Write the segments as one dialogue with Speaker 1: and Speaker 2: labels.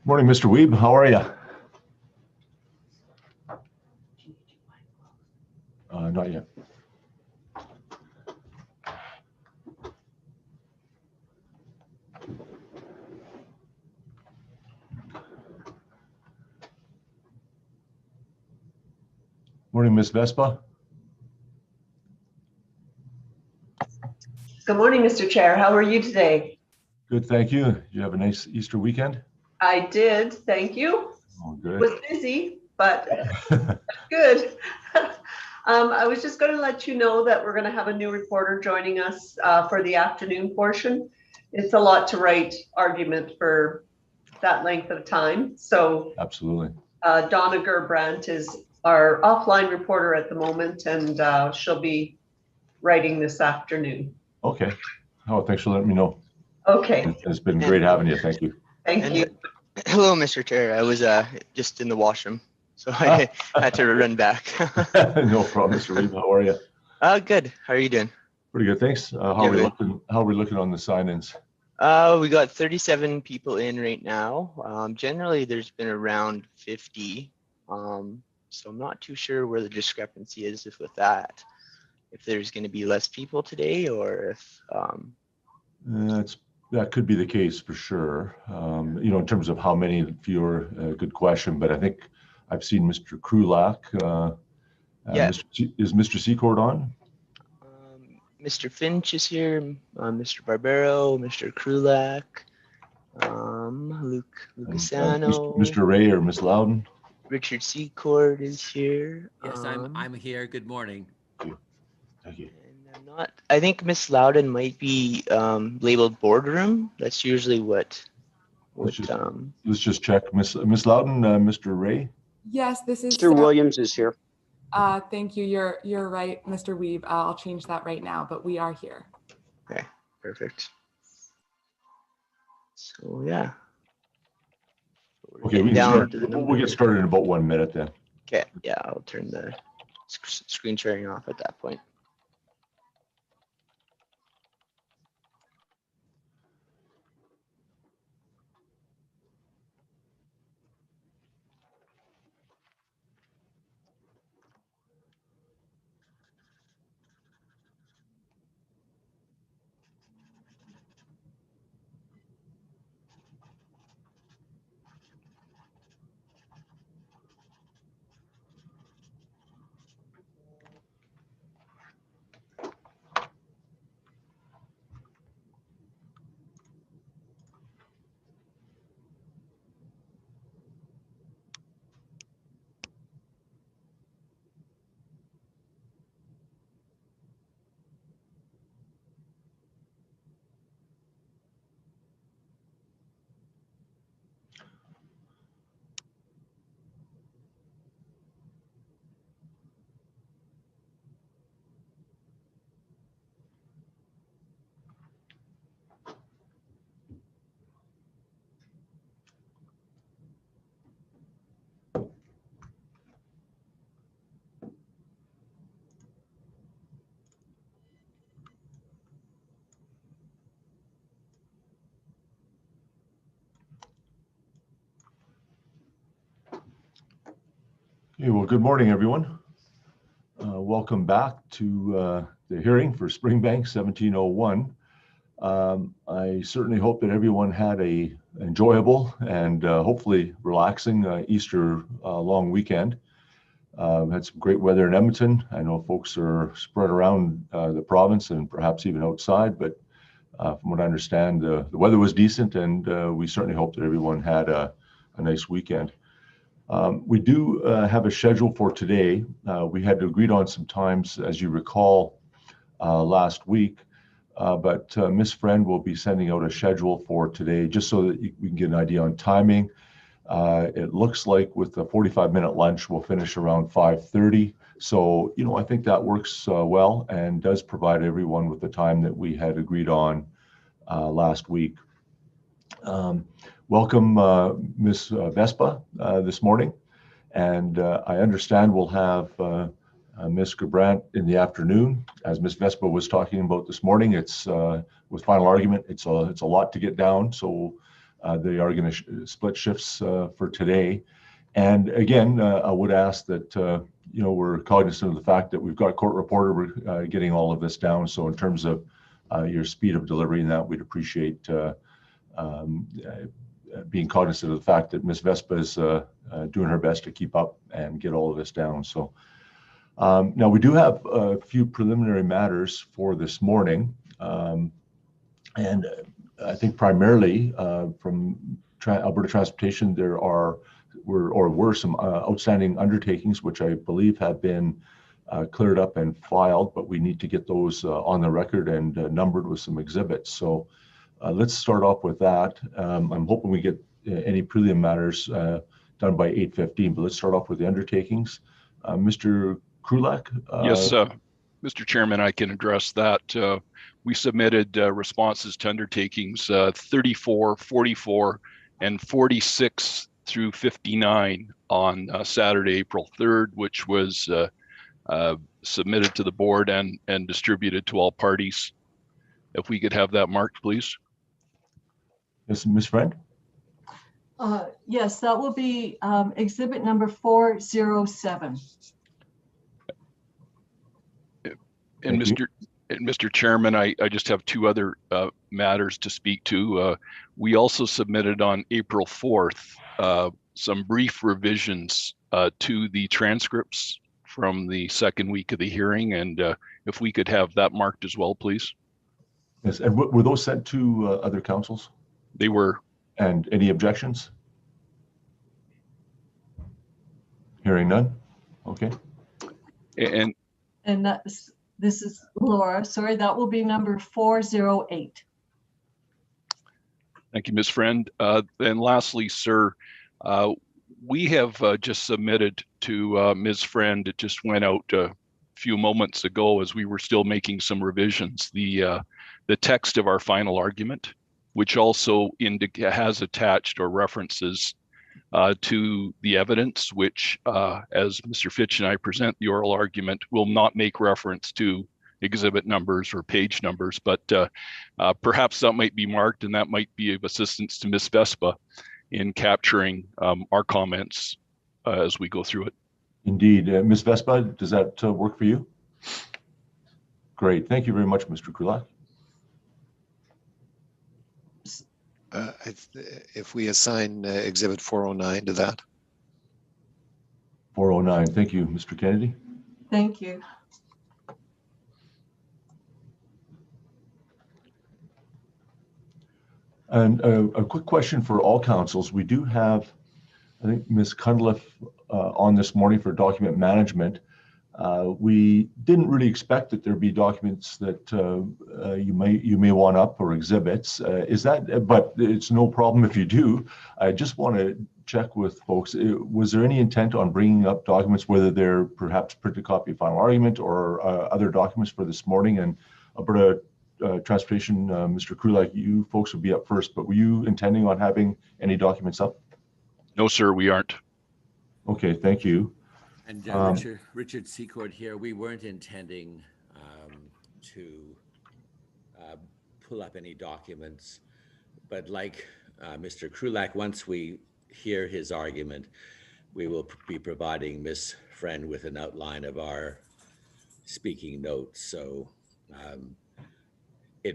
Speaker 1: Morning, Mr. Weeb. How are you? Not yet. Morning, Miss Vespa.
Speaker 2: Good morning, Mr. Chair. How are you today?
Speaker 1: Good, thank you. Did you have a nice Easter weekend?
Speaker 2: I did, thank you.
Speaker 1: Oh, good.
Speaker 2: It was busy, but good. I was just going to let you know that we're going to have a new reporter joining us for the afternoon portion. It's a lot to write argument for that length of time. So
Speaker 1: absolutely.
Speaker 2: Donna Gerbrandt is our offline reporter at the moment, and she'll be writing this afternoon.
Speaker 1: Okay. Oh, thanks for letting me know.
Speaker 2: Okay.
Speaker 1: It's been great having you. Thank you.
Speaker 2: Thank you.
Speaker 3: Hello, Mr. Chair. I was just in the washroom, so I had to run back.
Speaker 1: No problem, Mr. Weeb. How are you?
Speaker 3: Good. How are you doing?
Speaker 1: Pretty good, thanks. How are we looking on the sign-ins?
Speaker 3: We got 37 people in right now. Generally, there's been around 50. So I'm not too sure where the discrepancy is with that. If there's going to be less people today, or if
Speaker 1: that could be the case for sure. You know, in terms of how many fewer, good question. But I think I've seen Mr. Krulak.
Speaker 3: Yeah.
Speaker 1: Is Mr. Secord on?
Speaker 3: Mr. Finch is here. Mr. Barbero, Mr. Krulak, Luke Lucasano,
Speaker 1: Mr. Ray or Miss Loudon.
Speaker 3: Richard Secord is here.
Speaker 4: Yes, I'm here. Good morning.
Speaker 1: Thank you.
Speaker 3: And I think Miss Loudon might be labeled boardroom. That's usually what
Speaker 1: let's just check. Miss Loudon, Mr. Ray.
Speaker 5: Yes, this is
Speaker 6: Mr. Williams is here.
Speaker 5: Thank you. You're right, Mr. Weeb. I'll change that right now, but we are here.
Speaker 3: Okay, perfect. So yeah.
Speaker 1: Okay, we'll get started in about 1 minute then.
Speaker 3: Okay, yeah, I'll turn the screen sharing off at that point.
Speaker 1: Okay, well, good morning, everyone. Welcome back to the hearing for Springbank 1701. I certainly hope that everyone had a enjoyable and hopefully relaxing Easter long weekend. Had some great weather in Edmonton. I know folks are spread around the province and perhaps even outside, but from what I understand, the weather was decent, and we certainly hope that everyone had a nice weekend. We do have a schedule for today. We had agreed on some times, as you recall, last week, but Ms. Friend will be sending out a schedule for today just so that we can get an idea on timing. It looks like with the 45-minute lunch, we'll finish around 5:30. So, you know, I think that works well and does provide everyone with the time that we had agreed on last week. Welcome, Ms. Vespa, this morning. And I understand we'll have Ms. Gerbrandt in the afternoon. As Ms. Vespa was talking about this morning, it's with final argument, it's a lot to get down. So They are going to split shifts for today. And again, I would ask that, we're cognizant of the fact that we've got a court reporter, we're getting all of this down. So in terms of your speed of delivering that, we'd appreciate being cognizant of the fact that Ms. Vespa is doing her best to keep up and get all of this down. So now we do have a few preliminary matters for this morning. And I think primarily from Alberta Transportation, there were some outstanding undertakings, which I believe have been cleared up and filed, but we need to get those on the record and numbered with some exhibits. So let's start off with that. I'm hoping we get any prelim matters done by 8:15, but let's start off with the undertakings. Mr. Krulak?
Speaker 6: Yes, Mr. Chairman, I can address that. We submitted responses to undertakings 34, 44, and 46 through 59 on Saturday, April 3rd, which was submitted to the board and distributed to all parties. If we could have that marked, please.
Speaker 1: Yes, Ms. Friend?
Speaker 7: Yes, that will be exhibit number 407.
Speaker 6: And Mr. Chairman, I just have two other matters to speak to. We also submitted on April 4th some brief revisions to the transcripts from the second week of the hearing, and if we could have that marked as well, please.
Speaker 1: Yes, and were those sent to other councils?
Speaker 6: They were.
Speaker 1: And any objections? Hearing none. Okay.
Speaker 6: And
Speaker 7: This is Laura. Sorry, that will be number 408.
Speaker 6: thank you, Ms. Friend. And lastly, sir, we have just submitted to Ms. Friend, it just went out a few moments ago as we were still making some revisions, the text of our final argument, which also has attached or references to the evidence, which as Mr. Fitch and I present the oral argument, will not make reference to exhibit numbers or page numbers, but perhaps that might be marked, and that might be of assistance to Ms. Vespa in capturing our comments as we go through it.
Speaker 1: Indeed. Ms. Vespa, does that work for you? Great. Thank you very much, Mr. Krulak.
Speaker 8: If we assign exhibit 409 to that.
Speaker 1: 409. Thank you, Mr. Kennedy.
Speaker 7: Thank you.
Speaker 1: And a quick question for all councils. We do have, I think, Ms. Cunliffe on this morning for document management. We didn't really expect that there'd be documents that you may want up or exhibits. But it's no problem if you do. I just want to check with folks. Was there any intent on bringing up documents, whether they're perhaps printed copy of final argument or other documents for this morning? And Alberta Transportation, Mr. Krulak, you folks would be up first, but were you intending on having any documents up?
Speaker 6: No, sir, we aren't.
Speaker 1: Okay, thank you.
Speaker 4: And Richard Secord here. We weren't intending to pull up any documents, but like Mr. Krulak, once we hear his argument, we will be providing Ms. Friend with an outline of our speaking notes. So there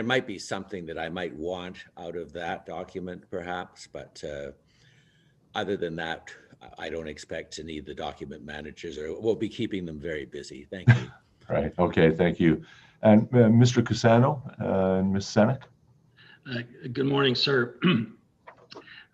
Speaker 4: might be something that I might want out of that document perhaps, but other than that, I don't expect to need the document managers, or we'll be keeping them very busy. Thank you.
Speaker 1: Right. Okay. Thank you. And Mr. Cassano and Ms. Senek.
Speaker 9: Good morning, sir.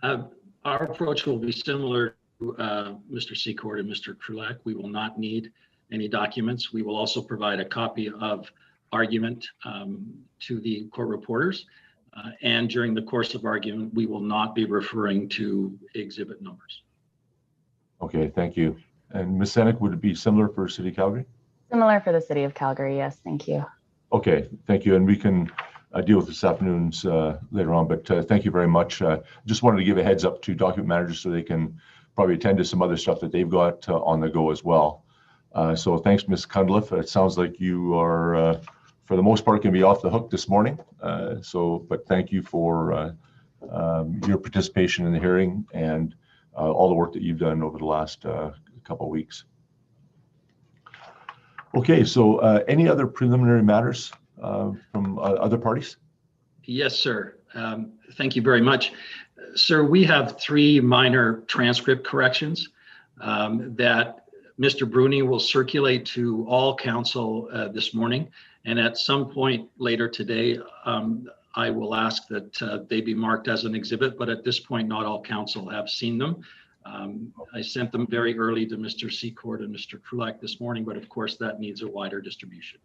Speaker 9: Our approach will be similar to Mr. Secord and Mr. Krulak. We will not need any documents. We will also provide a copy of argument to the court reporters. And during the course of argument, we will not be referring to exhibit numbers.
Speaker 1: Okay, thank you. And Ms. Senek, would it be similar for City of Calgary?
Speaker 10: Similar for the City of Calgary, yes, thank you.
Speaker 1: Okay, thank you. And we can deal with this afternoon's later on, but thank you very much. Just wanted to give a heads up to document managers so they can probably attend to some other stuff that they've got on the go as well. So thanks, Ms. Cunliffe. It sounds like you are, for the most part, going to be off the hook this morning. But thank you for your participation in the hearing and all the work that you've done over the last couple of weeks. Okay, so any other preliminary matters from other parties?
Speaker 9: Yes, sir. Thank you very much. Sir, we have 3 minor transcript corrections that Mr. Bruni will circulate to all council this morning. And at some point later today, I will ask that they be marked as an exhibit, but at this point, not all council have seen them. I sent them very early to Mr. Secord and Mr. Krulak this morning, but of course that needs a wider distribution.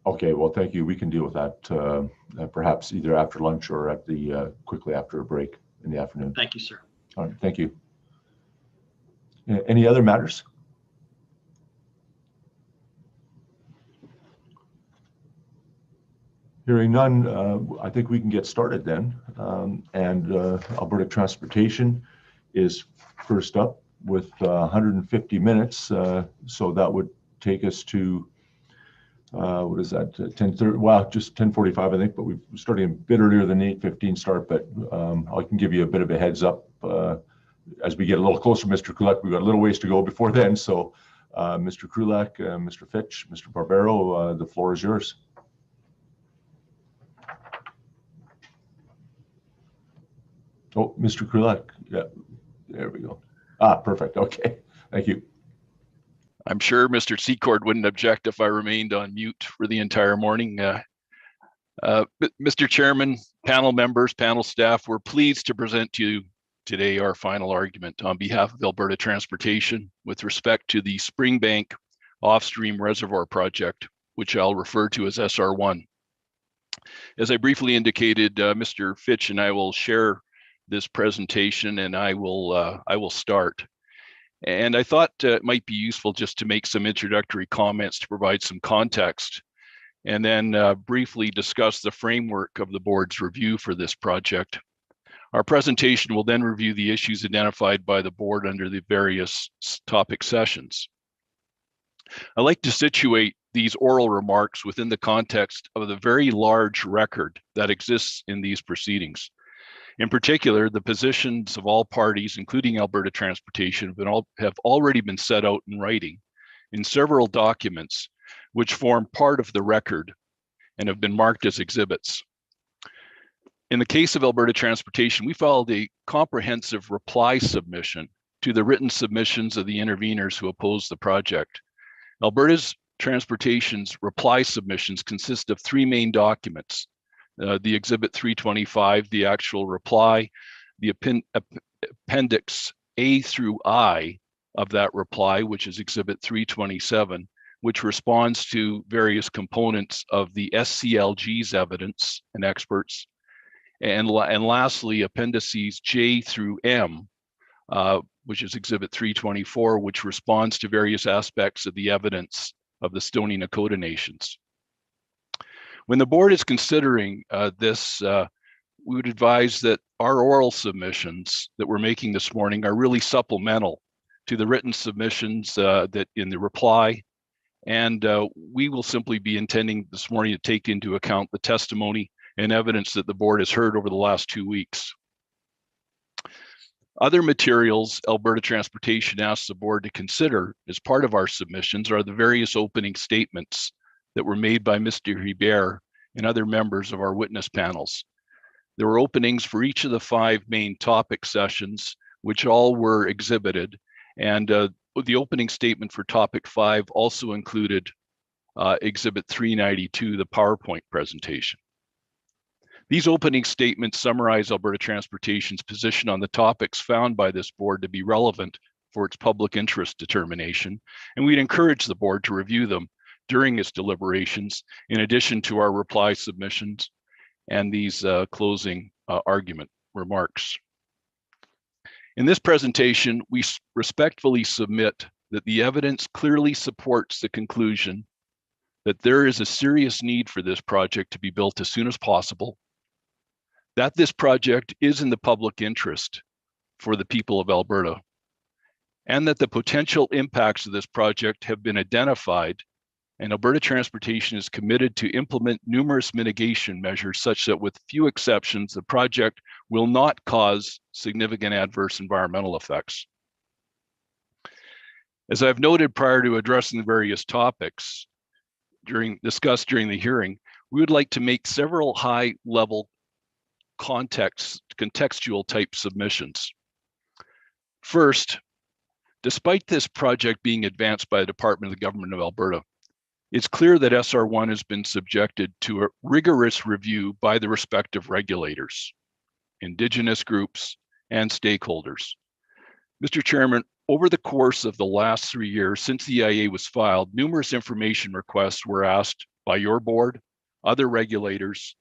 Speaker 1: Okay, well, thank you. We can deal with that perhaps either after lunch or at the quickly after a break in the afternoon.
Speaker 9: Thank you, sir.
Speaker 1: All right, thank you. Any other matters? Hearing none, I think we can get started then. Alberta Transportation is first up with 150 minutes. So that would take us to, what is that, 10:30? Well, just 10:45, I think, but we're starting a bit earlier than 8:15 start, but I can give you a bit of a heads up as we get a little closer. Mr. Krulak, we've got a little ways to go before then. So Mr. Krulak, Mr. Fitch, Mr. Barbero, the floor is yours. Oh, Mr. Krulak, yeah, there we go. Perfect, okay, thank you.
Speaker 6: I'm sure Mr. Secord wouldn't object if I remained on mute for the entire morning. Mr. Chairman, panel members, panel staff, we're pleased to present to you today our final argument on behalf of Alberta Transportation with respect to the Springbank off-stream reservoir project, which I'll refer to as SR1. As I briefly indicated, Mr. Fitch and I will share this presentation, and I will start. And I thought it might be useful just to make some introductory comments to provide some context, and then briefly discuss the framework of the board's review for this project. Our presentation will then review the issues identified by the board under the various topic sessions. I like to situate these oral remarks within the context of the very large record that exists in these proceedings. In particular, the positions of all parties, including Alberta Transportation, have already been set out in writing in several documents which form part of the record and have been marked as exhibits. In the case of Alberta Transportation, we filed a comprehensive reply submission to the written submissions of the interveners who opposed the project. Alberta's Transportation's reply submissions consist of 3 main documents. The Exhibit 325, the actual reply, the Appendix A through I of that reply, which is Exhibit 327, which responds to various components of the SCLG's evidence and experts. And lastly, Appendices J through M, which is Exhibit 324, which responds to various aspects of the evidence of the Stony Nakota Nations. When the board is considering this, we would advise that our oral submissions that we're making this morning are really supplemental to the written submissions that in the reply. And we will simply be intending this morning to take into account the testimony and evidence that the board has heard over the last 2 weeks. Other materials Alberta Transportation asks the board to consider as part of our submissions are the various opening statements that were made by Mr. Hebert and other members of our witness panels. There were openings for each of the 5 main topic sessions, which all were exhibited. And the opening statement for topic 5 also included Exhibit 392, the PowerPoint presentation. These opening statements summarize Alberta Transportation's position on the topics found by this board to be relevant for its public interest determination, and we'd encourage the board to review them during its deliberations, in addition to our reply submissions and these closing argument remarks. In this presentation, we respectfully submit that the evidence clearly supports the conclusion that there is a serious need for this project to be built as soon as possible, that this project is in the public interest for the people of Alberta, and that the potential impacts of this project have been identified and Alberta Transportation is committed to implement numerous mitigation measures such that with few exceptions, the project will not cause significant adverse environmental effects. As I've noted prior to addressing the various topics discussed during the hearing, we would like to make several high-level contextual type submissions. First, despite this project being advanced by the Department of the Government of Alberta, it's clear that SR1 has been subjected to a rigorous review by the respective regulators, Indigenous groups, and stakeholders. Mr. Chairman, over the course of the last 3 years since the EIA was filed, numerous information requests were asked by your board, other regulators,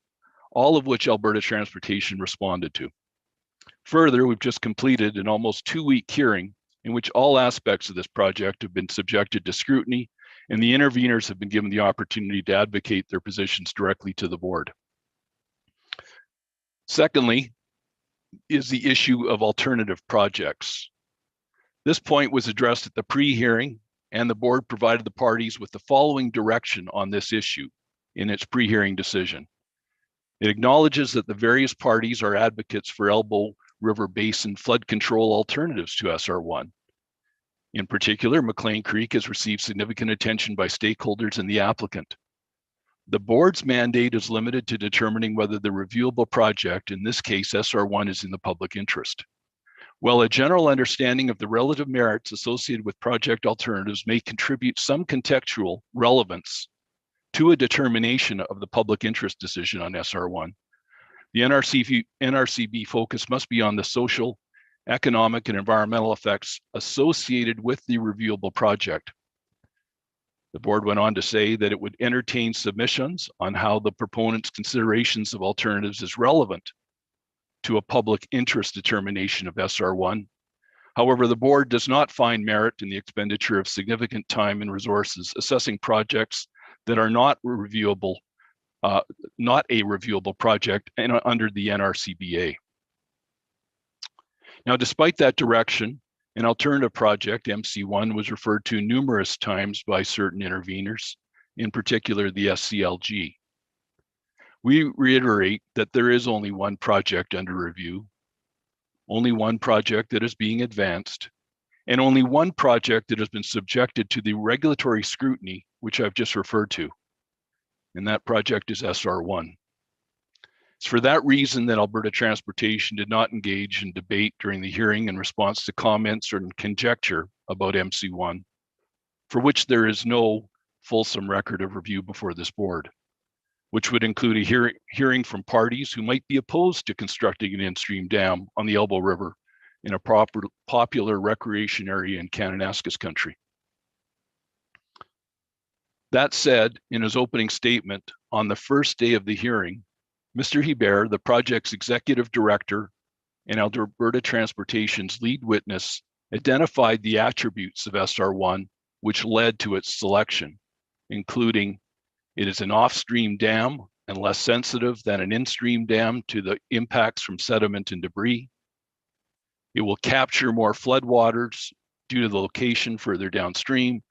Speaker 6: all of which Alberta Transportation responded to. Further, we've just completed an almost 2-week hearing in which all aspects of this project have been subjected to scrutiny, and the interveners have been given the opportunity to advocate their positions directly to the board. Secondly, is the issue of alternative projects. This point was addressed at the pre-hearing, and the board provided the parties with the following direction on this issue in its pre-hearing decision. It acknowledges that the various parties are advocates for Elbow River Basin flood control alternatives to SR1. In particular, McLean Creek has received significant attention by stakeholders and the applicant. The board's mandate is limited to determining whether the reviewable project, in this case SR1, is in the public interest. While a general understanding of the relative merits associated with project alternatives may contribute some contextual relevance to a determination of the public interest decision on SR1, the NRCB focus must be on the social, economic, and environmental effects associated with the reviewable project. The board went on to say that it would entertain submissions on how the proponent's considerations of alternatives is relevant to a public interest determination of SR1. However, the board does not find merit in the expenditure of significant time and resources assessing projects that are not a reviewable project under the NRCBA. Now, despite that direction, an alternative project, MC1, was referred to numerous times by certain interveners, in particular the SCLG. We reiterate that there is only one project under review, only one project that is being advanced, and only one project that has been subjected to the regulatory scrutiny, which I've just referred to, and that project is SR1. It's for that reason that Alberta Transportation did not engage in debate during the hearing in response to comments or conjecture about MC1, for which there is no fulsome record of review before this board, which would include a hearing from parties who might be opposed to constructing an in-stream dam on the Elbow River in a popular recreation area in Kananaskis country. That said, in his opening statement on the first day of the hearing, Mr. Hebert, the project's executive director and Alberta Transportation's lead witness, identified the attributes of SR1 which led to its selection, including it is an off-stream dam and less sensitive than an in-stream dam to the impacts from sediment and debris. It will capture more floodwaters due to the location further downstream.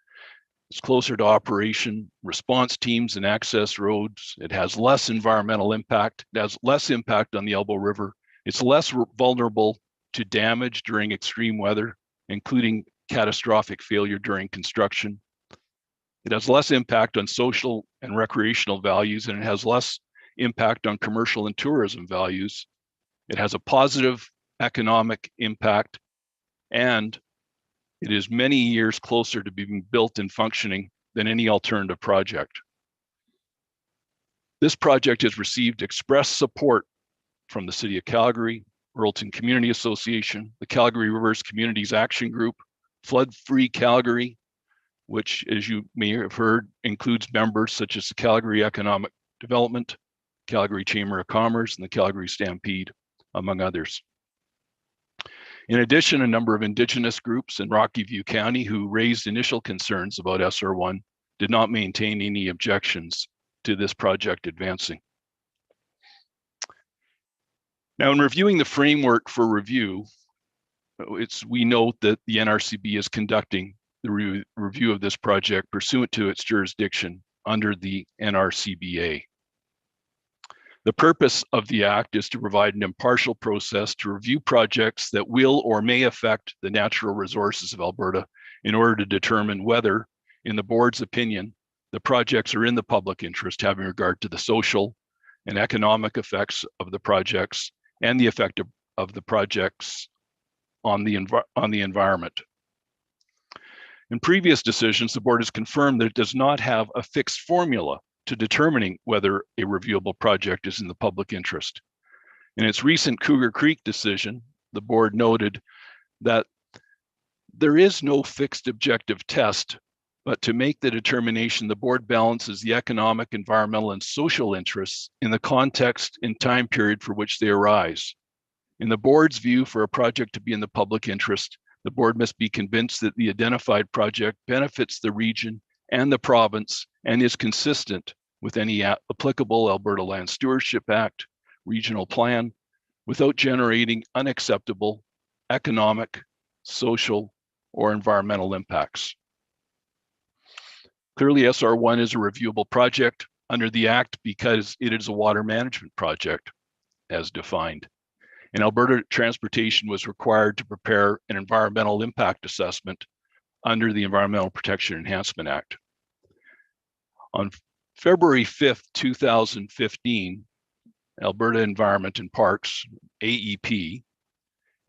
Speaker 6: It's closer to operation, response teams and access roads. It has less environmental impact. It has less impact on the Elbow River. It's less vulnerable to damage during extreme weather, including catastrophic failure during construction. It has less impact on social and recreational values, and it has less impact on commercial and tourism values. It has a positive economic impact, and it is many years closer to being built and functioning than any alternative project. This project has received express support from the City of Calgary, Earlton Community Association, the Calgary Rivers Communities Action Group, Flood Free Calgary, which, as you may have heard, includes members such as the Calgary Economic Development, Calgary Chamber of Commerce, and the Calgary Stampede, among others. In addition, a number of Indigenous groups in Rocky View County who raised initial concerns about SR1 did not maintain any objections to this project advancing. Now, in reviewing the framework for review, we note that the NRCB is conducting the review of this project pursuant to its jurisdiction under the NRCBA. The purpose of the Act is to provide an impartial process to review projects that will or may affect the natural resources of Alberta in order to determine whether, in the board's opinion, the projects are in the public interest, having regard to the social and economic effects of the projects and the effect of the projects on the environment. In previous decisions, the board has confirmed that it does not have a fixed formula to determining whether a reviewable project is in the public interest. In its recent Cougar Creek decision, the board noted that there is no fixed objective test, but to make the determination, the board balances the economic, environmental, and social interests in the context and time period for which they arise. In the board's view, for a project to be in the public interest, the board must be convinced that the identified project benefits the region and the province and is consistent with any applicable Alberta Land Stewardship Act regional plan without generating unacceptable economic, social, or environmental impacts. Clearly, SR1 is a reviewable project under the Act because it is a water management project as defined. And Alberta Transportation was required to prepare an environmental impact assessment under the Environmental Protection Enhancement Act. On February 5th, 2015, Alberta Environment and Parks, AEP,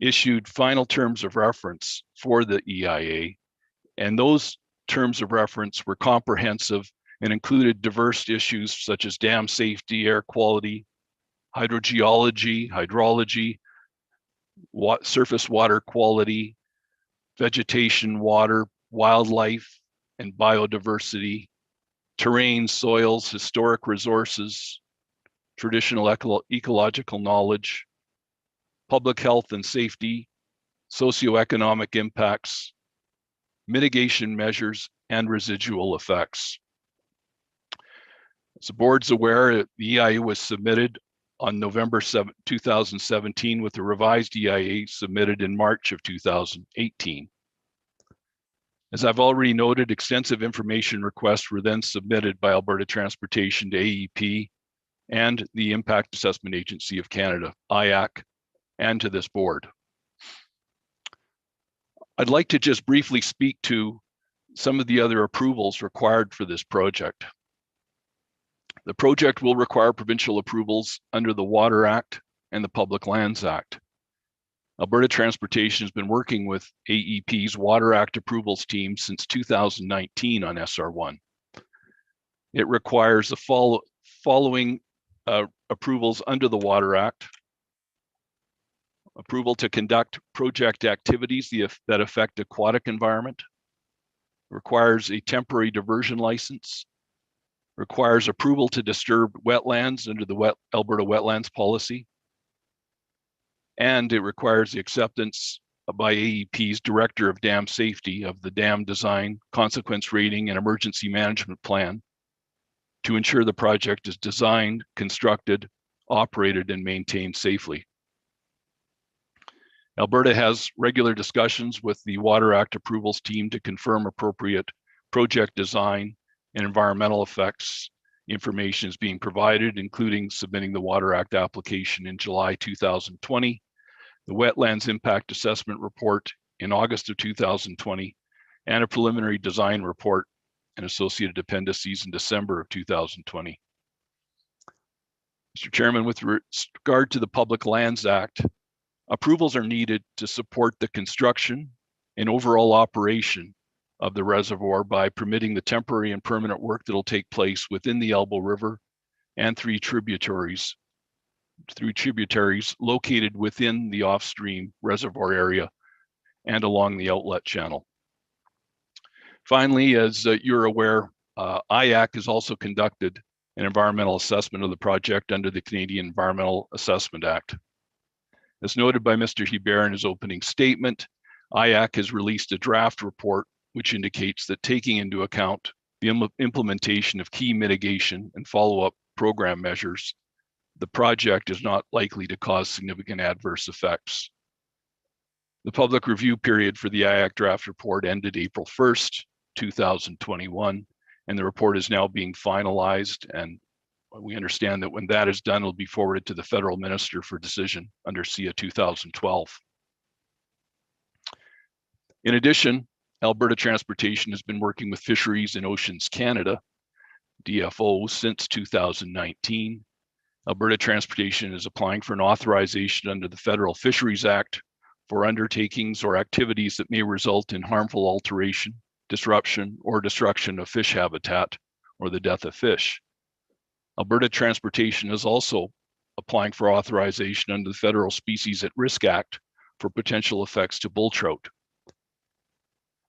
Speaker 6: issued final terms of reference for the EIA, and those terms of reference were comprehensive and included diverse issues such as dam safety, air quality, hydrogeology, hydrology, surface water quality, vegetation, water, wildlife, and biodiversity, terrain, soils, historic resources, traditional ecological knowledge, public health and safety, socioeconomic impacts, mitigation measures, and residual effects. As the board's aware, the EIA was submitted on November 7, 2017 with a revised EIA submitted in March of 2018. As I've already noted, extensive information requests were then submitted by Alberta Transportation to AEP and the Impact Assessment Agency of Canada, IAC, and to this board. I'd like to just briefly speak to some of the other approvals required for this project. The project will require provincial approvals under the Water Act and the Public Lands Act. Alberta Transportation has been working with AEP's Water Act approvals team since 2019 on SR1. It requires the following approvals under the Water Act: approval to conduct project activities that affect aquatic environment, requires a temporary diversion license, requires approval to disturb wetlands under the Alberta Wetlands Policy, and it requires the acceptance by AEP's Director of Dam Safety of the dam design, consequence rating, and emergency management plan to ensure the project is designed, constructed, operated, and maintained safely. Alberta has regular discussions with the Water Act approvals team to confirm appropriate project design and environmental effects. Information is being provided, including submitting the Water Act application in July 2020, the Wetlands Impact Assessment Report in August of 2020, and a preliminary design report and associated appendices in December of 2020. Mr. Chairman, with regard to the Public Lands Act, approvals are needed to support the construction and overall operation of the reservoir by permitting the temporary and permanent work that will take place within the Elbow River and through tributaries located within the off-stream reservoir area and along the outlet channel. Finally, as you're aware, IAC has also conducted an environmental assessment of the project under the Canadian Environmental Assessment Act. As noted by Mr. Hebert in his opening statement, IAC has released a draft report which indicates that taking into account the implementation of key mitigation and follow-up program measures, the project is not likely to cause significant adverse effects. The public review period for the IAC draft report ended April 1st, 2021, and the report is now being finalized, and we understand that when that is done, it'll be forwarded to the federal minister for decision under SIA 2012. In addition, Alberta Transportation has been working with Fisheries and Oceans Canada, DFO, since 2019. Alberta Transportation is applying for an authorization under the Federal Fisheries Act for undertakings or activities that may result in harmful alteration, disruption, or destruction of fish habitat or the death of fish. Alberta Transportation is also applying for authorization under the Federal Species at Risk Act for potential effects to bull trout.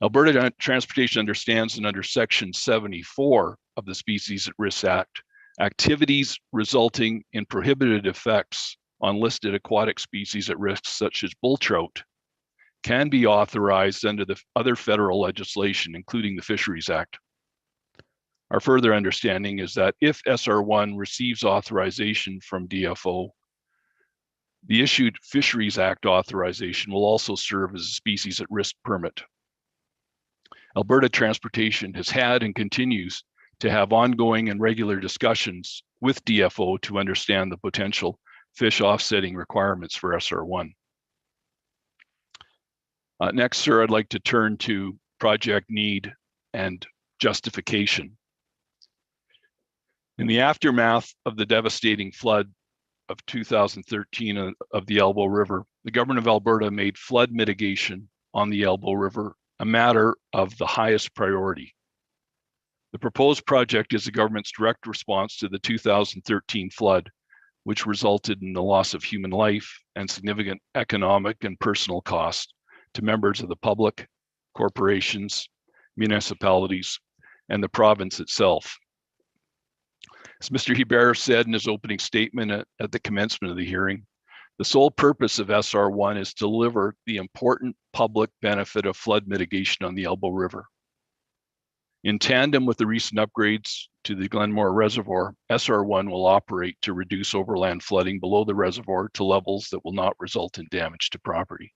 Speaker 6: Alberta Transportation understands that under Section 74 of the Species at Risk Act, activities resulting in prohibited effects on listed aquatic species at risk, such as bull trout, can be authorized under the other federal legislation, including the Fisheries Act. Our further understanding is that if SR1 receives authorization from DFO, the issued Fisheries Act authorization will also serve as a species at risk permit. Alberta Transportation has had and continues to have ongoing and regular discussions with DFO to understand the potential fish offsetting requirements for SR1. Next, sir, I'd like to turn to project need and justification. In the aftermath of the devastating flood of 2013 of the Elbow River, the government of Alberta made flood mitigation on the Elbow River a matter of the highest priority. The proposed project is the government's direct response to the 2013 flood, which resulted in the loss of human life and significant economic and personal cost to members of the public, corporations, municipalities, and the province itself. As Mr. Hebert said in his opening statement at the commencement of the hearing, the sole purpose of SR1 is to deliver the important public benefit of flood mitigation on the Elbow River. In tandem with the recent upgrades to the Glenmore Reservoir, SR1 will operate to reduce overland flooding below the reservoir to levels that will not result in damage to property.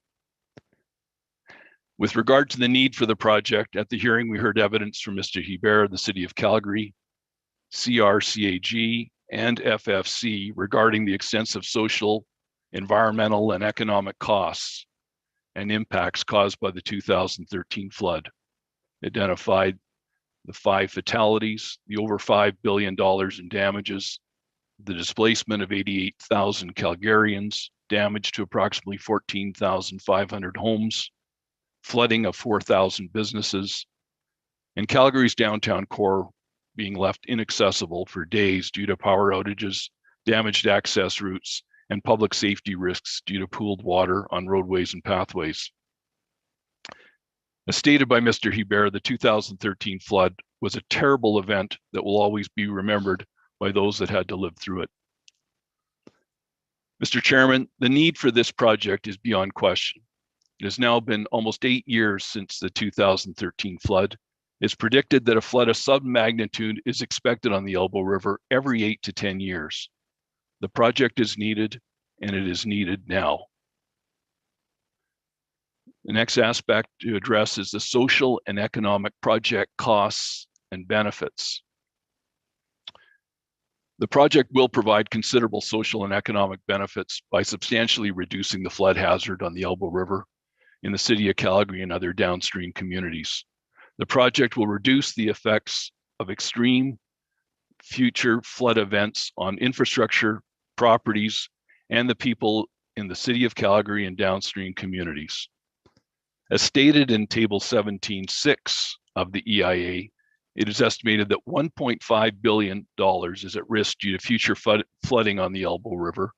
Speaker 6: With regard to the need for the project, at the hearing we heard evidence from Mr. Hebert, the City of Calgary, CRAG and FFC regarding the extensive social, environmental, and economic costs and impacts caused by the 2013 flood. Identified the 5 fatalities, the over $5 billion in damages, the displacement of 88,000 Calgarians, damage to approximately 14,500 homes, flooding of 4,000 businesses, and Calgary's downtown core being left inaccessible for days due to power outages, damaged access routes, and public safety risks due to pooled water on roadways and pathways. As stated by Mr. Hebert, the 2013 flood was a terrible event that will always be remembered by those that had to live through it. Mr. Chairman, the need for this project is beyond question. It has now been almost 8 years since the 2013 flood. It's predicted that a flood of sub-magnitude is expected on the Elbow River every 8 to 10 years. The project is needed, and it is needed now. The next aspect to address is the social and economic project costs and benefits. The project will provide considerable social and economic benefits by substantially reducing the flood hazard on the Elbow River in the City of Calgary and other downstream communities. The project will reduce the effects of extreme future flood events on infrastructure, properties, and the people in the City of Calgary and downstream communities. As stated in Table 17.6 of the EIA, it is estimated that $1.5 billion is at risk due to future flooding on the Elbow River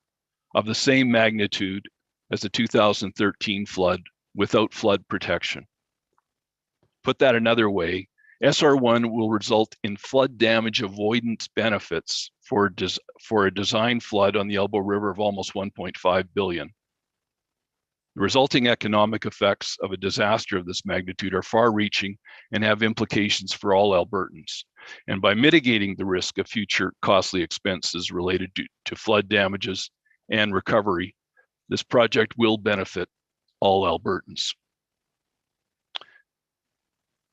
Speaker 6: of the same magnitude as the 2013 flood without flood protection. Put that another way, SR1 will result in flood damage avoidance benefits for a design flood on the Elbow River of almost $1.5 billion. The resulting economic effects of a disaster of this magnitude are far-reaching and have implications for all Albertans. And by mitigating the risk of future costly expenses related to flood damages and recovery, this project will benefit all Albertans.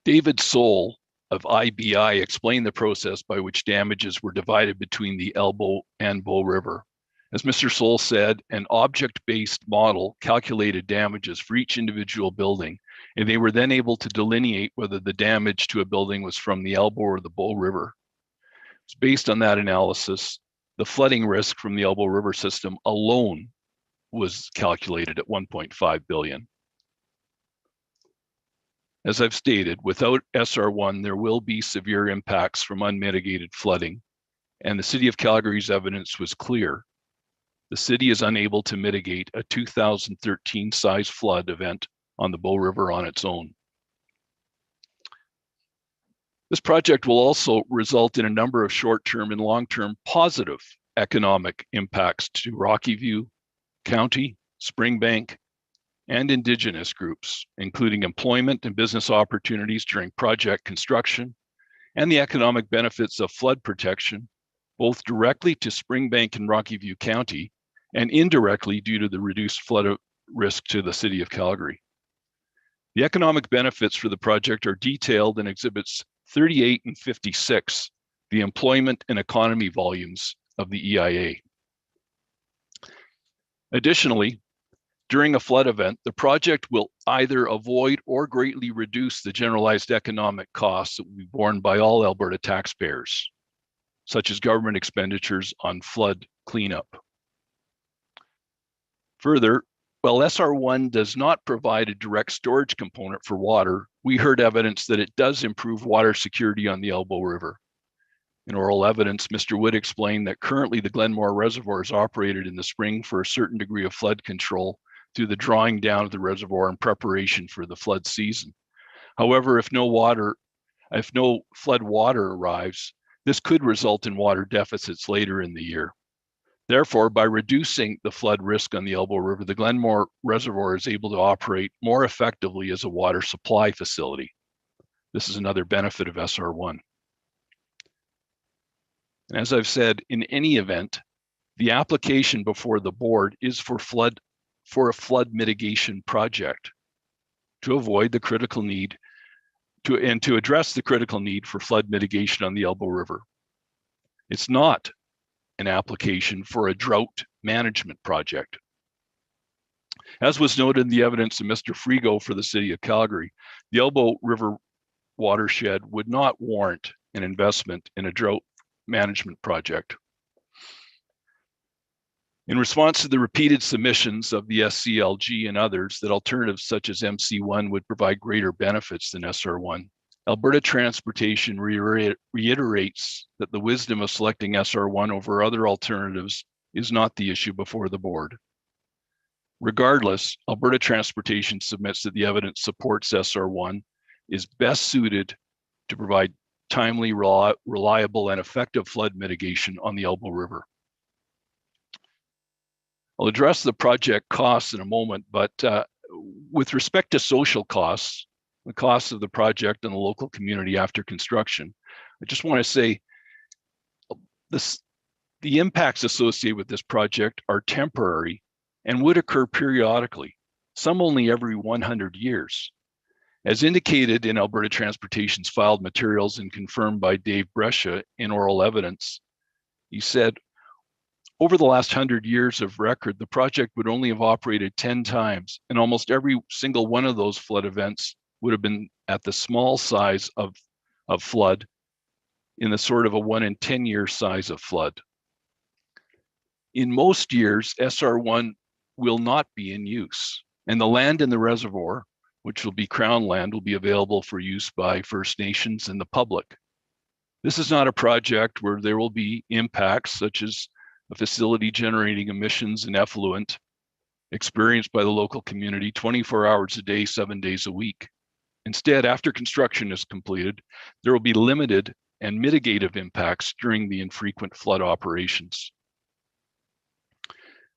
Speaker 6: David Soul of IBI explained the process by which damages were divided between the Elbow and Bow River. As Mr. Soul said, an object-based model calculated damages for each individual building, and they were then able to delineate whether the damage to a building was from the Elbow or the Bow River. Based on that analysis, the flooding risk from the Elbow River system alone was calculated at 1.5 billion. As I've stated, without SR1, there will be severe impacts from unmitigated flooding, and the City of Calgary's evidence was clear. The city is unable to mitigate a 2013 size flood event on the Bow River on its own. This project will also result in a number of short-term and long-term positive economic impacts to Rocky View, County, Springbank, and Indigenous groups, including employment and business opportunities during project construction, and the economic benefits of flood protection, both directly to Springbank and Rocky View County, and indirectly due to the reduced flood risk to the City of Calgary. The economic benefits for the project are detailed in Exhibits 38 and 56, the employment and economy volumes of the EIA. Additionally, during a flood event, the project will either avoid or greatly reduce the generalized economic costs that will be borne by all Alberta taxpayers, such as government expenditures on flood cleanup. Further, while SR1 does not provide a direct storage component for water, we heard evidence that it does improve water security on the Elbow River. In oral evidence, Mr. Wood explained that currently the Glenmore Reservoir is operated in the spring for a certain degree of flood control through the drawing down of the reservoir in preparation for the flood season. However, if no flood water arrives, this could result in water deficits later in the year. Therefore, by reducing the flood risk on the Elbow River, the Glenmore Reservoir is able to operate more effectively as a water supply facility. This is another benefit of SR1. And as I've said, in any event, the application before the board is for a flood mitigation project to avoid the critical need to address the critical need for flood mitigation on the Elbow River. It's not an application for a drought management project. As was noted in the evidence of Mr. Frigo for the City of Calgary, the Elbow River watershed would not warrant an investment in a drought management project. In response to the repeated submissions of the SCLG and others that alternatives such as MC1 would provide greater benefits than SR1, Alberta Transportation reiterates that the wisdom of selecting SR1 over other alternatives is not the issue before the board. Regardless, Alberta Transportation submits that the evidence supports SR1 is best suited to provide timely, reliable, and effective flood mitigation on the Elbow River. I'll address the project costs in a moment, but with respect to social costs, the costs of the project and the local community after construction, I just want to say the impacts associated with this project are temporary and would occur periodically, some only every 100 years. As indicated in Alberta Transportation's filed materials and confirmed by Dave Brescia in oral evidence, he said, over the last 100 years of record, the project would only have operated 10 times, and almost every single one of those flood events would have been at the small size of flood in the sort of a 1 in 10 year size of flood. In most years, SR1 will not be in use, and the land in the reservoir, which will be Crown land, will be available for use by First Nations and the public. This is not a project where there will be impacts such as a facility generating emissions and effluent experienced by the local community 24 hours a day, 7 days a week. Instead, after construction is completed, there will be limited and mitigative impacts during the infrequent flood operations.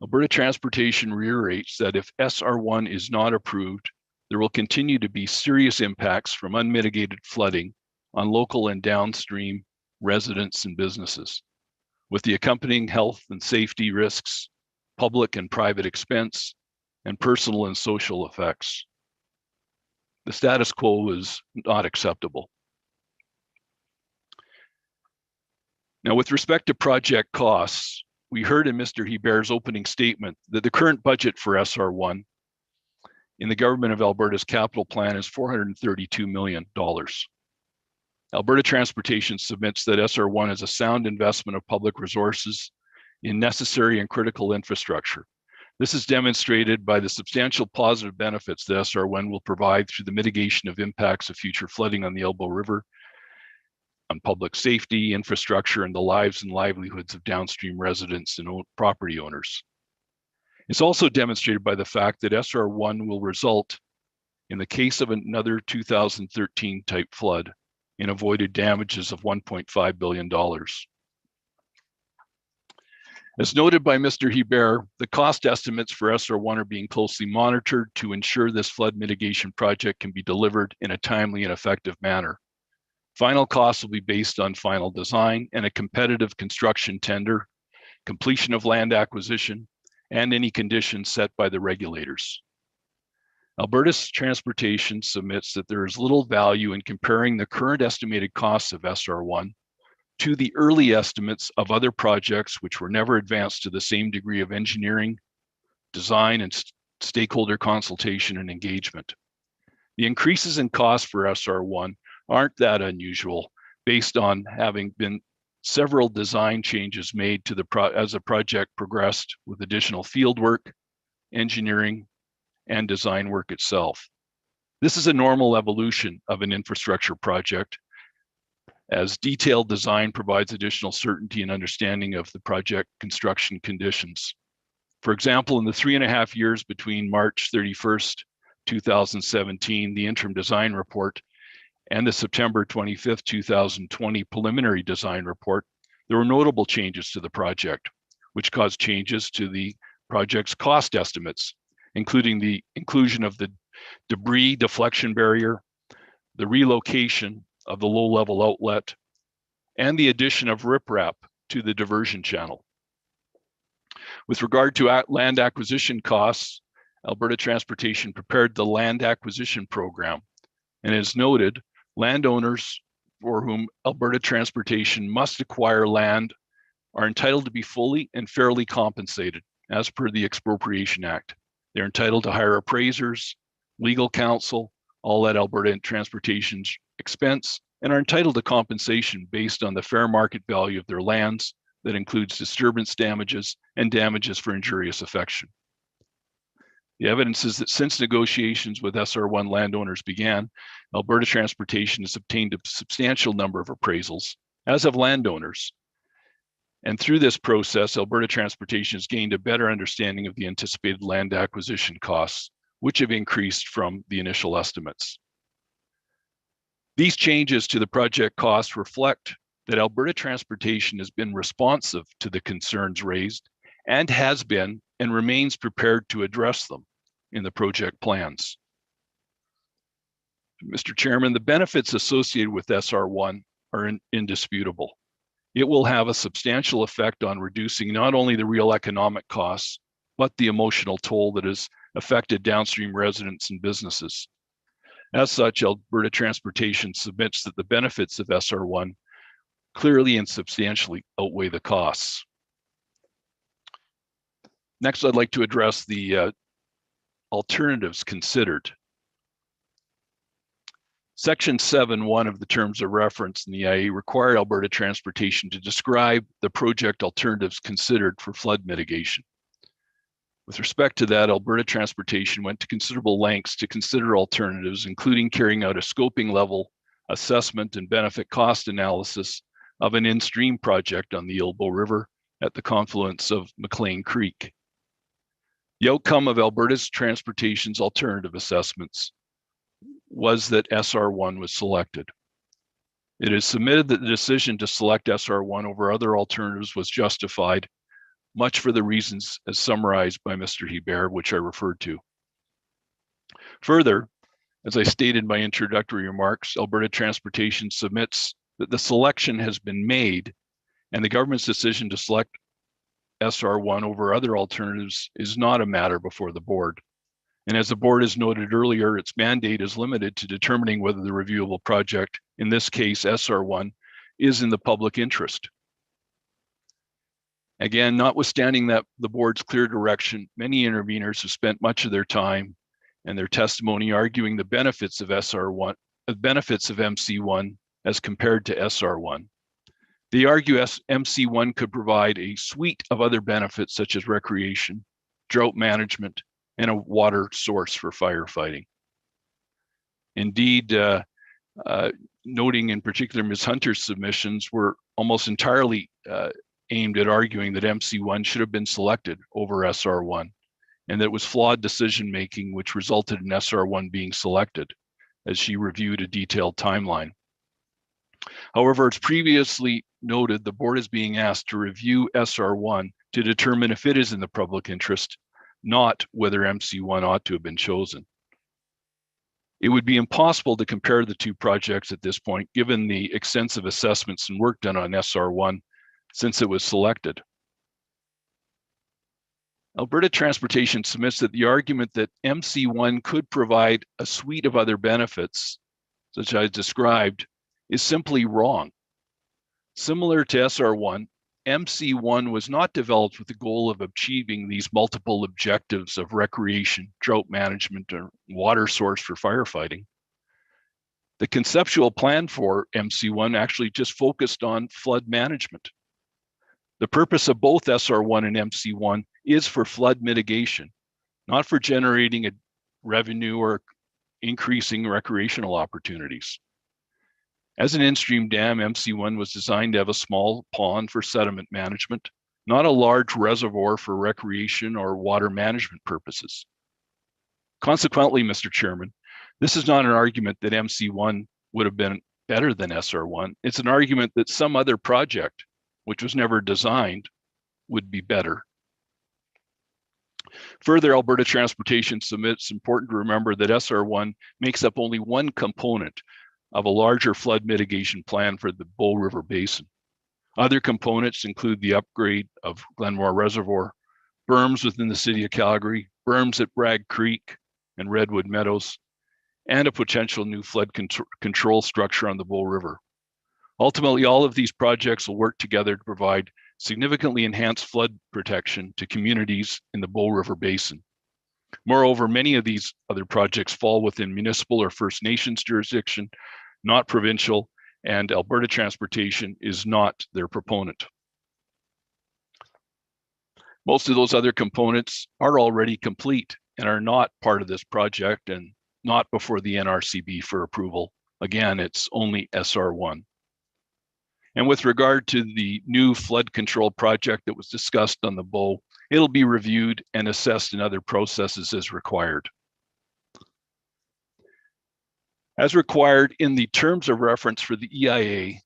Speaker 6: Alberta Transportation reiterates that if SR1 is not approved, there will continue to be serious impacts from unmitigated flooding on local and downstream residents and businesses, with the accompanying health and safety risks, public and private expense, and personal and social effects. The status quo is not acceptable. Now, with respect to project costs, we heard in Mr. Hebert's opening statement that the current budget for SR1 in the Government of Alberta's capital plan is $432 million. Alberta Transportation submits that SR1 is a sound investment of public resources in necessary and critical infrastructure. This is demonstrated by the substantial positive benefits that SR1 will provide through the mitigation of impacts of future flooding on the Elbow River, on public safety, infrastructure, and the lives and livelihoods of downstream residents and property owners. It's also demonstrated by the fact that SR1 will result, in the case of another 2013 type flood, in avoided damages of $1.5 billion. As noted by Mr. Hebert, the cost estimates for SR1 are being closely monitored to ensure this flood mitigation project can be delivered in a timely and effective manner. Final costs will be based on final design and a competitive construction tender, completion of land acquisition, and any conditions set by the regulators. Alberta's Transportation submits that there is little value in comparing the current estimated costs of SR1 to the early estimates of other projects which were never advanced to the same degree of engineering, design, and stakeholder consultation and engagement. The increases in cost for SR1 aren't that unusual based on having been several design changes made to as the project progressed with additional field work, engineering, and design work itself. This is a normal evolution of an infrastructure project, as detailed design provides additional certainty and understanding of the project construction conditions. For example, in the 3.5 years between March 31st, 2017, the interim design report, and the September 25th, 2020 preliminary design report, there were notable changes to the project, which caused changes to the project's cost estimates, including the inclusion of the debris deflection barrier, the relocation of the low-level outlet, and the addition of riprap to the diversion channel. With regard to land acquisition costs, Alberta Transportation prepared the land acquisition program, and as noted, landowners for whom Alberta Transportation must acquire land are entitled to be fully and fairly compensated as per the Expropriation Act. They're entitled to hire appraisers, legal counsel, all at Alberta Transportation's expense, and are entitled to compensation based on the fair market value of their lands that includes disturbance damages and damages for injurious affection. The evidence is that since negotiations with SR1 landowners began, Alberta Transportation has obtained a substantial number of appraisals, as have landowners. And through this process, Alberta Transportation has gained a better understanding of the anticipated land acquisition costs, which have increased from the initial estimates. These changes to the project costs reflect that Alberta Transportation has been responsive to the concerns raised and has been and remains prepared to address them in the project plans. Mr. Chairman, the benefits associated with SR1 are indisputable. It will have a substantial effect on reducing not only the real economic costs, but the emotional toll that has affected downstream residents and businesses. As such, Alberta Transportation submits that the benefits of SR1 clearly and substantially outweigh the costs. Next, I'd like to address the alternatives considered. Section 7.1 of the terms of reference in the EIA require Alberta Transportation to describe the project alternatives considered for flood mitigation. With respect to that, Alberta Transportation went to considerable lengths to consider alternatives, including carrying out a scoping level assessment and benefit cost analysis of an in-stream project on the Elbow River at the confluence of McLean Creek. The outcome of Alberta's Transportation's alternative assessments was that SR1 was selected. It is submitted that the decision to select SR1 over other alternatives was justified, much for the reasons as summarized by Mr. Hebert, which I referred to. Further, as I stated in my introductory remarks, Alberta Transportation submits that the selection has been made and the government's decision to select SR1 over other alternatives is not a matter before the board. And as the board has noted earlier, its mandate is limited to determining whether the reviewable project, in this case SR1, is in the public interest. Again, notwithstanding that the board's clear direction, many interveners have spent much of their time and their testimony arguing the benefits of SR1, the benefits of MC1 as compared to SR1. They argue MC1 could provide a suite of other benefits such as recreation, drought management, and a water source for firefighting. Indeed, noting in particular Ms. Hunter's submissions were almost entirely aimed at arguing that MC1 should have been selected over SR1, and that it was flawed decision-making which resulted in SR1 being selected, as she reviewed a detailed timeline. However, as previously noted, the board is being asked to review SR1 to determine if it is in the public interest, not whether MC1 ought to have been chosen. It would be impossible to compare the two projects at this point, given the extensive assessments and work done on SR1 since it was selected. Alberta Transportation submits that the argument that MC1 could provide a suite of other benefits, such as described, is simply wrong. Similar to SR1, MC1 was not developed with the goal of achieving these multiple objectives of recreation, drought management, or water source for firefighting. The conceptual plan for MC1 actually just focused on flood management. The purpose of both SR1 and MC1 is for flood mitigation, not for generating a revenue or increasing recreational opportunities. As an in-stream dam, MC1 was designed to have a small pond for sediment management, not a large reservoir for recreation or water management purposes. Consequently, Mr. Chairman, this is not an argument that MC1 would have been better than SR1. It's an argument that some other project, which was never designed, would be better. Further, Alberta Transportation submits, it's important to remember that SR1 makes up only one component of a larger flood mitigation plan for the Bow River Basin. Other components include the upgrade of Glenmore Reservoir, berms within the city of Calgary, berms at Bragg Creek and Redwood Meadows, and a potential new flood control structure on the Bow River. Ultimately, all of these projects will work together to provide significantly enhanced flood protection to communities in the Bow River Basin. Moreover, many of these other projects fall within municipal or First Nations jurisdiction, not provincial, and Alberta Transportation is not their proponent. Most of those other components are already complete and are not part of this project and not before the NRCB for approval. Again, it's only SR1. And with regard to the new flood control project that was discussed on the Bow, it'll be reviewed and assessed in other processes as required. As required in the terms of reference for the EIA,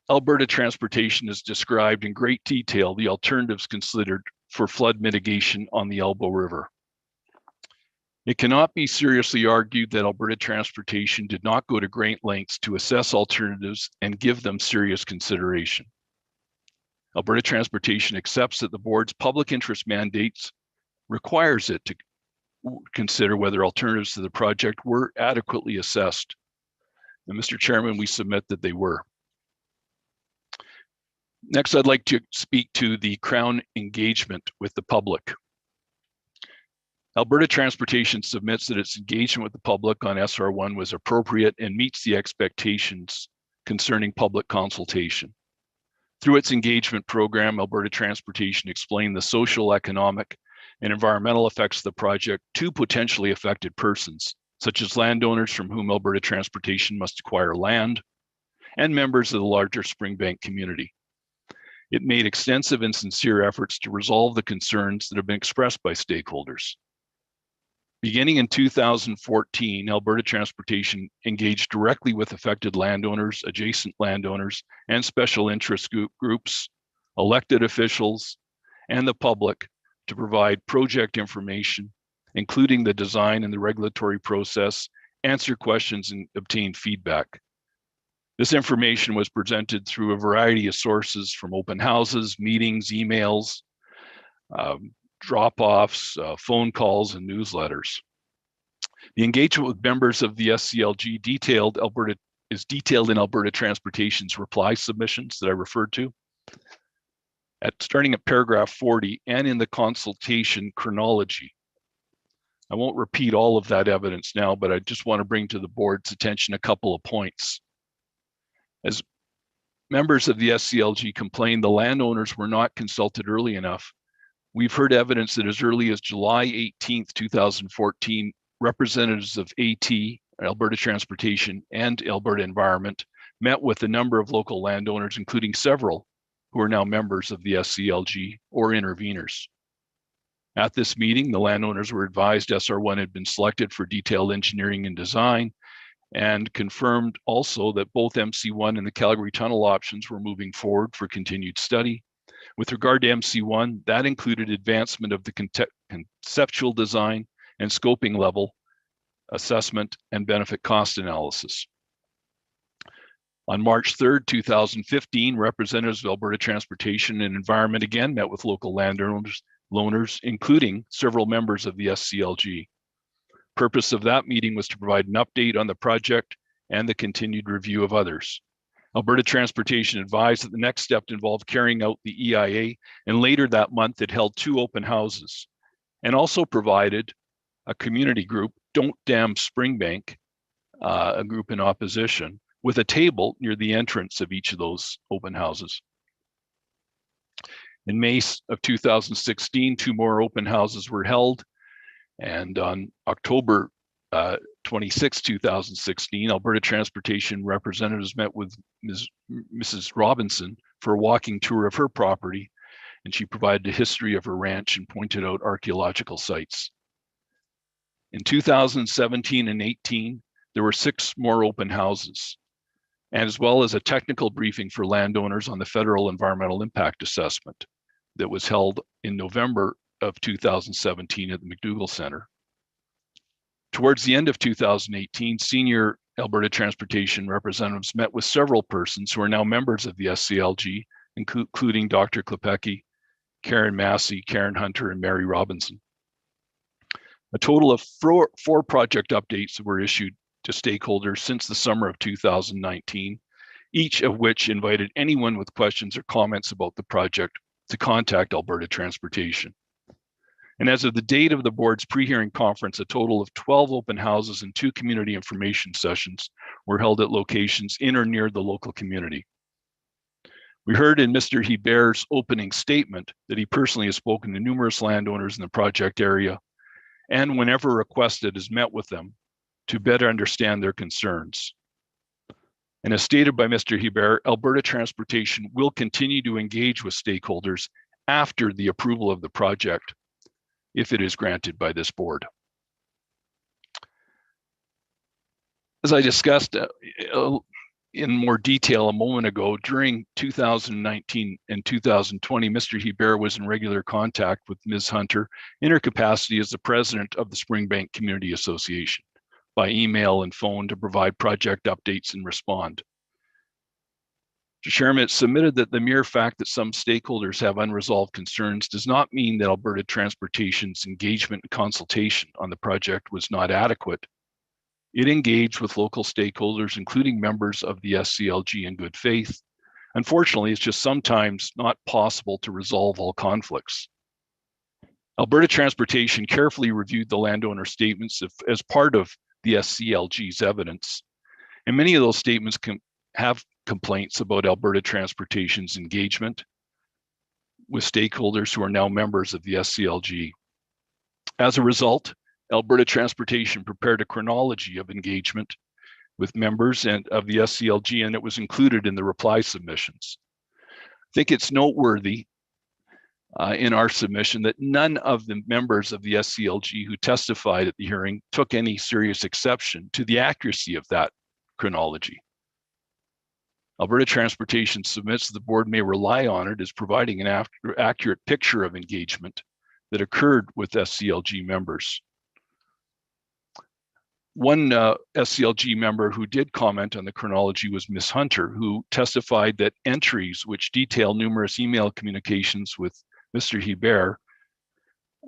Speaker 6: Alberta Transportation has described in great detail the alternatives considered for flood mitigation on the Elbow River. It cannot be seriously argued that Alberta Transportation did not go to great lengths to assess alternatives and give them serious consideration. Alberta Transportation accepts that the board's public interest mandates requires it to consider whether alternatives to the project were adequately assessed. And Mr. Chairman, we submit that they were. Next, I'd like to speak to the Crown engagement with the public. Alberta Transportation submits that its engagement with the public on SR1 was appropriate and meets the expectations concerning public consultation. Through its engagement program, Alberta Transportation explained the social, economic, and environmental effects of the project to potentially affected persons, such as landowners from whom Alberta Transportation must acquire land, and members of the larger Springbank community. It made extensive and sincere efforts to resolve the concerns that have been expressed by stakeholders. Beginning in 2014, Alberta Transportation engaged directly with affected landowners, adjacent landowners, and special interest groups, elected officials, and the public to provide project information, including the design and the regulatory process, answer questions, and obtain feedback. This information was presented through a variety of sources, from open houses, meetings, emails, drop-offs, phone calls, and newsletters. The engagement with members of the SCLG is detailed in Alberta Transportation's reply submissions that I referred to. Starting at paragraph 40 and in the consultation chronology. I won't repeat all of that evidence now, but I just want to bring to the board's attention a couple of points. As members of the SCLG complained the landowners were not consulted early enough, we've heard evidence that as early as July 18th, 2014, representatives of AT, Alberta Transportation, and Alberta Environment met with a number of local landowners, including several who are now members of the SCLG or interveners. At this meeting, the landowners were advised SR1 had been selected for detailed engineering and design, and confirmed also that both MC1 and the Calgary tunnel options were moving forward for continued study. With regard to MC1, that included advancement of the conceptual design and scoping level assessment and benefit cost analysis. On March 3rd, 2015, representatives of Alberta Transportation and Environment again met with local landowners, including several members of the SCLG. Purpose of that meeting was to provide an update on the project and the continued review of others. Alberta Transportation advised that the next step involved carrying out the EIA, and later that month it held 2 open houses and also provided a community group, Don't Dam Springbank, a group in opposition, with a table near the entrance of each of those open houses. In May of 2016, 2 more open houses were held, and on October 26, 2016, Alberta Transportation representatives met with Mrs. Robinson for a walking tour of her property, and she provided a history of her ranch and pointed out archaeological sites. In 2017 and 18, there were 6 more open houses, as well as a technical briefing for landowners on the federal environmental impact assessment that was held in November of 2017 at the McDougall Center. Towards the end of 2018, senior Alberta Transportation representatives met with several persons who are now members of the SCLG, including Dr. Klepecki, Karen Massey, Karen Hunter, and Mary Robinson. A total of 4 project updates were issued to stakeholders since the summer of 2019, each of which invited anyone with questions or comments about the project to contact Alberta Transportation. And as of the date of the board's pre-hearing conference, a total of 12 open houses and 2 community information sessions were held at locations in or near the local community. We heard in Mr. Hebert's opening statement that he personally has spoken to numerous landowners in the project area, and whenever requested has met with them to better understand their concerns. And as stated by Mr. Hebert, Alberta Transportation will continue to engage with stakeholders after the approval of the project, if it is granted by this board. As I discussed in more detail a moment ago, during 2019 and 2020, Mr. Hebert was in regular contact with Ms. Hunter in her capacity as the president of the Springbank Community Association by email and phone to provide project updates and respond. Mr. Chairman, it's submitted that the mere fact that some stakeholders have unresolved concerns does not mean that Alberta Transportation's engagement and consultation on the project was not adequate. It engaged with local stakeholders, including members of the SCLG, in good faith. Unfortunately, it's just sometimes not possible to resolve all conflicts. Alberta Transportation carefully reviewed the landowner statements as part of the SCLG's evidence, and many of those statements have complaints about Alberta Transportation's engagement with stakeholders who are now members of the SCLG. As a result, Alberta Transportation prepared a chronology of engagement with members of the SCLG, and it was included in the reply submissions. I think it's noteworthy in our submission that none of the members of the SCLG who testified at the hearing took any serious exception to the accuracy of that chronology. Alberta Transportation submits that the board may rely on it as providing an accurate picture of engagement that occurred with SCLG members. One SCLG member who did comment on the chronology was Ms. Hunter, who testified that entries which detail numerous email communications with Mr. Hebert,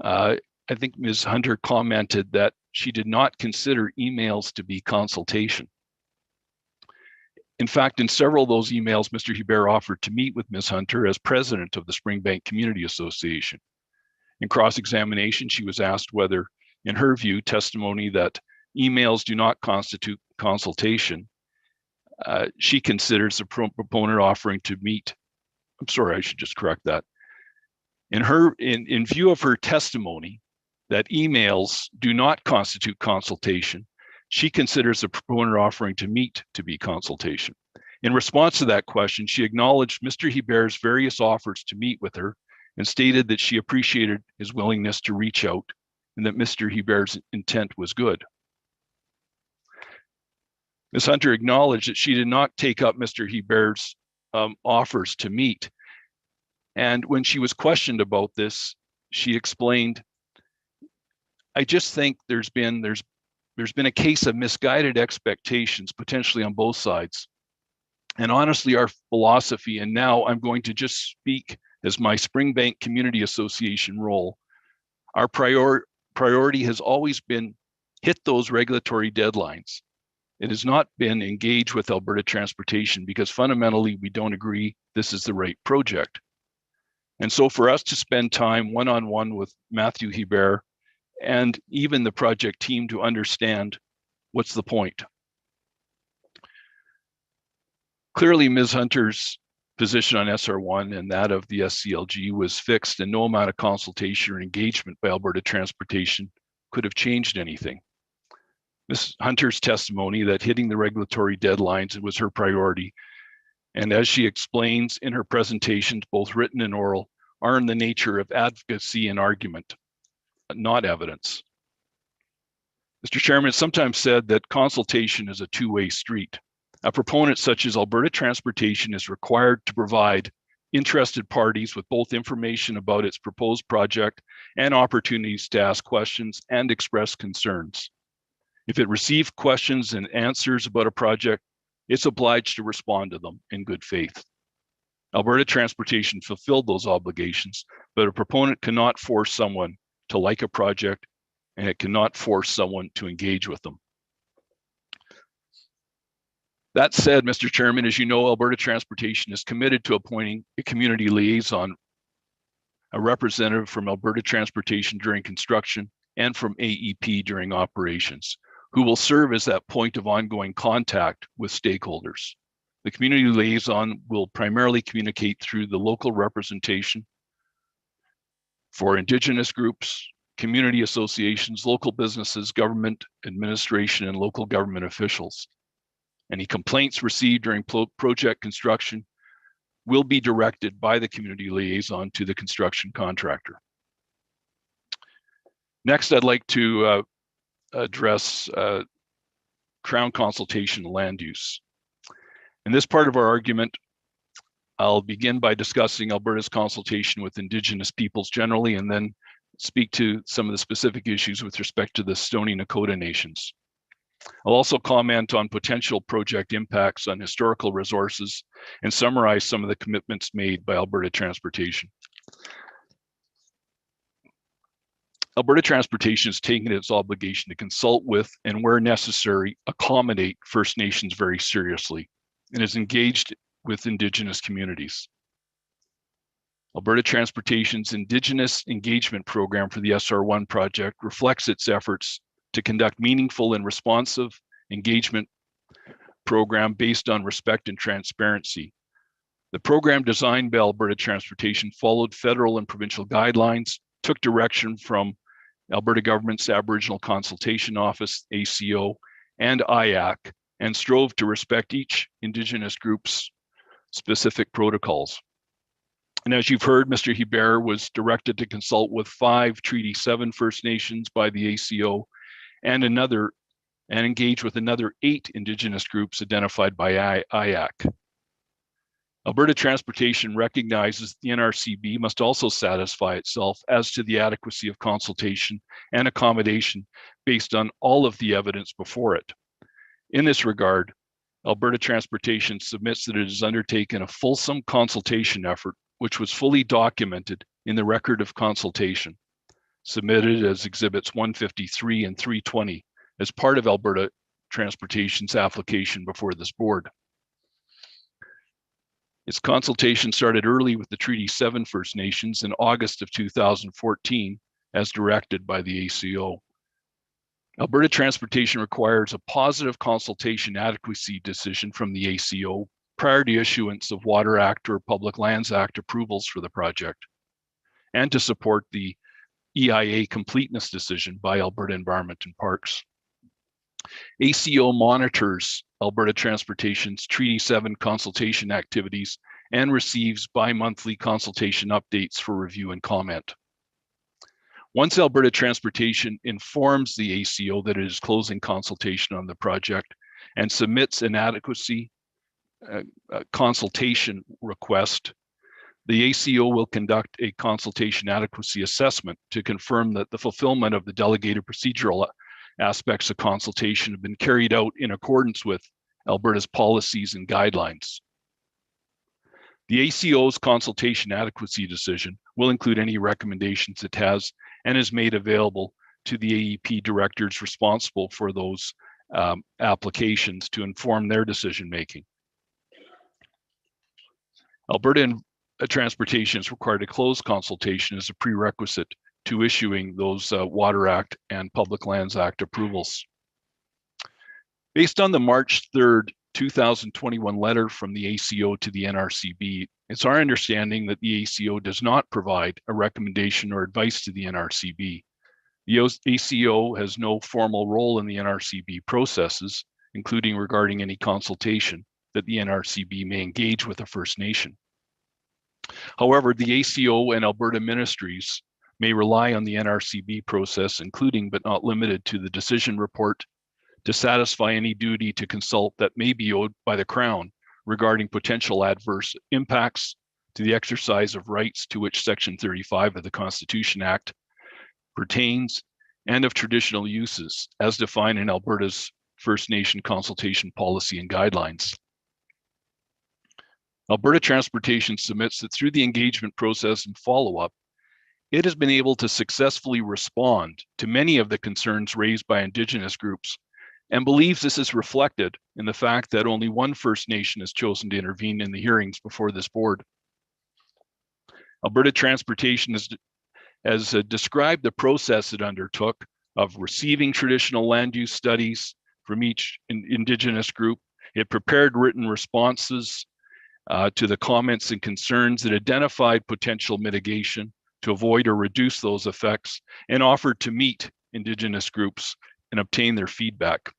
Speaker 6: I think Ms. Hunter commented that she did not consider emails to be consultation. In fact, in several of those emails, Mr. Hubert offered to meet with Ms. Hunter as president of the Springbank Community Association. In cross-examination, she was asked whether, in her view, testimony that emails do not constitute consultation, she considers the proponent offering to meet. I'm sorry, I should just correct that. In view of her testimony that emails do not constitute consultation, she considers the proponent offering to meet to be consultation. In response to that question, she acknowledged Mr. Hubert's various offers to meet with her and stated that she appreciated his willingness to reach out and that Mr. Hubert's intent was good. Ms. Hunter acknowledged that she did not take up Mr. Hubert's offers to meet. And when she was questioned about this, she explained, I just think there's been a case of misguided expectations, potentially on both sides. And honestly, our philosophy, and now I'm going to just speak as my Springbank Community Association role, our priority has always been hit those regulatory deadlines. It has not been engaged with Alberta Transportation because fundamentally we don't agree this is the right project. And so for us to spend time one-on-one with Matthew Hubert and even the project team to understand what's the point. Clearly, Ms. Hunter's position on SR1 and that of the SCLG was fixed, and no amount of consultation or engagement by Alberta Transportation could have changed anything. Ms. Hunter's testimony that hitting the regulatory deadlines was her priority, and as she explains in her presentations, both written and oral, are in the nature of advocacy and argument, not evidence. Mr. Chairman, it's sometimes said that consultation is a two-way street. A proponent such as Alberta Transportation is required to provide interested parties with both information about its proposed project and opportunities to ask questions and express concerns. If it receives questions and answers about a project, it's obliged to respond to them in good faith. Alberta Transportation fulfilled those obligations, but a proponent cannot force someone to like a project, and it cannot force someone to engage with them. That said, Mr. Chairman, as you know, Alberta Transportation is committed to appointing a community liaison, a representative from Alberta Transportation during construction and from AEP during operations, who will serve as that point of ongoing contact with stakeholders. The community liaison will primarily communicate through the local representation for Indigenous groups, community associations, local businesses, government administration, and local government officials. Any complaints received during project construction will be directed by the community liaison to the construction contractor. Next, I'd like to address Crown consultation and land use. In this part of our argument, I'll begin by discussing Alberta's consultation with Indigenous peoples generally, and then speak to some of the specific issues with respect to the Stony Nakota Nations. I'll also comment on potential project impacts on historical resources and summarize some of the commitments made by Alberta Transportation. Alberta Transportation has taken its obligation to consult with and, where necessary, accommodate First Nations very seriously and is engaged with Indigenous communities. Alberta Transportation's Indigenous Engagement Program for the SR1 project reflects its efforts to conduct meaningful and responsive engagement program based on respect and transparency. The program designed by Alberta Transportation followed federal and provincial guidelines, took direction from Alberta Government's Aboriginal Consultation Office, ACO, and IAC, and strove to respect each Indigenous group's specific protocols. And as you've heard, Mr. Hubert was directed to consult with 5 Treaty 7 First Nations by the ACO and engage with another 8 Indigenous groups identified by IAC. Alberta Transportation recognizes the NRCB must also satisfy itself as to the adequacy of consultation and accommodation based on all of the evidence before it. In this regard, Alberta Transportation submits that it has undertaken a fulsome consultation effort, which was fully documented in the record of consultation. submitted as Exhibits 153 and 320 as part of Alberta Transportation's application before this board. Its consultation started early with the Treaty 7 First Nations in August of 2014, as directed by the ACO. Alberta Transportation requires a positive consultation adequacy decision from the ACO prior to issuance of Water Act or Public Lands Act approvals for the project, and to support the EIA completeness decision by Alberta Environment and Parks. ACO monitors Alberta Transportation's Treaty 7 consultation activities and receives bi-monthly consultation updates for review and comment. Once Alberta Transportation informs the ACO that it is closing consultation on the project and submits an adequacy consultation request, the ACO will conduct a consultation adequacy assessment to confirm that the fulfillment of the delegated procedural aspects of consultation have been carried out in accordance with Alberta's policies and guidelines. The ACO's consultation adequacy decision will include any recommendations it has and is made available to the AEP directors responsible for those applications to inform their decision making. Alberta Transportation is required to close consultation as a prerequisite to issuing those Water Act and Public Lands Act approvals. Based on the March 3rd, 2021 letter from the ACO to the NRCB, it's our understanding that the ACO does not provide a recommendation or advice to the NRCB. The ACO has no formal role in the NRCB processes, including regarding any consultation that the NRCB may engage with a First Nation. However, the ACO and Alberta ministries may rely on the NRCB process, including but not limited to the decision report, to satisfy any duty to consult that may be owed by the Crown regarding potential adverse impacts to the exercise of rights to which Section 35 of the Constitution Act pertains, and of traditional uses as defined in Alberta's First Nation consultation policy and guidelines. Alberta Transportation submits that through the engagement process and follow-up, it has been able to successfully respond to many of the concerns raised by Indigenous groups, and believes this is reflected in the fact that only one First Nation has chosen to intervene in the hearings before this board. Alberta Transportation has described the process it undertook of receiving traditional land use studies from each Indigenous group. It prepared written responses to the comments and concerns. It identified potential mitigation to avoid or reduce those effects, and offered to meet Indigenous groups and obtain their feedback.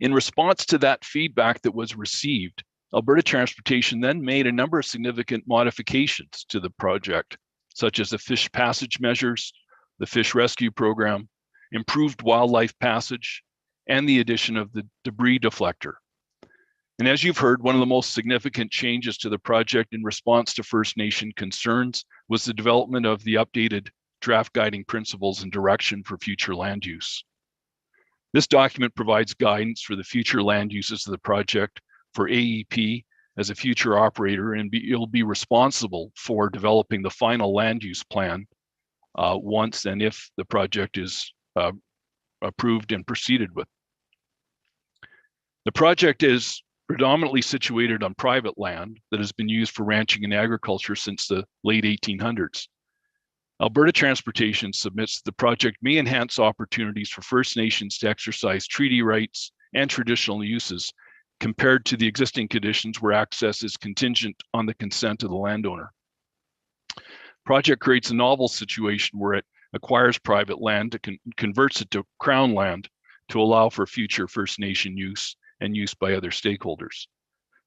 Speaker 6: In response to that feedback that was received, Alberta Transportation then made a number of significant modifications to the project, such as the fish passage measures, the fish rescue program, improved wildlife passage, and the addition of the debris deflector. And as you've heard, one of the most significant changes to the project in response to First Nation concerns was the development of the updated draft guiding principles and direction for future land use. This document provides guidance for the future land uses of the project for AEP as a future operator, and it'll be responsible for developing the final land use plan once and if the project is approved and proceeded with. The project is predominantly situated on private land that has been used for ranching and agriculture since the late 1800s. Alberta Transportation submits that the project may enhance opportunities for First Nations to exercise treaty rights and traditional uses compared to the existing conditions where access is contingent on the consent of the landowner. Project creates a novel situation where it acquires private land, converts it to Crown land to allow for future First Nation use and use by other stakeholders.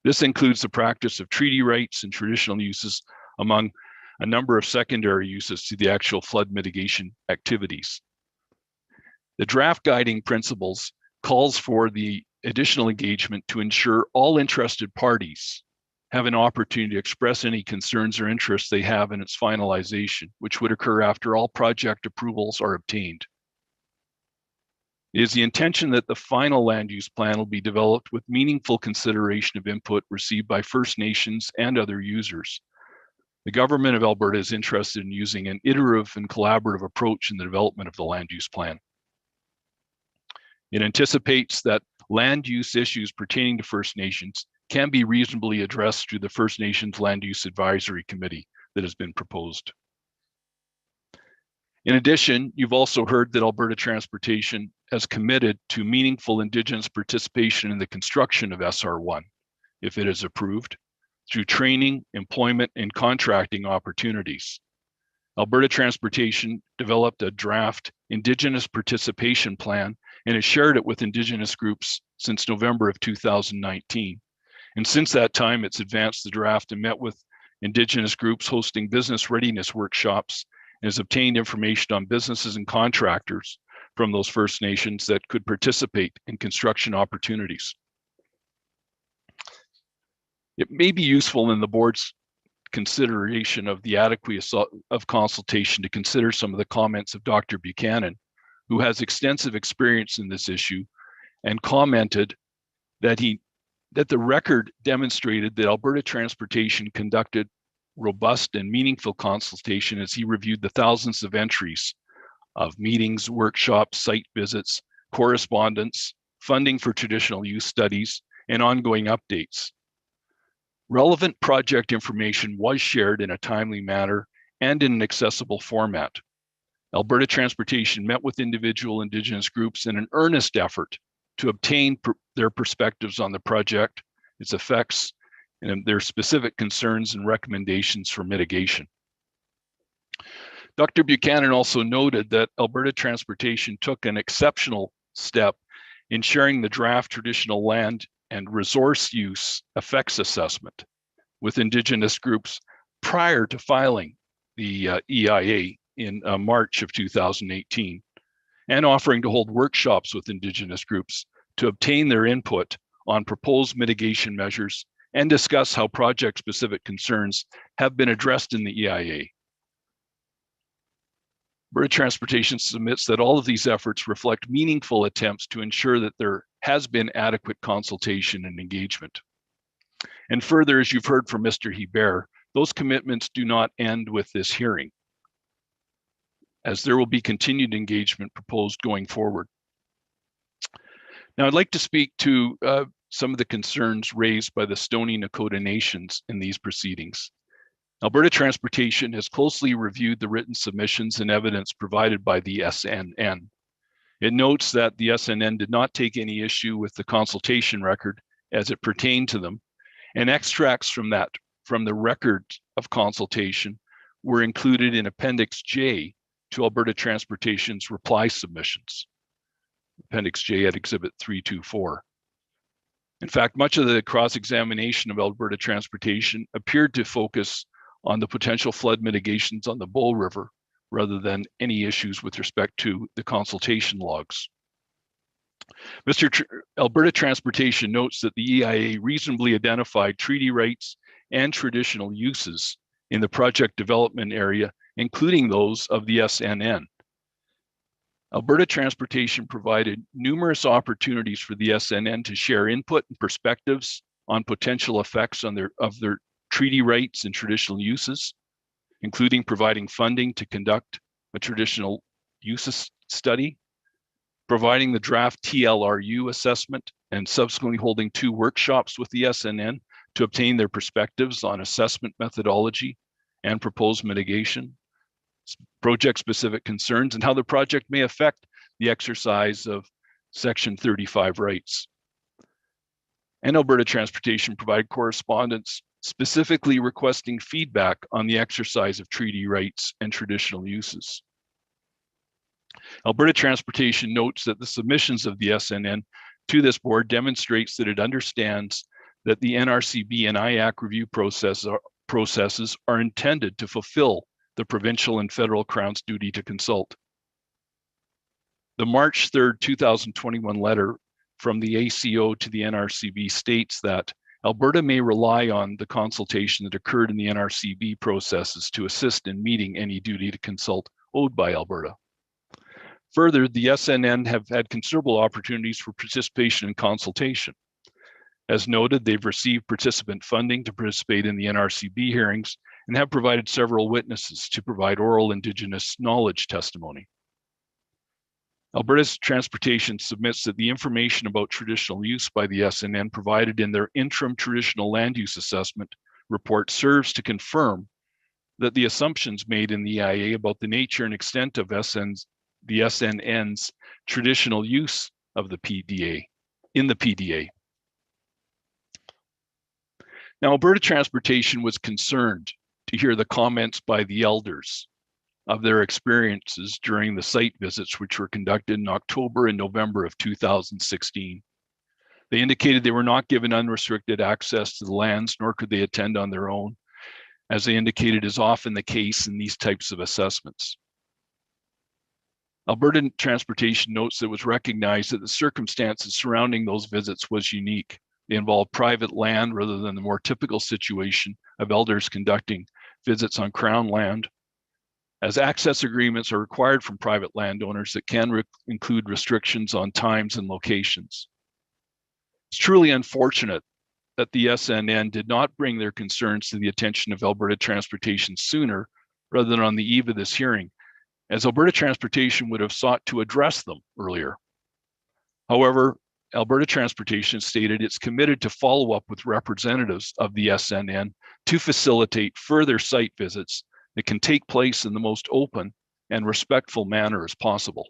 Speaker 6: This includes the practice of treaty rights and traditional uses among a number of secondary uses to the actual flood mitigation activities. The draft guiding principles calls for the additional engagement to ensure all interested parties have an opportunity to express any concerns or interests they have in its finalization, which would occur after all project approvals are obtained. It is the intention that the final land use plan will be developed with meaningful consideration of input received by First Nations and other users. The government of Alberta is interested in using an iterative and collaborative approach in the development of the land use plan. It anticipates that land use issues pertaining to First Nations can be reasonably addressed through the First Nations Land Use Advisory Committee that has been proposed. In addition, you've also heard that Alberta Transportation has committed to meaningful Indigenous participation in the construction of SR1, if it is approved, through training, employment, and contracting opportunities. Alberta Transportation developed a draft Indigenous participation plan and has shared it with Indigenous groups since November of 2019. And since that time, it's advanced the draft and met with Indigenous groups hosting business readiness workshops and has obtained information on businesses and contractors from those First Nations that could participate in construction opportunities. It may be useful in the board's consideration of the adequacy of consultation to consider some of the comments of Dr. Buchanan, who has extensive experience in this issue, and commented that the record demonstrated that Alberta Transportation conducted robust and meaningful consultation as he reviewed the thousands of entries of meetings, workshops, site visits, correspondence, funding for traditional use studies, and ongoing updates. Relevant project information was shared in a timely manner and in an accessible format. Alberta Transportation met with individual Indigenous groups in an earnest effort to obtain their perspectives on the project, its effects, and their specific concerns and recommendations for mitigation. Dr. Buchanan also noted that Alberta Transportation took an exceptional step in sharing the draft traditional land and resource use effects assessment with Indigenous groups prior to filing the EIA in March of 2018, and offering to hold workshops with Indigenous groups to obtain their input on proposed mitigation measures and discuss how project-specific concerns have been addressed in the EIA. Alberta Transportation submits that all of these efforts reflect meaningful attempts to ensure that there has been adequate consultation and engagement. And further, as you've heard from Mr. Hebert, those commitments do not end with this hearing, as there will be continued engagement proposed going forward. Now, I'd like to speak to some of the concerns raised by the Stony Nakota Nations in these proceedings. Alberta Transportation has closely reviewed the written submissions and evidence provided by the SNN. It notes that the SNN did not take any issue with the consultation record as it pertained to them, and extracts from the record of consultation were included in Appendix J to Alberta Transportation's reply submissions. Appendix J at Exhibit 324. In fact, much of the cross-examination of Alberta Transportation appeared to focus on the potential flood mitigations on the Bull River rather than any issues with respect to the consultation logs. Alberta Transportation notes that the EIA reasonably identified treaty rights and traditional uses in the project development area, including those of the SNN. Alberta Transportation provided numerous opportunities for the SNN to share input and perspectives on potential effects on their treaty rights and traditional uses, including providing funding to conduct a traditional uses study, providing the draft TLRU assessment, and subsequently holding 2 workshops with the SNN to obtain their perspectives on assessment methodology and proposed mitigation, project-specific concerns, and how the project may affect the exercise of Section 35 rights. And Alberta Transportation provided correspondence specifically requesting feedback on the exercise of treaty rights and traditional uses. Alberta Transportation notes that the submissions of the SNN to this board demonstrates that it understands that the NRCB and IAC review processes are intended to fulfill the provincial and federal Crown's duty to consult. The March 3rd, 2021 letter from the ACO to the NRCB states that Alberta may rely on the consultation that occurred in the NRCB processes to assist in meeting any duty to consult owed by Alberta. Further, the SNN have had considerable opportunities for participation in consultation. As noted, they've received participant funding to participate in the NRCB hearings and have provided several witnesses to provide oral Indigenous knowledge testimony. Alberta Transportation submits that the information about traditional use by the SNN provided in their interim traditional land use assessment report serves to confirm that the assumptions made in the EIA about the nature and extent of the SNN's traditional use of the PDA, in the PDA. Now, Alberta Transportation was concerned to hear the comments by the elders of their experiences during the site visits, which were conducted in October and November of 2016. They indicated they were not given unrestricted access to the lands, nor could they attend on their own, as they indicated is often the case in these types of assessments. Alberta Transportation notes that it was recognized that the circumstances surrounding those visits was unique. They involved private land rather than the more typical situation of elders conducting visits on Crown land, as access agreements are required from private landowners that can include restrictions on times and locations. It's truly unfortunate that the SNN did not bring their concerns to the attention of Alberta Transportation sooner rather than on the eve of this hearing, as Alberta Transportation would have sought to address them earlier. However, Alberta Transportation stated it's committed to follow up with representatives of the SNN to facilitate further site visits that can take place in the most open and respectful manner as possible.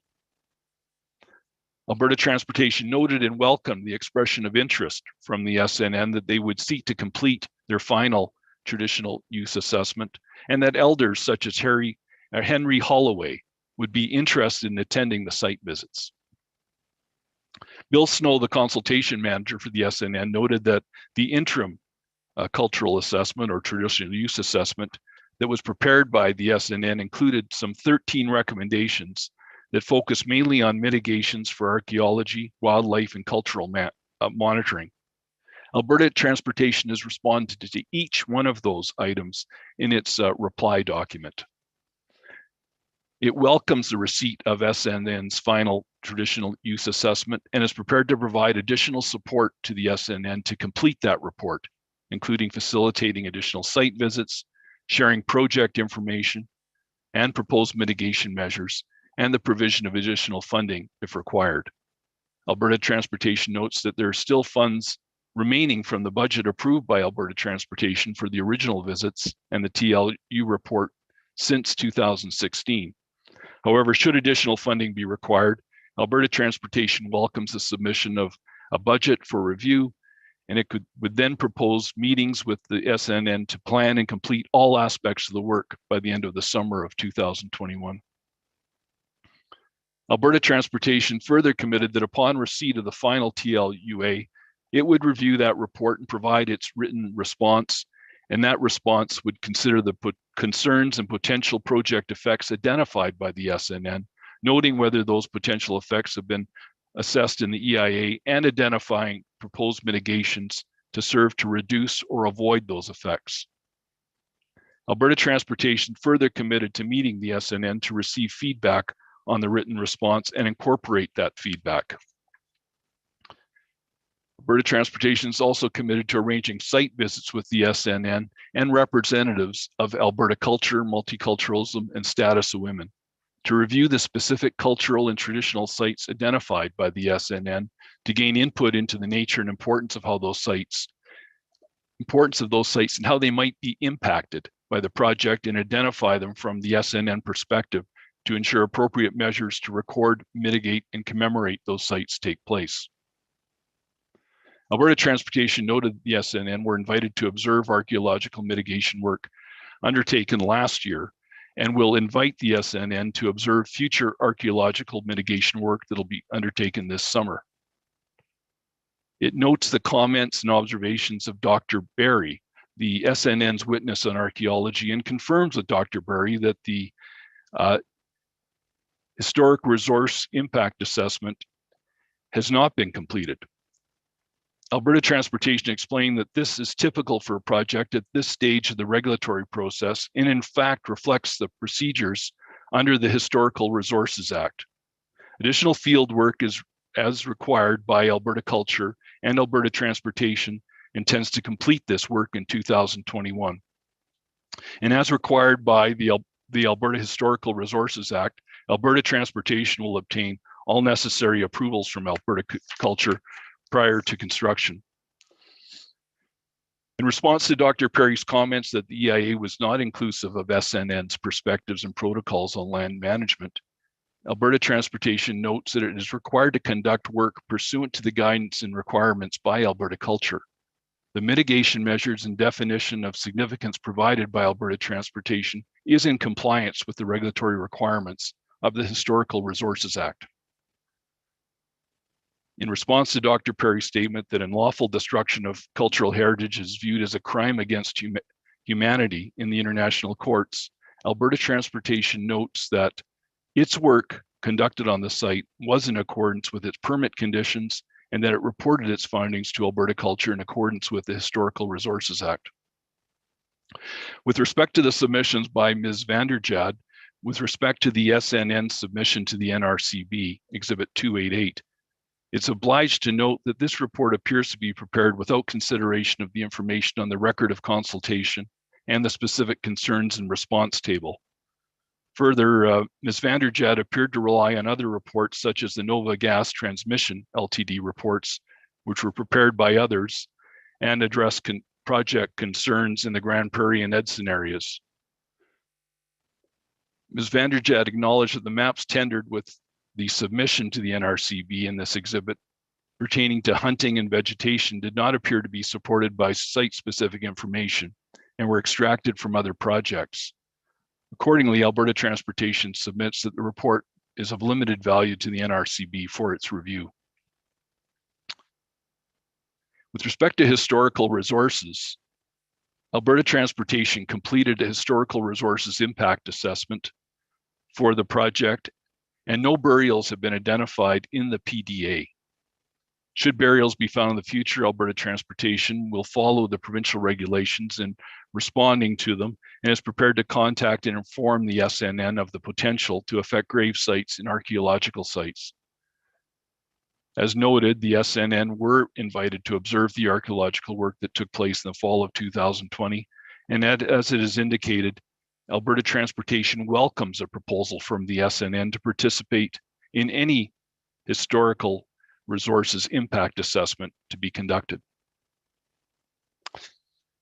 Speaker 6: Alberta Transportation noted and welcomed the expression of interest from the SNN that they would seek to complete their final traditional use assessment, and that elders such as Henry Holloway would be interested in attending the site visits. Bill Snow, the consultation manager for the SNN, noted that the interim cultural assessment or traditional use assessment that was prepared by the SNN included some 13 recommendations that focus mainly on mitigations for archaeology, wildlife, and cultural monitoring. Alberta Transportation has responded to each one of those items in its reply document. It welcomes the receipt of SNN's final traditional use assessment and is prepared to provide additional support to the SNN to complete that report, including facilitating additional site visits, sharing project information and proposed mitigation measures, and the provision of additional funding if required. Alberta Transportation notes that there are still funds remaining from the budget approved by Alberta Transportation for the original visits and the TLU report since 2016. However, should additional funding be required, Alberta Transportation welcomes the submission of a budget for review, and it would then propose meetings with the SNN to plan and complete all aspects of the work by the end of the summer of 2021. Alberta Transportation further committed that upon receipt of the final TLUA, it would review that report and provide its written response, and that response would consider the concerns and potential project effects identified by the SNN, noting whether those potential effects have been assessed in the EIA and identifying proposed mitigations to serve to reduce or avoid those effects. Alberta Transportation further committed to meeting the SNN to receive feedback on the written response and incorporate that feedback. Alberta Transportation is also committed to arranging site visits with the SNN and representatives of Alberta culture, multiculturalism, and status of women to review the specific cultural and traditional sites identified by the SNN to gain input into the nature and importance of those sites and how they might be impacted by the project, and identify them from the SNN perspective to ensure appropriate measures to record, mitigate, and commemorate those sites take place. Alberta Transportation noted the SNN were invited to observe archaeological mitigation work undertaken last year, and will invite the SNN to observe future archaeological mitigation work that will be undertaken this summer. It notes the comments and observations of Dr. Berry, the SNN's witness on archaeology, and confirms with Dr. Berry that the historic resource impact assessment has not been completed. Alberta Transportation explained that this is typical for a project at this stage of the regulatory process, and in fact reflects the procedures under the Historical Resources Act. Additional field work is as required by Alberta Culture and Alberta Transportation intends to complete this work in 2021. And as required by the Alberta Historical Resources Act, Alberta Transportation will obtain all necessary approvals from Alberta Culture prior to construction. In response to Dr. Perry's comments that the EIA was not inclusive of SNN's perspectives and protocols on land management, Alberta Transportation notes that it is required to conduct work pursuant to the guidance and requirements by Alberta Culture. The mitigation measures and definition of significance provided by Alberta Transportation is in compliance with the regulatory requirements of the Historical Resources Act. In response to Dr. Perry's statement that unlawful destruction of cultural heritage is viewed as a crime against humanity in the international courts, Alberta Transportation notes that its work conducted on the site was in accordance with its permit conditions and that it reported its findings to Alberta Culture in accordance with the Historical Resources Act. With respect to the submissions by Ms. Vanderjade, with respect to the SNN submission to the NRCB, Exhibit 288, it's obliged to note that this report appears to be prepared without consideration of the information on the record of consultation and the specific concerns and response table. Further, Ms. Vanderjade appeared to rely on other reports such as the Nova Gas Transmission Ltd reports, which were prepared by others and address project concerns in the Grand Prairie and Edson areas. Ms. Vanderjade acknowledged that the maps tendered with the submission to the NRCB in this exhibit pertaining to hunting and vegetation did not appear to be supported by site-specific information and were extracted from other projects. Accordingly, Alberta Transportation submits that the report is of limited value to the NRCB for its review. With respect to historical resources, Alberta Transportation completed a historical resources impact assessment for the project, and no burials have been identified in the PDA. Should burials be found in the future, Alberta Transportation will follow the provincial regulations in responding to them and is prepared to contact and inform the SNN of the potential to affect grave sites and archaeological sites. As noted, the SNN were invited to observe the archaeological work that took place in the fall of 2020, and as it is indicated, Alberta Transportation welcomes a proposal from the SNN to participate in any historical resources impact assessment to be conducted.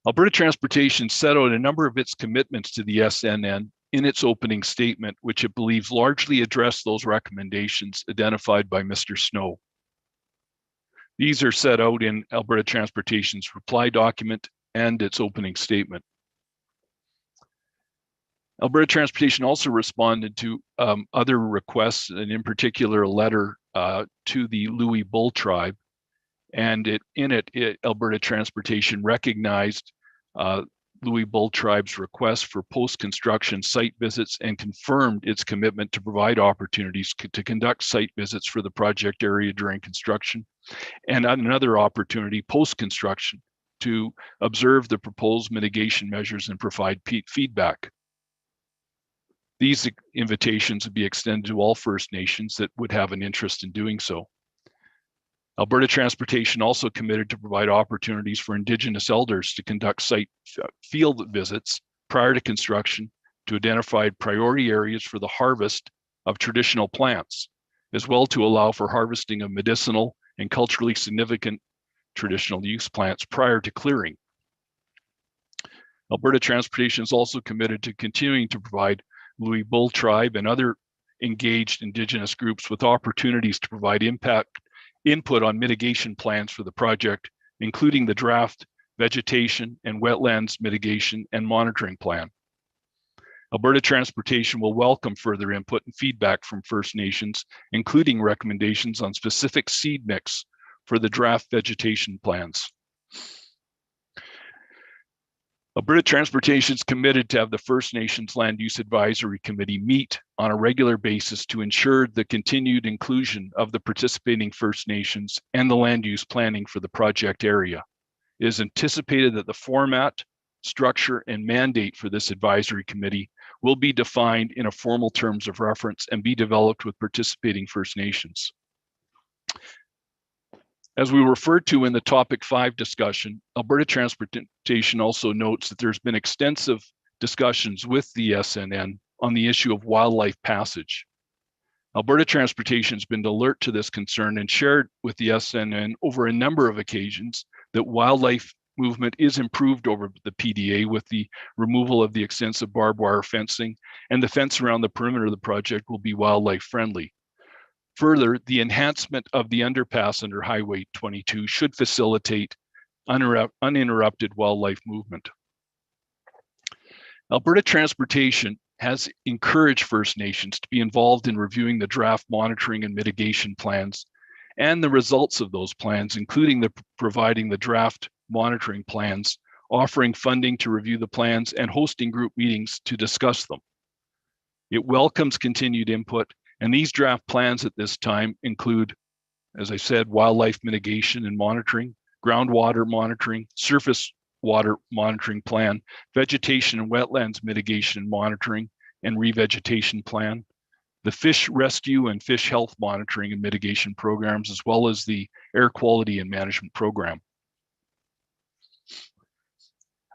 Speaker 6: Alberta Transportation set out a number of its commitments to the SNN in its opening statement, which it believes largely address those recommendations identified by Mr. Snow. These are set out in Alberta Transportation's reply document and its opening statement. Alberta Transportation also responded to other requests, and in particular a letter to the Louis Bull tribe, and Alberta Transportation recognized Louis Bull tribe's request for post-construction site visits and confirmed its commitment to provide opportunities to conduct site visits for the project area during construction, and another opportunity post-construction to observe the proposed mitigation measures and provide feedback. These invitations would be extended to all First Nations that would have an interest in doing so. Alberta Transportation also committed to provide opportunities for Indigenous elders to conduct site field visits prior to construction to identify priority areas for the harvest of traditional plants, as well to allow for harvesting of medicinal and culturally significant traditional use plants prior to clearing. Alberta Transportation is also committed to continuing to provide Louis Bull tribe and other engaged Indigenous groups with opportunities to provide input on mitigation plans for the project, including the draft vegetation and wetlands mitigation and monitoring plan. Alberta Transportation will welcome further input and feedback from First Nations, including recommendations on specific seed mix for the draft vegetation plans. Alberta Transportation is committed to have the First Nations Land Use Advisory Committee meet on a regular basis to ensure the continued inclusion of the participating First Nations and the land use planning for the project area. It is anticipated that the format, structure, and mandate for this advisory committee will be defined in a formal terms of reference and be developed with participating First Nations. As we referred to in the topic 5 discussion, Alberta Transportation also notes that there's been extensive discussions with the SNN on the issue of wildlife passage. Alberta Transportation has been alert to this concern and shared with the SNN over a number of occasions that wildlife movement is improved over the PDA with the removal of the extensive barbed wire fencing, and the fence around the perimeter of the project will be wildlife friendly. Further, the enhancement of the underpass under Highway 22 should facilitate uninterrupted wildlife movement. Alberta Transportation has encouraged First Nations to be involved in reviewing the draft monitoring and mitigation plans and the results of those plans, including providing the draft monitoring plans, offering funding to review the plans, and hosting group meetings to discuss them. It welcomes continued input, and these draft plans at this time include, as I said, wildlife mitigation and monitoring, groundwater monitoring, surface water monitoring plan, vegetation and wetlands mitigation and monitoring and revegetation plan, the fish rescue and fish health monitoring and mitigation programs, as well as the air quality and management program.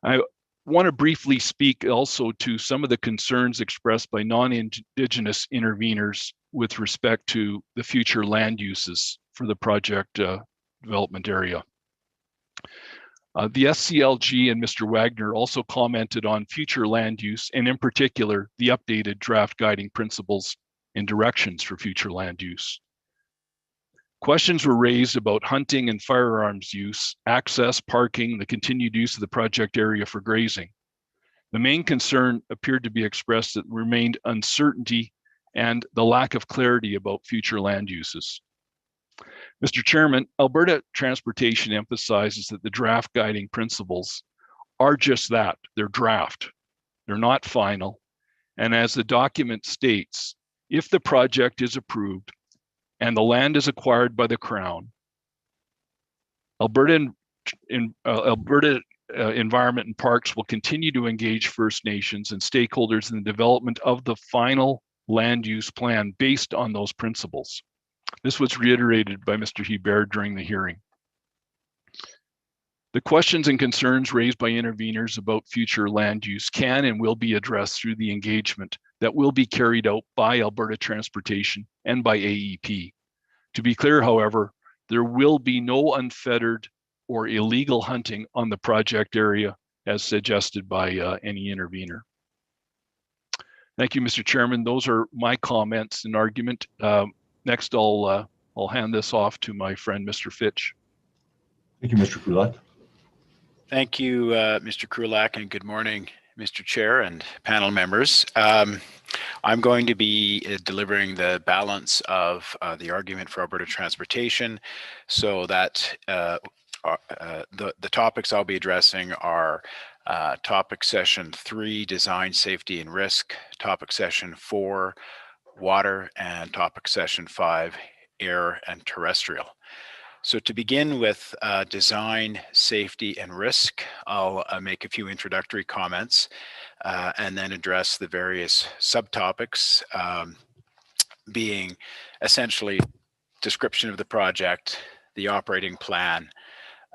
Speaker 6: I want to briefly speak also to some of the concerns expressed by non-Indigenous interveners with respect to the future land uses for the project development area. The SCLG and Mr. Wagner also commented on future land use, and in particular, the updated draft guiding principles and directions for future land use. Questions were raised about hunting and firearms use, access, parking, the continued use of the project area for grazing. The main concern appeared to be expressed that remained uncertainty and the lack of clarity about future land uses. Mr. Chairman, Alberta Transportation emphasizes that the draft guiding principles are just that, they're draft. They're not final. And as the document states, if the project is approved and the land is acquired by the Crown, Alberta Environment and Parks will continue to engage First Nations and stakeholders in the development of the final land use plan based on those principles. This was reiterated by Mr. Hebert during the hearing. The questions and concerns raised by interveners about future land use can and will be addressed through the engagement that will be carried out by Alberta Transportation and by AEP. To be clear, however, there will be no unfettered or illegal hunting on the project area as suggested by any intervener. Thank you, Mr. Chairman. Those are my comments and argument. Next, I'll hand this off to my friend, Mr. Fitch.
Speaker 1: Thank you, Mr. Krulak.
Speaker 11: Thank you, Mr. Krulak, and good morning, Mr. Chair and panel members. I'm going to be delivering the balance of the argument for Alberta Transportation, so that the topics I'll be addressing are topic session 3, design, safety, and risk, topic session 4, water, and topic session 5, air and terrestrial. So to begin with design, safety, and risk, I'll make a few introductory comments and then address the various subtopics, being essentially description of the project, the operating plan,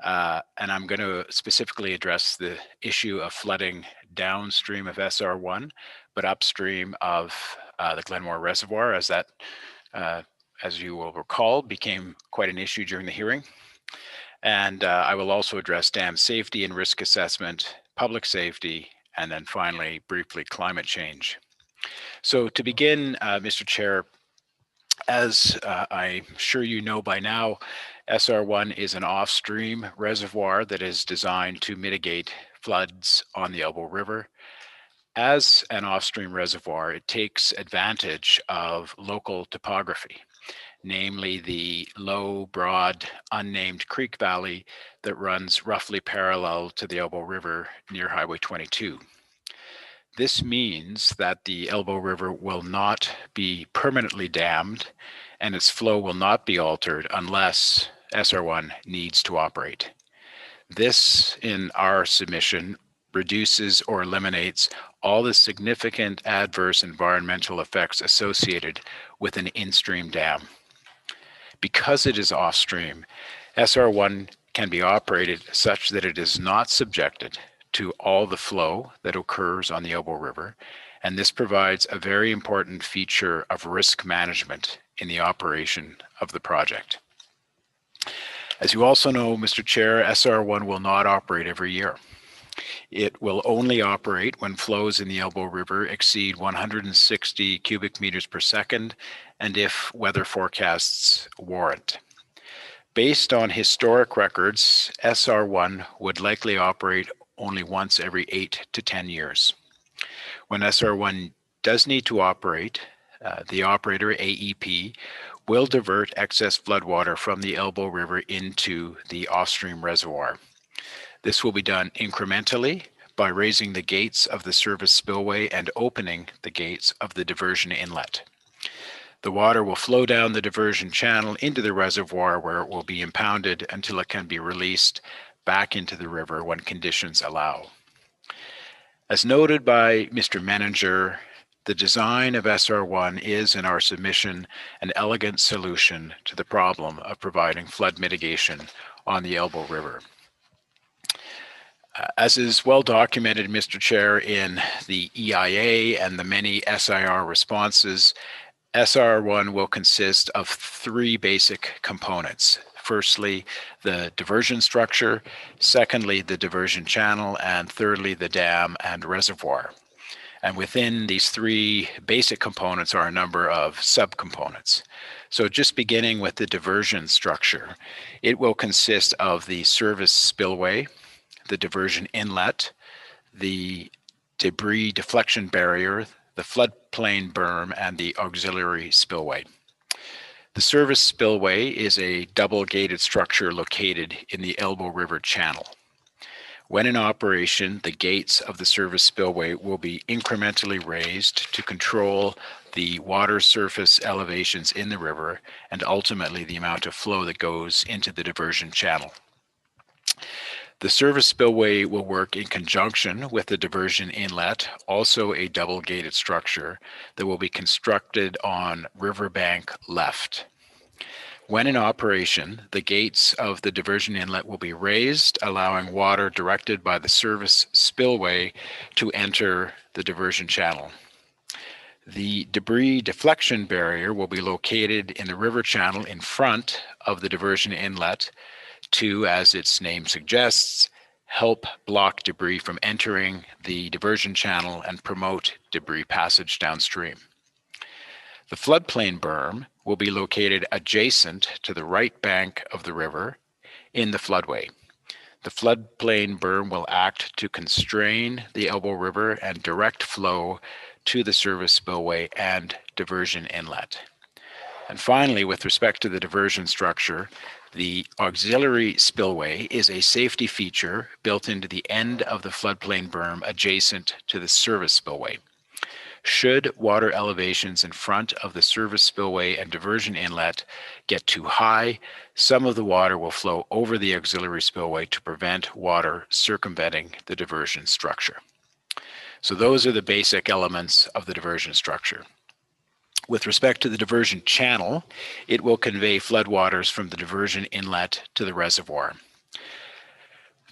Speaker 11: and I'm going to specifically address the issue of flooding downstream of SR1, but upstream of the Glenmore Reservoir, as that, as you will recall, became quite an issue during the hearing. And I will also address dam safety and risk assessment, public safety, and then finally, briefly, climate change. So to begin, Mr. Chair, as I'm sure you know by now, SR1 is an off-stream reservoir that is designed to mitigate floods on the Elbow River. As an off-stream reservoir, it takes advantage of local topography, namely the low, broad, unnamed creek valley that runs roughly parallel to the Elbow River near Highway 22. This means that the Elbow River will not be permanently dammed and its flow will not be altered unless SR1 needs to operate. This, in our submission, reduces or eliminates all the significant adverse environmental effects associated with an in-stream dam. Because it is off-stream, SR1 can be operated such that it is not subjected to all the flow that occurs on the Elbow River, and this provides a very important feature of risk management in the operation of the project. As you also know, Mr. Chair, SR1 will not operate every year. It will only operate when flows in the Elbow River exceed 160 cubic meters per second and if weather forecasts warrant. Based on historic records, SR1 would likely operate only once every 8 to 10 years. When SR1 does need to operate, the operator, AEP, will divert excess floodwater from the Elbow River into the off-stream reservoir. This will be done incrementally by raising the gates of the service spillway and opening the gates of the diversion inlet. The water will flow down the diversion channel into the reservoir where it will be impounded until it can be released back into the river when conditions allow. As noted by Mr. Menninger, the design of SR1 is, in our submission, an elegant solution to the problem of providing flood mitigation on the Elbow River. As is well documented, Mr. Chair, in the EIA and the many SIR responses, SR1 will consist of 3 basic components. Firstly, the diversion structure, secondly, the diversion channel, and thirdly, the dam and reservoir. And within these 3 basic components are a number of subcomponents. So just beginning with the diversion structure, it will consist of the service spillway, the diversion inlet, the debris deflection barrier, the floodplain berm, and the auxiliary spillway. The service spillway is a double-gated structure located in the Elbow River channel. When in operation, the gates of the service spillway will be incrementally raised to control the water surface elevations in the river and ultimately the amount of flow that goes into the diversion channel. The service spillway will work in conjunction with the diversion inlet, also a double-gated structure that will be constructed on riverbank left. When in operation, the gates of the diversion inlet will be raised, allowing water directed by the service spillway to enter the diversion channel. The debris deflection barrier will be located in the river channel in front of the diversion inlet to, as its name suggests, help block debris from entering the diversion channel and promote debris passage downstream. The floodplain berm will be located adjacent to the right bank of the river in the floodway. The floodplain berm will act to constrain the Elbow River and direct flow to the service spillway and diversion inlet. And finally, with respect to the diversion structure, the auxiliary spillway is a safety feature built into the end of the floodplain berm adjacent to the service spillway. Should water elevations in front of the service spillway and diversion inlet get too high, some of the water will flow over the auxiliary spillway to prevent water circumventing the diversion structure. So those are the basic elements of the diversion structure. With respect to the diversion channel, it will convey floodwaters from the diversion inlet to the reservoir.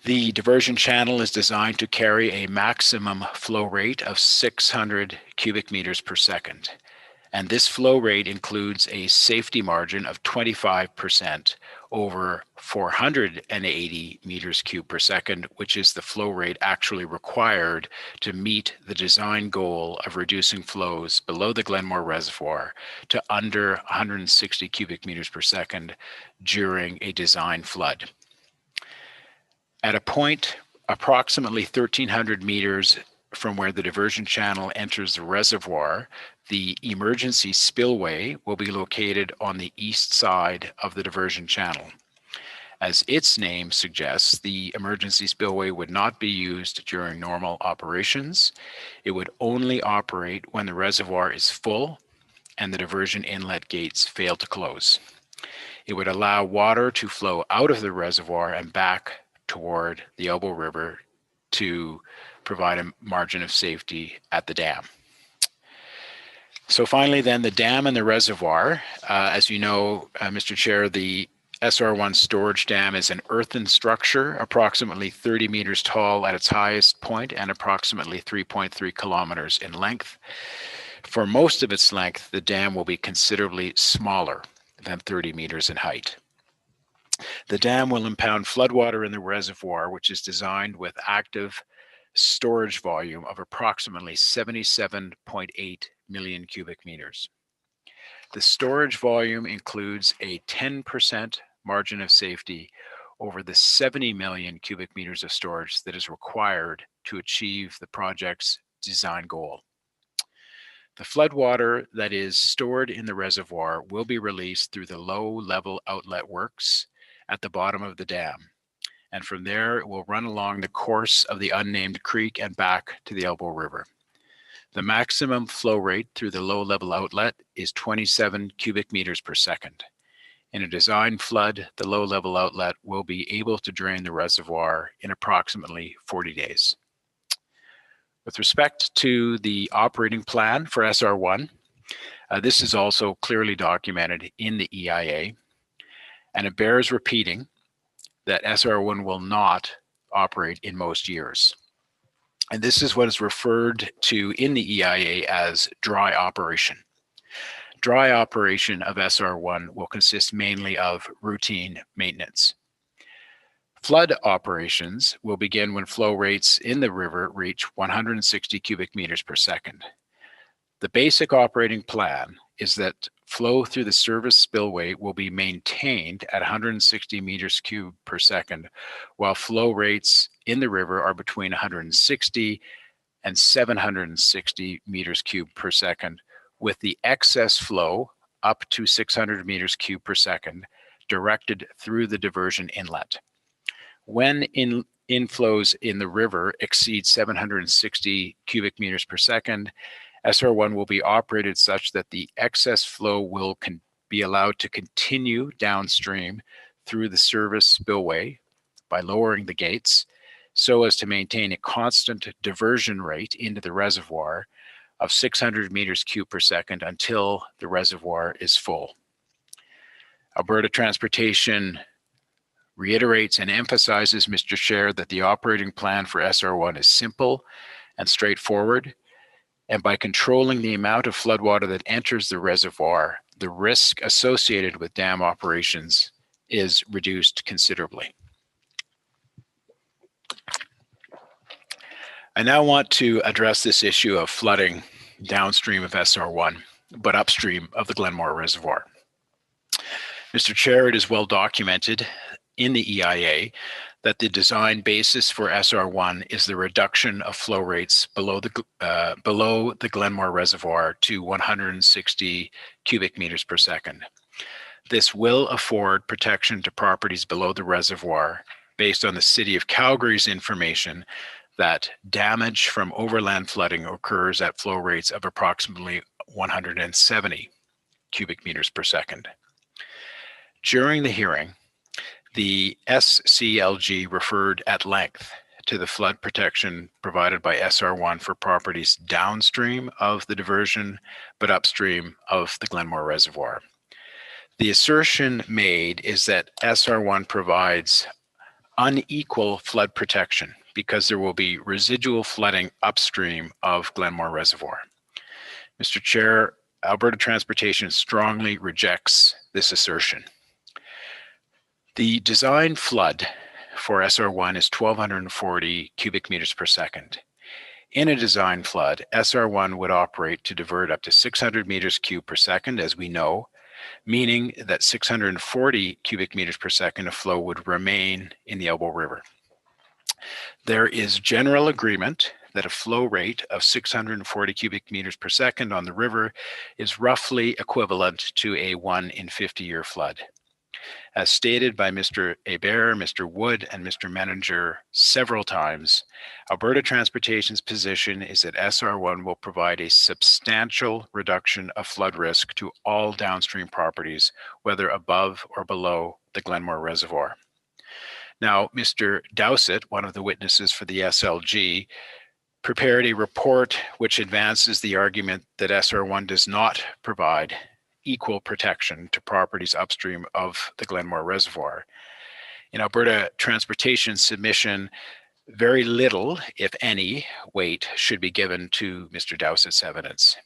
Speaker 11: The diversion channel is designed to carry a maximum flow rate of 600 cubic meters per second. And this flow rate includes a safety margin of 25% over 480 meters cubed per second, which is the flow rate actually required to meet the design goal of reducing flows below the Glenmore Reservoir to under 160 cubic meters per second during a design flood. At a point approximately 1,300 meters from where the diversion channel enters the reservoir, the emergency spillway will be located on the east side of the diversion channel. As its name suggests, the emergency spillway would not be used during normal operations. It would only operate when the reservoir is full and the diversion inlet gates fail to close. It would allow water to flow out of the reservoir and back toward the Elbow River to provide a margin of safety at the dam. So finally then, the dam and the reservoir. As you know, Mr. Chair, the SR1 storage dam is an earthen structure, approximately 30 meters tall at its highest point and approximately 3.3 kilometers in length. For most of its length, the dam will be considerably smaller than 30 meters in height. The dam will impound floodwater in the reservoir, which is designed with active storage volume of approximately 77.8 million cubic meters. The storage volume includes a 10% margin of safety over the 70 million cubic meters of storage that is required to achieve the project's design goal. The floodwater that is stored in the reservoir will be released through the low-level outlet works at the bottom of the dam, and from there it will run along the course of the unnamed creek and back to the Elbow River. The maximum flow rate through the low-level outlet is 27 cubic meters per second. In a design flood, the low-level outlet will be able to drain the reservoir in approximately 40 days. With respect to the operating plan for SR1, this is also clearly documented in the EIA, and it bears repeating that SR1 will not operate in most years. And this is what is referred to in the EIA as dry operation. Dry operation of SR1 will consist mainly of routine maintenance. Flood operations will begin when flow rates in the river reach 160 cubic meters per second. The basic operating plan is that flow through the service spillway will be maintained at 160 meters cubed per second, while flow rates in the river are between 160 and 760 meters cubed per second, with the excess flow up to 600 meters cubed per second directed through the diversion inlet. When inflows in the river exceed 760 cubic meters per second, SR1 will be operated such that the excess flow will be allowed to continue downstream through the service spillway by lowering the gates so as to maintain a constant diversion rate into the reservoir of 600 meters cubed per second until the reservoir is full. Alberta Transportation reiterates and emphasizes, Mr. Chair, that the operating plan for SR1 is simple and straightforward, and by controlling the amount of floodwater that enters the reservoir, the risk associated with dam operations is reduced considerably. I now want to address this issue of flooding downstream of SR1, but upstream of the Glenmore Reservoir. Mr. Chair, it is well documented in the EIA that the design basis for SR1 is the reduction of flow rates below the Glenmore Reservoir to 160 cubic meters per second. This will afford protection to properties below the reservoir based on the City of Calgary's information that damage from overland flooding occurs at flow rates of approximately 170 cubic meters per second. During the hearing, the SCLG referred at length to the flood protection provided by SR1 for properties downstream of the diversion, but upstream of the Glenmore Reservoir. The assertion made is that SR1 provides unequal flood protection because there will be residual flooding upstream of Glenmore Reservoir. Mr. Chair, Alberta Transportation strongly rejects this assertion. The design flood for SR1 is 1,240 cubic meters per second. In a design flood, SR1 would operate to divert up to 600 meters cubed per second, as we know, meaning that 640 cubic meters per second of flow would remain in the Elbow River. There is general agreement that a flow rate of 640 cubic meters per second on the river is roughly equivalent to a 1 in 50-year flood. As stated by Mr. Hebert, Mr. Wood, and Mr. Menninger several times, Alberta Transportation's position is that SR1 will provide a substantial reduction of flood risk to all downstream properties, whether above or below the Glenmore Reservoir. Now, Mr. Dowsett, one of the witnesses for the SLG, prepared a report which advances the argument that SR1 does not provide equal protection to properties upstream of the Glenmore Reservoir. In Alberta Transportation's submission, very little, if any, weight should be given to Mr. Dowsett's evidence.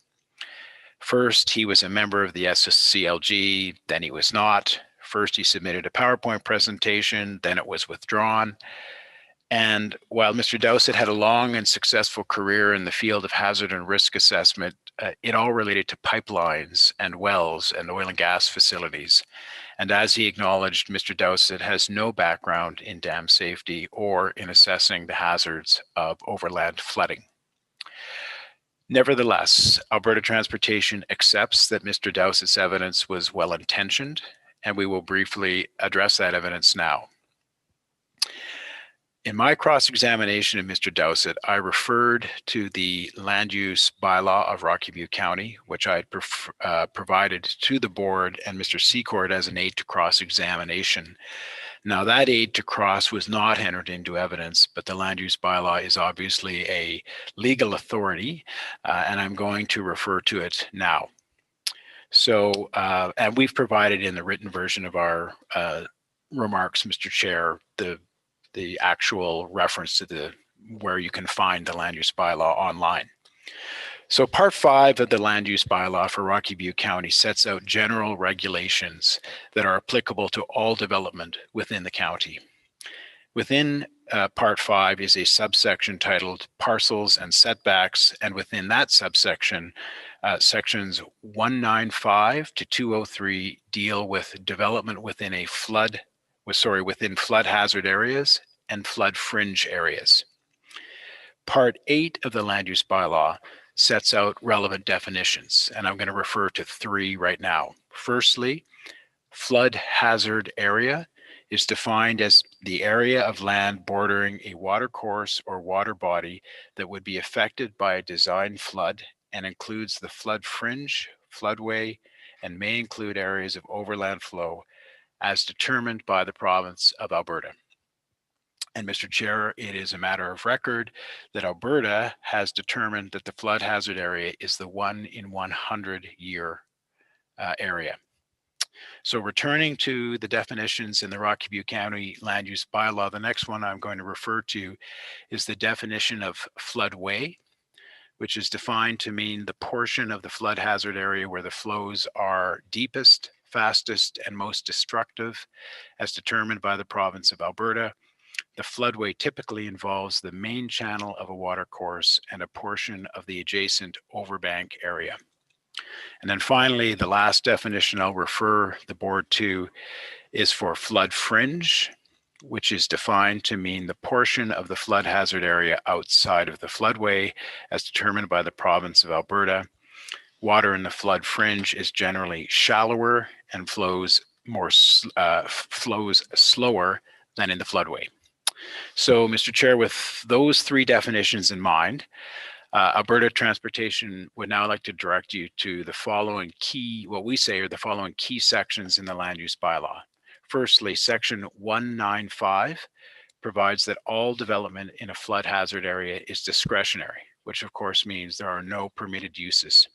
Speaker 11: First, he was a member of the SCLG, then he was not. First, he submitted a PowerPoint presentation, then it was withdrawn. And while Mr. Dowsett had a long and successful career in the field of hazard and risk assessment, it all related to pipelines and wells and oil and gas facilities. And as he acknowledged, Mr. Dowsett has no background in dam safety or in assessing the hazards of overland flooding. Nevertheless, Alberta Transportation accepts that Mr. Dowsett's evidence was well-intentioned, and we will briefly address that evidence now. In my cross-examination of Mr. Dowsett, I referred to the land use bylaw of Rocky View County, which I had provided to the board and Mr. Secord as an aid to cross-examination. Now, that aid to cross was not entered into evidence, but the land use bylaw is obviously a legal authority, and I'm going to refer to it now. So, and we've provided in the written version of our remarks, Mr. Chair, the actual reference to where you can find the land use bylaw online. So Part 5 of the land use bylaw for Rocky View County sets out general regulations that are applicable to all development within the county. Within Part 5 is a subsection titled Parcels and Setbacks, and within that subsection, sections 195 to 203 deal with development within within flood hazard areas and flood fringe areas. Part 8 of the land use bylaw sets out relevant definitions, and I'm going to refer to 3 right now. Firstly, flood hazard area is defined as the area of land bordering a watercourse or water body that would be affected by a design flood and includes the flood fringe, floodway, and may include areas of overland flow as determined by the province of Alberta. And Mr. Chair, it is a matter of record that Alberta has determined that the flood hazard area is the 1 in 100 year area. So returning to the definitions in the Rocky View County Land Use Bylaw, the next one I'm going to refer to is the definition of floodway, which is defined to mean the portion of the flood hazard area where the flows are deepest, fastest, and most destructive as determined by the province of Alberta. The floodway typically involves the main channel of a watercourse and a portion of the adjacent overbank area. And then finally, the last definition I'll refer the board to is for flood fringe, which is defined to mean the portion of the flood hazard area outside of the floodway as determined by the province of Alberta. Water in the flood fringe is generally shallower and flows slower than in the floodway. So, Mr. Chair, with those 3 definitions in mind, Alberta Transportation would now like to direct you to the following what we say are the following key sections in the land use bylaw. Firstly, section 195 provides that all development in a flood hazard area is discretionary, which of course means there are no permitted uses.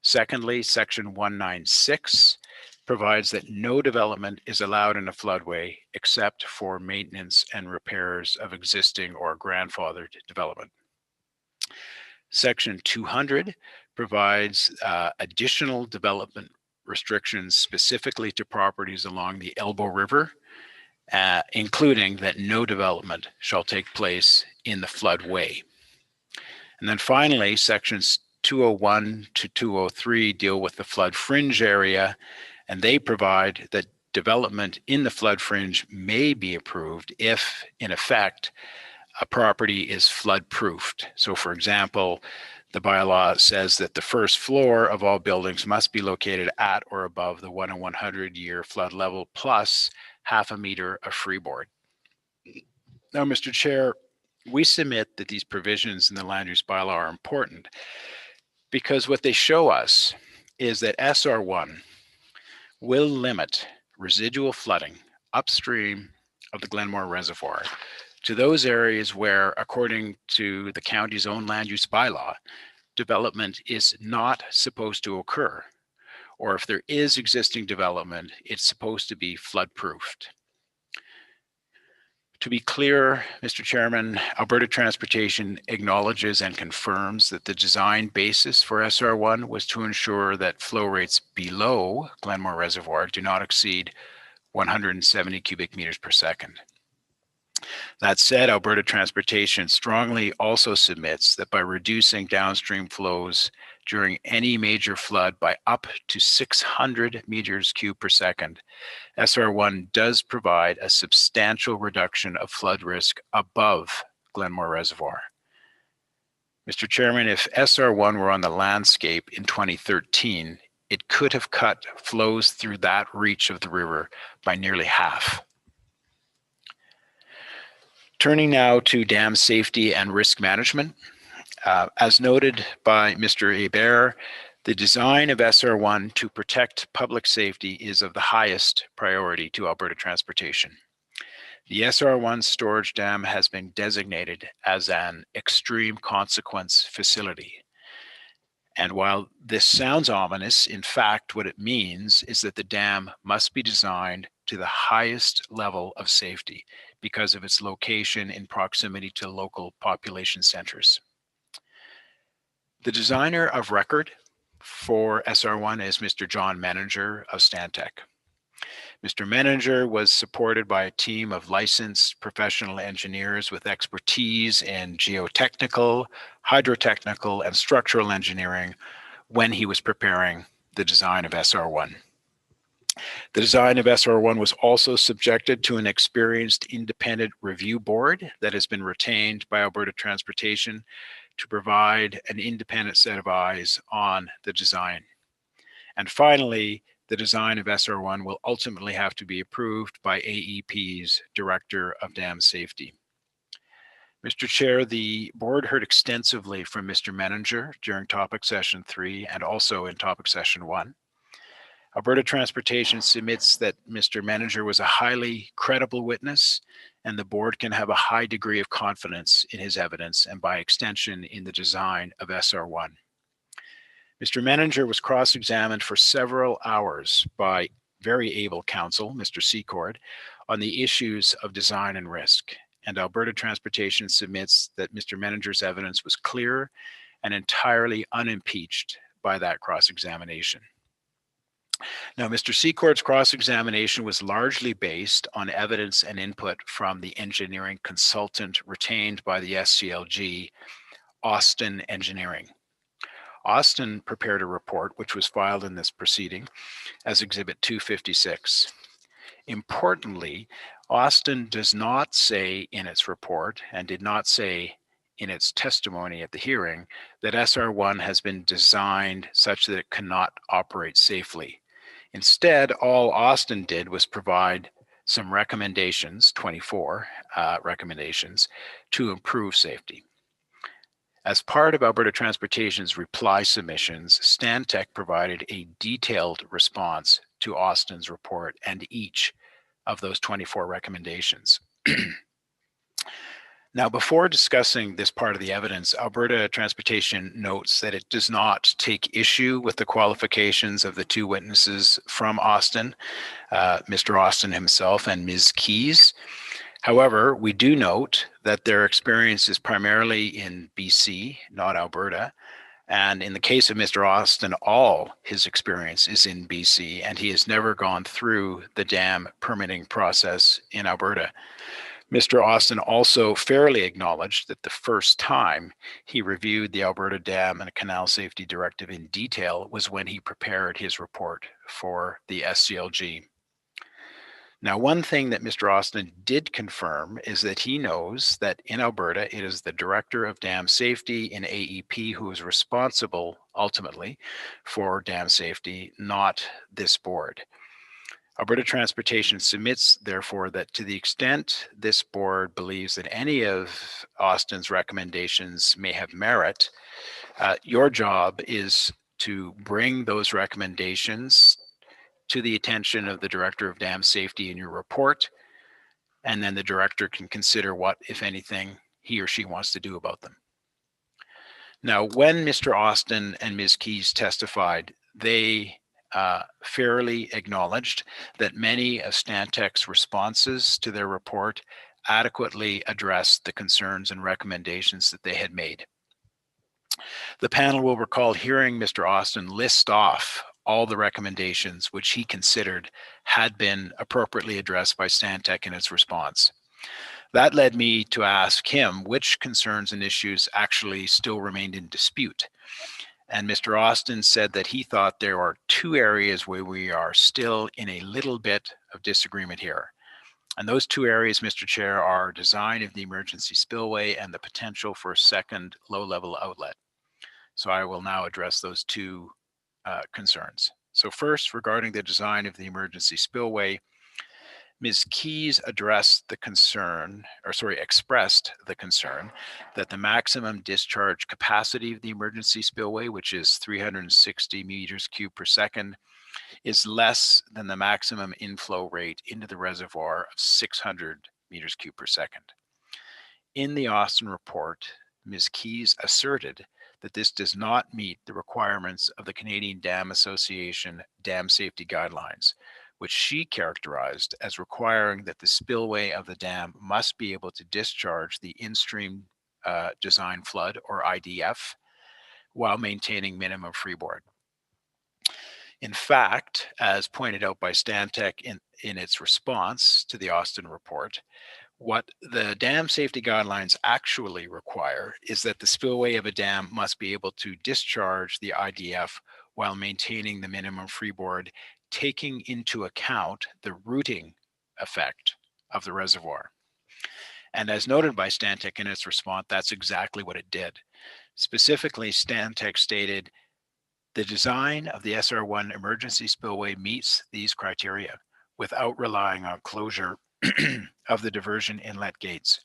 Speaker 11: Secondly, section 196 provides that no development is allowed in a floodway except for maintenance and repairs of existing or grandfathered development. Section 200 provides additional development restrictions specifically to properties along the Elbow River, including that no development shall take place in the floodway. And then finally, sections 201 to 203 deal with the flood fringe area, and they provide that development in the flood fringe may be approved if, in effect, a property is flood proofed. So for example, the bylaw says that the first floor of all buildings must be located at or above the 1 in 100 year flood level plus ½ meter of freeboard. Now, Mr. Chair, we submit that these provisions in the land use bylaw are important because what they show us is that SR1 will limit residual flooding upstream of the Glenmore Reservoir to those areas where, according to the county's own land use bylaw, development is not supposed to occur, or if there is existing development, it's supposed to be flood-proofed. To be clear, Mr. Chairman, Alberta Transportation acknowledges and confirms that the design basis for SR1 was to ensure that flow rates below Glenmore Reservoir do not exceed 170 cubic meters per second. That said, Alberta Transportation strongly also submits that by reducing downstream flows during any major flood by up to 600 meters cubed per second, SR1 does provide a substantial reduction of flood risk above Glenmore Reservoir. Mr. Chairman, if SR1 were on the landscape in 2013, it could have cut flows through that reach of the river by nearly half. Turning now to dam safety and risk management. As noted by Mr. Hebert, the design of SR1 to protect public safety is of the highest priority to Alberta Transportation. The SR1 storage dam has been designated as an extreme consequence facility. And while this sounds ominous, in fact, what it means is that the dam must be designed to the highest level of safety because of its location in proximity to local population centers. The designer of record for SR1 is Mr. John Menninger of Stantec. Mr. Menninger was supported by a team of licensed professional engineers with expertise in geotechnical, hydrotechnical, and structural engineering when he was preparing the design of SR1. The design of SR1 was also subjected to an experienced independent review board that has been retained by Alberta Transportation to provide an independent set of eyes on the design. And finally, the design of SR1 will ultimately have to be approved by AEP's Director of Dam Safety. Mr. Chair, the board heard extensively from Mr. Menninger during topic session 3 and also in topic session 1. Alberta Transportation submits that Mr. Menninger was a highly credible witness, and the board can have a high degree of confidence in his evidence and by extension in the design of SR1. Mr. Menninger was cross-examined for several hours by very able counsel, Mr. Secord, on the issues of design and risk. And Alberta Transportation submits that Mr. Menninger's evidence was clear and entirely unimpeached by that cross-examination. Now, Mr. Secord's cross-examination was largely based on evidence and input from the engineering consultant retained by the SCLG, Austin Engineering. Austin prepared a report which was filed in this proceeding as Exhibit 256. Importantly, Austin does not say in its report and did not say in its testimony at the hearing that SR1 has been designed such that it cannot operate safely. Instead, all Austin did was provide some recommendations, 24 recommendations, to improve safety. As part of Alberta Transportation's reply submissions, Stantec provided a detailed response to Austin's report and each of those 24 recommendations. Now, before discussing this part of the evidence, Alberta Transportation notes that it does not take issue with the qualifications of the two witnesses from Austin, Mr. Austin himself and Ms. Keys. However, we do note that their experience is primarily in BC, not Alberta. And in the case of Mr. Austin, all his experience is in BC, and he has never gone through the dam permitting process in Alberta. Mr. Austin also fairly acknowledged that the first time he reviewed the Alberta Dam and Canal Safety Directive in detail was when he prepared his report for the SCLG. Now, one thing that Mr. Austin did confirm is that he knows that in Alberta, it is the Director of Dam Safety in AEP who is responsible ultimately for dam safety, not this board. Alberta Transportation submits, therefore, that to the extent this board believes that any of Austin's recommendations may have merit, your job is to bring those recommendations to the attention of the Director of Dam Safety in your report, and then the director can consider what, if anything, he or she wants to do about them. Now, when Mr. Austin and Ms. Keys testified, they fairly acknowledged that many of Stantec's responses to their report adequately addressed the concerns and recommendations that they had made. The panel will recall hearing Mr. Austin list off all the recommendations which he considered had been appropriately addressed by Stantec in its response. That led me to ask him which concerns and issues actually still remained in dispute. And Mr. Austin said that he thought there are two areas where we are still in a little bit of disagreement here. And those two areas, Mr. Chair, are design of the emergency spillway and the potential for a second low-level outlet. So I will now address those two concerns. So first, regarding the design of the emergency spillway, Ms. Keys addressed the concern, expressed the concern that the maximum discharge capacity of the emergency spillway, which is 360 meters cubed per second, is less than the maximum inflow rate into the reservoir of 600 meters cubed per second. In the Austin report, Ms. Keys asserted that this does not meet the requirements of the Canadian Dam Association dam safety guidelines, which she characterized as requiring that the spillway of the dam must be able to discharge the in-stream design flood, or IDF, while maintaining minimum freeboard. In fact, as pointed out by Stantec in its response to the Austin report, what the dam safety guidelines actually require is that the spillway of a dam must be able to discharge the IDF while maintaining the minimum freeboard, taking into account the routing effect of the reservoir. And as noted by Stantec in its response, that's exactly what it did. Specifically, Stantec stated, the design of the SR1 emergency spillway meets these criteria without relying on closure of the diversion inlet gates.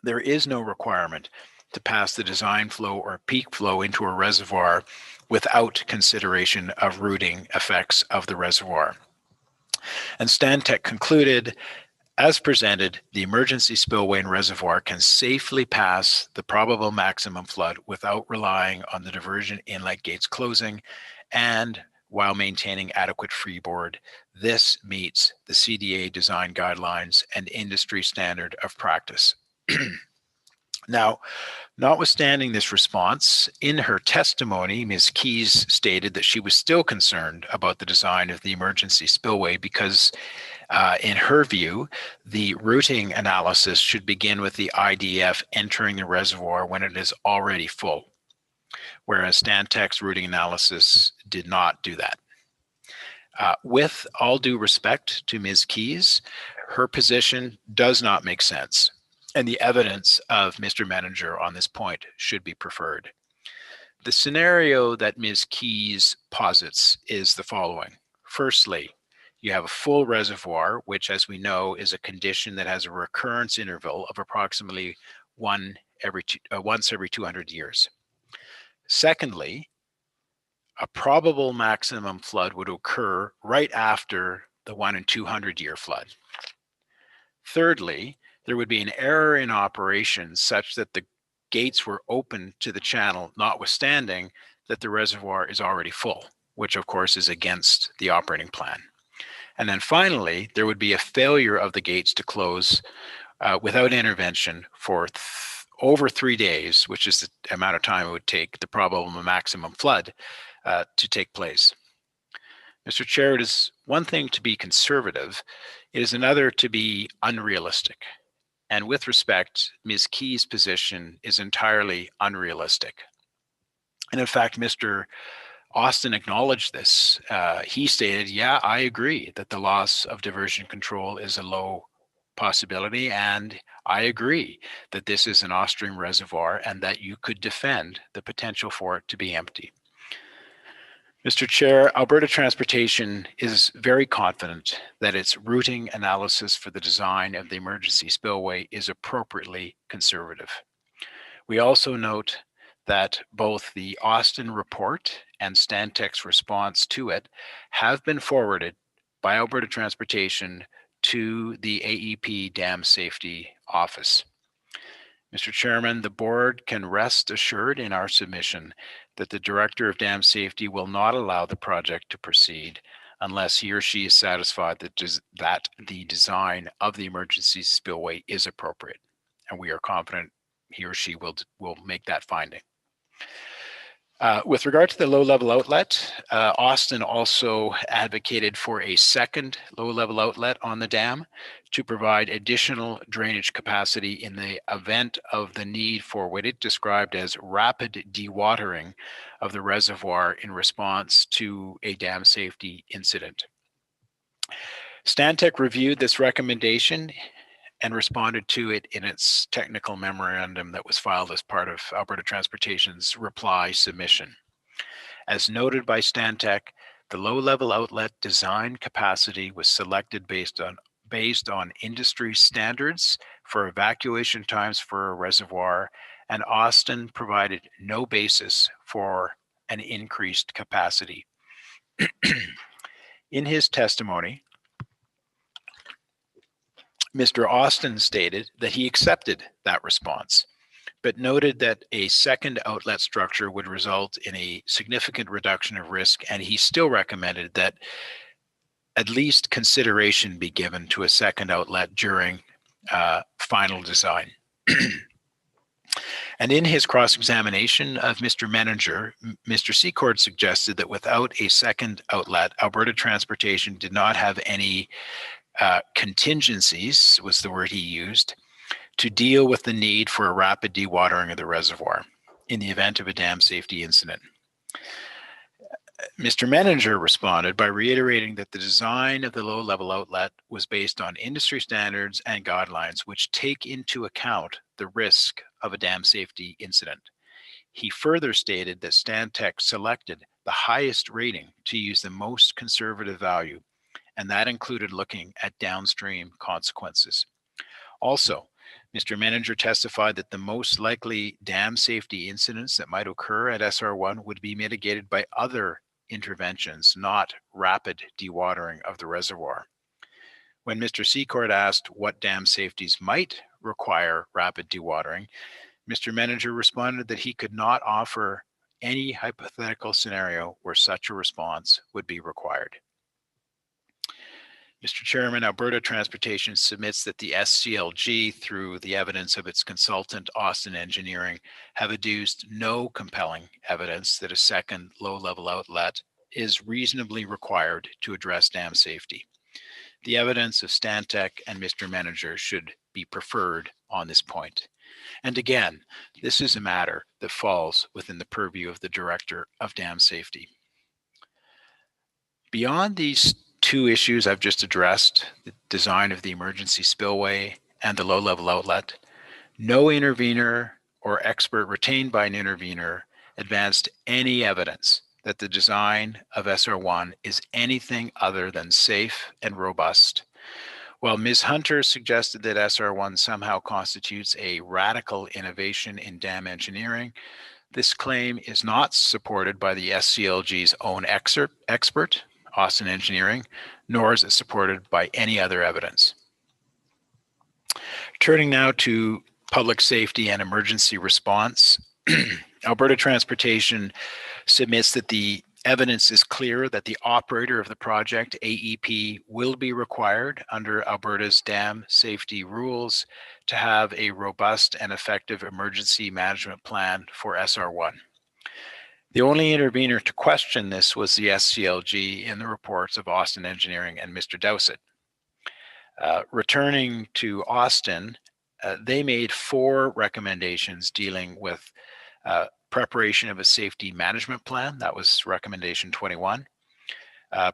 Speaker 11: There is no requirement to pass the design flow or peak flow into a reservoir without consideration of routing effects of the reservoir. And Stantec concluded, as presented, the emergency spillway and reservoir can safely pass the probable maximum flood without relying on the diversion inlet gates closing and while maintaining adequate freeboard. This meets the CDA design guidelines and industry standard of practice. Now, notwithstanding this response, in her testimony, Ms. Keys stated that she was still concerned about the design of the emergency spillway because, in her view, the routing analysis should begin with the IDF entering the reservoir when it is already full, whereas Stantec's routing analysis did not do that. With all due respect to Ms. Keys, her position does not make sense, and the evidence of Mr. Menninger on this point should be preferred. The scenario that Ms. Keys posits is the following. Firstly, you have a full reservoir, which, as we know, is a condition that has a recurrence interval of approximately once every 200 years. Secondly, a probable maximum flood would occur right after the 1 in 200 year flood. Thirdly, there would be an error in operation such that the gates were open to the channel, notwithstanding that the reservoir is already full, which of course is against the operating plan. And then finally, there would be a failure of the gates to close without intervention for over 3 days, which is the amount of time it would take the probable maximum flood to take place. Mr. Chair, it is one thing to be conservative, it is another to be unrealistic. And with respect, Ms. Key's position is entirely unrealistic. And in fact, Mr. Austin acknowledged this. He stated, yeah, I agree that the loss of diversion control is a low possibility, and I agree that this is an off-stream reservoir and that you could defend the potential for it to be empty. Mr. Chair, Alberta Transportation is very confident that its routing analysis for the design of the emergency spillway is appropriately conservative. We also note that both the Austin report and Stantec's response to it have been forwarded by Alberta Transportation to the AEP Dam Safety Office. Mr. Chairman, the board can rest assured in our submission that the Director of Dam Safety will not allow the project to proceed unless he or she is satisfied that the design of the emergency spillway is appropriate. And we are confident he or she will make that finding. With regard to the low-level outlet, Austin also advocated for a second low-level outlet on the dam to provide additional drainage capacity in the event of the need for what it described as rapid dewatering of the reservoir in response to a dam safety incident. Stantec reviewed this recommendation and responded to it in its technical memorandum that was filed as part of Alberta Transportation's reply submission. As noted by Stantec, the low-level outlet design capacity was selected based on industry standards for evacuation times for a reservoir, and Austin provided no basis for an increased capacity. In his testimony, Mr. Austin stated that he accepted that response, but noted that a second outlet structure would result in a significant reduction of risk, and he still recommended that at least consideration be given to a second outlet during final design. And in his cross-examination of Mr. Menninger, Mr. Secord suggested that without a second outlet, Alberta Transportation did not have any contingencies, was the word he used, to deal with the need for a rapid dewatering of the reservoir in the event of a dam safety incident. Mr. Menninger responded by reiterating that the design of the low-level outlet was based on industry standards and guidelines which take into account the risk of a dam safety incident. He further stated that Stantec selected the highest rating to use the most conservative value, and that included looking at downstream consequences. Also, Mr. Menninger testified that the most likely dam safety incidents that might occur at SR1 would be mitigated by other interventions, not rapid dewatering of the reservoir. When Mr. Secord asked what dam safeties might require rapid dewatering, Mr. Menninger responded that he could not offer any hypothetical scenario where such a response would be required. Mr. Chairman, Alberta Transportation submits that the SCLG, through the evidence of its consultant, Austin Engineering, have adduced no compelling evidence that a second low-level outlet is reasonably required to address dam safety. The evidence of Stantec and Mr. Menninger should be preferred on this point. And again, this is a matter that falls within the purview of the Director of Dam Safety. Beyond these two issues I've just addressed, the design of the emergency spillway and the low-level outlet, no intervener or expert retained by an intervener advanced any evidence that the design of SR1 is anything other than safe and robust. While Ms. Hunter suggested that SR1 somehow constitutes a radical innovation in dam engineering, this claim is not supported by the SCLG's own expert, Austin Engineering, nor is it supported by any other evidence. Turning now to public safety and emergency response, Alberta Transportation submits that the evidence is clear that the operator of the project, AEP, will be required under Alberta's dam safety rules to have a robust and effective emergency management plan for SR1. The only intervener to question this was the SCLG in the reports of Austin Engineering and Mr. Dowsett. Returning to Austin, they made 4 recommendations dealing with preparation of a safety management plan. That was recommendation 21.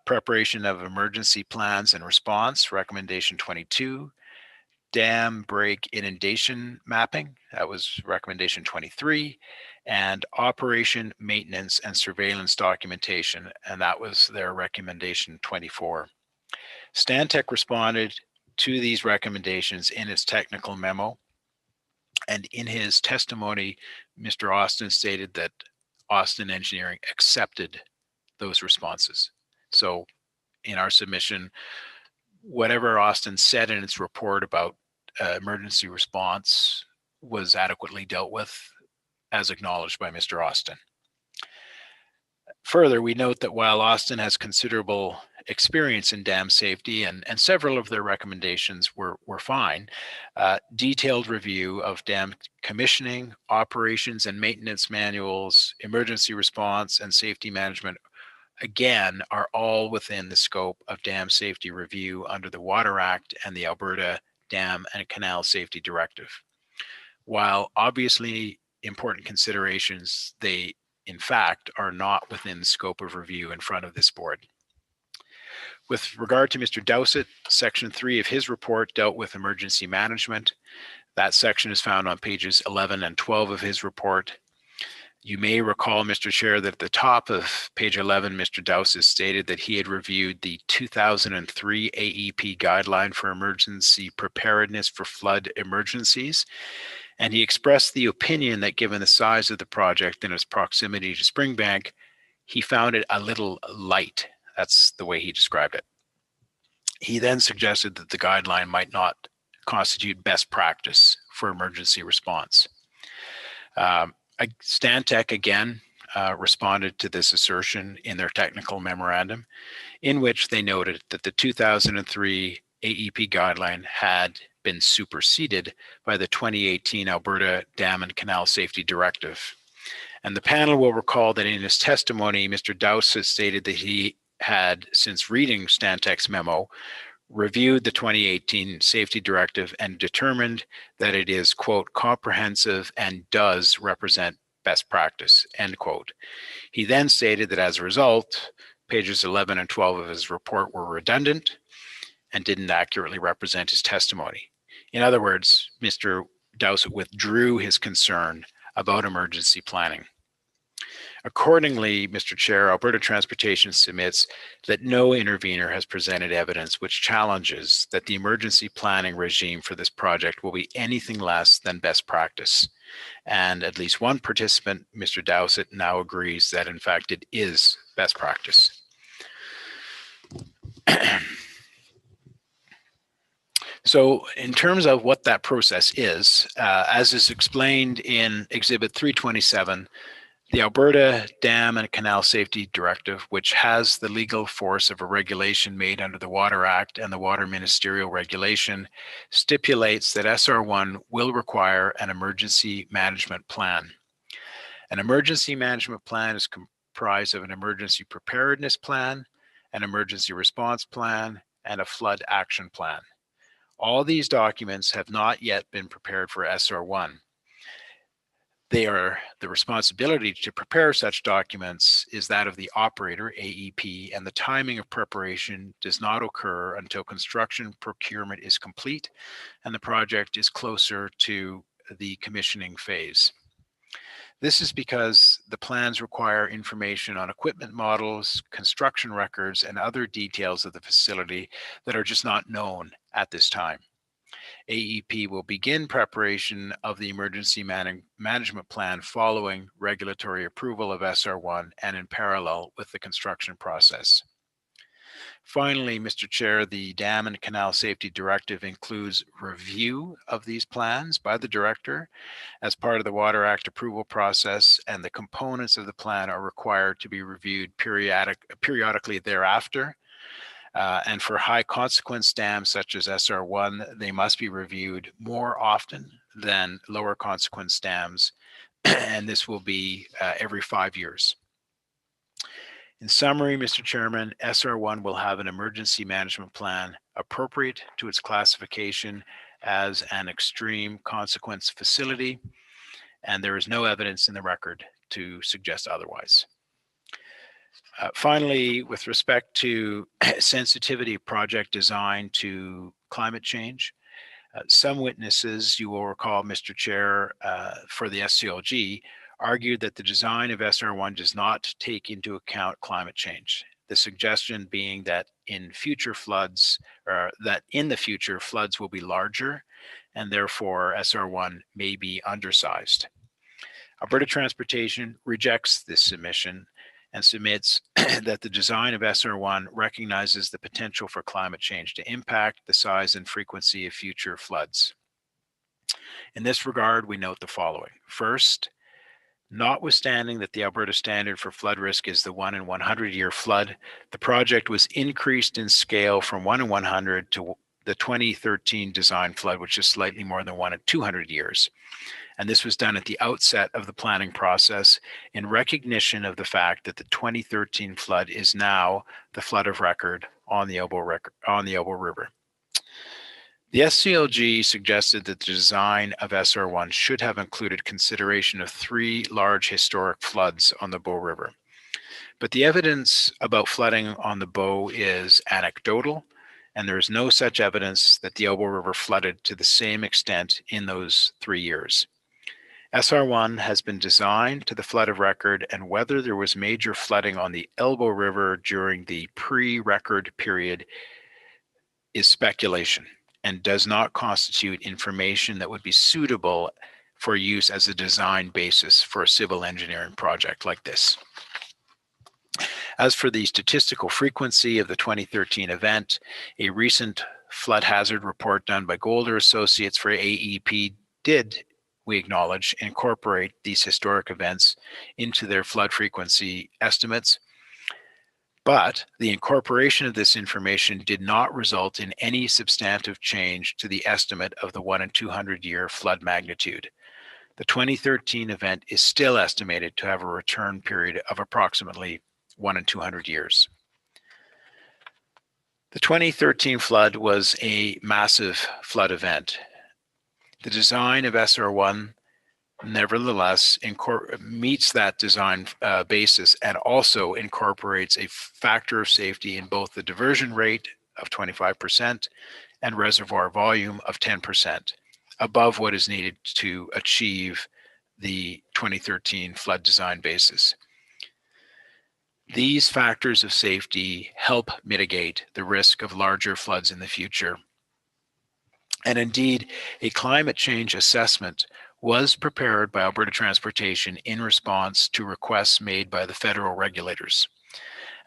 Speaker 11: Preparation of emergency plans and response, recommendation 22. Dam break inundation mapping, that was recommendation 23. And operation, maintenance, and surveillance documentation, and that was their recommendation 24. Stantec responded to these recommendations in its technical memo, and in his testimony, Mr. Austin stated that Austin Engineering accepted those responses. So in our submission, whatever Austin said in its report about emergency response was adequately dealt with, as acknowledged by Mr. Austin. Further, we note that while Austin has considerable experience in dam safety and several of their recommendations were fine, detailed review of dam commissioning, operations and maintenance manuals, emergency response and safety management, again, are all within the scope of dam safety review under the Water Act and the Alberta Dam and Canal Safety Directive. While obviously important considerations, they in fact are not within the scope of review in front of this board. With regard to Mr. Dowsett, section 3 of his report dealt with emergency management. That section is found on pages 11 and 12 of his report. You may recall, Mr. Chair, that at the top of page 11, Mr. Dowsett stated that he had reviewed the 2003 AEP guideline for emergency preparedness for flood emergencies. And he expressed the opinion that given the size of the project and its proximity to Springbank, he found it a little light. That's the way he described it. He then suggested that the guideline might not constitute best practice for emergency response. Stantec again responded to this assertion in their technical memorandum, in which they noted that the 2003 AEP guideline had been superseded by the 2018 Alberta Dam and Canal Safety Directive. And the panel will recall that in his testimony, Mr. Dowsett stated that he had, since reading Stantec's memo, reviewed the 2018 Safety Directive and determined that it is, quote, comprehensive and does represent best practice, end quote. He then stated that as a result, pages 11 and 12 of his report were redundant and didn't accurately represent his testimony. In other words, Mr. Dowsett withdrew his concern about emergency planning. Accordingly, Mr. Chair, Alberta Transportation submits that no intervener has presented evidence which challenges that the emergency planning regime for this project will be anything less than best practice. And at least one participant, Mr. Dowsett, now agrees that in fact it is best practice. So in terms of what that process is, as is explained in Exhibit 327, the Alberta Dam and Canal Safety Directive, which has the legal force of a regulation made under the Water Act and the Water Ministerial Regulation, stipulates that SR1 will require an emergency management plan. An emergency management plan is comprised of an emergency preparedness plan, an emergency response plan, and a flood action plan. All these documents have not yet been prepared for SR1. The responsibility to prepare such documents is that of the operator, AEP, and the timing of preparation does not occur until construction procurement is complete and the project is closer to the commissioning phase. This is because the plans require information on equipment models, construction records, and other details of the facility that are just not known at this time. AEP will begin preparation of the emergency management plan following regulatory approval of SR1 and in parallel with the construction process. Finally, Mr. Chair, the Dam and Canal Safety Directive includes review of these plans by the director as part of the Water Act approval process, and the components of the plan are required to be reviewed periodically thereafter. And for high consequence dams such as SR1, they must be reviewed more often than lower consequence dams, and this will be every 5 years. In summary, Mr. Chairman, SR1 will have an emergency management plan appropriate to its classification as an extreme consequence facility, and there is no evidence in the record to suggest otherwise. Finally, with respect to sensitivity of project design to climate change, some witnesses, you will recall, Mr. Chair, for the SCLG, argued that the design of SR1 does not take into account climate change. The suggestion being that in future floods, or that in the future floods will be larger, and therefore SR1 may be undersized. Alberta Transportation rejects this submission and submits that the design of SR1 recognizes the potential for climate change to impact the size and frequency of future floods. In this regard, we note the following. First, notwithstanding that the Alberta standard for flood risk is the 1 in 100 year flood, the project was increased in scale from 1 in 100 to the 2013 design flood, which is slightly more than 1 in 200 years. And this was done at the outset of the planning process in recognition of the fact that the 2013 flood is now the flood of record on the Elbow River. The SCLG suggested that the design of SR1 should have included consideration of 3 large historic floods on the Bow River. But the evidence about flooding on the Bow is anecdotal, and there is no such evidence that the Elbow River flooded to the same extent in those 3 years. SR1 has been designed to the flood of record, and whether there was major flooding on the Elbow River during the pre-record period is speculation and does not constitute information that would be suitable for use as a design basis for a civil engineering project like this. As for the statistical frequency of the 2013 event, a recent flood hazard report done by Golder Associates for AEP did, we acknowledge, incorporate these historic events into their flood frequency estimates. But the incorporation of this information did not result in any substantive change to the estimate of the 1 in 200 year flood magnitude. The 2013 event is still estimated to have a return period of approximately 1 in 200 years. The 2013 flood was a massive flood event. The design of SR1 nevertheless meets that design basis and also incorporates a factor of safety in both the diversion rate of 25% and reservoir volume of 10%, above what is needed to achieve the 2013 flood design basis. These factors of safety help mitigate the risk of larger floods in the future. And indeed, a climate change assessment was prepared by Alberta Transportation in response to requests made by the federal regulators.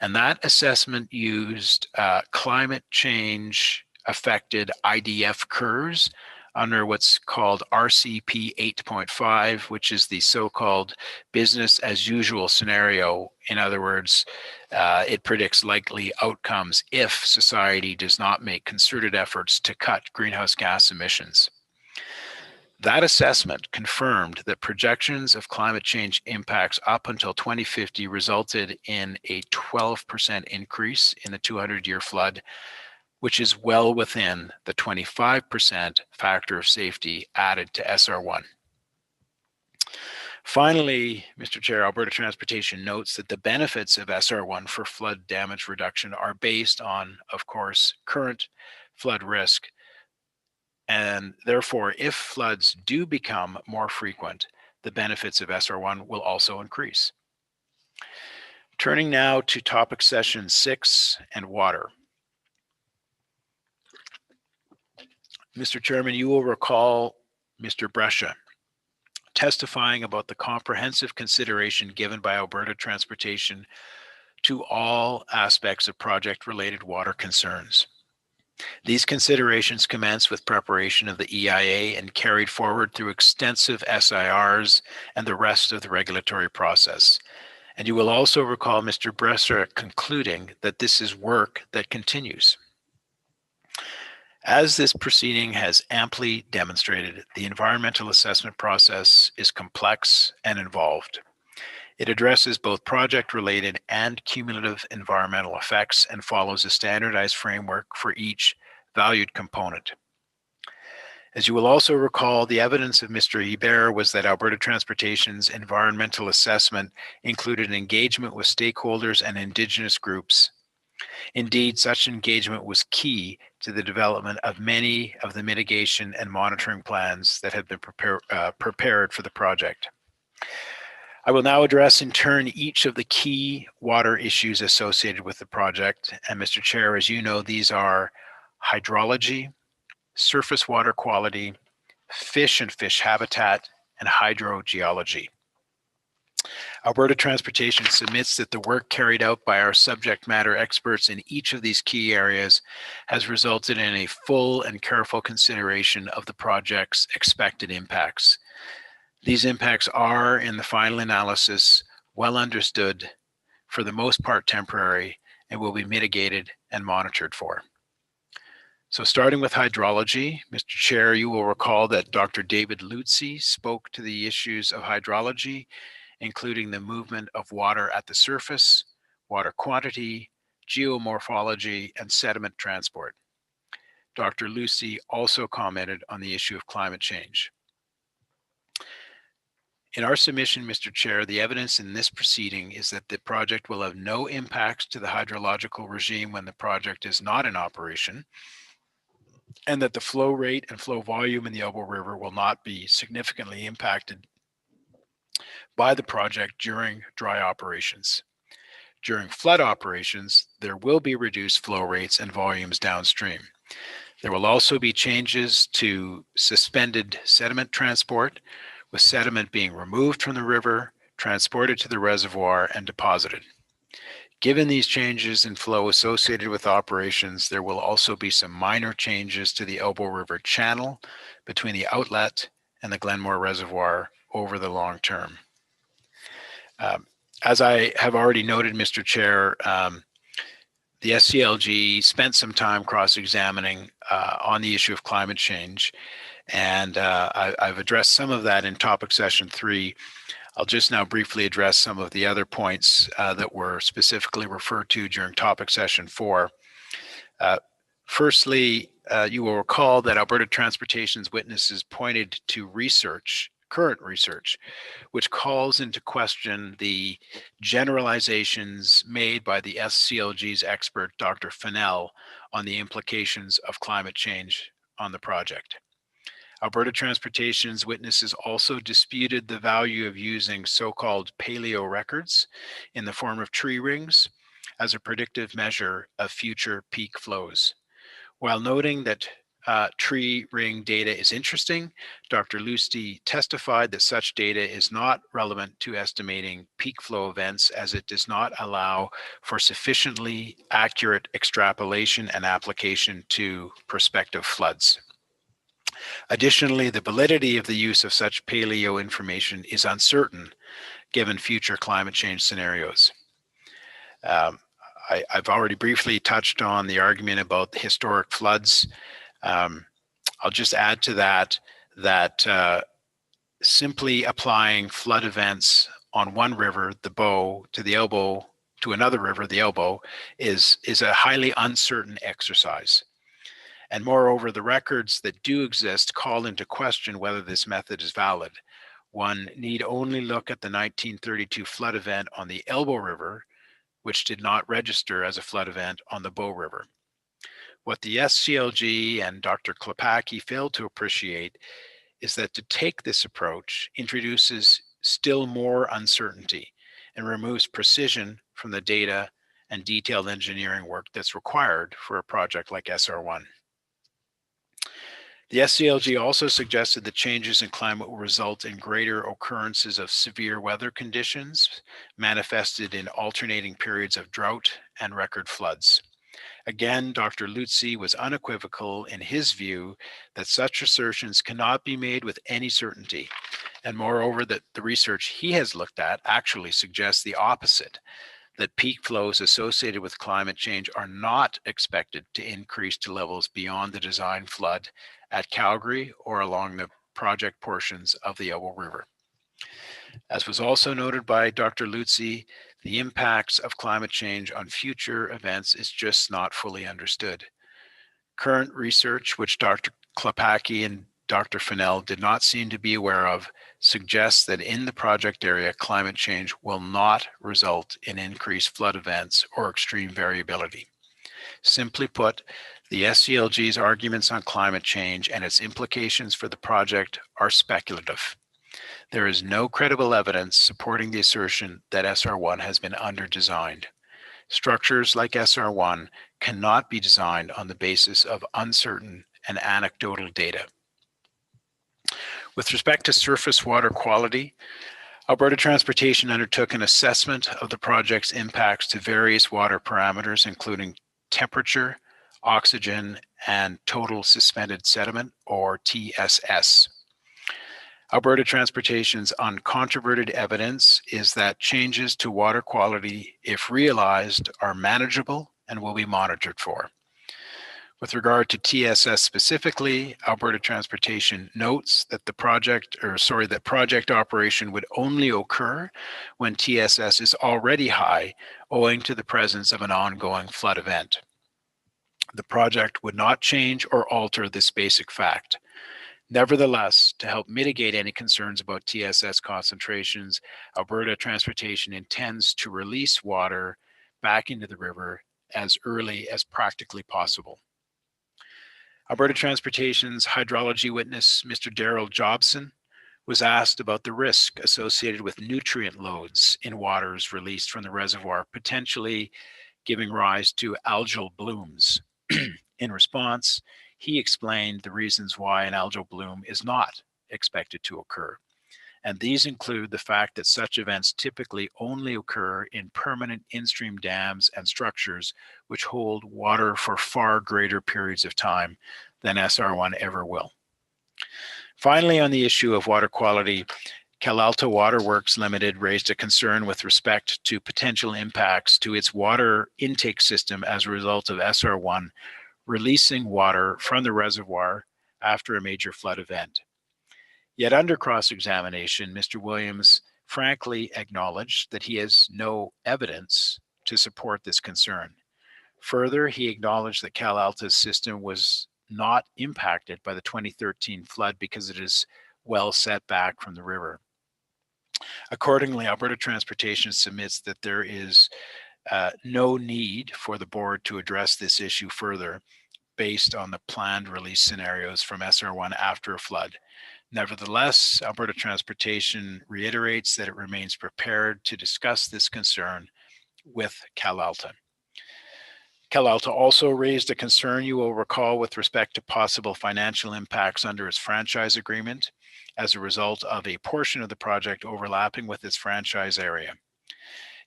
Speaker 11: And that assessment used climate change affected IDF curves under what's called RCP 8.5, which is the so-called business as usual scenario. In other words, it predicts likely outcomes if society does not make concerted efforts to cut greenhouse gas emissions. That assessment confirmed that projections of climate change impacts up until 2050 resulted in a 12% increase in the 200-year flood, which is well within the 25% factor of safety added to SR1. Finally, Mr. Chair, Alberta Transportation notes that the benefits of SR1 for flood damage reduction are based on, of course, current flood risk. And therefore, if floods do become more frequent, the benefits of SR1 will also increase. Turning now to topic session 6 and water. Mr. Chairman, you will recall Mr. Brescia testifying about the comprehensive consideration given by Alberta Transportation to all aspects of project-related water concerns. These considerations commenced with preparation of the EIA and carried forward through extensive SIRs and the rest of the regulatory process. And you will also recall Mr. Brescia concluding that this is work that continues. As this proceeding has amply demonstrated, the environmental assessment process is complex and involved. It addresses both project-related and cumulative environmental effects and follows a standardized framework for each valued component. As you will also recall, the evidence of Mr. Hebert was that Alberta Transportation's environmental assessment included engagement with stakeholders and Indigenous groups. Indeed, such engagement was key to the development of many of the mitigation and monitoring plans that have been prepared for the project. I will now address in turn each of the key water issues associated with the project. And Mr. Chair, as you know, these are hydrology, surface water quality, fish and fish habitat, and hydrogeology. Alberta Transportation submits that the work carried out by our subject matter experts in each of these key areas has resulted in a full and careful consideration of the project's expected impacts. These impacts are, in the final analysis, well understood, for the most part temporary, and will be mitigated and monitored for. So starting with hydrology, Mr. Chair, you will recall that Dr. David Lutze spoke to the issues of hydrology, including the movement of water at the surface, water quantity, geomorphology, and sediment transport. Dr. Lutze also commented on the issue of climate change. In our submission, Mr. Chair, the evidence in this proceeding is that the project will have no impacts to the hydrological regime when the project is not in operation, and that the flow rate and flow volume in the Elbow River will not be significantly impacted by the project during dry operations. During flood operations, there will be reduced flow rates and volumes downstream. There will also be changes to suspended sediment transport, with sediment being removed from the river, transported to the reservoir, and deposited. Given these changes in flow associated with operations, there will also be some minor changes to the Elbow River channel between the outlet and the Glenmore Reservoir over the long term. As I have already noted, Mr. Chair, the SCLG spent some time cross-examining on the issue of climate change, and I've addressed some of that in topic session 3. I'll just now briefly address some of the other points that were specifically referred to during topic session 4. Firstly, you will recall that Alberta Transportation's witnesses pointed to current research, which calls into question the generalizations made by the SCLG's expert, Dr. Fennell, on the implications of climate change on the project. Alberta Transportation's witnesses also disputed the value of using so-called paleo records in the form of tree rings as a predictive measure of future peak flows. While noting that tree ring data is interesting, Dr. Lutze testified that such data is not relevant to estimating peak flow events, as it does not allow for sufficiently accurate extrapolation and application to prospective floods. Additionally, the validity of the use of such paleo information is uncertain given future climate change scenarios. I've already briefly touched on the argument about historic floods. I'll just add to that simply applying flood events on one river, the Bow, to the Elbow, to another river, the Elbow, is a highly uncertain exercise. And moreover, the records that do exist call into question whether this method is valid. One need only look at the 1932 flood event on the Elbow River, which did not register as a flood event on the Bow River. What the SCLG and Dr. Klepacki failed to appreciate is that to take this approach introduces still more uncertainty and removes precision from the data and detailed engineering work that's required for a project like SR1. The SCLG also suggested that changes in climate will result in greater occurrences of severe weather conditions manifested in alternating periods of drought and record floods. Again, Dr. Lutze was unequivocal in his view that such assertions cannot be made with any certainty. And moreover, that the research he has looked at actually suggests the opposite, that peak flows associated with climate change are not expected to increase to levels beyond the design flood at Calgary or along the project portions of the Elbow River. As was also noted by Dr. Lutze, the impacts of climate change on future events is just not fully understood. Current research, which Dr. Klepacki and Dr. Fennell did not seem to be aware of, suggests that in the project area, climate change will not result in increased flood events or extreme variability. Simply put, the SCLG's arguments on climate change and its implications for the project are speculative. There is no credible evidence supporting the assertion that SR1 has been under-designed. Structures like SR1 cannot be designed on the basis of uncertain and anecdotal data. With respect to surface water quality, Alberta Transportation undertook an assessment of the project's impacts to various water parameters, including temperature, oxygen, and total suspended sediment, or TSS. Alberta Transportation's uncontroverted evidence is that changes to water quality, if realized, are manageable and will be monitored for. With regard to TSS specifically, Alberta Transportation notes that that project operation would only occur when TSS is already high, owing to the presence of an ongoing flood event. The project would not change or alter this basic fact. Nevertheless, to help mitigate any concerns about TSS concentrations, Alberta Transportation intends to release water back into the river as early as practically possible. Alberta Transportation's hydrology witness, Mr. Daryl Jobson, was asked about the risk associated with nutrient loads in waters released from the reservoir, potentially giving rise to algal blooms. In response, he explained the reasons why an algal bloom is not expected to occur. And these include the fact that such events typically only occur in permanent in-stream dams and structures which hold water for far greater periods of time than SR1 ever will. Finally, on the issue of water quality, Calta Waterworks Limited raised a concern with respect to potential impacts to its water intake system as a result of SR1 releasing water from the reservoir after a major flood event. Yet under cross-examination, Mr. Williams frankly acknowledged that he has no evidence to support this concern. Further, he acknowledged that Calta's system was not impacted by the 2013 flood because it is well set back from the river. Accordingly, Alberta Transportation submits that there is no need for the board to address this issue further based on the planned release scenarios from SR1 after a flood. Nevertheless, Alberta Transportation reiterates that it remains prepared to discuss this concern with Calta. Calta also raised a concern, you will recall, with respect to possible financial impacts under its franchise agreement as a result of a portion of the project overlapping with its franchise area.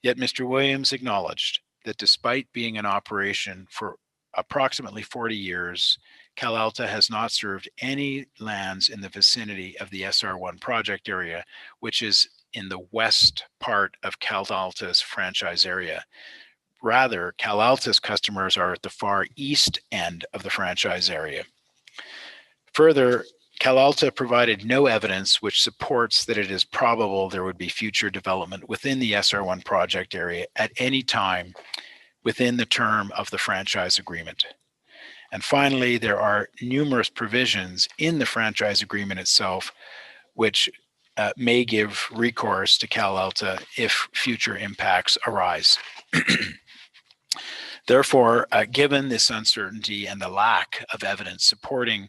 Speaker 11: Yet Mr. Williams acknowledged that despite being in operation for approximately 40 years, Calta has not served any lands in the vicinity of the SR1 project area, which is in the west part of Calta's franchise area. Rather, Calta's customers are at the far east end of the franchise area. Further, Calta provided no evidence which supports that it is probable there would be future development within the SR1 project area at any time within the term of the franchise agreement. And finally, there are numerous provisions in the franchise agreement itself which may give recourse to Calta if future impacts arise. Therefore, given this uncertainty and the lack of evidence supporting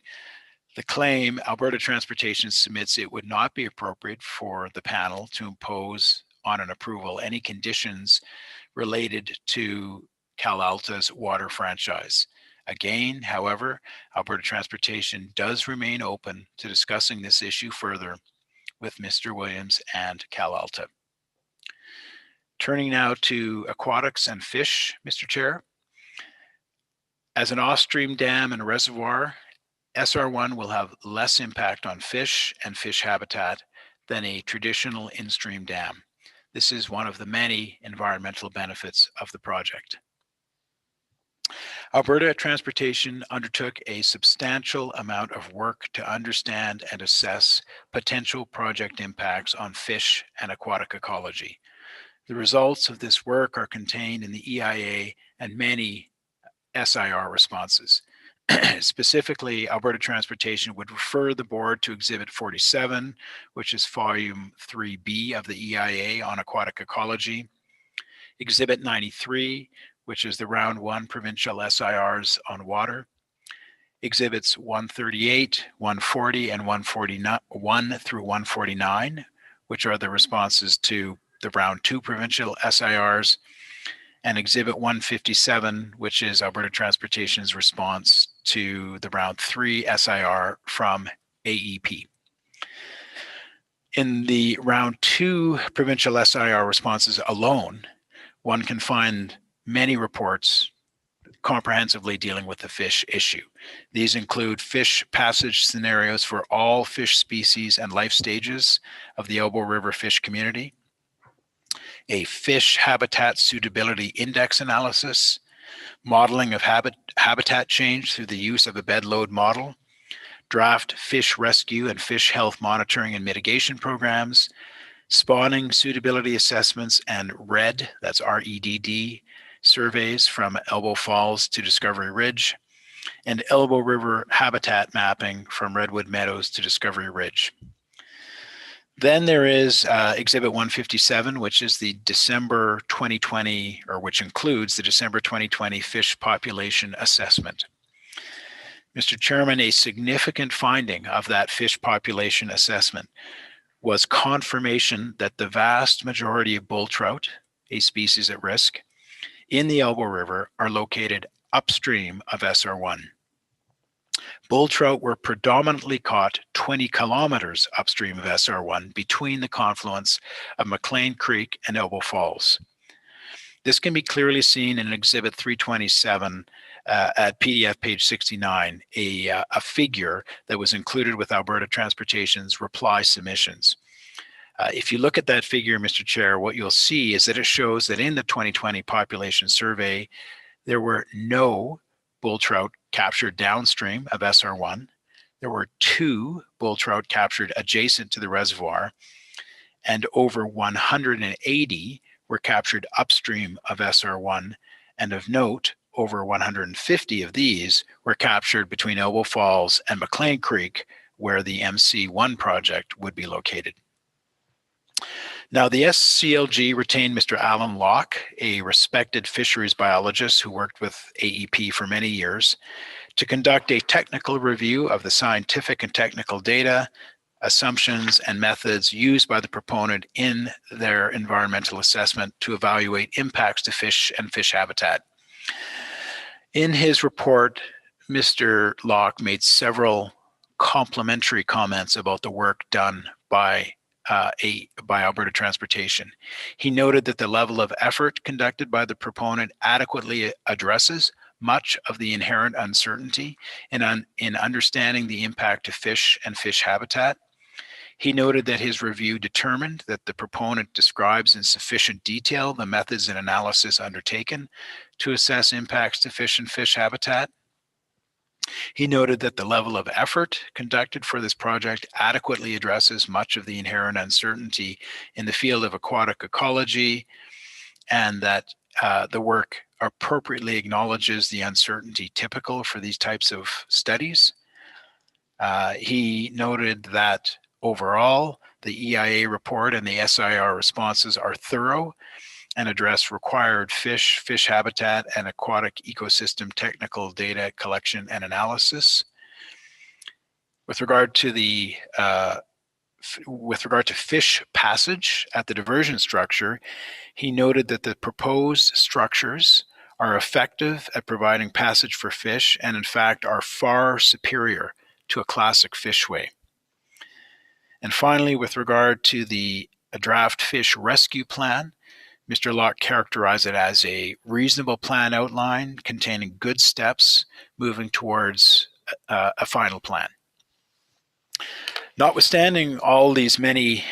Speaker 11: the claim, Alberta Transportation submits it would not be appropriate for the panel to impose on an approval any conditions related to Calta's water franchise. Again, however, Alberta Transportation does remain open to discussing this issue further with Mr. Williams and Calta. Turning now to aquatics and fish, Mr. Chair. As an off-stream dam and reservoir, SR1 will have less impact on fish and fish habitat than a traditional in-stream dam. This is one of the many environmental benefits of the project. Alberta Transportation undertook a substantial amount of work to understand and assess potential project impacts on fish and aquatic ecology. The results of this work are contained in the EIA and many SIR responses. Specifically, Alberta Transportation would refer the board to Exhibit 47, which is Volume 3B of the EIA on aquatic ecology, Exhibit 93, which is the Round 1 Provincial SIRs on water, Exhibits 138, 140, and 141 through 149, which are the responses to the Round 2 Provincial SIRs, and Exhibit 157, which is Alberta Transportation's response to the Round 3 SIR from AEP. In the round 2 provincial SIR responses alone, one can find many reports comprehensively dealing with the fish issue. These include fish passage scenarios for all fish species and life stages of the Elbow River fish community, a fish habitat suitability index analysis, modeling of habitat change through the use of a bed load model, draft fish rescue and fish health monitoring and mitigation programs, spawning suitability assessments and RED, that's REDD, surveys from Elbow Falls to Discovery Ridge, and Elbow River habitat mapping from Redwood Meadows to Discovery Ridge. Then there is Exhibit 157, which is the December 2020, or which includes the December 2020 fish population assessment. Mr. Chairman, a significant finding of that fish population assessment was confirmation that the vast majority of bull trout, a species at risk, in the Elbow River are located upstream of SR1. Bull trout were predominantly caught 20 kilometers upstream of SR1 between the confluence of McLean Creek and Elbow Falls. This can be clearly seen in Exhibit 327 at PDF page 69, a figure that was included with Alberta Transportation's reply submissions. If you look at that figure, Mr. Chair, what you'll see is that it shows that in the 2020 population survey, there were no bull trout captured downstream of SR1. There were 2 bull trout captured adjacent to the reservoir, and over 180 were captured upstream of SR1. And of note, over 150 of these were captured between Elbow Falls and McLean Creek, where the MC1 project would be located. Now, the SCLG retained Mr. Alan Locke, a respected fisheries biologist who worked with AEP for many years, to conduct a technical review of the scientific and technical data, assumptions, and methods used by the proponent in their environmental assessment to evaluate impacts to fish and fish habitat. In his report, Mr. Locke made several complimentary comments about the work done by Alberta Transportation. He noted that the level of effort conducted by the proponent adequately addresses much of the inherent uncertainty in understanding the impact to fish and fish habitat. He noted that his review determined that the proponent describes in sufficient detail the methods and analysis undertaken to assess impacts to fish and fish habitat. He noted that the level of effort conducted for this project adequately addresses much of the inherent uncertainty in the field of aquatic ecology, and that the work appropriately acknowledges the uncertainty typical for these types of studies. He noted that overall, the EIA report and the SIR responses are thorough and address required fish, fish habitat, and aquatic ecosystem technical data collection and analysis. With regard to fish passage at the diversion structure, he noted that the proposed structures are effective at providing passage for fish and in fact are far superior to a classic fishway. And finally, with regard to the draft fish rescue plan, Mr. Locke characterized it as a reasonable plan outline containing good steps moving towards a final plan. Notwithstanding all these many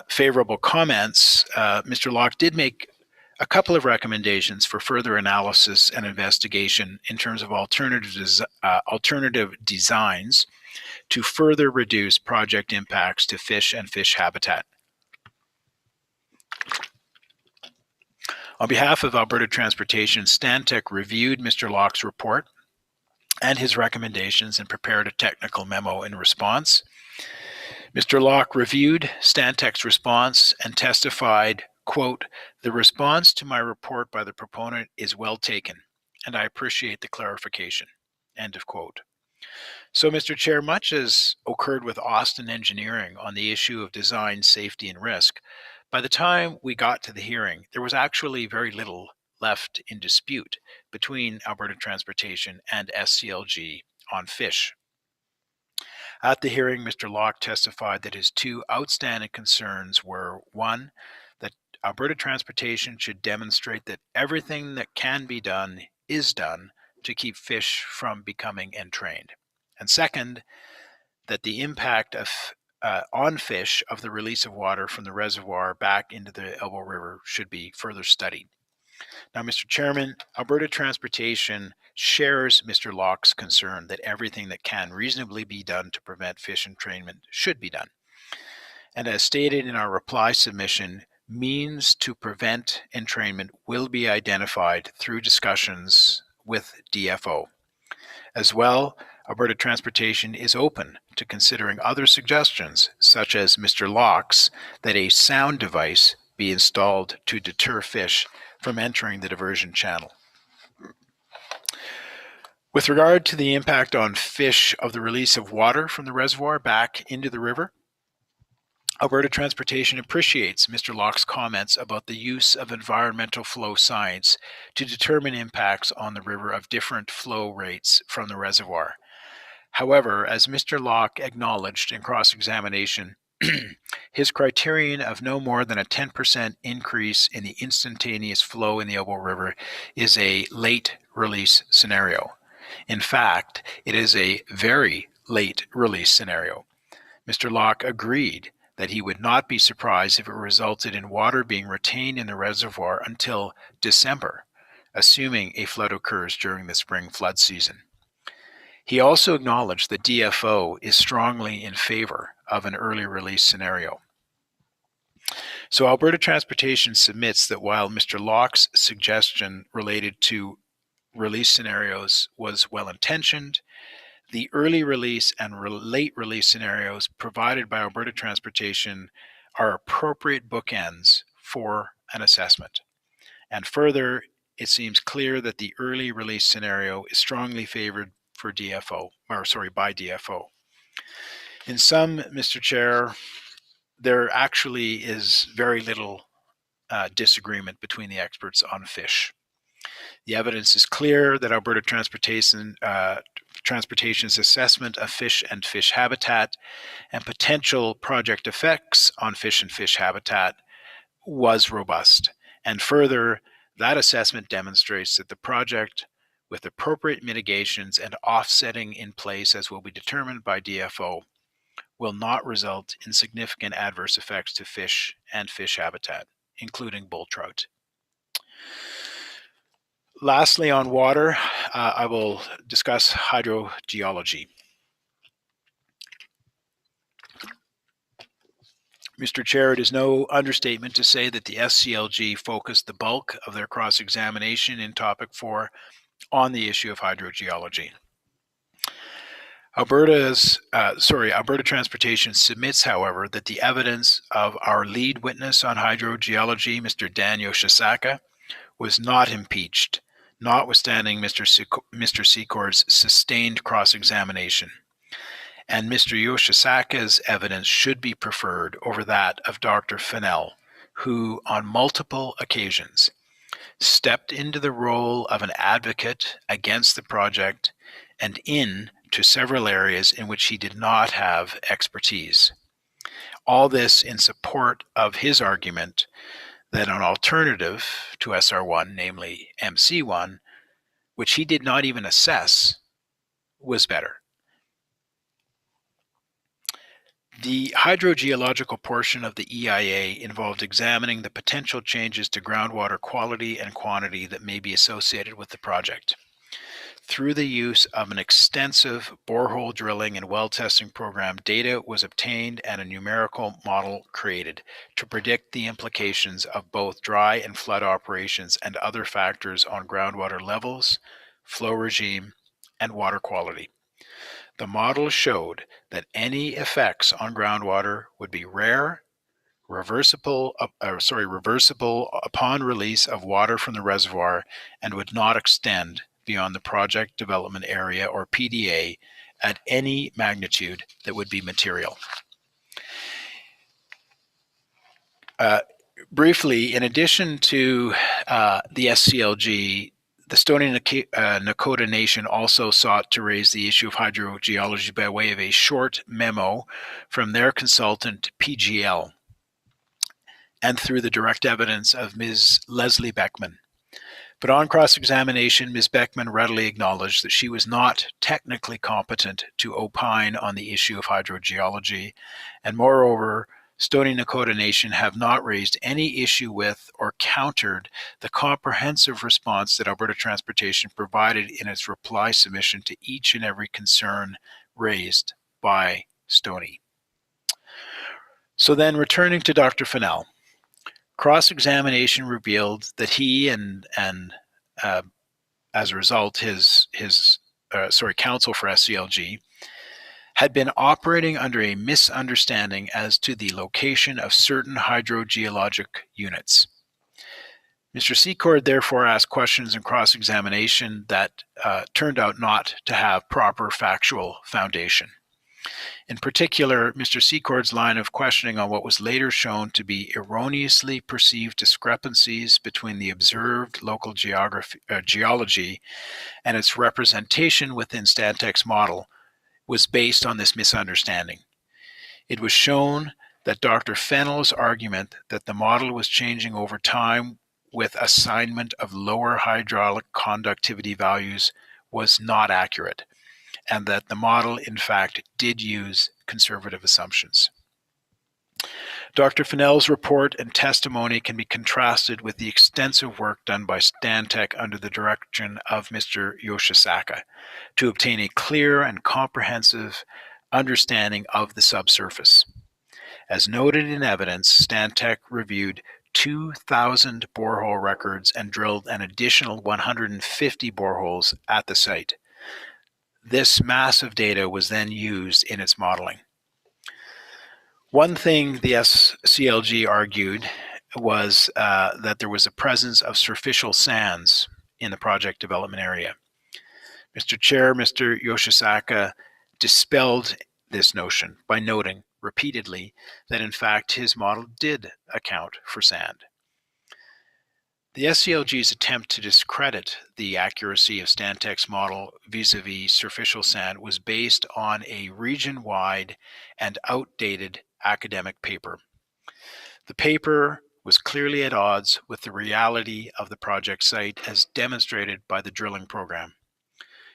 Speaker 11: favorable comments, Mr. Locke did make a couple of recommendations for further analysis and investigation in terms of alternative designs to further reduce project impacts to fish and fish habitat. On behalf of Alberta Transportation, Stantec reviewed Mr. Locke's report and his recommendations and prepared a technical memo in response. Mr. Locke reviewed Stantec's response and testified, quote, "The response to my report by the proponent is well taken, and I appreciate the clarification," end of quote. So, Mr. Chair, much as occurred with Austin Engineering on the issue of design, safety, and risk, by the time we got to the hearing, there was actually very little left in dispute between Alberta Transportation and SCLG on fish. At the hearing, Mr. Locke testified that his two outstanding concerns were, one, that Alberta Transportation should demonstrate that everything that can be done is done to keep fish from becoming entrained. And second, that the impact of on fish of the release of water from the reservoir back into the Elbow River should be further studied. Now, Mr. Chairman, Alberta Transportation shares Mr. Locke's concern that everything that can reasonably be done to prevent fish entrainment should be done. And as stated in our reply submission, means to prevent entrainment will be identified through discussions with DFO. As well, Alberta Transportation is open to considering other suggestions, such as Mr. Locke's, that a sound device be installed to deter fish from entering the diversion channel. With regard to the impact on fish of the release of water from the reservoir back into the river, Alberta Transportation appreciates Mr. Locke's comments about the use of environmental flow science to determine impacts on the river of different flow rates from the reservoir. However, as Mr. Locke acknowledged in cross-examination, his criterion of no more than a 10% increase in the instantaneous flow in the Elbow River is a late release scenario. In fact, it is a very late release scenario. Mr. Locke agreed that he would not be surprised if it resulted in water being retained in the reservoir until December, assuming a flood occurs during the spring flood season. He also acknowledged that DFO is strongly in favor of an early release scenario. So Alberta Transportation submits that while Mr. Locke's suggestion related to release scenarios was well-intentioned, the early release and late release scenarios provided by Alberta Transportation are appropriate bookends for an assessment. And further, it seems clear that the early release scenario is strongly favored for by DFO. In sum, Mr. Chair, there actually is very little disagreement between the experts on fish. The evidence is clear that Alberta Transportation's assessment of fish and fish habitat and potential project effects on fish and fish habitat was robust. And further, that assessment demonstrates that the project, with appropriate mitigations and offsetting in place as will be determined by DFO, will not result in significant adverse effects to fish and fish habitat, including bull trout. Lastly, on water, I will discuss hydrogeology. Mr. Chair, it is no understatement to say that the SCLG focused the bulk of their cross-examination in topic 4 on the issue of hydrogeology. Alberta Transportation submits, however, that the evidence of our lead witness on hydrogeology, Mr. Dan Yoshasaka, was not impeached, notwithstanding Mr. Secord's sustained cross-examination. And Mr. Yoshasaka's evidence should be preferred over that of Dr. Fennell, who on multiple occasions stepped into the role of an advocate against the project and into several areas in which he did not have expertise. All this in support of his argument that an alternative to SR1, namely MC1, which he did not even assess, was better. The hydrogeological portion of the EIA involved examining the potential changes to groundwater quality and quantity that may be associated with the project. Through the use of an extensive borehole drilling and well testing program, data was obtained and a numerical model created to predict the implications of both dry and flood operations and other factors on groundwater levels, flow regime, and water quality. The model showed that any effects on groundwater would be rare, reversible upon release of water from the reservoir, and would not extend beyond the project development area or PDA at any magnitude that would be material. Briefly, in addition to the SCLG, The Stony Nakota Nation also sought to raise the issue of hydrogeology by way of a short memo from their consultant, PGL, and through the direct evidence of Ms. Leslie Beckman. But on cross-examination, Ms. Beckman readily acknowledged that she was not technically competent to opine on the issue of hydrogeology, and moreover, Stony Nakota Nation have not raised any issue with or countered the comprehensive response that Alberta Transportation provided in its reply submission to each and every concern raised by Stony. So then, returning to Dr. Fennell, cross-examination revealed that he and as a result, his counsel for SCLG had been operating under a misunderstanding as to the location of certain hydrogeologic units. Mr. Secord therefore asked questions in cross-examination that turned out not to have proper factual foundation. In particular, Mr. Secord's line of questioning on what was later shown to be erroneously perceived discrepancies between the observed local geology and its representation within Stantec's model was based on this misunderstanding. It was shown that Dr. Fennell's argument that the model was changing over time with assignment of lower hydraulic conductivity values was not accurate, and that the model, in fact, did use conservative assumptions. Dr. Fennell's report and testimony can be contrasted with the extensive work done by Stantec under the direction of Mr. Yoshisaka to obtain a clear and comprehensive understanding of the subsurface. As noted in evidence, Stantec reviewed 2,000 borehole records and drilled an additional 150 boreholes at the site. This massive data was then used in its modeling. One thing the SCLG argued was that there was a presence of surficial sands in the project development area. Mr. Chair, Mr. Yoshisaka dispelled this notion by noting repeatedly that in fact his model did account for sand. The SCLG's attempt to discredit the accuracy of Stantec's model vis-a-vis surficial sand was based on a region-wide and outdated academic paper. The paper was clearly at odds with the reality of the project site as demonstrated by the drilling program.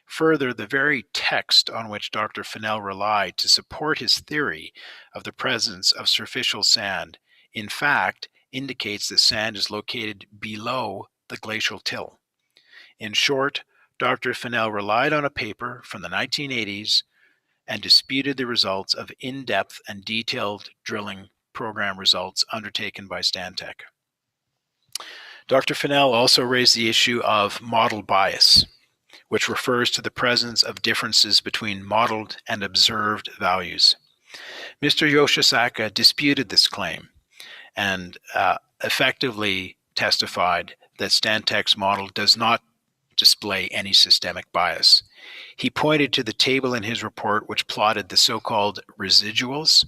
Speaker 11: Further, the very text on which Dr. Fennell relied to support his theory of the presence of surficial sand, in fact, indicates that sand is located below the glacial till. In short, Dr. Fennell relied on a paper from the 1980s and disputed the results of in-depth and detailed drilling program results undertaken by Stantec. Dr. Fennell also raised the issue of model bias, which refers to the presence of differences between modeled and observed values. Mr. Yoshisaka disputed this claim and effectively testified that Stantec's model does not display any systemic bias. He pointed to the table in his report which plotted the so-called residuals,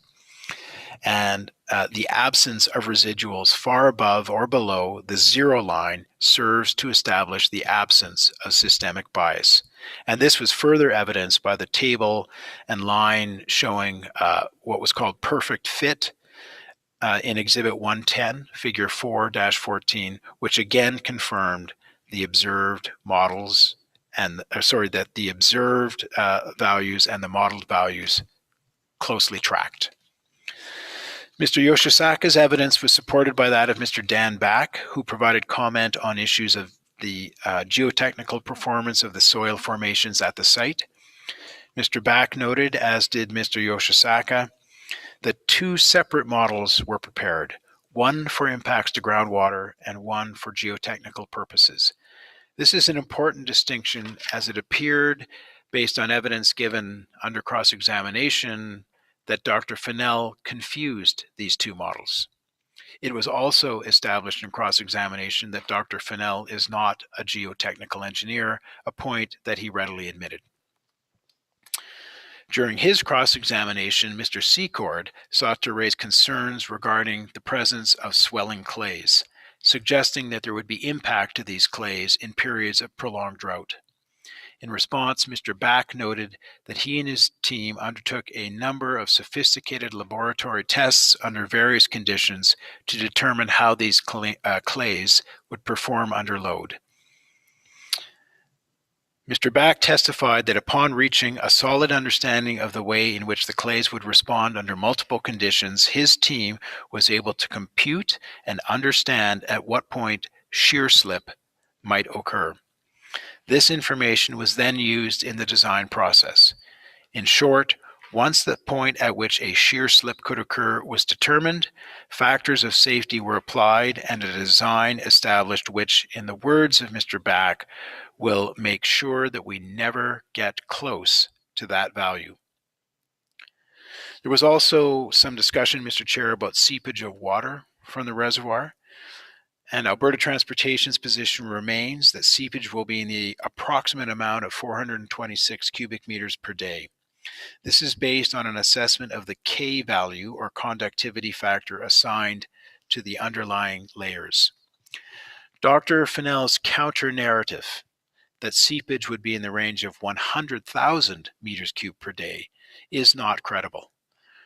Speaker 11: and the absence of residuals far above or below the zero line serves to establish the absence of systemic bias. And this was further evidenced by the table and line showing what was called perfect fit in Exhibit 110, Figure 4-14, which again confirmed the observed models and, that the observed values and the modeled values closely tracked. Mr. Yoshisaka's evidence was supported by that of Mr. Dan Back, who provided comment on issues of the geotechnical performance of the soil formations at the site. Mr. Back noted, as did Mr. Yoshisaka, that two separate models were prepared, one for impacts to groundwater and one for geotechnical purposes. This is an important distinction as it appeared, based on evidence given under cross-examination, that Dr. Fennell confused these two models. It was also established in cross-examination that Dr. Fennell is not a geotechnical engineer, a point that he readily admitted. During his cross-examination, Mr. Secord sought to raise concerns regarding the presence of swelling clays. suggesting that there would be impact to these clays in periods of prolonged drought. In response, Mr. Back noted that he and his team undertook a number of sophisticated laboratory tests under various conditions to determine how these clays would perform under load. Mr. Back testified that upon reaching a solid understanding of the way in which the clays would respond under multiple conditions, his team was able to compute and understand at what point shear slip might occur. This information was then used in the design process. In short, once the point at which a shear slip could occur was determined, factors of safety were applied and a design established which, in the words of Mr. Back, will make sure that we never get close to that value. There was also some discussion, Mr. Chair, about seepage of water from the reservoir. And Alberta Transportation's position remains that seepage will be in the approximate amount of 426 cubic meters per day. This is based on an assessment of the K value or conductivity factor assigned to the underlying layers. Dr. Fennell's counter narrative that seepage would be in the range of 100,000 meters cubed per day is not credible.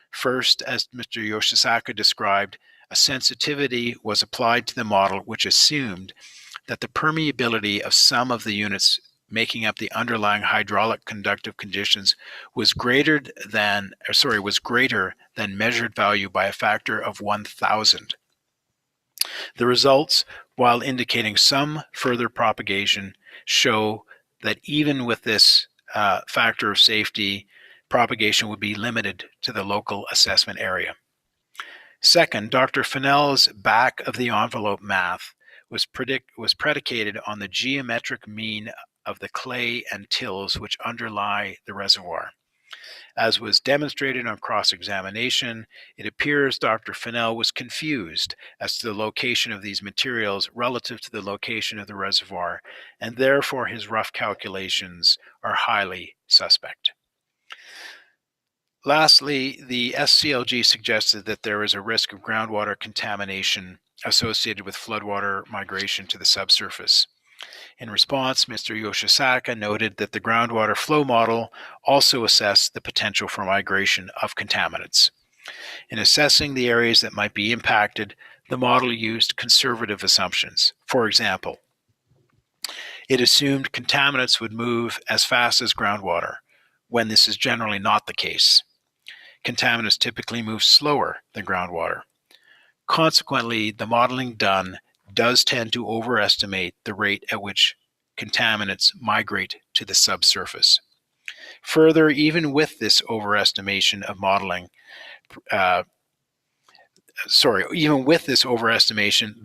Speaker 11: First, as Mr. Yoshisaka described, a sensitivity was applied to the model which assumed that the permeability of some of the units making up the underlying hydraulic conductive conditions was greater than measured value by a factor of 1,000. The results, while indicating some further propagation, show that even with this factor of safety, propagation would be limited to the local assessment area. Second, Dr. Fennell's back-of-the-envelope math was predicated on the geometric mean of the clay and tills which underlie the reservoir. As was demonstrated on cross-examination, it appears Dr. Fennell was confused as to the location of these materials relative to the location of the reservoir, and therefore his rough calculations are highly suspect. Lastly, the SCLG suggested that there is a risk of groundwater contamination associated with floodwater migration to the subsurface. In response, Mr. Yoshisaka noted that the groundwater flow model also assessed the potential for migration of contaminants. In assessing the areas that might be impacted, the model used conservative assumptions. For example, it assumed contaminants would move as fast as groundwater, when this is generally not the case. Contaminants typically move slower than groundwater. Consequently, the modeling done does tend to overestimate the rate at which contaminants migrate to the subsurface. Further, even with this overestimation of modeling, the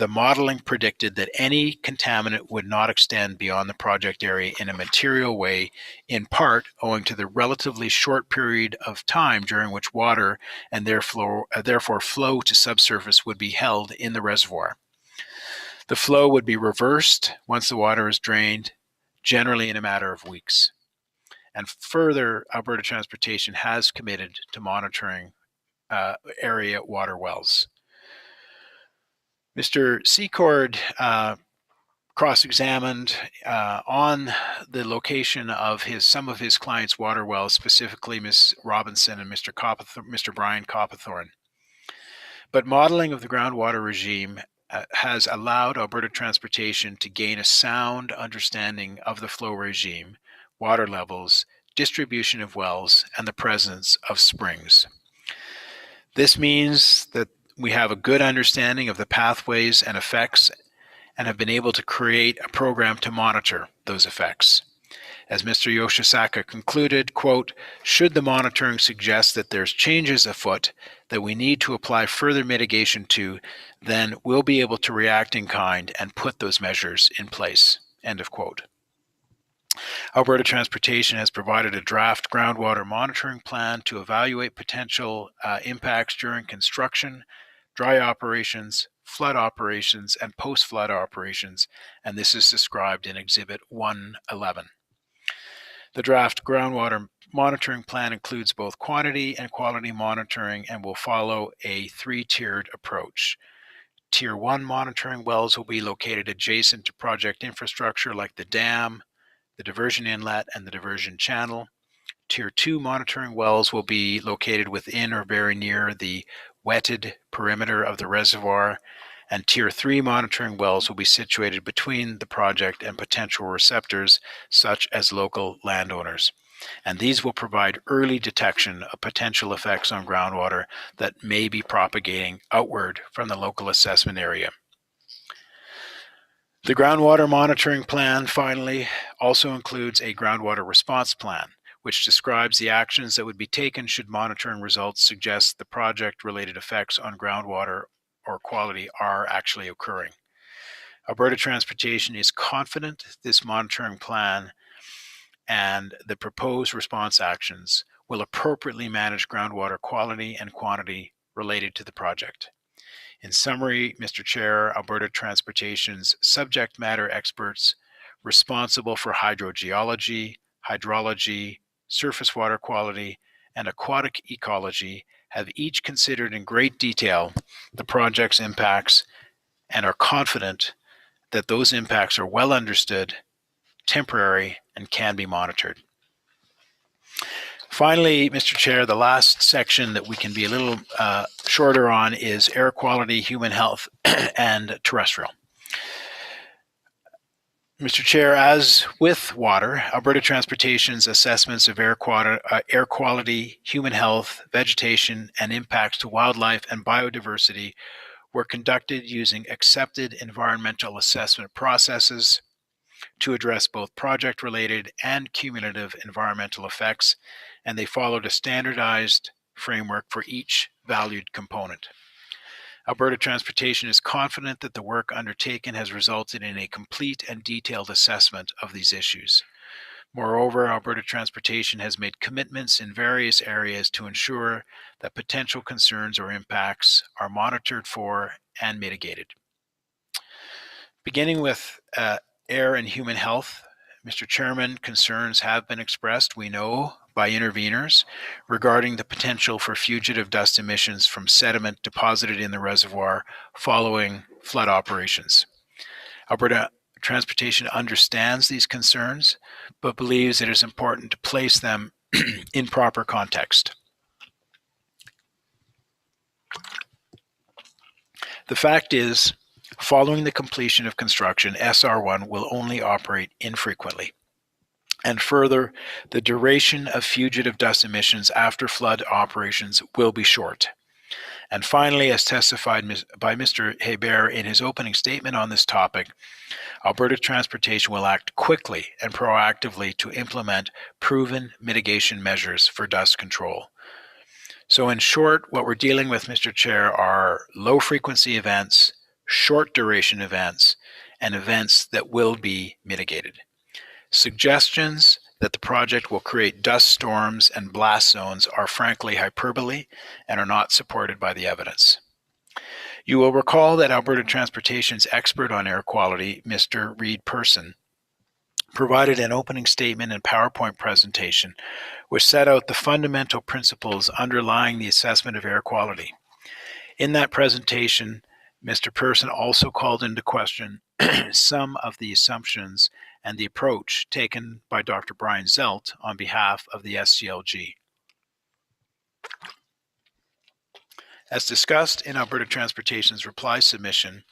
Speaker 11: modeling predicted that any contaminant would not extend beyond the project area in a material way, in part owing to the relatively short period of time during which water and therefore flow to subsurface would be held in the reservoir. The flow would be reversed once the water is drained, generally in a matter of weeks. And further, Alberta Transportation has committed to monitoring area water wells. Mr. Secord cross-examined on the location of some of his clients' water wells, specifically Ms. Robinson and Mr. Brian Coppathorne. But modeling of the groundwater regime has allowed Alberta Transportation to gain a sound understanding of the flow regime, water levels, distribution of wells, and the presence of springs. This means that we have a good understanding of the pathways and effects and have been able to create a program to monitor those effects. As Mr. Yoshisaka concluded, quote, should the monitoring suggest that there's changes afoot that we need to apply further mitigation to, then we'll be able to react in kind and put those measures in place, end of quote. Alberta Transportation has provided a draft groundwater monitoring plan to evaluate potential impacts during construction, dry operations, flood operations, and post-flood operations, and this is described in Exhibit 111. The draft groundwater monitoring plan includes both quantity and quality monitoring and will follow a three-tiered approach. Tier 1 monitoring wells will be located adjacent to project infrastructure like the dam, the diversion inlet, and the diversion channel. Tier 2 monitoring wells will be located within or very near the wetted perimeter of the reservoir, and Tier 3 monitoring wells will be situated between the project and potential receptors, such as local landowners. And these will provide early detection of potential effects on groundwater that may be propagating outward from the local assessment area. The groundwater monitoring plan, finally, also includes a groundwater response plan, which describes the actions that would be taken should monitoring results suggest the project-related effects on groundwater or quality are actually occurring. Alberta Transportation is confident this monitoring plan and the proposed response actions will appropriately manage groundwater quality and quantity related to the project. In summary, Mr. Chair, Alberta Transportation's subject matter experts responsible for hydrogeology, hydrology, surface water quality, and aquatic ecology have each considered in great detail the project's impacts and are confident that those impacts are well understood, temporary, and can be monitored. Finally, Mr. Chair, the last section that we can be a little shorter on is air quality, human health, and terrestrial. Mr. Chair, as with water, Alberta Transportation's assessments of air quality, human health, vegetation, and impacts to wildlife and biodiversity were conducted using accepted environmental assessment processes to address both project-related and cumulative environmental effects, and they followed a standardized framework for each valued component. Alberta Transportation is confident that the work undertaken has resulted in a complete and detailed assessment of these issues. Moreover, Alberta Transportation has made commitments in various areas to ensure that potential concerns or impacts are monitored for and mitigated. Beginning with air and human health, Mr. Chairman, concerns have been expressed, we know, by interveners regarding the potential for fugitive dust emissions from sediment deposited in the reservoir following flood operations. Alberta Transportation understands these concerns, but believes it is important to place them in proper context. The fact is, following the completion of construction, SR1 will only operate infrequently. And further, the duration of fugitive dust emissions after flood operations will be short. And finally, as testified by Mr. Hebert in his opening statement on this topic, Alberta Transportation will act quickly and proactively to implement proven mitigation measures for dust control. So in short, what we're dealing with, Mr. Chair, are low frequency events, short duration events, and events that will be mitigated. Suggestions that the project will create dust storms and blast zones are frankly hyperbole and are not supported by the evidence. You will recall that Alberta Transportation's expert on air quality, Mr. Reid Person, provided an opening statement and PowerPoint presentation which set out the fundamental principles underlying the assessment of air quality. In that presentation, Mr. Person also called into question some of the assumptions and the approach taken by Dr. Brian Zelt on behalf of the SCLG. As discussed in Alberta Transportation's reply submission,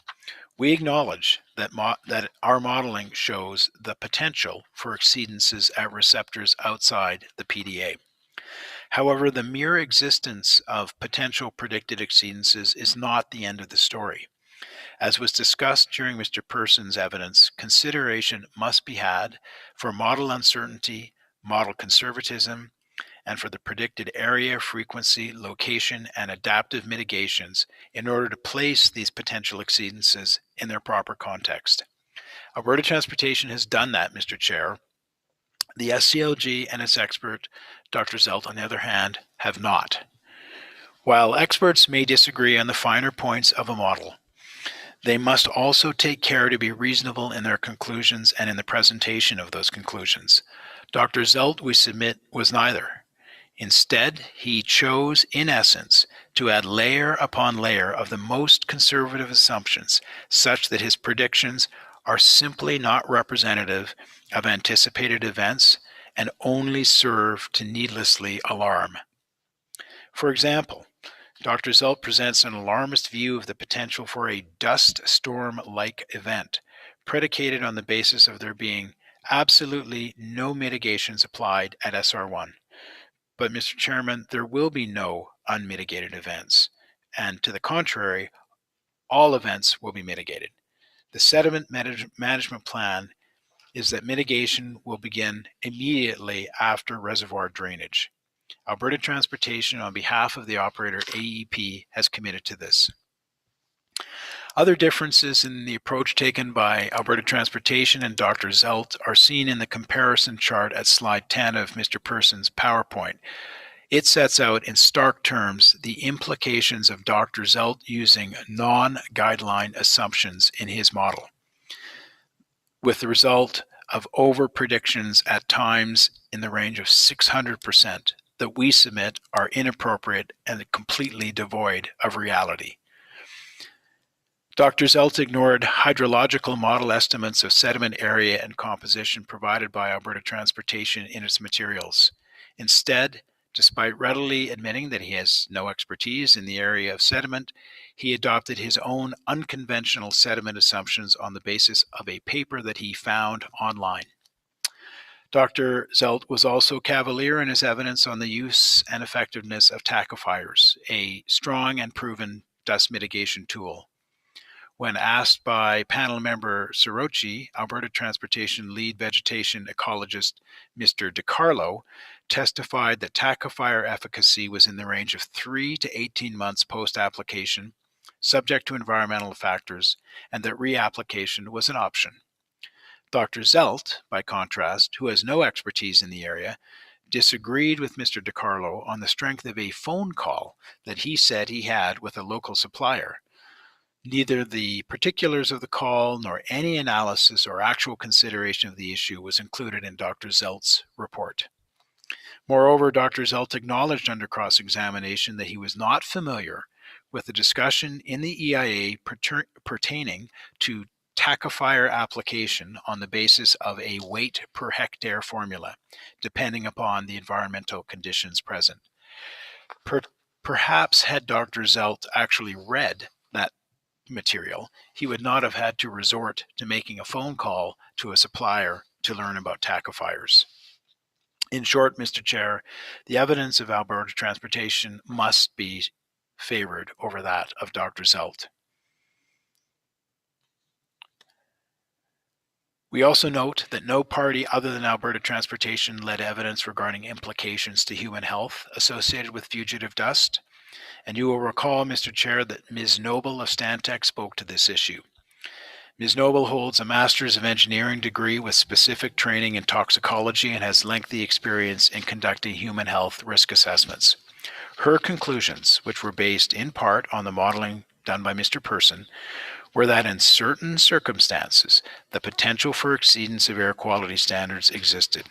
Speaker 11: we acknowledge that, that our modeling shows the potential for exceedances at receptors outside the PDA. However, the mere existence of potential predicted exceedances is not the end of the story. As was discussed during Mr. Person's evidence, consideration must be had for model uncertainty, model conservatism, and for the predicted area, frequency, location, and adaptive mitigations in order to place these potential exceedances in their proper context. Alberta Transportation has done that, Mr. Chair. The SCLG and its expert, Dr. Zelt, on the other hand, have not. While experts may disagree on the finer points of a model, they must also take care to be reasonable in their conclusions and in the presentation of those conclusions. Dr. Zelt, we submit, was neither. Instead, he chose, in essence, to add layer upon layer of the most conservative assumptions, such that his predictions are simply not representative of anticipated events and only serve to needlessly alarm. For example, Dr. Zelt presents an alarmist view of the potential for a dust storm-like event, predicated on the basis of there being absolutely no mitigations applied at SR1. But Mr. Chairman, there will be no unmitigated events. And to the contrary, all events will be mitigated. The sediment management plan is that mitigation will begin immediately after reservoir drainage. Alberta Transportation, on behalf of the operator AEP, has committed to this. Other differences in the approach taken by Alberta Transportation and Dr. Zelt are seen in the comparison chart at slide 10 of Mr. Person's PowerPoint. It sets out in stark terms the implications of Dr. Zelt using non-guideline assumptions in his model, with the result of over predictions at times in the range of 600% that we submit are inappropriate and completely devoid of reality. Dr. Zelt ignored hydrological model estimates of sediment area and composition provided by Alberta Transportation in its materials. Instead, despite readily admitting that he has no expertise in the area of sediment, he adopted his own unconventional sediment assumptions on the basis of a paper that he found online. Dr. Zelt was also cavalier in his evidence on the use and effectiveness of tackifiers, a strong and proven dust mitigation tool. When asked by panel member Sorochi, Alberta Transportation lead vegetation ecologist Mr. DiCarlo testified that tackifier efficacy was in the range of 3 to 18 months post-application, subject to environmental factors, and that reapplication was an option. Dr. Zelt, by contrast, who has no expertise in the area, disagreed with Mr. DiCarlo on the strength of a phone call that he said he had with a local supplier. Neither the particulars of the call nor any analysis or actual consideration of the issue was included in Dr. Zelt's report. Moreover, Dr. Zelt acknowledged under cross-examination that he was not familiar with the discussion in the EIA pertaining to tackifier application on the basis of a weight per hectare formula, depending upon the environmental conditions present. Perhaps had Dr. Zelt actually read that material, he would not have had to resort to making a phone call to a supplier to learn about tackifiers. In short, Mr. Chair, the evidence of Alberta Transportation must be favored over that of Dr. Zelt. We also note that no party other than Alberta Transportation led evidence regarding implications to human health associated with fugitive dust. And you will recall, Mr. Chair, that Ms. Noble of Stantec spoke to this issue. Ms. Noble holds a Master's of Engineering degree with specific training in toxicology and has lengthy experience in conducting human health risk assessments. Her conclusions, which were based in part on the modeling done by Mr. Person, were that in certain circumstances, the potential for exceedance of air quality standards existed.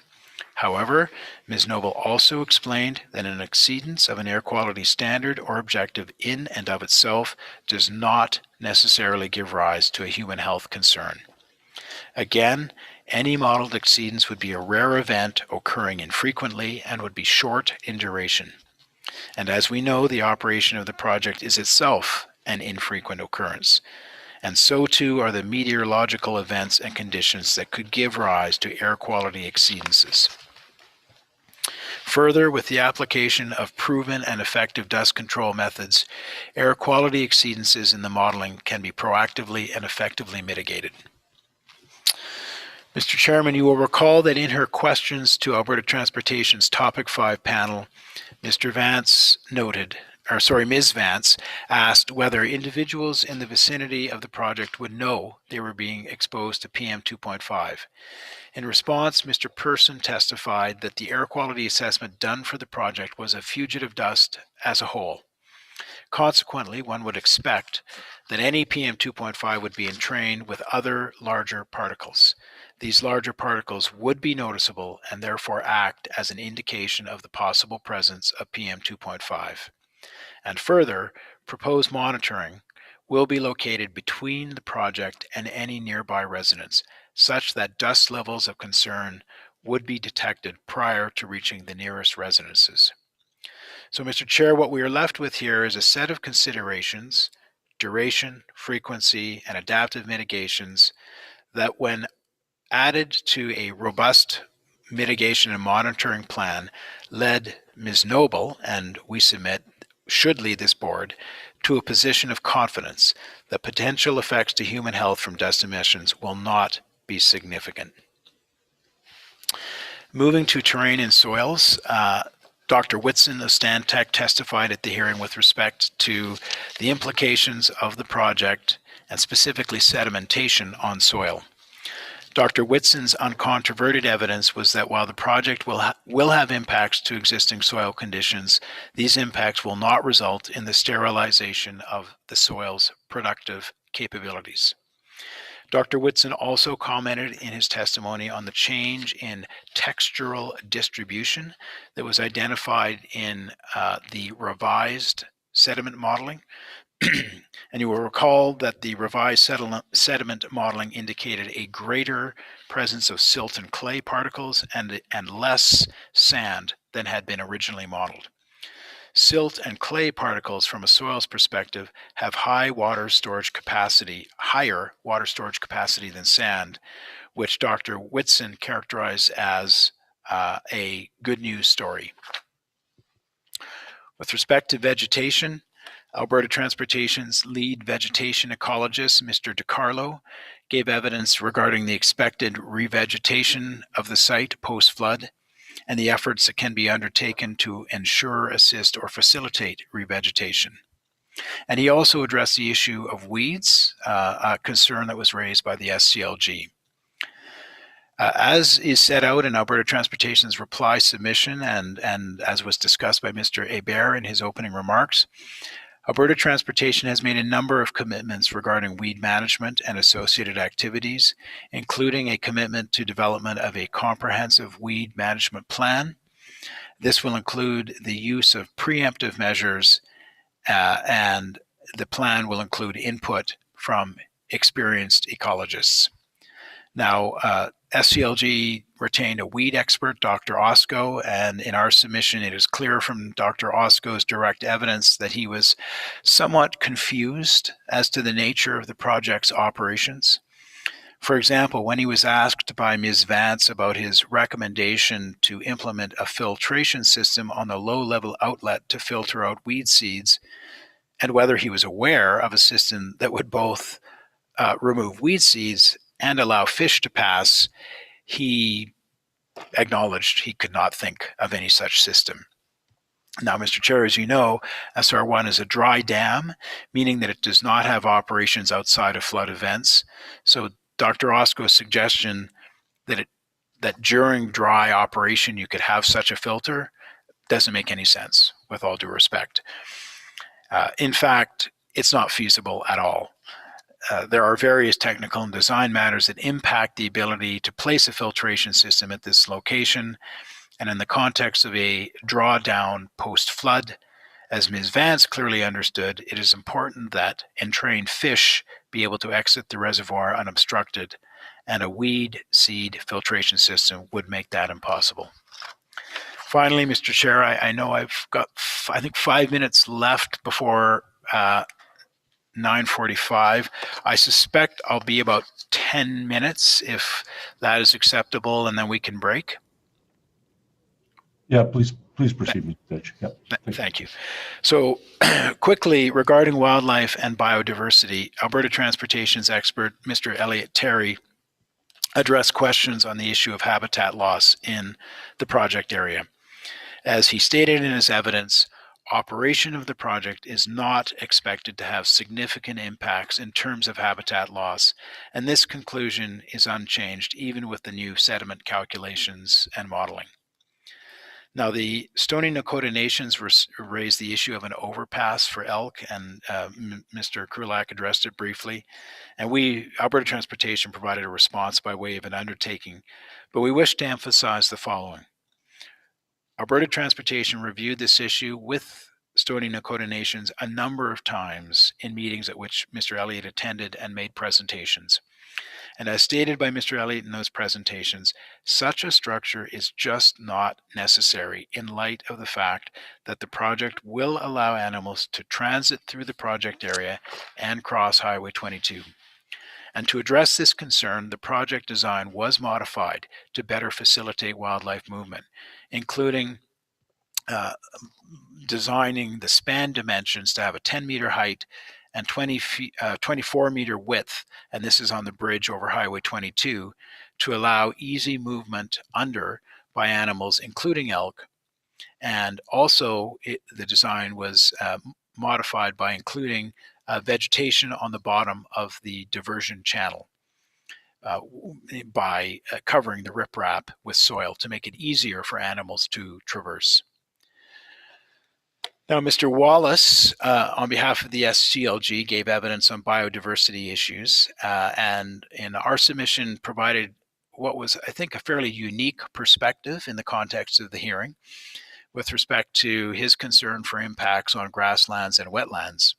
Speaker 11: However, Ms. Noble also explained that an exceedance of an air quality standard or objective in and of itself does not necessarily give rise to a human health concern. Again, any modeled exceedance would be a rare event occurring infrequently and would be short in duration. And as we know, the operation of the project is itself an infrequent occurrence. And so too are the meteorological events and conditions that could give rise to air quality exceedances. Further, with the application of proven and effective dust control methods, air quality exceedances in the modeling can be proactively and effectively mitigated. Mr. Chairman, you will recall that in her questions to Alberta Transportation's Topic 5 panel, Ms. Vance asked whether individuals in the vicinity of the project would know they were being exposed to PM 2.5. In response, Mr. Person testified that the air quality assessment done for the project was of fugitive dust as a whole. Consequently, one would expect that any PM 2.5 would be entrained with other larger particles. These larger particles would be noticeable and therefore act as an indication of the possible presence of PM 2.5. And further, proposed monitoring will be located between the project and any nearby residents, such that dust levels of concern would be detected prior to reaching the nearest residences. So, Mr. Chair, what we are left with here is a set of considerations, duration, frequency, and adaptive mitigations that, when added to a robust mitigation and monitoring plan, led Ms. Noble, and we submit should lead this board, to a position of confidence that potential effects to human health from dust emissions will not be significant. Moving to terrain and soils, Dr. Whitson of Stantec testified at the hearing with respect to the implications of the project and specifically sedimentation on soil. Dr. Whitson's uncontroverted evidence was that while the project will have impacts to existing soil conditions, these impacts will not result in the sterilization of the soil's productive capabilities. Dr. Whitson also commented in his testimony on the change in textural distribution that was identified in the revised sediment modeling. And you will recall that the revised sediment modeling indicated a greater presence of silt and clay particles and less sand than had been originally modeled. Silt and clay particles from a soil's perspective have higher water storage capacity than sand, which Dr. Whitson characterized as a good news story. With respect to vegetation, Alberta Transportation's lead vegetation ecologist, Mr. DiCarlo, gave evidence regarding the expected revegetation of the site post-flood and the efforts that can be undertaken to ensure, assist, or facilitate revegetation. And he also addressed the issue of weeds, a concern that was raised by the SCLG. As is set out in Alberta Transportation's reply submission and as was discussed by Mr. Hebert in his opening remarks, Alberta Transportation has made a number of commitments regarding weed management and associated activities, including a commitment to development of a comprehensive weed management plan. This will include the use of preemptive measures, and the plan will include input from experienced ecologists. Now, SCLG retained a weed expert, Dr. Osko, and in our submission, it is clear from Dr. Osko's direct evidence that he was somewhat confused as to the nature of the project's operations. For example, when he was asked by Ms. Vance about his recommendation to implement a filtration system on the low-level outlet to filter out weed seeds, and whether he was aware of a system that would both remove weed seeds and allow fish to pass, he acknowledged he could not think of any such system. Now, Mr. Chair, as you know, SR1 is a dry dam, meaning that it does not have operations outside of flood events. So Dr. Osko's suggestion that during dry operation you could have such a filter doesn't make any sense, with all due respect. In fact, it's not feasible at all. There are various technical and design matters that impact the ability to place a filtration system at this location. And in the context of a drawdown post-flood, as Ms. Vance clearly understood, it is important that entrained fish be able to exit the reservoir unobstructed, and a weed seed filtration system would make that impossible. Finally, Mr. Chair, I know I've got, I think, 5 minutes left before 9:45. I suspect I'll be about 10 minutes if that is acceptable, and then we can break.
Speaker 1: Yeah, please proceed, Mr. Fitch. Yep.
Speaker 11: Thank you. So quickly, regarding wildlife and biodiversity, Alberta Transportation's expert, Mr. Elliot Terry, addressed questions on the issue of habitat loss in the project area. As he stated in his evidence, operation of the project is not expected to have significant impacts in terms of habitat loss, and this conclusion is unchanged even with the new sediment calculations and modeling. Now, the Stony Nakota Nations raised the issue of an overpass for elk, and Mr. Krulak addressed it briefly. And Alberta Transportation, provided a response by way of an undertaking, but we wish to emphasize the following. Alberta Transportation reviewed this issue with Stony Nakota Nations a number of times in meetings at which Mr. Elliott attended and made presentations. And as stated by Mr. Elliott in those presentations, such a structure is just not necessary in light of the fact that the project will allow animals to transit through the project area and cross Highway 22. And to address this concern, the project design was modified to better facilitate wildlife movement, including designing the span dimensions to have a 10-meter height and 24-meter width, and this is on the bridge over Highway 22, to allow easy movement under by animals, including elk. And also the design was modified by including vegetation on the bottom of the diversion channel by covering the riprap with soil to make it easier for animals to traverse. Now, Mr. Wallace, on behalf of the SCLG, gave evidence on biodiversity issues, and in our submission provided what was, I think, a fairly unique perspective in the context of the hearing with respect to his concern for impacts on grasslands and wetlands.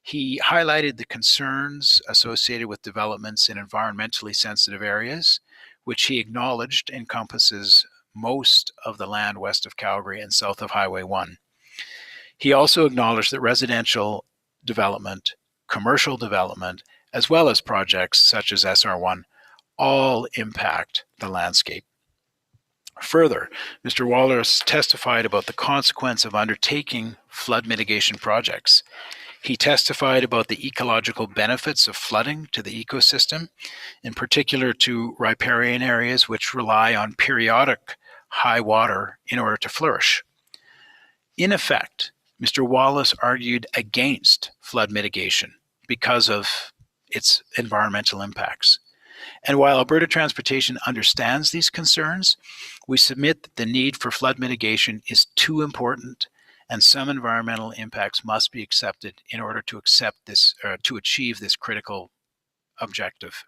Speaker 11: He highlighted the concerns associated with developments in environmentally sensitive areas, which he acknowledged encompasses most of the land west of Calgary and south of Highway 1. He also acknowledged that residential development, commercial development, as well as projects such as SR1, all impact the landscape. Further, Mr. Wallace testified about the consequence of undertaking flood mitigation projects. He testified about the ecological benefits of flooding to the ecosystem, in particular to riparian areas which rely on periodic high water in order to flourish. In effect, Mr. Wallace argued against flood mitigation because of its environmental impacts. And while Alberta Transportation understands these concerns, we submit that the need for flood mitigation is too important and some environmental impacts must be accepted in order to achieve this critical objective.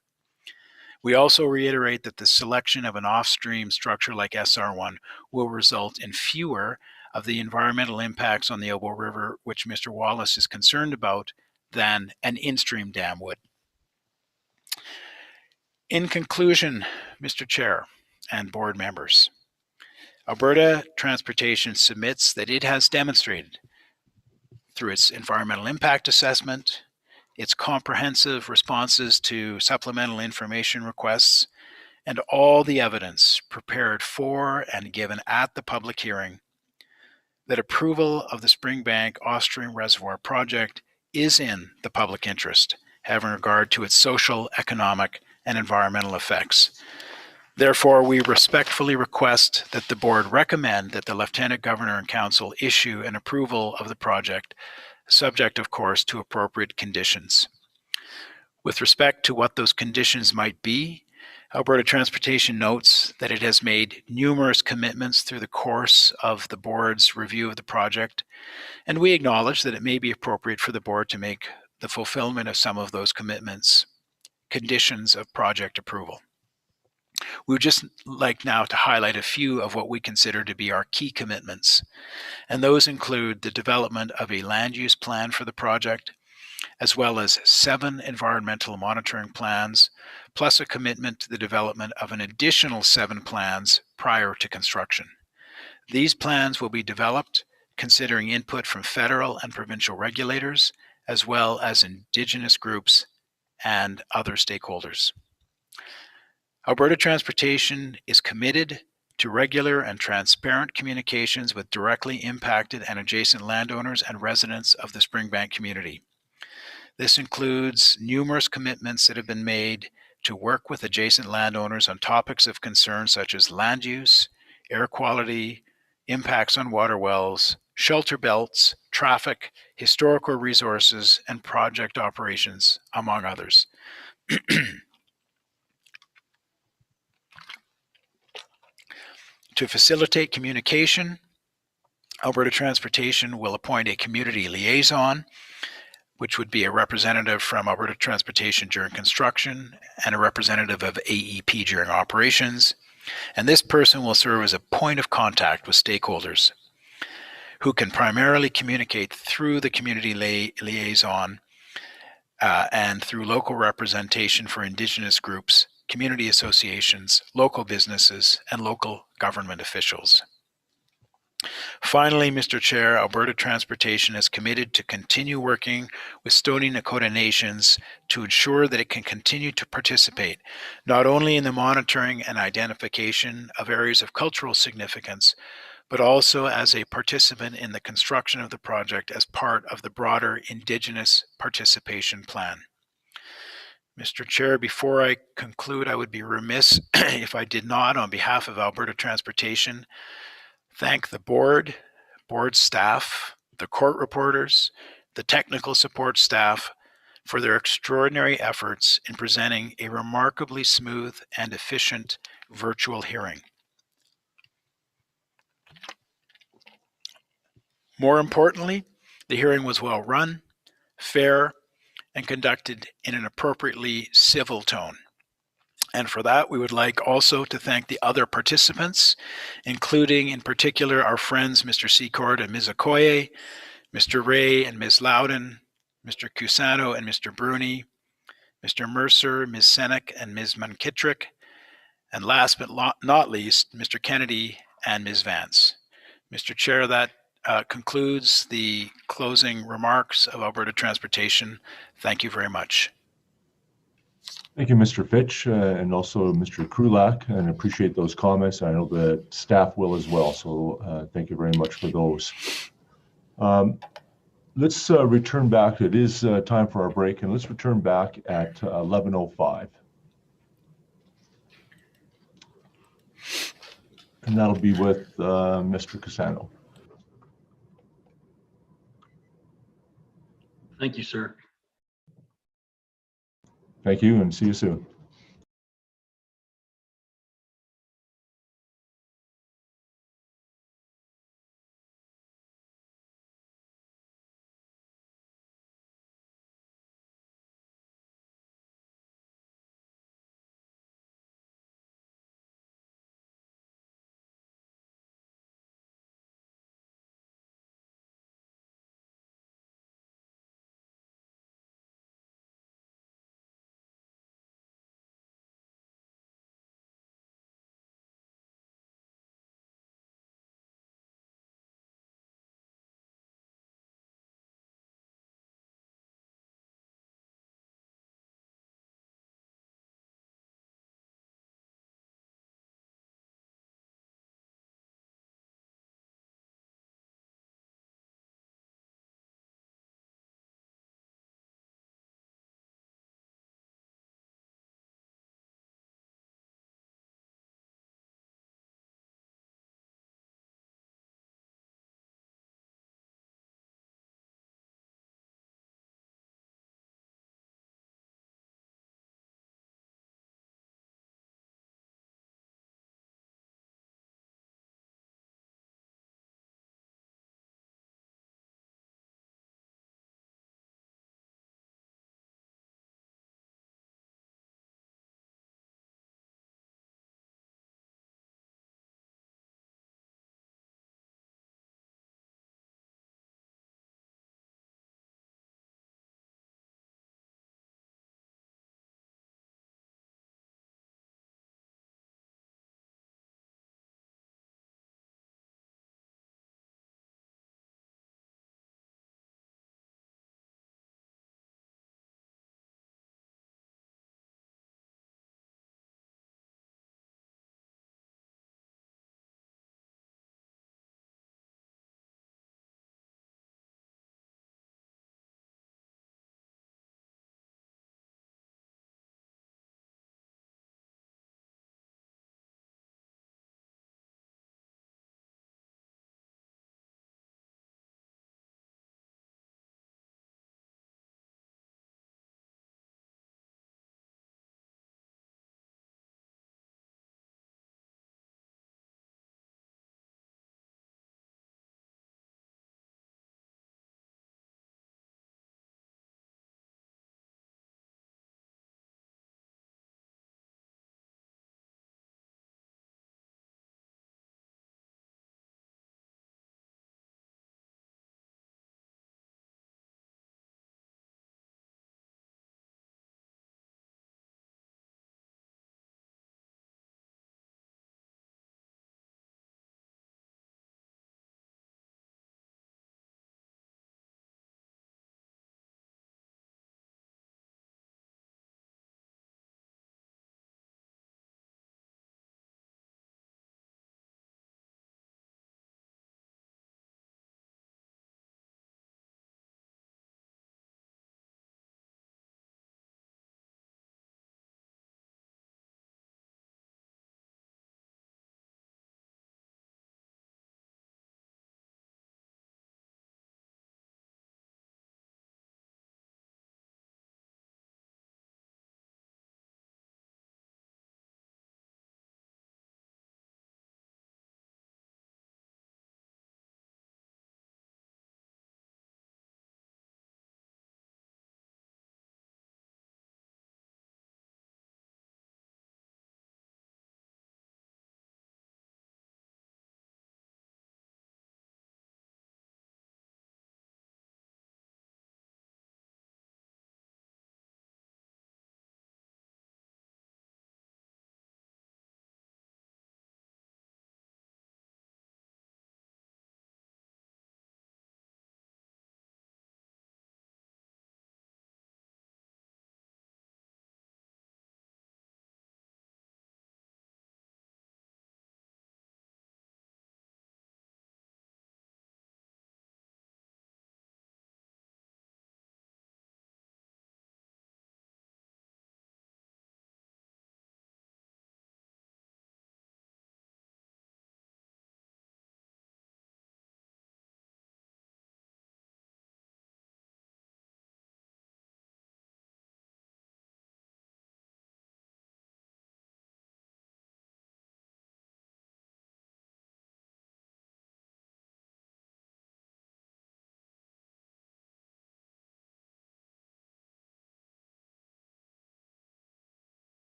Speaker 11: We also reiterate that the selection of an off-stream structure like SR1 will result in fewer of the environmental impacts on the Obo River, which Mr. Wallace is concerned about, than an in-stream dam would. In conclusion, Mr. Chair and board members, Alberta Transportation submits that it has demonstrated through its environmental impact assessment, its comprehensive responses to supplemental information requests, and all the evidence prepared for and given at the public hearing, that approval of the Springbank Off-Stream Reservoir project is in the public interest, having regard to its social, economic, and environmental effects. Therefore, we respectfully request that the board recommend that the Lieutenant Governor and Council issue an approval of the project, subject, of course, to appropriate conditions. With respect to what those conditions might be, Alberta Transportation notes that it has made numerous commitments through the course of the board's review of the project, and we acknowledge that it may be appropriate for the board to make the fulfillment of some of those commitments conditions of project approval. We would just like now to highlight a few of what we consider to be our key commitments, and those include the development of a land use plan for the project, as well as 7 environmental monitoring plans, plus a commitment to the development of an additional 7 plans prior to construction. These plans will be developed considering input from federal and provincial regulators, as well as Indigenous groups and other stakeholders. Alberta Transportation is committed to regular and transparent communications with directly impacted and adjacent landowners and residents of the Springbank community. This includes numerous commitments that have been made to work with adjacent landowners on topics of concern such as land use, air quality, impacts on water wells, shelter belts, traffic, historical resources, and project operations, among others. To facilitate communication, Alberta Transportation will appoint a community liaison, which would be a representative from Alberta Transportation during construction and a representative of AEP during operations. And this person will serve as a point of contact with stakeholders. who can primarily communicate through the community liaison and through local representation for Indigenous groups, community associations, local businesses, and local government officials. Finally, Mr. Chair, Alberta Transportation is committed to continue working with Stony Nakota Nations to ensure that it can continue to participate not only in the monitoring and identification of areas of cultural significance, but also as a participant in the construction of the project as part of the broader Indigenous participation plan. Mr. Chair, before I conclude, I would be remiss if I did not, on behalf of Alberta Transportation, thank the board staff, the court reporters, the technical support staff for their extraordinary efforts in presenting a remarkably smooth and efficient virtual hearing. More importantly, the hearing was well run, fair, and conducted in an appropriately civil tone. And for that, we would like also to thank the other participants, including in particular our friends Mr. Secord and Ms. Okoye, Mr. Ray and Ms. Loudon, Mr. Cusano and Mr. Bruni, Mr. Mercer, Ms. Senek and Ms. Munkittrick, and last but not least, Mr. Kennedy and Ms. Vance. Mr. Chair, that concludes the closing remarks of Alberta Transportation. Thank you very much.
Speaker 1: Thank you, Mr. Fitch, and also Mr. Krulak, and appreciate those comments. I know the staff will as well, so thank you very much for those. Let's return back. It is time for our break, and let's return back at 11:05. And that'll be with Mr. Cusano.
Speaker 9: Thank you, sir.
Speaker 1: Thank you, and see you soon.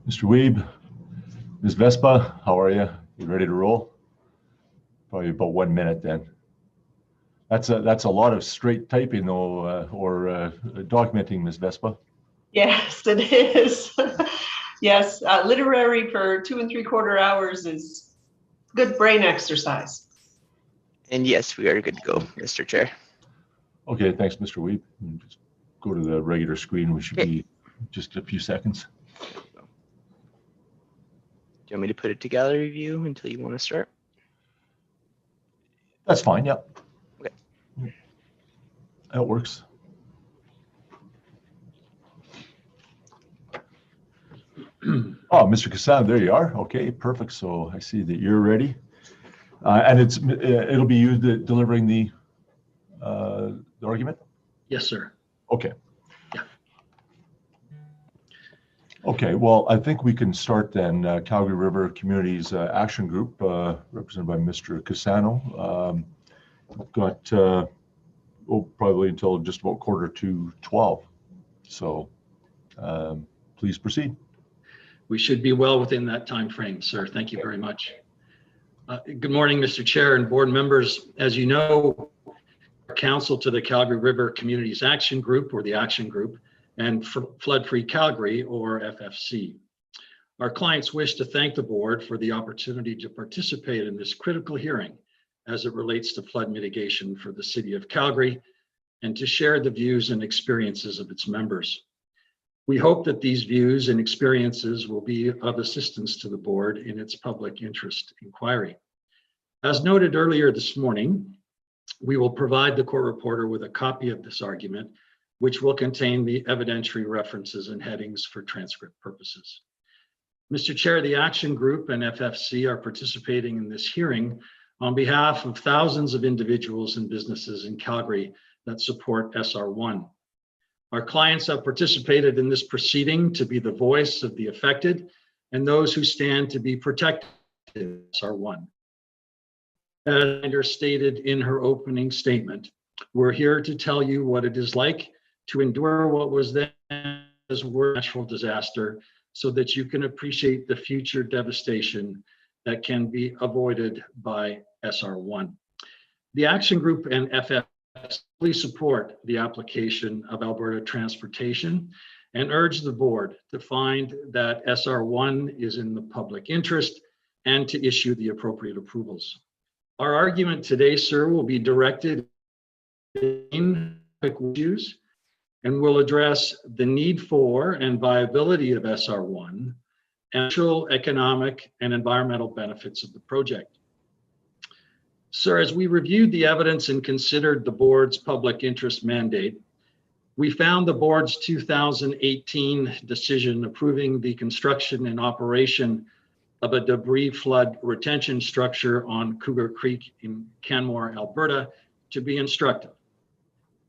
Speaker 1: Mr. Weeb, Ms. Vespa, how are you? You ready to roll? Probably about 1 minute then. That's a lot of straight typing though, or documenting, Ms. Vespa.
Speaker 2: Yes, it is. Yes, literary for 2 3/4 hours is good brain exercise.
Speaker 3: And yes, we are good to go, Mr. Chair.
Speaker 1: Okay, thanks, Mr. Weeb. Just go to the regular screen. We should
Speaker 3: Okay.
Speaker 1: be just a few seconds.
Speaker 3: Do you want me to put it to gallery view until you want to start?
Speaker 1: That's fine, yep.
Speaker 3: Okay.
Speaker 1: That works. Oh, Mr. Kassan, there you are. Okay, perfect. So I see that you're ready. And it'll be you delivering the argument?
Speaker 9: Yes, sir.
Speaker 1: Okay.
Speaker 9: Yeah.
Speaker 1: Okay, well, I think we can start then. Calgary River Communities Action Group, represented by Mr. Cassano. Got probably until just about 11:45. So please proceed.
Speaker 9: We should be well within that time frame, sir. Thank you very much. Good morning, Mr. Chair and board members. As you know, our counsel to the Calgary River Communities Action Group, or the Action Group, and Flood Free Calgary, or FFC. Our clients wish to thank the board for the opportunity to participate in this critical hearing as it relates to flood mitigation for the city of Calgary, and to share the views and experiences of its members. We hope that these views and experiences will be of assistance to the board in its public interest inquiry. As noted earlier this morning, we will provide the court reporter with a copy of this argument, which will contain the evidentiary references and headings for transcript purposes. Mr. Chair, the Action Group and FFC are participating in this hearing on behalf of thousands of individuals and businesses in Calgary that support SR1. Our clients have participated in this proceeding to be the voice of the affected and those who stand to be protected in SR1. As Andrew stated in her opening statement, we're here to tell you what it is like to endure what was then a natural disaster, so that you can appreciate the future devastation that can be avoided by SR1. The Action Group and FFC support the application of Alberta Transportation and urge the board to find that SR1 is in the public interest and to issue the appropriate approvals. Our argument today, sir, will be directed in quick issues and will address the need for and viability of SR1, and actual economic and environmental benefits of the project. Sir, as we reviewed the evidence and considered the board's public interest mandate, we found the board's 2018 decision approving the construction and operation of a debris flood retention structure on Cougar Creek in Canmore, Alberta, to be instructive.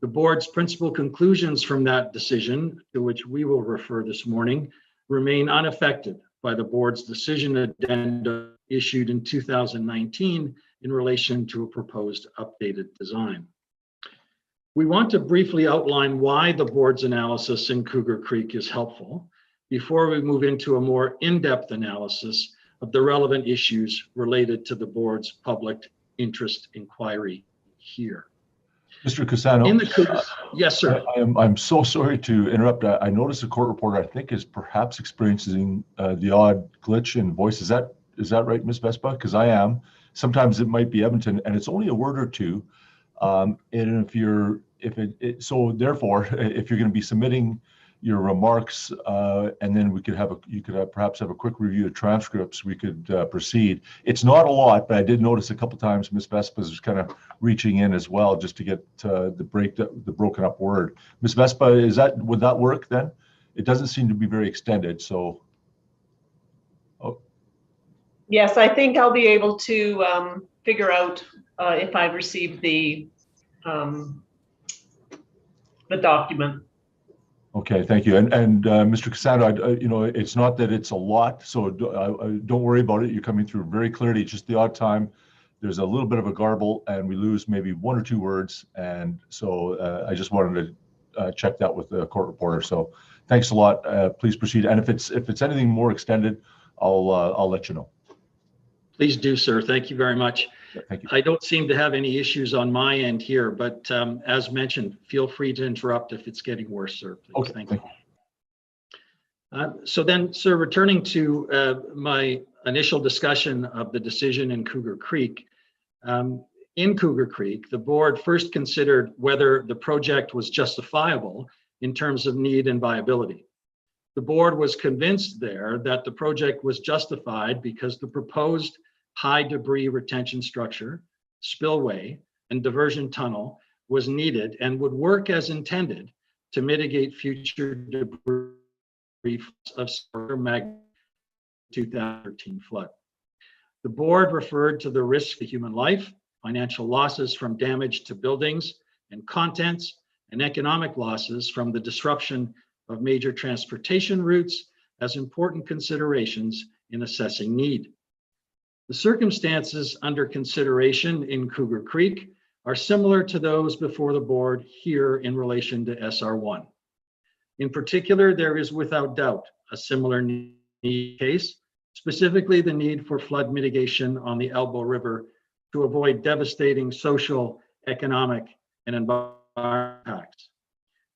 Speaker 9: The board's principal conclusions from that decision, to which we will refer this morning, remain unaffected by the board's decision addenda issued in 2019 in relation to a proposed updated design. We want to briefly outline why the board's analysis in Cougar Creek is helpful before we move into a more in-depth analysis of the relevant issues related to the board's public interest inquiry here.
Speaker 1: Mr. Cassano.
Speaker 9: In the Cougar, yes, sir.
Speaker 1: I'm so sorry to interrupt. I noticed the court reporter, I think, is perhaps experiencing the odd glitch in voice. Is that right, Ms. Vespa? Because I am. Sometimes it might be Edmonton, and it's only a word or two. And so therefore, if you're going to be submitting your remarks, and then you could perhaps have a quick review of transcripts, we could proceed. It's not a lot, but I did notice a couple times Ms. Vespa is kind of reaching in as well, just to get the broken up word. Ms. Vespa, would that work then? It doesn't seem to be very extended, so.
Speaker 2: Yes, I think I'll be able to figure out if I've received the document.
Speaker 1: Okay, thank you. And Mr. Cassano, it's not that it's a lot, so don't worry about it. You're coming through very clearly. It's just the odd time there's a little bit of a garble and we lose maybe one or two words. And so I just wanted to check that with the court reporter. So thanks a lot. Please proceed. And if it's anything more extended, I'll let you know.
Speaker 9: Please do, sir. Thank you very much.
Speaker 1: Yeah, thank you.
Speaker 9: I don't seem to have any issues on my end here, but as mentioned, feel free to interrupt if it's getting worse, sir. Please.
Speaker 1: Okay,
Speaker 9: thank you. So then, sir, returning to my initial discussion of the decision in Cougar Creek. In Cougar Creek, the board first considered whether the project was justifiable in terms of need and viability. The board was convinced there that the project was justified because the proposed high debris retention structure, spillway, and diversion tunnel was needed and would work as intended to mitigate future debris of severe magnitude 2013 flood. The board referred to the risk to human life, financial losses from damage to buildings and contents, and economic losses from the disruption of major transportation routes as important considerations in assessing need. The circumstances under consideration in Cougar Creek are similar to those before the board here in relation to SR1. In particular, there is without doubt a similar need case, specifically the need for flood mitigation on the Elbow River to avoid devastating social, economic, and environmental impacts.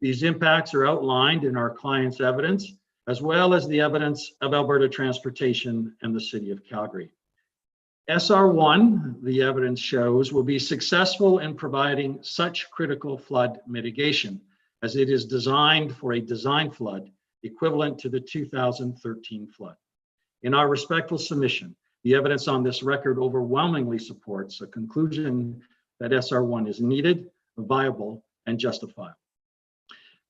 Speaker 9: These impacts are outlined in our client's evidence, as well as the evidence of Alberta Transportation and the City of Calgary. SR1, the evidence shows, will be successful in providing such critical flood mitigation as it is designed for a design flood equivalent to the 2013 flood. In our respectful submission, the evidence on this record overwhelmingly supports a conclusion that SR1 is needed, viable, and justifiable.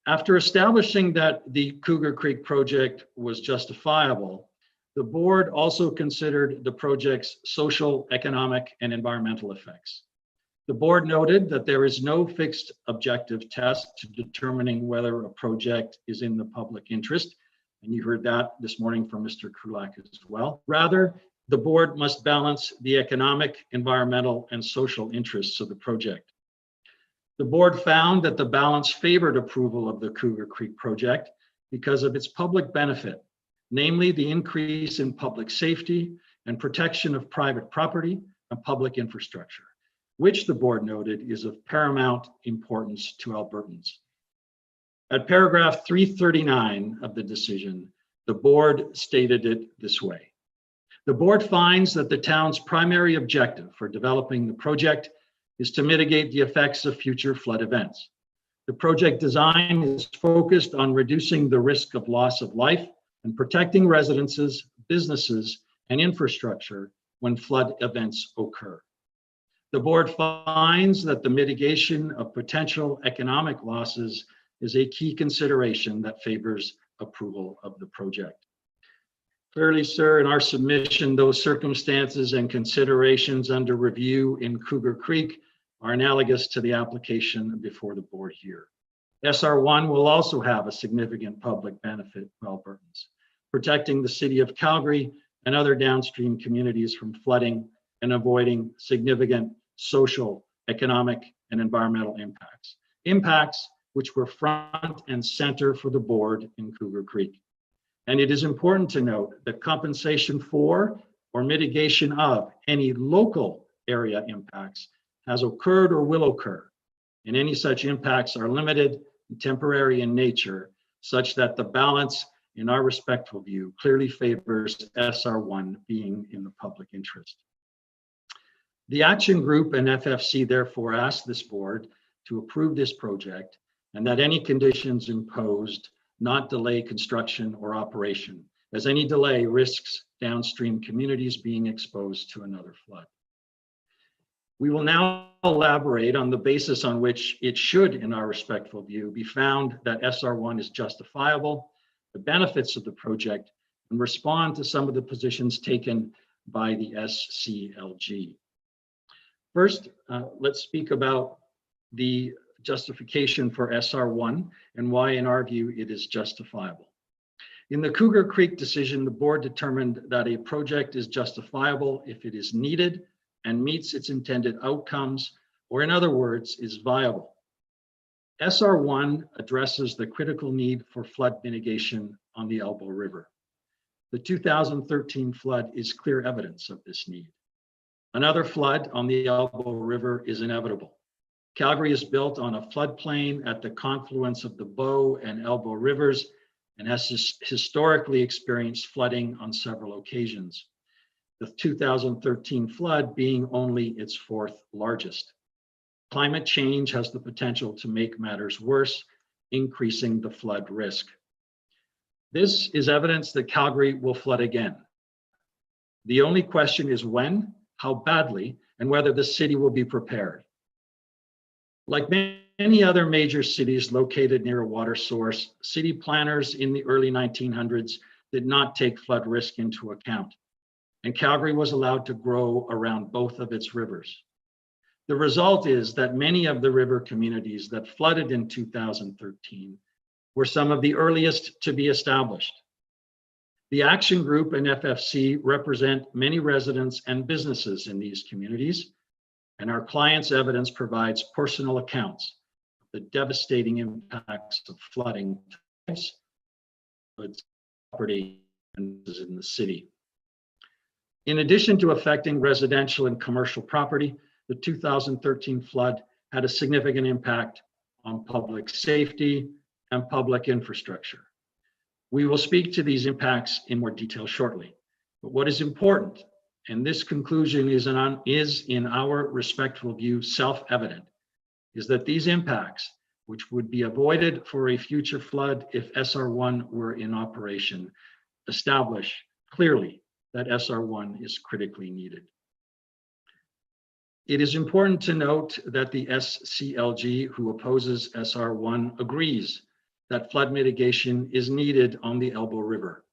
Speaker 9: After establishing that the Cougar Creek project was justifiable, the board also considered the project's social, economic, and environmental effects. The board noted that there is no fixed objective test to determining whether a project is in the public interest, and you heard that this morning from Mr. Krulak as well. Rather, the board must balance the economic, environmental, and social interests of the project. The board found that the balance favored approval of the Cougar Creek project because of its public benefit, namely the increase in public safety and protection of private property and public infrastructure, which the board noted is of paramount importance to Albertans. At paragraph 339 of the decision, the board stated it this way. The board finds that the town's primary objective for developing the project is to mitigate the effects of future flood events. The project design is focused on reducing the risk of loss of life and protecting residences, businesses, and infrastructure when flood events occur. The board finds that the mitigation of potential economic losses is a key consideration that favors approval of the project. Clearly, sir, in our submission, those circumstances and considerations under review in Cougar Creek are analogous to the application before the board here. SR1 will also have a significant public benefit for Albertans, protecting the City of Calgary and other downstream communities from flooding and avoiding significant social, economic, and environmental impacts. Impacts which were front and center for the board in Cougar Creek. And it is important to note that compensation for or mitigation of any local area impacts has occurred or will occur, and any such impacts are limited and temporary in nature, such that the balance, in our respectful view, clearly favors SR1 being in the public interest. The Action Group and FFC therefore asked this board to approve this project and that any conditions imposed not delay construction or operation, as any delay risks downstream communities being exposed to another flood. We will now elaborate on the basis on which it should, in our respectful view, be found that SR1 is justifiable, the benefits of the project, and respond to some of the positions taken by the SCLG. First, let's speak about the justification for SR1 and why, in our view, it is justifiable. In the Cougar Creek decision, the board determined that a project is justifiable if it is needed and meets its intended outcomes, or in other words, is viable. SR1 addresses the critical need for flood mitigation on the Elbow River. The 2013 flood is clear evidence of this need. Another flood on the Elbow River is inevitable. Calgary is built on a floodplain at the confluence of the Bow and Elbow Rivers and has historically experienced flooding on several occasions, the 2013 flood being only its fourth largest. Climate change has the potential to make matters worse, increasing the flood risk. This is evidence that Calgary will flood again. The only question is when, how badly, and whether the city will be prepared. Like many other major cities located near a water source, city planners in the early 1900s did not take flood risk into account, and Calgary was allowed to grow around both of its rivers. The result is that many of the river communities that flooded in 2013 were some of the earliest to be established. The Action Group and FFC represent many residents and businesses in these communities, and our client's evidence provides personal accounts of the devastating impacts of flooding property in the city. In addition to affecting residential and commercial property, the 2013 flood had a significant impact on public safety and public infrastructure. We will speak to these impacts in more detail shortly, but what is important, and this conclusion is in our respectful view self-evident, is that these impacts, which would be avoided for a future flood if SR1 were in operation, establish clearly that SR1 is critically needed. It is important to note that the SCLG, who opposes SR1, agrees that flood mitigation is needed on the Elbow River.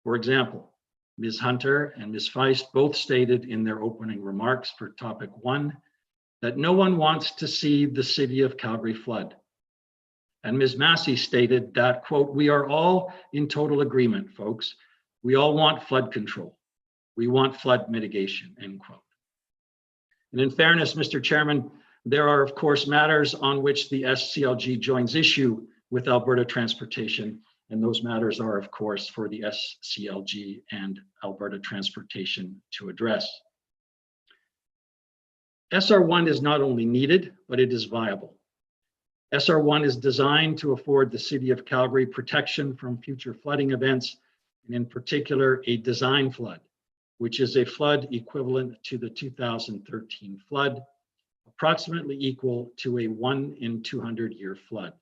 Speaker 9: For example, Ms. Hunter and Ms. Feist both stated in their opening remarks for topic 1 that no one wants to see the city of Calgary flood. And Ms. Massey stated that, quote, "We are all in total agreement, folks. We all want flood control. We want flood mitigation," end quote. And in fairness, Mr. Chairman, there are of course matters on which the SCLG joins issue with Alberta Transportation, and those matters are of course for the SCLG and Alberta Transportation to address. SR1 is not only needed, but it is viable. SR1 is designed to afford the city of Calgary protection from future flooding events, and in particular, a design flood, which is a flood equivalent to the 2013 flood, approximately equal to a 1 in 200 year flood.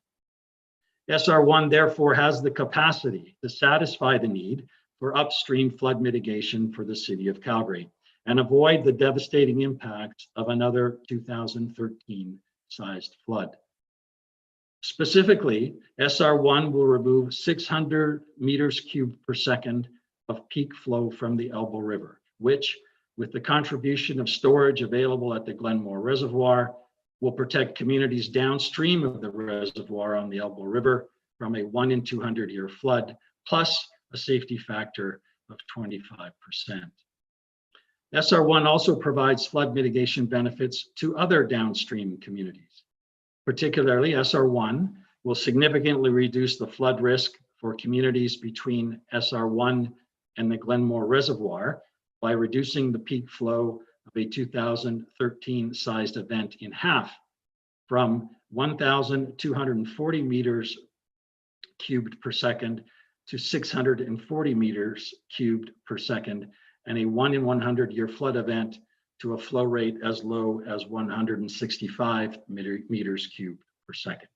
Speaker 9: SR1 therefore has the capacity to satisfy the need for upstream flood mitigation for the city of Calgary and avoid the devastating impacts of another 2013 sized flood. Specifically, SR1 will remove 600 meters cubed per second of peak flow from the Elbow River, which, with the contribution of storage available at the Glenmore Reservoir, will protect communities downstream of the reservoir on the Elbow River from a 1 in 200 year flood, plus a safety factor of 25%. SR1 also provides flood mitigation benefits to other downstream communities. Particularly, SR1 will significantly reduce the flood risk for communities between SR1 and the Glenmore Reservoir by reducing the peak flow of a 2013 sized event in half, from 1,240 meters cubed per second to 640 meters cubed per second, and a 1 in 100 year flood event to a flow rate as low as 165 meters cubed per second.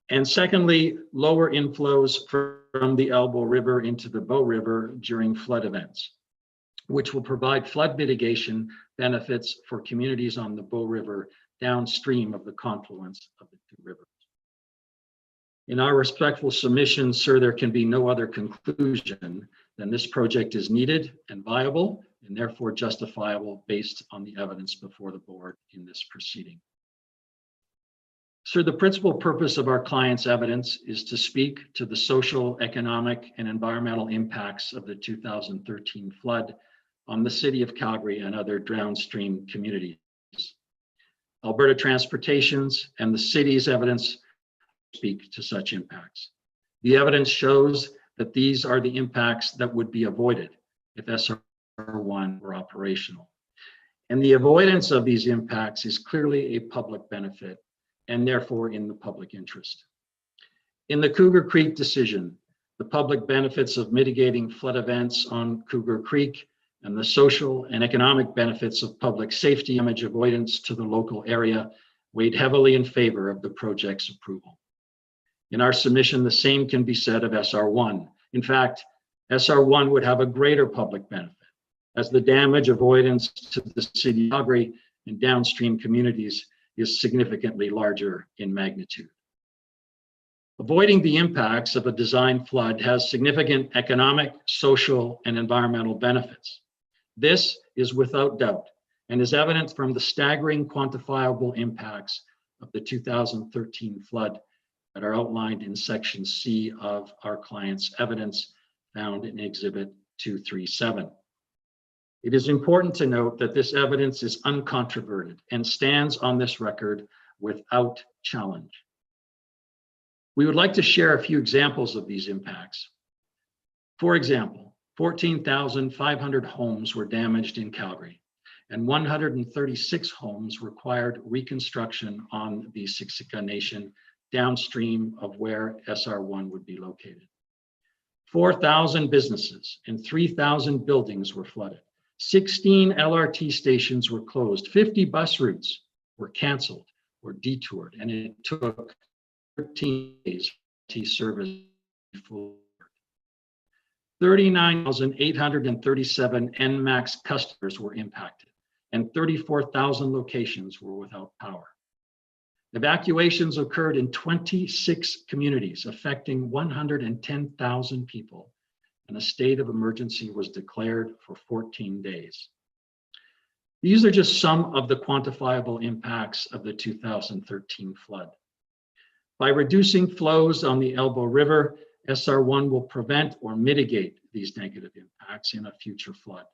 Speaker 9: And secondly, lower inflows from the Elbow River into the Bow River during flood events, which will provide flood mitigation benefits for communities on the Bow River downstream of the confluence of the two rivers. In our respectful submission, sir, there can be no other conclusion than this project is needed and viable, and therefore justifiable based on the evidence before the board in this proceeding. Sir, the principal purpose of our client's evidence is to speak to the social, economic, and environmental impacts of the 2013 flood on the city of Calgary and other downstream communities. Alberta Transportation's and the city's evidence speak to such impacts. The evidence shows that these are the impacts that would be avoided if SR1 were operational. And the avoidance of these impacts is clearly a public benefit and therefore in the public interest. In the Cougar Creek decision, the public benefits of mitigating flood events on Cougar Creek and the social and economic benefits of public safety damage avoidance to the local area weighed heavily in favor of the project's approval. In our submission, the same can be said of SR1. In fact, SR1 would have a greater public benefit as the damage avoidance to the city of Calgary and downstream communities is significantly larger in magnitude. Avoiding the impacts of a design flood has significant economic, social, and environmental benefits. This is without doubt and is evident from the staggering quantifiable impacts of the 2013 flood that are outlined in Section C of our client's evidence found in Exhibit 237. It is important to note that this evidence is uncontroverted and stands on this record without challenge. We would like to share a few examples of these impacts. For example, 14,500 homes were damaged in Calgary, and 136 homes required reconstruction on the Siksika Nation downstream of where SR1 would be located. 4,000 businesses and 3,000 buildings were flooded. 16 LRT stations were closed. 50 bus routes were canceled or detoured, and it took 13 days to service full. 39,837 NMAX customers were impacted, and 34,000 locations were without power. Evacuations occurred in 26 communities, affecting 110,000 people, and a state of emergency was declared for 14 days. These are just some of the quantifiable impacts of the 2013 flood. By reducing flows on the Elbow River, SR1 will prevent or mitigate these negative impacts in a future flood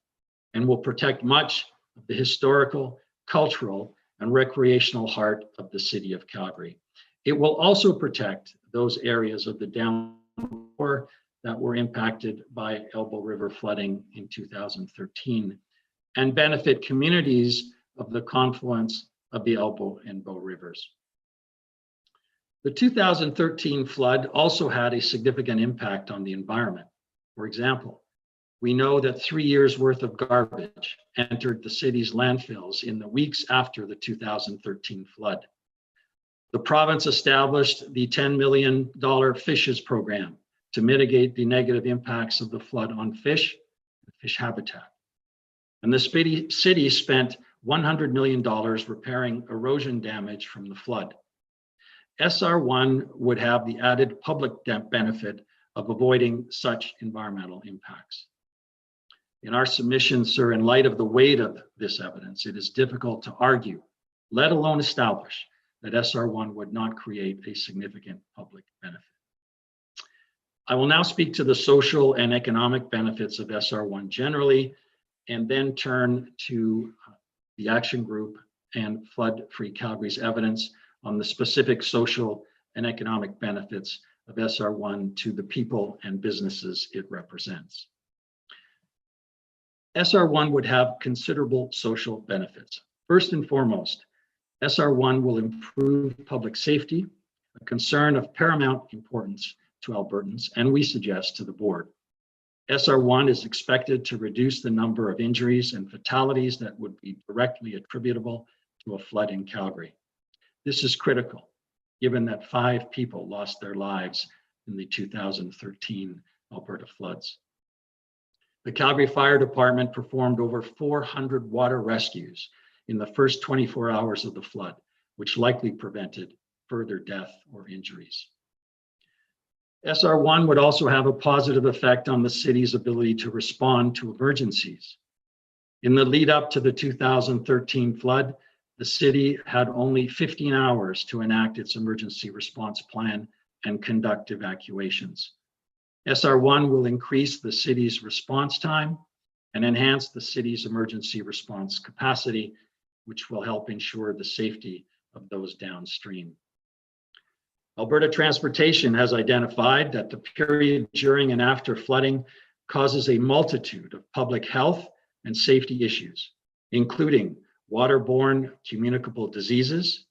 Speaker 9: and will protect much of the historical, cultural, and recreational heart of the city of Calgary. It will also protect those areas of the downpour that were impacted by Elbow River flooding in 2013 and benefit communities of the confluence of the Elbow and Bow Rivers. The 2013 flood also had a significant impact on the environment. For example, we know that 3 years worth of garbage entered the city's landfills in the weeks after the 2013 flood. The province established the $10 million Fishes program to mitigate the negative impacts of the flood on fish and fish habitat. And the city spent $100 million repairing erosion damage from the flood. SR1 would have the added public benefit of avoiding such environmental impacts. In our submission, sir, in light of the weight of this evidence, it is difficult to argue, let alone establish, that SR1 would not create a significant public benefit. I will now speak to the social and economic benefits of SR1 generally, and then turn to the action group and Flood Free Calgary's evidence on the specific social and economic benefits of SR1 to the people and businesses it represents. SR1 would have considerable social benefits. First and foremost, SR1 will improve public safety, a concern of paramount importance to Albertans, and we suggest to the board. SR1 is expected to reduce the number of injuries and fatalities that would be directly attributable to a flood in Calgary. This is critical, given that 5 people lost their lives in the 2013 Alberta floods. The Calgary Fire Department performed over 400 water rescues in the first 24 hours of the flood, which likely prevented further death or injuries. SR1 would also have a positive effect on the city's ability to respond to emergencies. In the lead up to the 2013 flood, the city had only 15 hours to enact its emergency response plan and conduct evacuations. SR1 will increase the city's response time and enhance the city's emergency response capacity, which will help ensure the safety of those downstream. Alberta Transportation has identified that the period during and after flooding causes a multitude of public health and safety issues, including waterborne communicable diseases,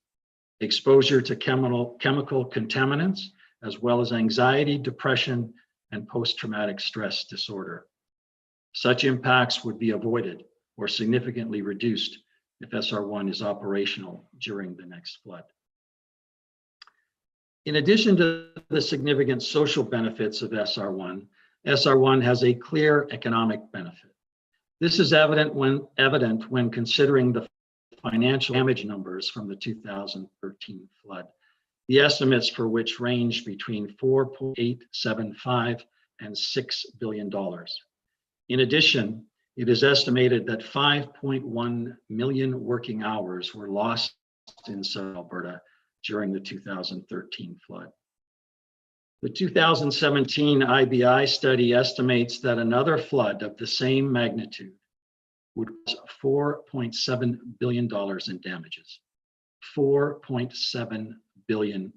Speaker 9: exposure to chemical contaminants, as well as anxiety, depression, and post-traumatic stress disorder. Such impacts would be avoided or significantly reduced if SR1 is operational during the next flood. In addition to the significant social benefits of SR1, SR1 has a clear economic benefit. This is evident when considering the financial damage numbers from the 2013 flood, the estimates for which range between $4.875 and $6 billion. In addition, it is estimated that 5.1 million working hours were lost in Southern Alberta during the 2013 flood. The 2017 IBI study estimates that another flood of the same magnitude would cause $4.7 billion in damages. $4.7 billion.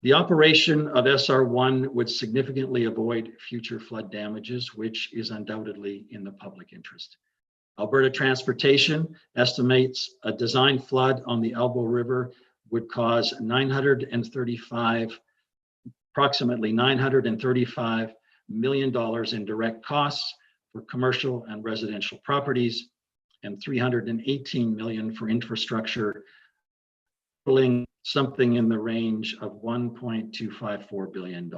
Speaker 9: The operation of SR1 would significantly avoid future flood damages, which is undoubtedly in the public interest. Alberta Transportation estimates a design flood on the Elbow River would cause approximately $935 million in direct costs for commercial and residential properties, and $318 million for infrastructure, totaling something in the range of $1.254 billion.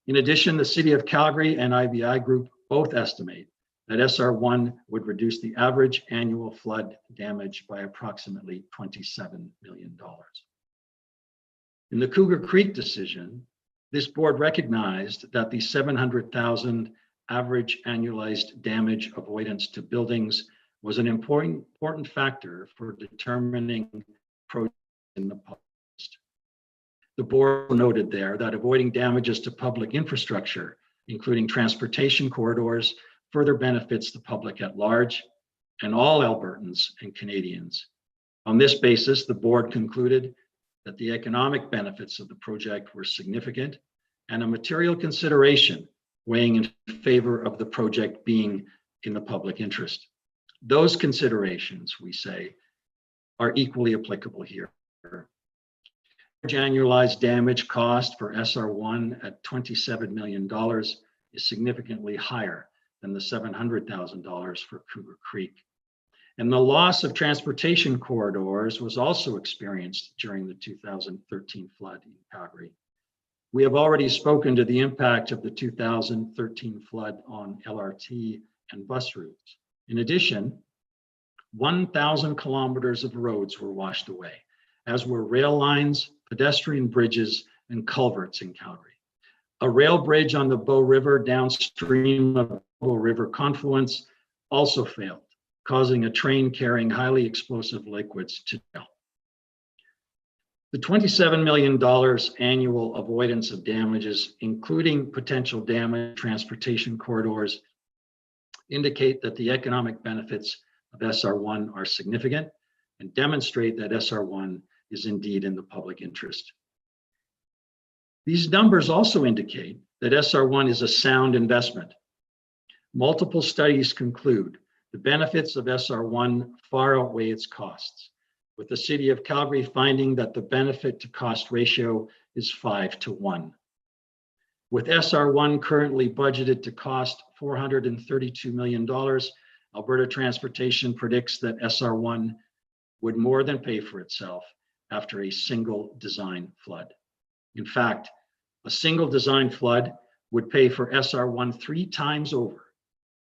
Speaker 9: In addition, the City of Calgary and IBI Group both estimate that SR1 would reduce the average annual flood damage by approximately $27 million. In the Cougar Creek decision, this board recognized that the $700,000 average annualized damage avoidance to buildings was an important factor for determining projects in the public interest. The board noted there that avoiding damages to public infrastructure, including transportation corridors, further benefits the public at large and all Albertans and Canadians. On this basis, the board concluded that the economic benefits of the project were significant and a material consideration weighing in favor of the project being in the public interest. Those considerations, we say, are equally applicable here. Annualized damage cost for SR1 at $27 million is significantly higher than the $700,000 for Cougar Creek. And the loss of transportation corridors was also experienced during the 2013 flood in Calgary. We have already spoken to the impact of the 2013 flood on LRT and bus routes. In addition, 1,000 kilometers of roads were washed away, as were rail lines, pedestrian bridges, and culverts in Calgary. A rail bridge on the Bow River downstream of the Bow River confluence also failed, causing a train carrying highly explosive liquids to fail. The $27 million annual avoidance of damages, including potential damage to transportation corridors, indicate that the economic benefits of SR1 are significant and demonstrate that SR1 is indeed in the public interest. These numbers also indicate that SR1 is a sound investment. Multiple studies conclude the benefits of SR1 far outweigh its costs, with the City of Calgary finding that the benefit to cost ratio is 5-to-1. With SR1 currently budgeted to cost $432 million, Alberta Transportation predicts that SR1 would more than pay for itself after a single design flood. In fact, a single design flood would pay for SR1 3 times over,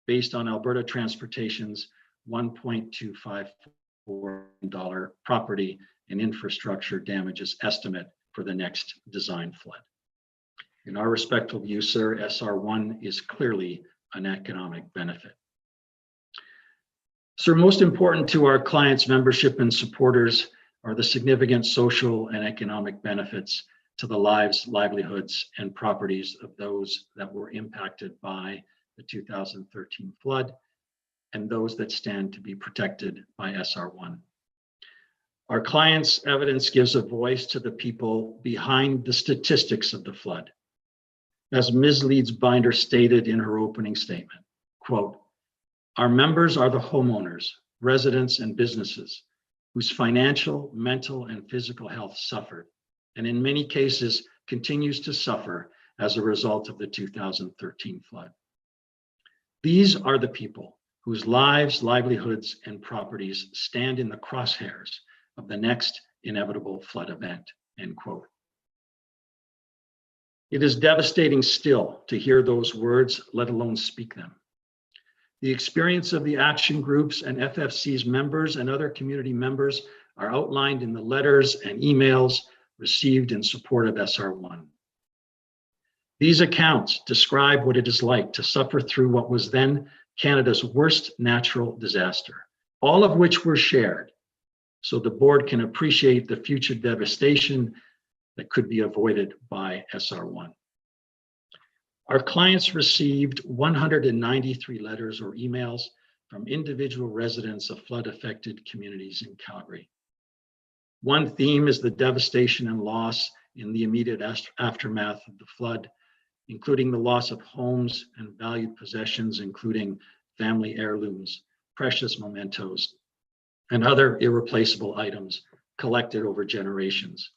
Speaker 9: based on Alberta Transportation's $1.254 billion property and infrastructure damages estimate for the next design flood. In our respectful view, sir, SR1 is clearly an economic benefit. Sir, most important to our clients' membership and supporters are the significant social and economic benefits to the lives, livelihoods, and properties of those that were impacted by the 2013 flood and those that stand to be protected by SR1. Our client's evidence gives a voice to the people behind the statistics of the flood. As Ms. Leeds-Binder stated in her opening statement, quote, "Our members are the homeowners, residents, and businesses whose financial, mental, and physical health suffered, and in many cases continues to suffer as a result of the 2013 flood. These are the people whose lives, livelihoods, and properties stand in the crosshairs of the next inevitable flood event," end quote. It is devastating still to hear those words, let alone speak them. The experience of the action groups and FFC's members and other community members are outlined in the letters and emails received in support of SR1. These accounts describe what it is like to suffer through what was then Canada's worst natural disaster, all of which were shared, so the board can appreciate the future devastation that could be avoided by SR1. Our clients received 193 letters or emails from individual residents of flood-affected communities in Calgary. One theme is the devastation and loss in the immediate aftermath of the flood, including the loss of homes and valued possessions, including family heirlooms, precious mementos, and other irreplaceable items collected over generations.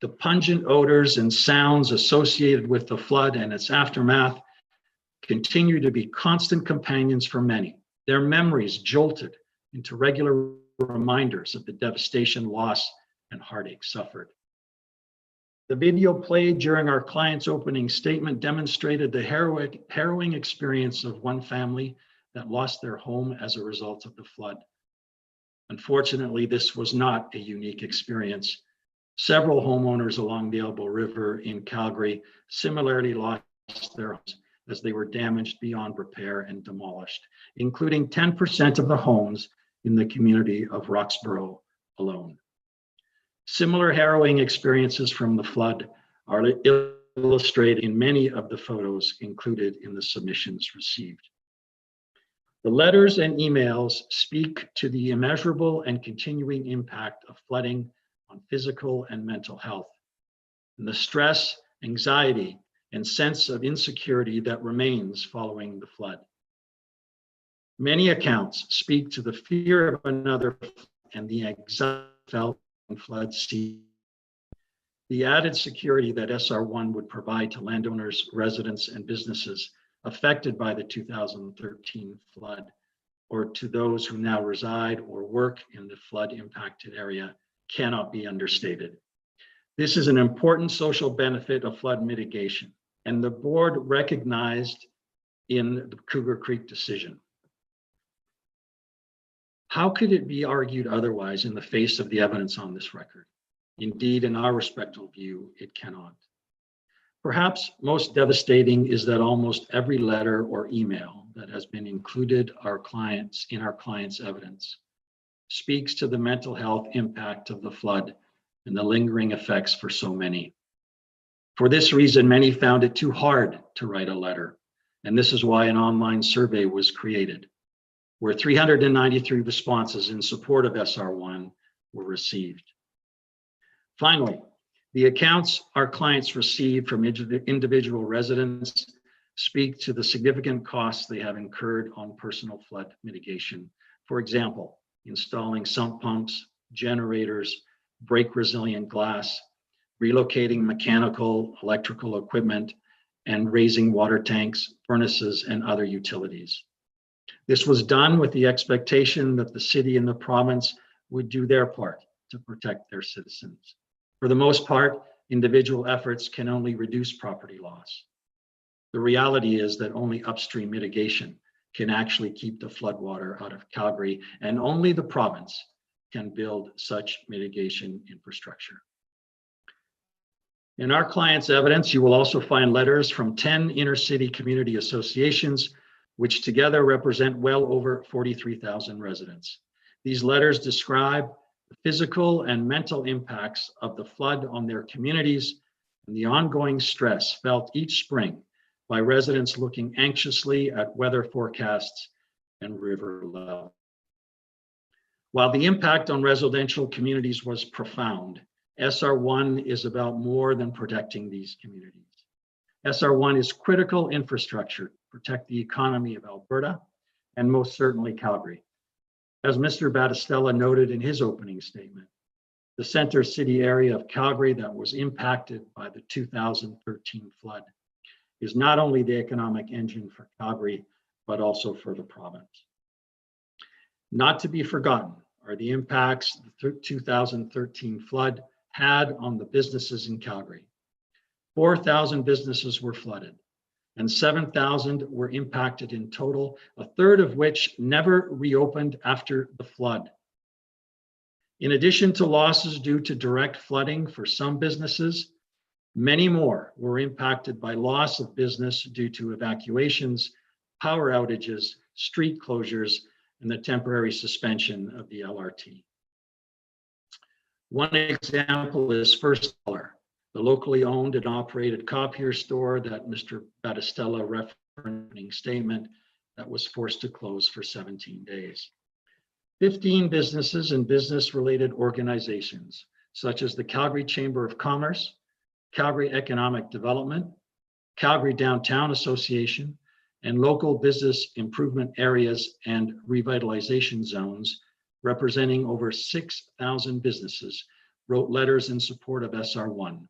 Speaker 9: The pungent odors and sounds associated with the flood and its aftermath continue to be constant companions for many. Their memories jolted into regular reminders of the devastation, loss, and heartache suffered. The video played during our client's opening statement demonstrated the harrowing experience of one family that lost their home as a result of the flood. Unfortunately, this was not a unique experience. Several homeowners along the Elbow River in Calgary similarly lost their homes as they were damaged beyond repair and demolished, including 10% of the homes in the community of Roxborough alone. Similar harrowing experiences from the flood are illustrated in many of the photos included in the submissions received. The letters and emails speak to the immeasurable and continuing impact of flooding on physical and mental health, and the stress, anxiety, and sense of insecurity that remains following the flood. Many accounts speak to the fear of another and the anxiety felt in flood season. The added security that SR1 would provide to landowners, residents, and businesses affected by the 2013 flood, or to those who now reside or work in the flood impacted area, cannot be understated. This is an important social benefit of flood mitigation, and the board recognized in the Cougar Creek decision. How could it be argued otherwise in the face of the evidence on this record? Indeed, in our respectful view, it cannot. Perhaps most devastating is that almost every letter or email that has been included in our client's evidence speaks to the mental health impact of the flood and the lingering effects for so many. For this reason, many found it too hard to write a letter, and this is why an online survey was created, where 393 responses in support of SR1 were received. Finally, the accounts our clients received from individual residents speak to the significant costs they have incurred on personal flood mitigation. For example, installing sump pumps, generators, break resilient glass, relocating mechanical, electrical equipment, and raising water tanks, furnaces, and other utilities. This was done with the expectation that the city and the province would do their part to protect their citizens. For the most part, individual efforts can only reduce property loss. The reality is that only upstream mitigation can actually keep the floodwater out of Calgary, and only the province can build such mitigation infrastructure. In our client's evidence, you will also find letters from 10 inner city community associations, which together represent well over 43,000 residents. These letters describe the physical and mental impacts of the flood on their communities and the ongoing stress felt each spring by residents looking anxiously at weather forecasts and river level. While the impact on residential communities was profound, SR1 is about more than protecting these communities. SR1 is critical infrastructure to protect the economy of Alberta and most certainly Calgary. As Mr. Battistella noted in his opening statement, the center city area of Calgary that was impacted by the 2013 flood is not only the economic engine for Calgary, but also for the province. Not to be forgotten are the impacts the 2013 flood had on the businesses in Calgary. 4,000 businesses were flooded and 7,000 were impacted in total, a third of which never reopened after the flood. In addition to losses due to direct flooding for some businesses, many more were impacted by loss of business due to evacuations, power outages, street closures, and the temporary suspension of the LRT. One example is First Dollar, the locally owned and operated copier store that Mr. Battistella referenced in his statement that was forced to close for 17 days. 15 businesses and business-related organizations, such as the Calgary Chamber of Commerce, Calgary Economic Development, Calgary Downtown Association, and local business improvement areas and revitalization zones representing over 6,000 businesses wrote letters in support of SR1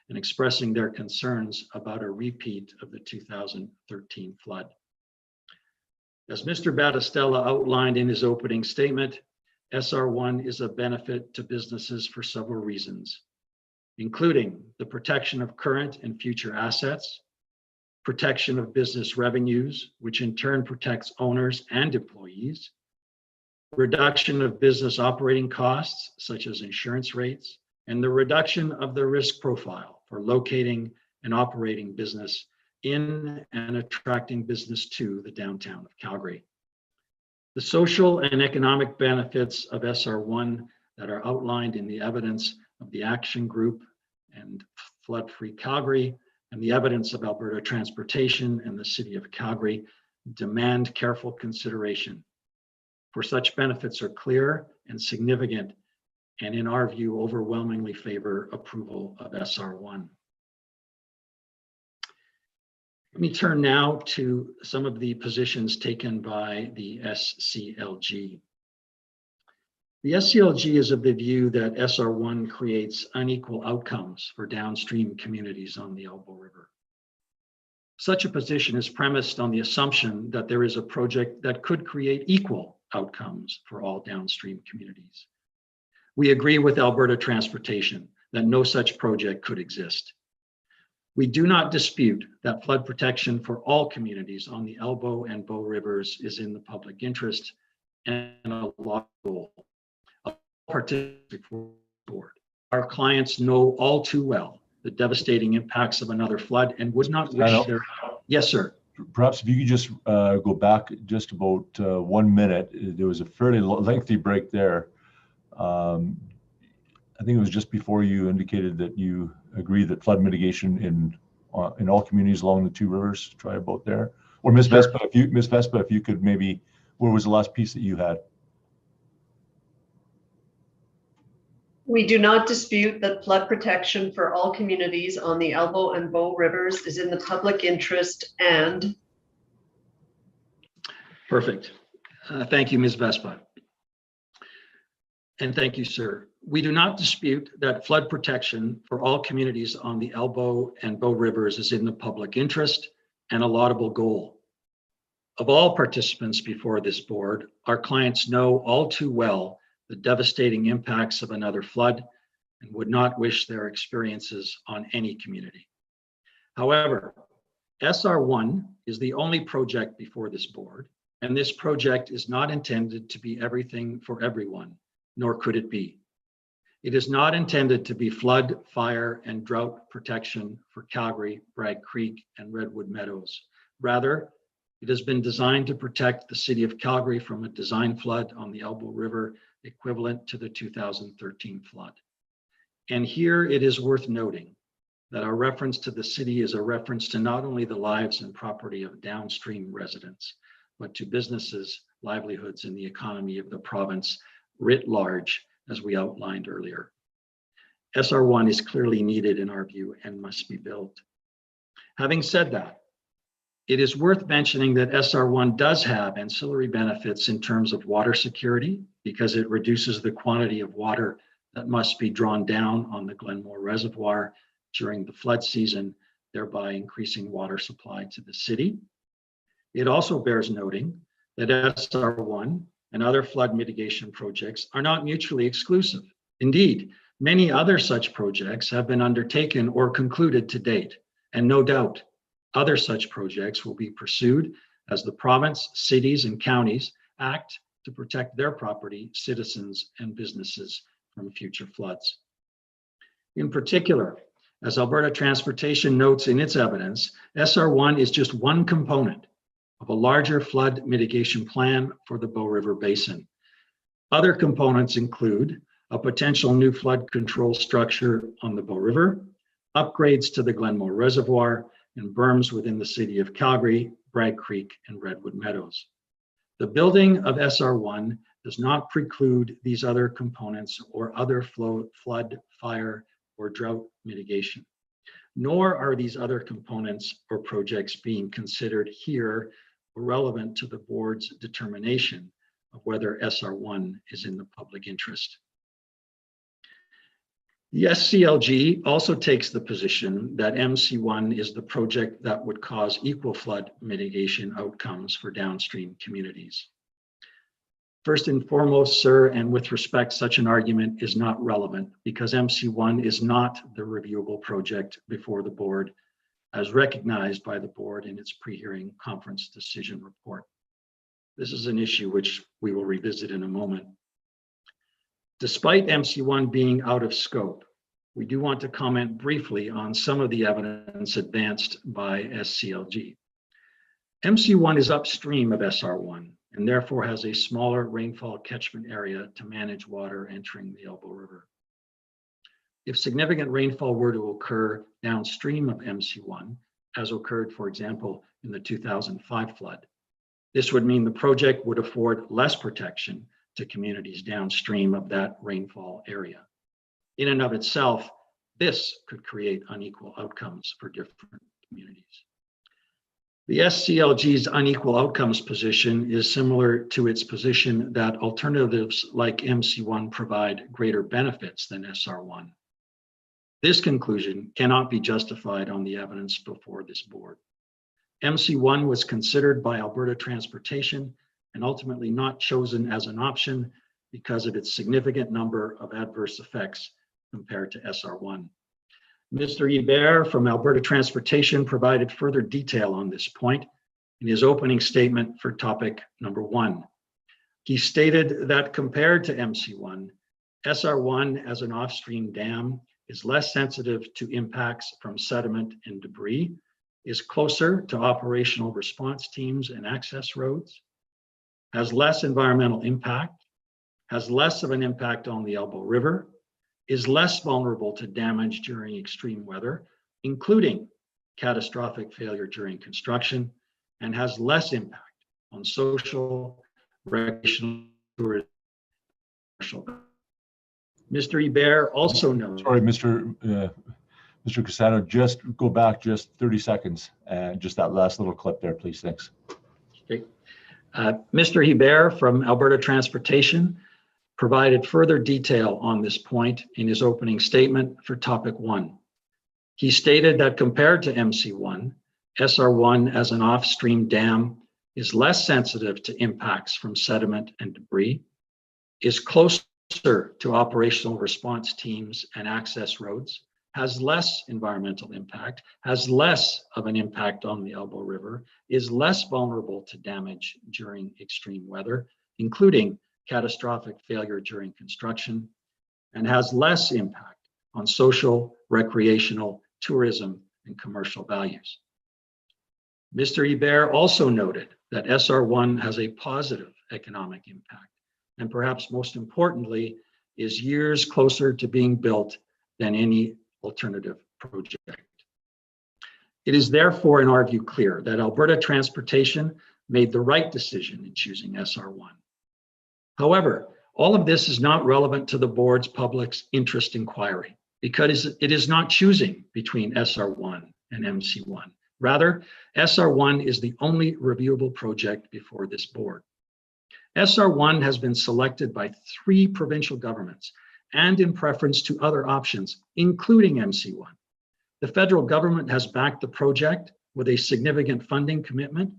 Speaker 9: and expressing their concerns about a repeat of the 2013 flood. As Mr. Battistella outlined in his opening statement, SR1 is a benefit to businesses for several reasons, including the protection of current and future assets, protection of business revenues, which in turn protects owners and employees, reduction of business operating costs, such as insurance rates, and the reduction of the risk profile for locating and operating business in and attracting business to the downtown of Calgary. The social and economic benefits of SR1 that are outlined in the evidence of the Action Group and Flood Free Calgary and the evidence of Alberta Transportation and the City of Calgary demand careful consideration, for such benefits are clear and significant, and in our view, overwhelmingly favor approval of SR1. Let me turn now to some of the positions taken by the SCLG. The SCLG is of the view that SR1 creates unequal outcomes for downstream communities on the Elbow River. Such a position is premised on the assumption that there is a project that could create equal outcomes for all downstream communities. We agree with Alberta Transportation that no such project could exist. We do not dispute that flood protection for all communities on the Elbow and Bow Rivers is in the public interest and a law goal. Board. Our clients know all too well the devastating impacts of another flood and would not wish their... Yes, sir.
Speaker 1: Perhaps if you could just go back just about 1 minute. There was a fairly lengthy break there. I think it was just before you indicated that you agree that flood mitigation in all communities along the two rivers. Try about there. Or Ms.
Speaker 2: Sure.
Speaker 1: Vespa, if you could maybe, where was the last piece that you had?
Speaker 2: We do not dispute that flood protection for all communities on the Elbow and Bow Rivers is in the public interest and...
Speaker 9: Perfect. Thank you, Ms. Vespa. And thank you, sir. We do not dispute that flood protection for all communities on the Elbow and Bow Rivers is in the public interest and a laudable goal. Of all participants before this board, our clients know all too well the devastating impacts of another flood and would not wish their experiences on any community. However, SR1 is the only project before this board, and this project is not intended to be everything for everyone, nor could it be. It is not intended to be flood, fire, and drought protection for Calgary, Bragg Creek, and Redwood Meadows. Rather, it has been designed to protect the city of Calgary from a design flood on the Elbow River equivalent to the 2013 flood. And here it is worth noting that our reference to the city is a reference to not only the lives and property of downstream residents, but to businesses, livelihoods, and the economy of the province writ large, as we outlined earlier. SR1 is clearly needed in our view and must be built. Having said that, it is worth mentioning that SR1 does have ancillary benefits in terms of water security because it reduces the quantity of water that must be drawn down on the Glenmore Reservoir during the flood season, thereby increasing water supply to the city. It also bears noting that SR1 and other flood mitigation projects are not mutually exclusive. Indeed, many other such projects have been undertaken or concluded to date, and no doubt other such projects will be pursued as the province, cities, and counties act to protect their property, citizens, and businesses from future floods. In particular, as Alberta Transportation notes in its evidence, SR1 is just one component of a larger flood mitigation plan for the Bow River Basin. Other components include a potential new flood control structure on the Bow River, upgrades to the Glenmore Reservoir, and berms within the city of Calgary, Bragg Creek, and Redwood Meadows. The building of SR1 does not preclude these other components or other flood, fire, or drought mitigation, nor are these other components or projects being considered here or relevant to the board's determination of whether SR1 is in the public interest. The SCLG also takes the position that MC1 is the project that would cause equal flood mitigation outcomes for downstream communities. First and foremost, sir, and with respect, such an argument is not relevant because MC1 is not the reviewable project before the board, as recognized by the board in its pre-hearing conference decision report. This is an issue which we will revisit in a moment. Despite MC1 being out of scope, we do want to comment briefly on some of the evidence advanced by SCLG. MC1 is upstream of SR1 and therefore has a smaller rainfall catchment area to manage water entering the Elbow River. If significant rainfall were to occur downstream of MC1, as occurred, for example, in the 2005 flood, this would mean the project would afford less protection to communities downstream of that rainfall area. In and of itself, this could create unequal outcomes for different communities. The SCLG's unequal outcomes position is similar to its position that alternatives like MC1 provide greater benefits than SR1. This conclusion cannot be justified on the evidence before this board. MC1 was considered by Alberta Transportation and ultimately not chosen as an option because of its significant number of adverse effects compared to SR1. Mr. Hebert from Alberta Transportation provided further detail on this point in his opening statement for topic number 1. He stated that compared to MC1, SR1 as an off-stream dam is less sensitive to impacts from sediment and debris, is closer to operational response teams and access roads, has less environmental impact, has less of an impact on the Elbow River, is less vulnerable to damage during extreme weather, including catastrophic failure during construction, and has less impact on social, recreational, tourism, commercial. Mr. Hebert also knows. Sorry,
Speaker 1: Mr. Cassano, just go back just 30 seconds and just that last little clip there, please. Thanks.
Speaker 9: Okay. Mr. Hebert from Alberta Transportation provided further detail on this point in his opening statement for topic 1. He stated that compared to MC1, SR1 as an off-stream dam is less sensitive to impacts from sediment and debris, is closer to operational response teams and access roads, has less environmental impact, has less of an impact on the Elbow River, is less vulnerable to damage during extreme weather, including catastrophic failure during construction, and has less impact on social, recreational, tourism, and commercial values. Mr. Hebert also noted that SR1 has a positive economic impact, and perhaps most importantly, is years closer to being built than any alternative project. It is therefore, in our view, clear that Alberta Transportation made the right decision in choosing SR1. However, All of this is not relevant to the board's public's interest inquiry because it is not choosing between SR1 and MC1. Rather, SR1 is the only reviewable project before this board. SR1 has been selected by 3 provincial governments and in preference to other options, including MC1. The federal government has backed the project with a significant funding commitment,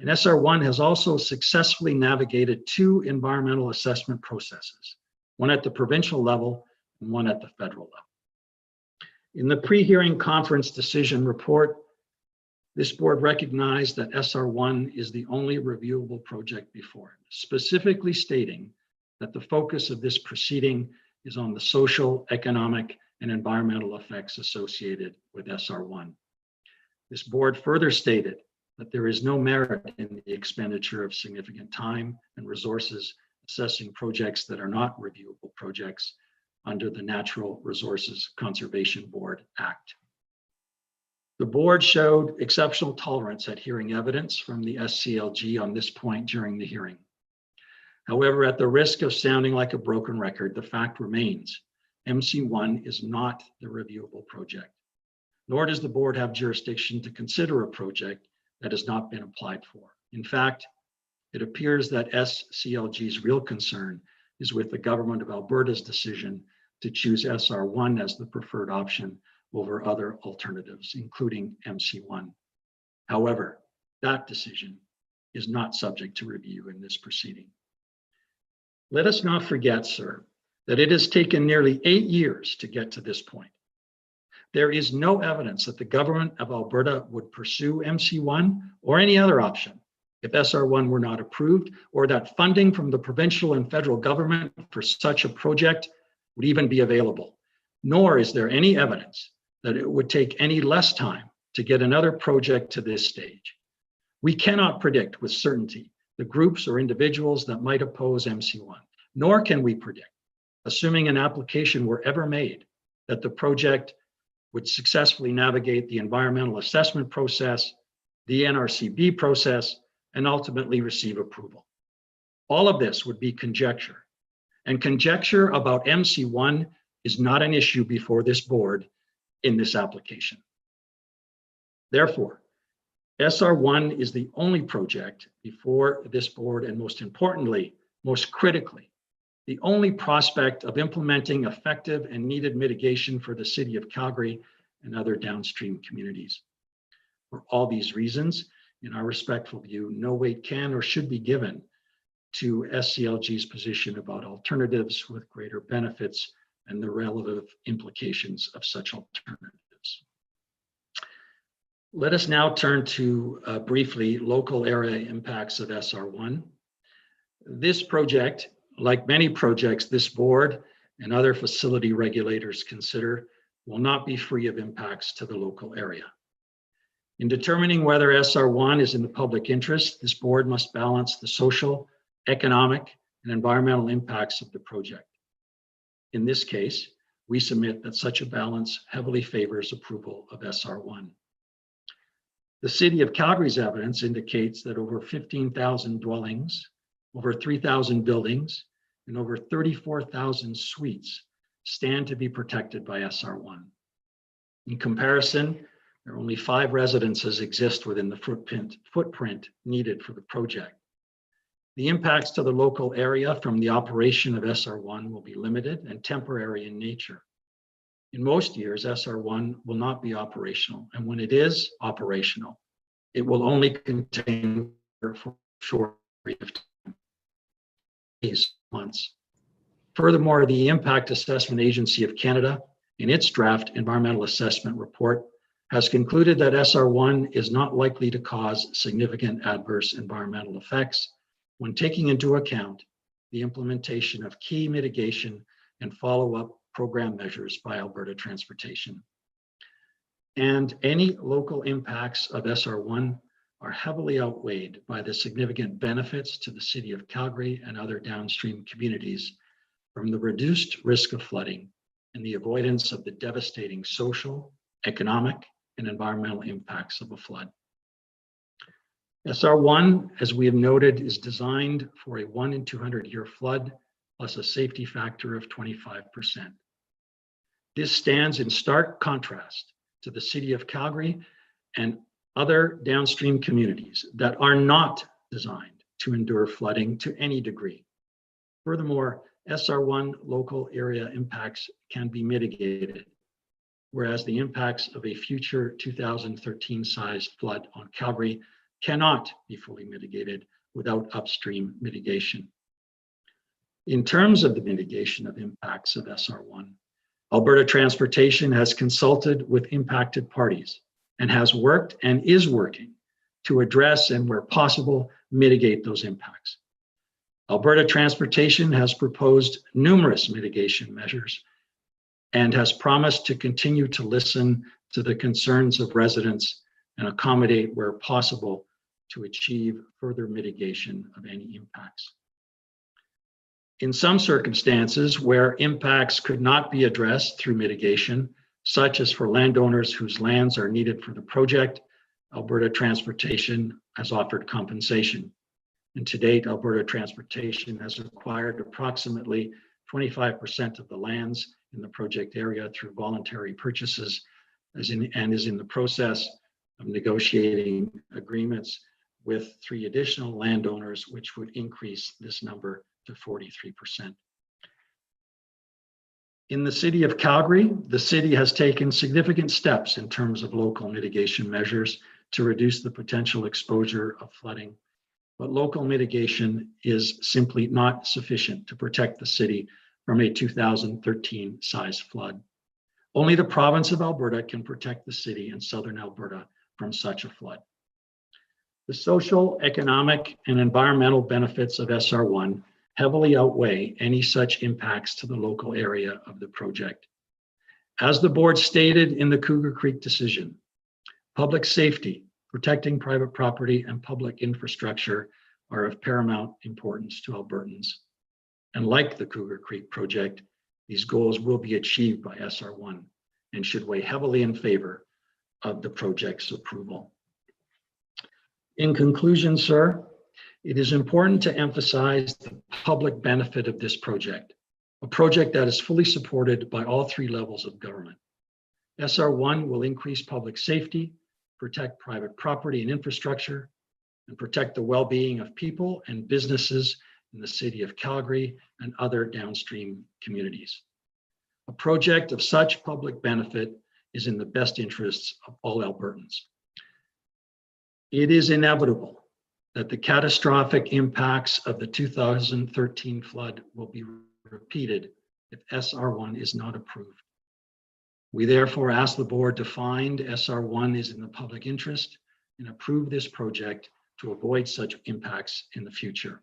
Speaker 9: and SR1 has also successfully navigated 2 environmental assessment processes, one at the provincial level and one at the federal level. In the pre-hearing conference decision report, this board recognized that SR1 is the only reviewable project before it, specifically stating that the focus of this proceeding is on the social, economic, and environmental effects associated with SR1. This board further stated that there is no merit in the expenditure of significant time and resources assessing projects that are not reviewable projects under the Natural Resources Conservation Board Act. The board showed exceptional tolerance at hearing evidence from the SCLG on this point during the hearing. However, at the risk of sounding like a broken record, the fact remains, MC1 is not the reviewable project, nor does the board have jurisdiction to consider a project that has not been applied for. In fact, it appears that SCLG's real concern is with the government of Alberta's decision to choose SR1 as the preferred option over other alternatives, including MC1. However, that decision is not subject to review in this proceeding. Let us not forget, sir, that it has taken nearly 8 years to get to this point. There is no evidence that the government of Alberta would pursue MC1 or any other option if SR1 were not approved, or that funding from the provincial and federal government for such a project would even be available. Nor is there any evidence that it would take any less time to get another project to this stage. We cannot predict with certainty the groups or individuals that might oppose MC1, nor can we predict, assuming an application were ever made, that the project would successfully navigate the environmental assessment process, the NRCB process, and ultimately receive approval. All of this would be conjecture, and conjecture about MC1 is not an issue before this board in this application. Therefore, SR1 is the only project before this board, and most importantly, most critically, the only prospect of implementing effective and needed mitigation for the city of Calgary and other downstream communities. For all these reasons, in our respectful view, no weight can or should be given to SCLG's position about alternatives with greater benefits and the relative implications of such alternatives. Let us now turn to briefly local area impacts of SR1. This project, like many projects this board and other facility regulators consider, will not be free of impacts to the local area. In determining whether SR1 is in the public interest, this board must balance the social, economic, and environmental impacts of the project. In this case, we submit that such a balance heavily favors approval of SR1. The City of Calgary's evidence indicates that over 15,000 dwellings, over 3,000 buildings, and over 34,000 suites stand to be protected by SR1. In comparison, there are only 5 residences exist within the footprint needed for the project. The impacts to the local area from the operation of SR1 will be limited and temporary in nature. In most years, SR1 will not be operational, and when it is operational, it will only contain for a short period of time, days, months. Furthermore, the Impact Assessment Agency of Canada, in its draft environmental assessment report, has concluded that SR1 is not likely to cause significant adverse environmental effects when taking into account the implementation of key mitigation and follow-up program measures by Alberta Transportation. And any local impacts of SR1 are heavily outweighed by the significant benefits to the City of Calgary and other downstream communities from the reduced risk of flooding and the avoidance of the devastating social, economic, and environmental impacts of a flood. SR1, as we have noted, is designed for a 1 in 200 year flood plus a safety factor of 25%. This stands in stark contrast to the City of Calgary and other downstream communities that are not designed to endure flooding to any degree. Furthermore, SR1 local area impacts can be mitigated, whereas the impacts of a future 2013 sized flood on Calgary cannot be fully mitigated without upstream mitigation. In terms of the mitigation of impacts of SR1, Alberta Transportation has consulted with impacted parties and has worked and is working to address and, where possible, mitigate those impacts. Alberta Transportation has proposed numerous mitigation measures and has promised to continue to listen to the concerns of residents and accommodate where possible to achieve further mitigation of any impacts. In some circumstances where impacts could not be addressed through mitigation, such as for landowners whose lands are needed for the project, Alberta Transportation has offered compensation. And to date, Alberta Transportation has acquired approximately 25% of the lands in the project area through voluntary purchases, and is in the process of negotiating agreements with 3 additional landowners, which would increase this number to 43%. In the City of Calgary, the city has taken significant steps in terms of local mitigation measures to reduce the potential exposure of flooding, but local mitigation is simply not sufficient to protect the city from a 2013 size flood. Only the province of Alberta can protect the city in southern Alberta from such a flood. The social, economic, and environmental benefits of SR1 heavily outweigh any such impacts to the local area of the project. As the board stated in the Cougar Creek decision, public safety, protecting private property, and public infrastructure are of paramount importance to Albertans. And like the Cougar Creek project, these goals will be achieved by SR1 and should weigh heavily in favor of the project's approval. In conclusion, sir, it is important to emphasize the public benefit of this project, a project that is fully supported by all 3 levels of government. SR1 will increase public safety, protect private property and infrastructure, and protect the well-being of people and businesses in the City of Calgary and other downstream communities. A project of such public benefit is in the best interests of all Albertans. It is inevitable that the catastrophic impacts of the 2013 flood will be repeated if SR1 is not approved. We therefore ask the board to find SR1 is in the public interest and approve this project to avoid such impacts in the future.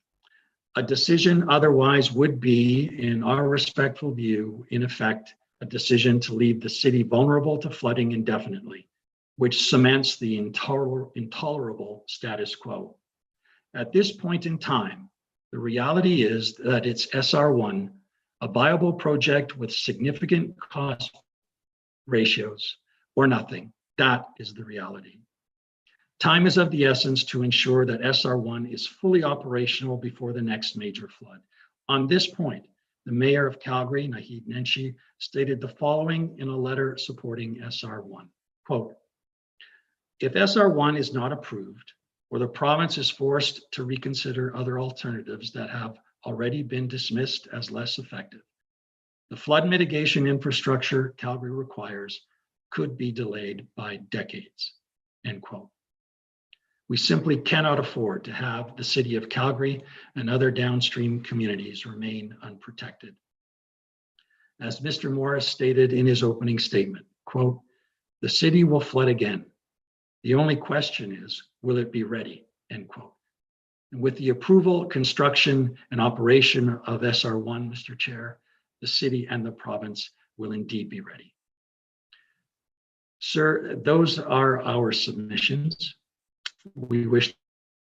Speaker 9: A decision otherwise would be, in our respectful view, in effect, a decision to leave the city vulnerable to flooding indefinitely, which cements the intolerable status quo. At this point in time, the reality is that it's SR1, a viable project with significant cost ratios, or nothing. That is the reality. Time is of the essence to ensure that SR1 is fully operational before the next major flood. On this point, the Mayor of Calgary, Naheed Nenshi, stated the following in a letter supporting SR1, quote, "If SR1 is not approved, or the province is forced to reconsider other alternatives that have already been dismissed as less effective, the flood mitigation infrastructure Calgary requires could be delayed by decades," end quote. We simply cannot afford to have the City of Calgary and other downstream communities remain unprotected. As Mr. Morris stated in his opening statement, quote, "The city will flood again. The only question is, will it be ready?" End quote. And with the approval, construction, and operation of SR1, Mr. Chair, the city and the province will indeed be ready. Sir, those are our submissions. We wish to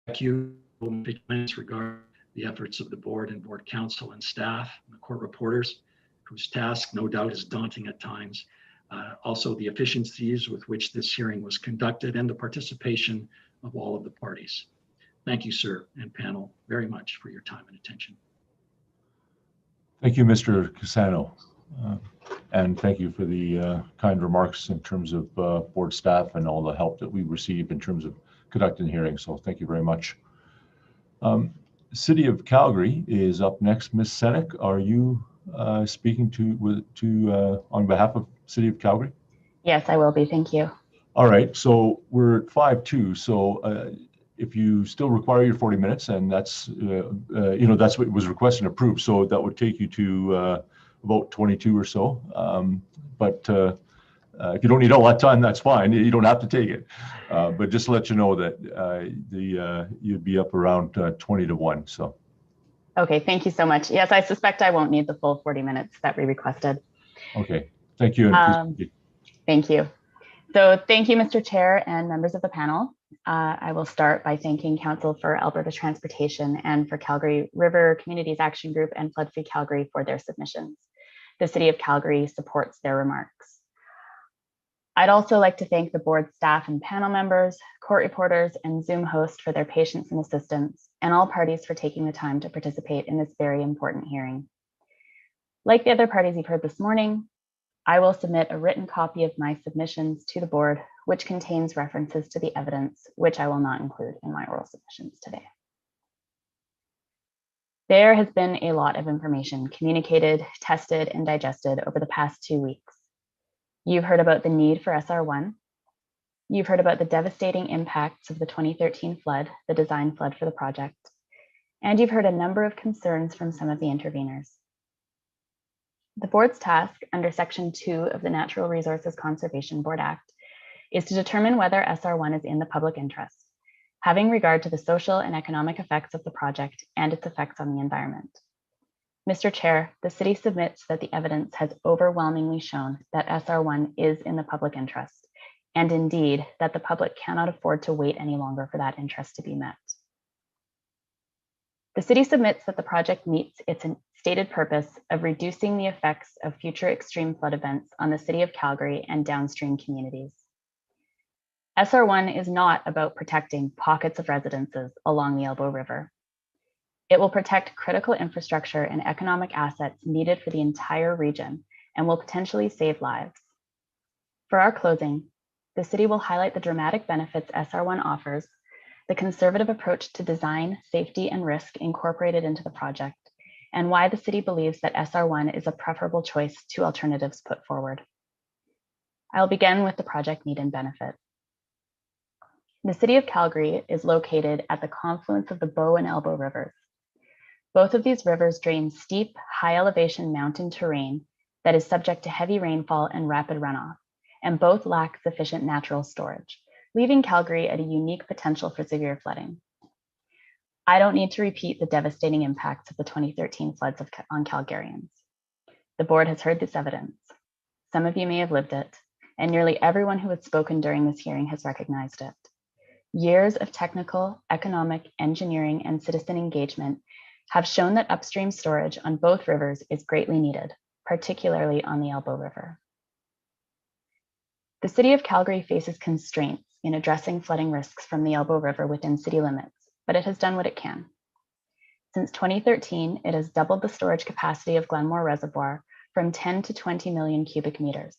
Speaker 9: thank you regarding the efforts of the board and board council and staff, and the court reporters, whose task no doubt is daunting at times. Also the efficiencies with which this hearing was conducted and the participation of all of the parties. Thank you, sir, and panel, very much for your time and attention.
Speaker 1: Thank you, Mr. Cassano. And thank you for the kind remarks in terms of board staff and all the help that we received in terms of conducting hearings. So thank you very much. City of Calgary is up next. Ms. Senek, are you speaking on behalf of City of Calgary?
Speaker 10: Yes, I will be. Thank you.
Speaker 1: All right. So we're at 5-2. So if you still require your 40 minutes, and that's that's what was requested and approved, so that would take you to about 22 or so. But if you don't need all that time, that's fine. You don't have to take it. But just to let you know that you'd be up around 20 to 1. So.
Speaker 10: Okay, thank you so much. Yes, I suspect I won't need the full 40 minutes that we requested.
Speaker 1: Okay, thank you.
Speaker 10: Thank you. So thank you, Mr. Chair and members of the panel. I will start by thanking Council for Alberta Transportation and for Calgary River Communities Action Group and Flood Free Calgary for their submissions. The City of Calgary supports their remarks. I'd also like to thank the board staff and panel members, court reporters, and Zoom host for their patience and assistance, and all parties for taking the time to participate in this very important hearing. Like the other parties you've heard this morning, I will submit a written copy of my submissions to the board, which contains references to the evidence, which I will not include in my oral submissions today. There has been a lot of information communicated, tested, and digested over the past 2 weeks. You've heard about the need for SR1. You've heard about the devastating impacts of the 2013 flood, the design flood for the project. And you've heard a number of concerns from some of the interveners. The board's task under Section 2 of the Natural Resources Conservation Board Act is to determine whether SR1 is in the public interest, having regard to the social and economic effects of the project and its effects on the environment. Mr. Chair, the city submits that the evidence has overwhelmingly shown that SR1 is in the public interest, and indeed that the public cannot afford to wait any longer for that interest to be met. The city submits that the project meets its stated purpose of reducing the effects of future extreme flood events on the City of Calgary and downstream communities. SR1 is not about protecting pockets of residences along the Elbow River. It will protect critical infrastructure and economic assets needed for the entire region and will potentially save lives. For our closing, the city will highlight the dramatic benefits SR1 offers, the conservative approach to design, safety, and risk incorporated into the project, and why the city believes that SR1 is a preferable choice to alternatives put forward. I'll begin with the project need and benefit. The City of Calgary is located at the confluence of the Bow and Elbow Rivers. Both of these rivers drain steep, high elevation mountain terrain that is subject to heavy rainfall and rapid runoff, and both lack sufficient natural storage, leaving Calgary at a unique potential for severe flooding. I don't need to repeat the devastating impacts of the 2013 floods on Calgarians. The board has heard this evidence. Some of you may have lived it, and nearly everyone who has spoken during this hearing has recognized it. Years of technical, economic, engineering, and citizen engagement have shown that upstream storage on both rivers is greatly needed, particularly on the Elbow River. The City of Calgary faces constraints in addressing flooding risks from the Elbow River within city limits, but it has done what it can. Since 2013, it has doubled the storage capacity of Glenmore Reservoir from 10 to 20 million cubic meters.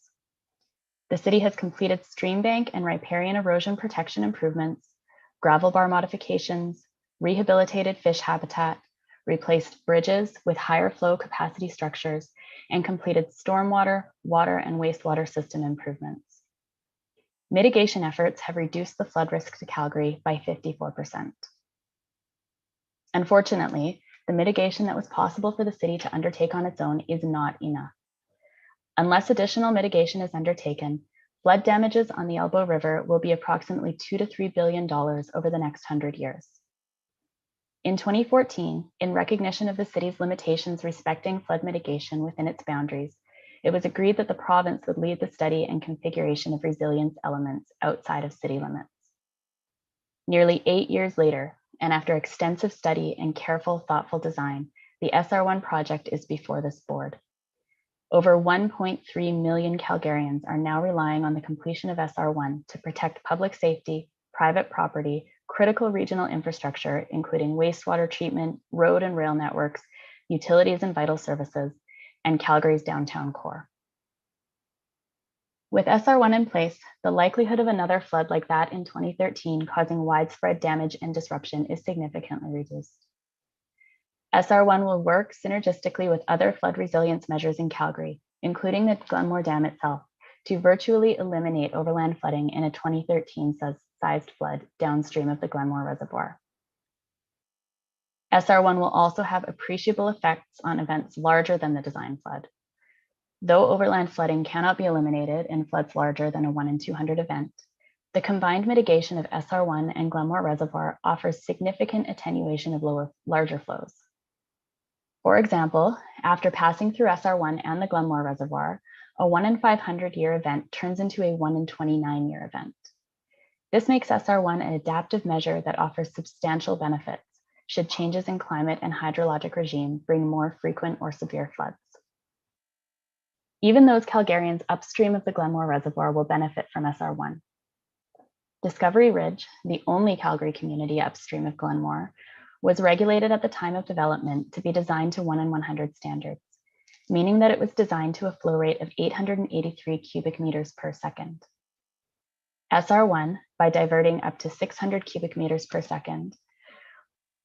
Speaker 10: The city has completed Springbank and riparian erosion protection improvements, gravel bar modifications, rehabilitated fish habitat, replaced bridges with higher flow capacity structures, and completed stormwater, water, and wastewater system improvements. Mitigation efforts have reduced the flood risk to Calgary by 54%. Unfortunately, the mitigation that was possible for the city to undertake on its own is not enough. Unless additional mitigation is undertaken, flood damages on the Elbow River will be approximately $2 to $3 billion over the next 100 years. In 2014, in recognition of the city's limitations respecting flood mitigation within its boundaries, it was agreed that the province would lead the study and configuration of resilience elements outside of city limits. Nearly 8 years later, and after extensive study and careful, thoughtful design, the SR1 project is before this board. Over 1.3 million Calgarians are now relying on the completion of SR1 to protect public safety, private property, critical regional infrastructure, including wastewater treatment, road and rail networks, utilities and vital services, and Calgary's downtown core. With SR1 in place, the likelihood of another flood like that in 2013 causing widespread damage and disruption is significantly reduced. SR1 will work synergistically with other flood resilience measures in Calgary, including the Glenmore Dam itself, to virtually eliminate overland flooding in a 2013 sized flood downstream of the Glenmore Reservoir. SR1 will also have appreciable effects on events larger than the design flood. Though overland flooding cannot be eliminated in floods larger than a 1 in 200 event, the combined mitigation of SR1 and Glenmore Reservoir offers significant attenuation of larger flows. For example, after passing through SR1 and the Glenmore Reservoir, a 1 in 500 year event turns into a 1 in 29 year event. This makes SR1 an adaptive measure that offers substantial benefits should changes in climate and hydrologic regime bring more frequent or severe floods. Even those Calgarians upstream of the Glenmore Reservoir will benefit from SR1. Discovery Ridge, the only Calgary community upstream of Glenmore, was regulated at the time of development to be designed to 1 in 100 standards, meaning that it was designed to a flow rate of 883 cubic meters per second. SR1, by diverting up to 600 cubic meters per second,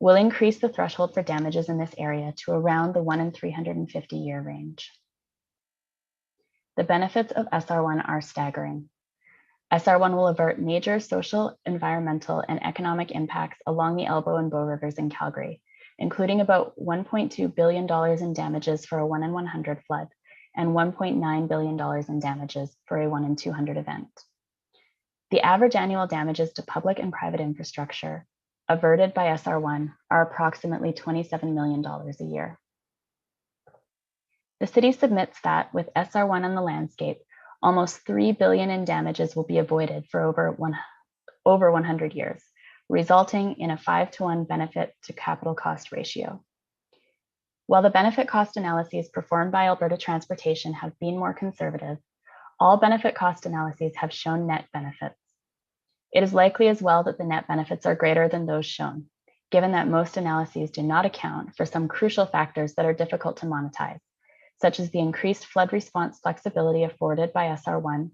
Speaker 10: will increase the threshold for damages in this area to around the 1 in 350 year range. The benefits of SR1 are staggering. SR1 will avert major social, environmental, and economic impacts along the Elbow and Bow Rivers in Calgary, including about $1.2 billion in damages for a 1 in 100 flood and $1.9 billion in damages for a 1 in 200 event. The average annual damages to public and private infrastructure averted by SR1 are approximately $27 million a year. The city submits that with SR1 on the landscape, almost $3 billion in damages will be avoided for over 100 years, resulting in a 5-to-1 benefit to capital cost ratio. While the benefit cost analyses performed by Alberta Transportation have been more conservative, all benefit cost analyses have shown net benefits. It is likely as well that the net benefits are greater than those shown, given that most analyses do not account for some crucial factors that are difficult to monetize, such as the increased flood response flexibility afforded by SR1,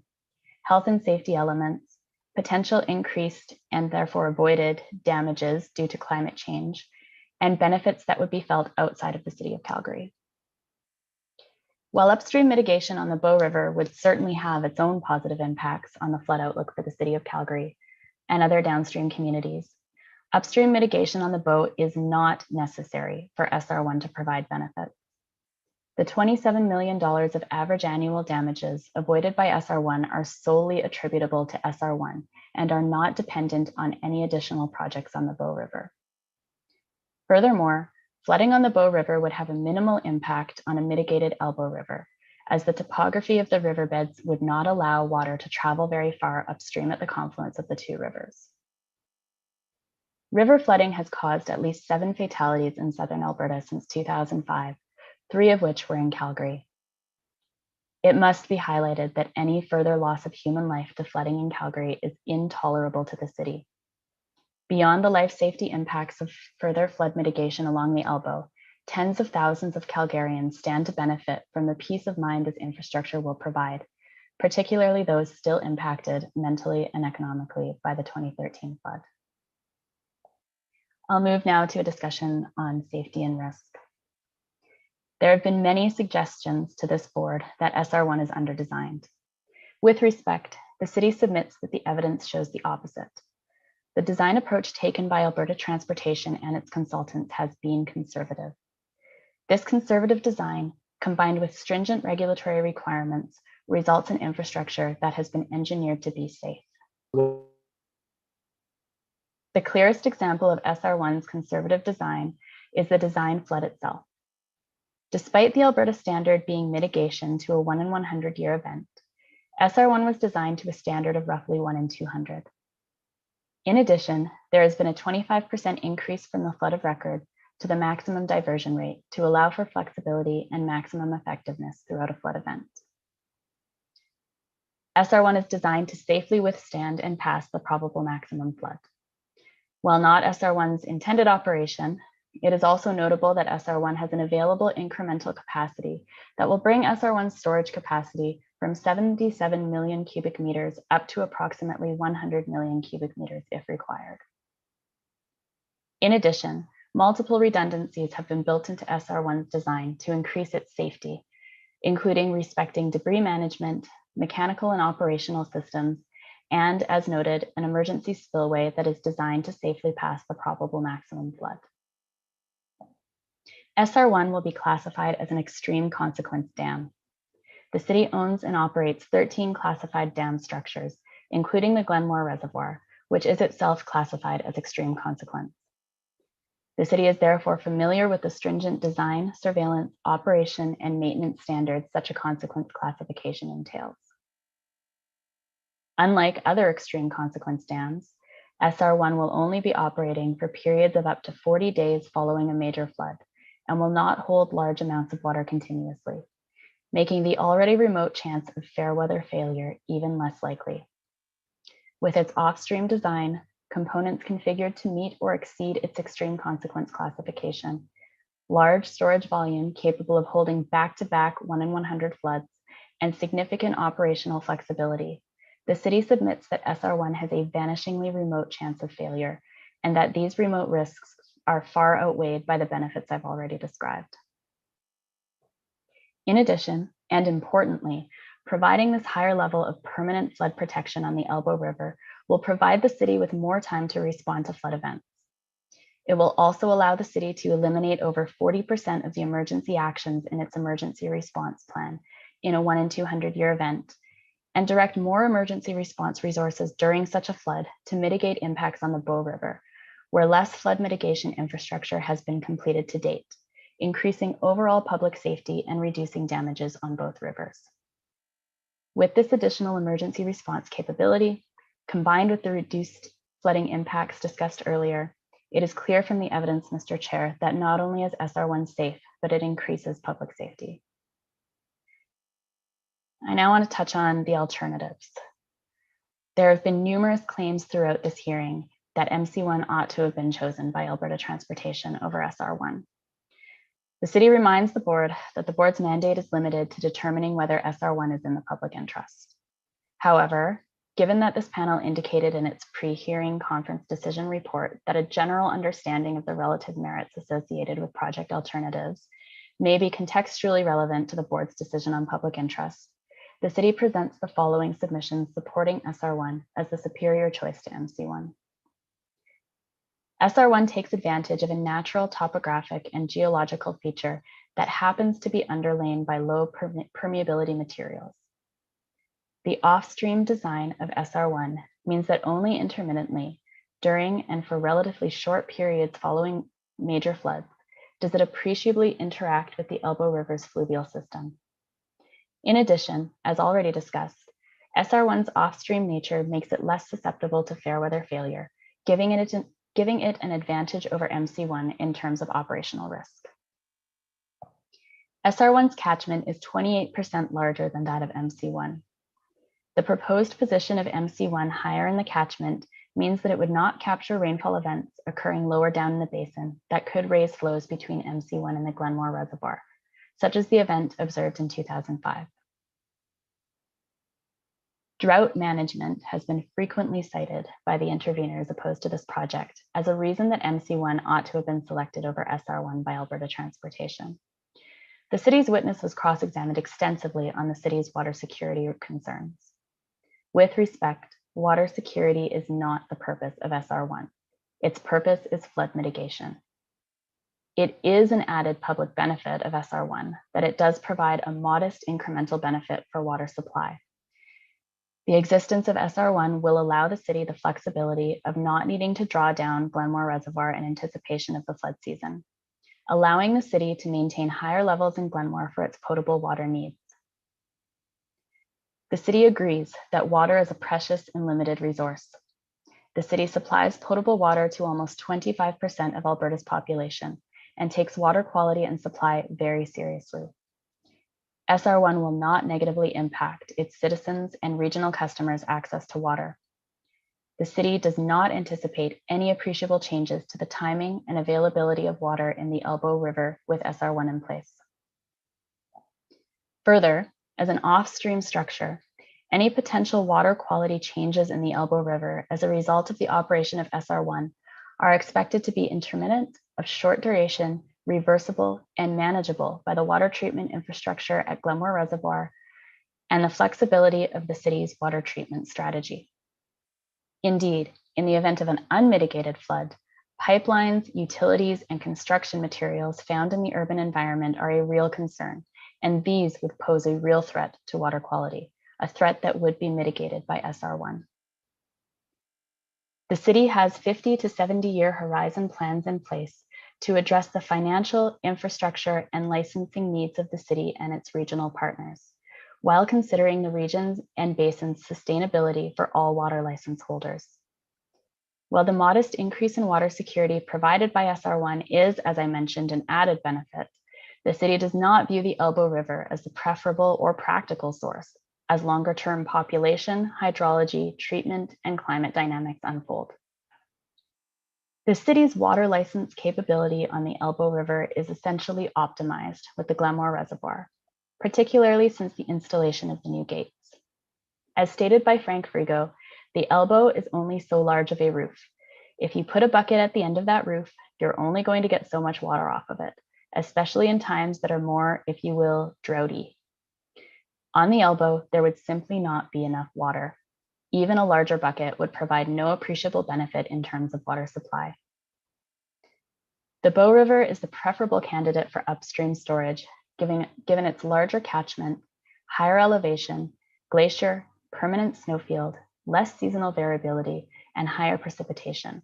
Speaker 10: health and safety elements, potential increased and therefore avoided damages due to climate change, and benefits that would be felt outside of the city of Calgary. While upstream mitigation on the Bow River would certainly have its own positive impacts on the flood outlook for the city of Calgary and other downstream communities, upstream mitigation on the Bow is not necessary for SR1 to provide benefits. The $27 million of average annual damages avoided by SR1 are solely attributable to SR1 and are not dependent on any additional projects on the Bow River. Furthermore, flooding on the Bow River would have a minimal impact on a mitigated Elbow River, as the topography of the riverbeds would not allow water to travel very far upstream at the confluence of the two rivers. River flooding has caused at least 7 fatalities in southern Alberta since 2005, 3 of which were in Calgary. It must be highlighted that any further loss of human life to flooding in Calgary is intolerable to the city. Beyond the life safety impacts of further flood mitigation along the Elbow, tens of thousands of Calgarians stand to benefit from the peace of mind this infrastructure will provide, particularly those still impacted mentally and economically by the 2013 flood. I'll move now to a discussion on safety and risk. There have been many suggestions to this board that SR1 is underdesigned. With respect, the city submits that the evidence shows the opposite. The design approach taken by Alberta Transportation and its consultants has been conservative. This conservative design, combined with stringent regulatory requirements, results in infrastructure that has been engineered to be safe. The clearest example of SR1's conservative design is the design flood itself. Despite the Alberta standard being mitigation to a 1 in 100 year event, SR1 was designed to a standard of roughly 1 in 200. In addition, there has been a 25% increase from the flood of record to the maximum diversion rate to allow for flexibility and maximum effectiveness throughout a flood event. SR1 is designed to safely withstand and pass the probable maximum flood. While not SR1's intended operation, It is also notable that SR1 has an available incremental capacity that will bring SR1's storage capacity from 77 million cubic meters up to approximately 100 million cubic meters if required. In addition, multiple redundancies have been built into SR1's design to increase its safety, including respecting debris management, mechanical and operational systems, and, as noted, an emergency spillway that is designed to safely pass the probable maximum flood. SR1 will be classified as an extreme consequence dam. The city owns and operates 13 classified dam structures, including the Glenmore Reservoir, which is itself classified as extreme consequence. The city is therefore familiar with the stringent design, surveillance, operation, and maintenance standards such a consequence classification entails. Unlike other extreme consequence dams, SR1 will only be operating for periods of up to 40 days following a major flood and will not hold large amounts of water continuously, making the already remote chance of fair weather failure even less likely. With its off-stream design, components configured to meet or exceed its extreme consequence classification, large storage volume capable of holding back-to-back 1 in 100 floods, and significant operational flexibility, the city submits that SR1 has a vanishingly remote chance of failure, and that these remote risks are far outweighed by the benefits I've already described. In addition, and importantly, providing this higher level of permanent flood protection on the Elbow River will provide the city with more time to respond to flood events. It will also allow the city to eliminate over 40% of the emergency actions in its emergency response plan in a 1 in 200 year event, and direct more emergency response resources during such a flood to mitigate impacts on the Bow River, where less flood mitigation infrastructure has been completed to date, increasing overall public safety and reducing damages on both rivers. With this additional emergency response capability, combined with the reduced flooding impacts discussed earlier, it is clear from the evidence, Mr. Chair, that not only is SR1 safe, but it increases public safety. I now want to touch on the alternatives. There have been numerous claims throughout this hearing that MC1 ought to have been chosen by Alberta Transportation over SR1. The city reminds the board that the board's mandate is limited to determining whether SR1 is in the public interest. However, given that this panel indicated in its pre-hearing conference decision report that a general understanding of the relative merits associated with project alternatives may be contextually relevant to the board's decision on public interest, the city presents the following submissions supporting SR1 as the superior choice to MC1. SR1 takes advantage of a natural topographic and geological feature that happens to be underlain by low permeability materials. The off-stream design of SR1 means that only intermittently, during and for relatively short periods following major floods, does it appreciably interact with the Elbow River's fluvial system. In addition, as already discussed, SR1's off-stream nature makes it less susceptible to fair weather failure, giving it an advantage over MC1 in terms of operational risk. SR1's catchment is 28% larger than that of MC1. The proposed position of MC1 higher in the catchment means that it would not capture rainfall events occurring lower down in the basin that could raise flows between MC1 and the Glenmore Reservoir, such as the event observed in 2005. Drought management has been frequently cited by the interveners opposed to this project as a reason that MC1 ought to have been selected over SR1 by Alberta Transportation. The city's witness was cross-examined extensively on the city's water security concerns. With respect, water security is not the purpose of SR1. Its purpose is flood mitigation. It is an added public benefit of SR1 that it does provide a modest incremental benefit for water supply. The existence of SR1 will allow the city the flexibility of not needing to draw down Glenmore Reservoir in anticipation of the flood season, allowing the city to maintain higher levels in Glenmore for its potable water needs. The city agrees that water is a precious and limited resource. The city supplies potable water to almost 25% of Alberta's population and takes water quality and supply very seriously. SR1 will not negatively impact its citizens and regional customers' access to water. The city does not anticipate any appreciable changes to the timing and availability of water in the Elbow River with SR1 in place. Further, as an off-stream structure, any potential water quality changes in the Elbow River as a result of the operation of SR1 are expected to be intermittent, of short duration, reversible, and manageable by the water treatment infrastructure at Glenmore Reservoir and the flexibility of the city's water treatment strategy. Indeed, in the event of an unmitigated flood, pipelines, utilities, and construction materials found in the urban environment are a real concern, and these would pose a real threat to water quality, a threat that would be mitigated by SR1. The city has 50 to 70-year horizon plans in place to address the financial, infrastructure, and licensing needs of the city and its regional partners, while considering the region's and basin's sustainability for all water license holders. While the modest increase in water security provided by SR1 is, as I mentioned, an added benefit, the city does not view the Elbow River as the preferable or practical source as longer-term population, hydrology, treatment, and climate dynamics unfold. The city's water license capability on the Elbow River is essentially optimized with the Glenmore Reservoir, particularly since the installation of the new gates. As stated by Frank Frigo, the Elbow is only so large of a roof. If you put a bucket at the end of that roof, you're only going to get so much water off of it, especially in times that are more, if you will, droughty. On the Elbow, there would simply not be enough water. Even a larger bucket would provide no appreciable benefit in terms of water supply. The Bow River is the preferable candidate for upstream storage, given its larger catchment, higher elevation, glacier, permanent snowfield, less seasonal variability, and higher precipitation.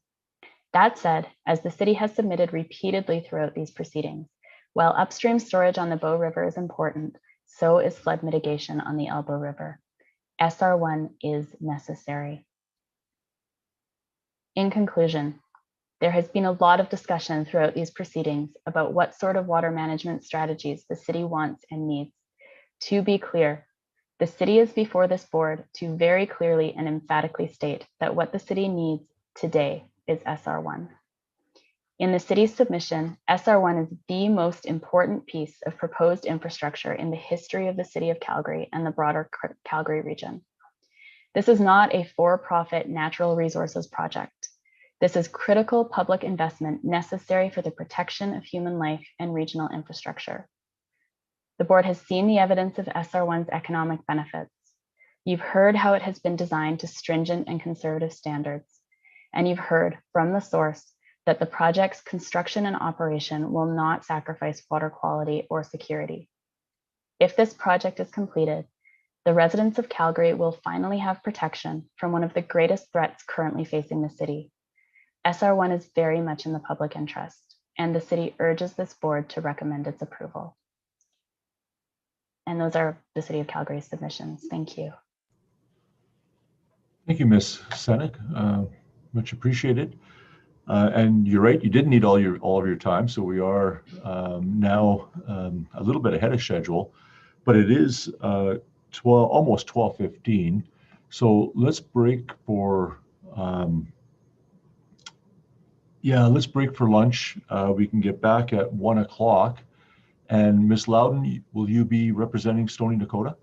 Speaker 10: That said, as the city has submitted repeatedly throughout these proceedings, while upstream storage on the Bow River is important, so is flood mitigation on the Elbow River. SR1 is necessary. In conclusion, there has been a lot of discussion throughout these proceedings about what sort of water management strategies the city wants and needs. To be clear, the city is before this board to very clearly and emphatically state that what the city needs today is SR1. In the city's submission, SR1 is the most important piece of proposed infrastructure in the history of the city of Calgary and the broader Calgary region. This is not a for-profit natural resources project. This is critical public investment necessary for the protection of human life and regional infrastructure. The board has seen the evidence of SR1's economic benefits. You've heard how it has been designed to stringent and conservative standards, and you've heard from the source that the project's construction and operation will not sacrifice water quality or security. If this project is completed, the residents of Calgary will finally have protection from one of the greatest threats currently facing the city. SR1 is very much in the public interest, and the city urges this board to recommend its approval. And those are the City of Calgary's submissions. Thank you.
Speaker 1: Thank you, Ms. Senek. Much appreciated. And you're right, you didn't need all of your time, so we are now a little bit ahead of schedule, but it is almost 12:15. So let's break for let's break for lunch. We can get back at 1 o'clock. And Ms. Loudon, will you be representing Stony Nakota?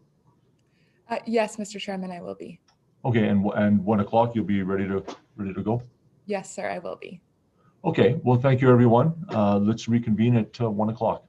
Speaker 5: Yes, Mr. Chairman, I will be.
Speaker 1: Okay, and 1 o'clock you'll be ready to go?
Speaker 5: Yes, sir, I will be.
Speaker 1: Okay, well, thank you, everyone. Let's reconvene at 1 o'clock.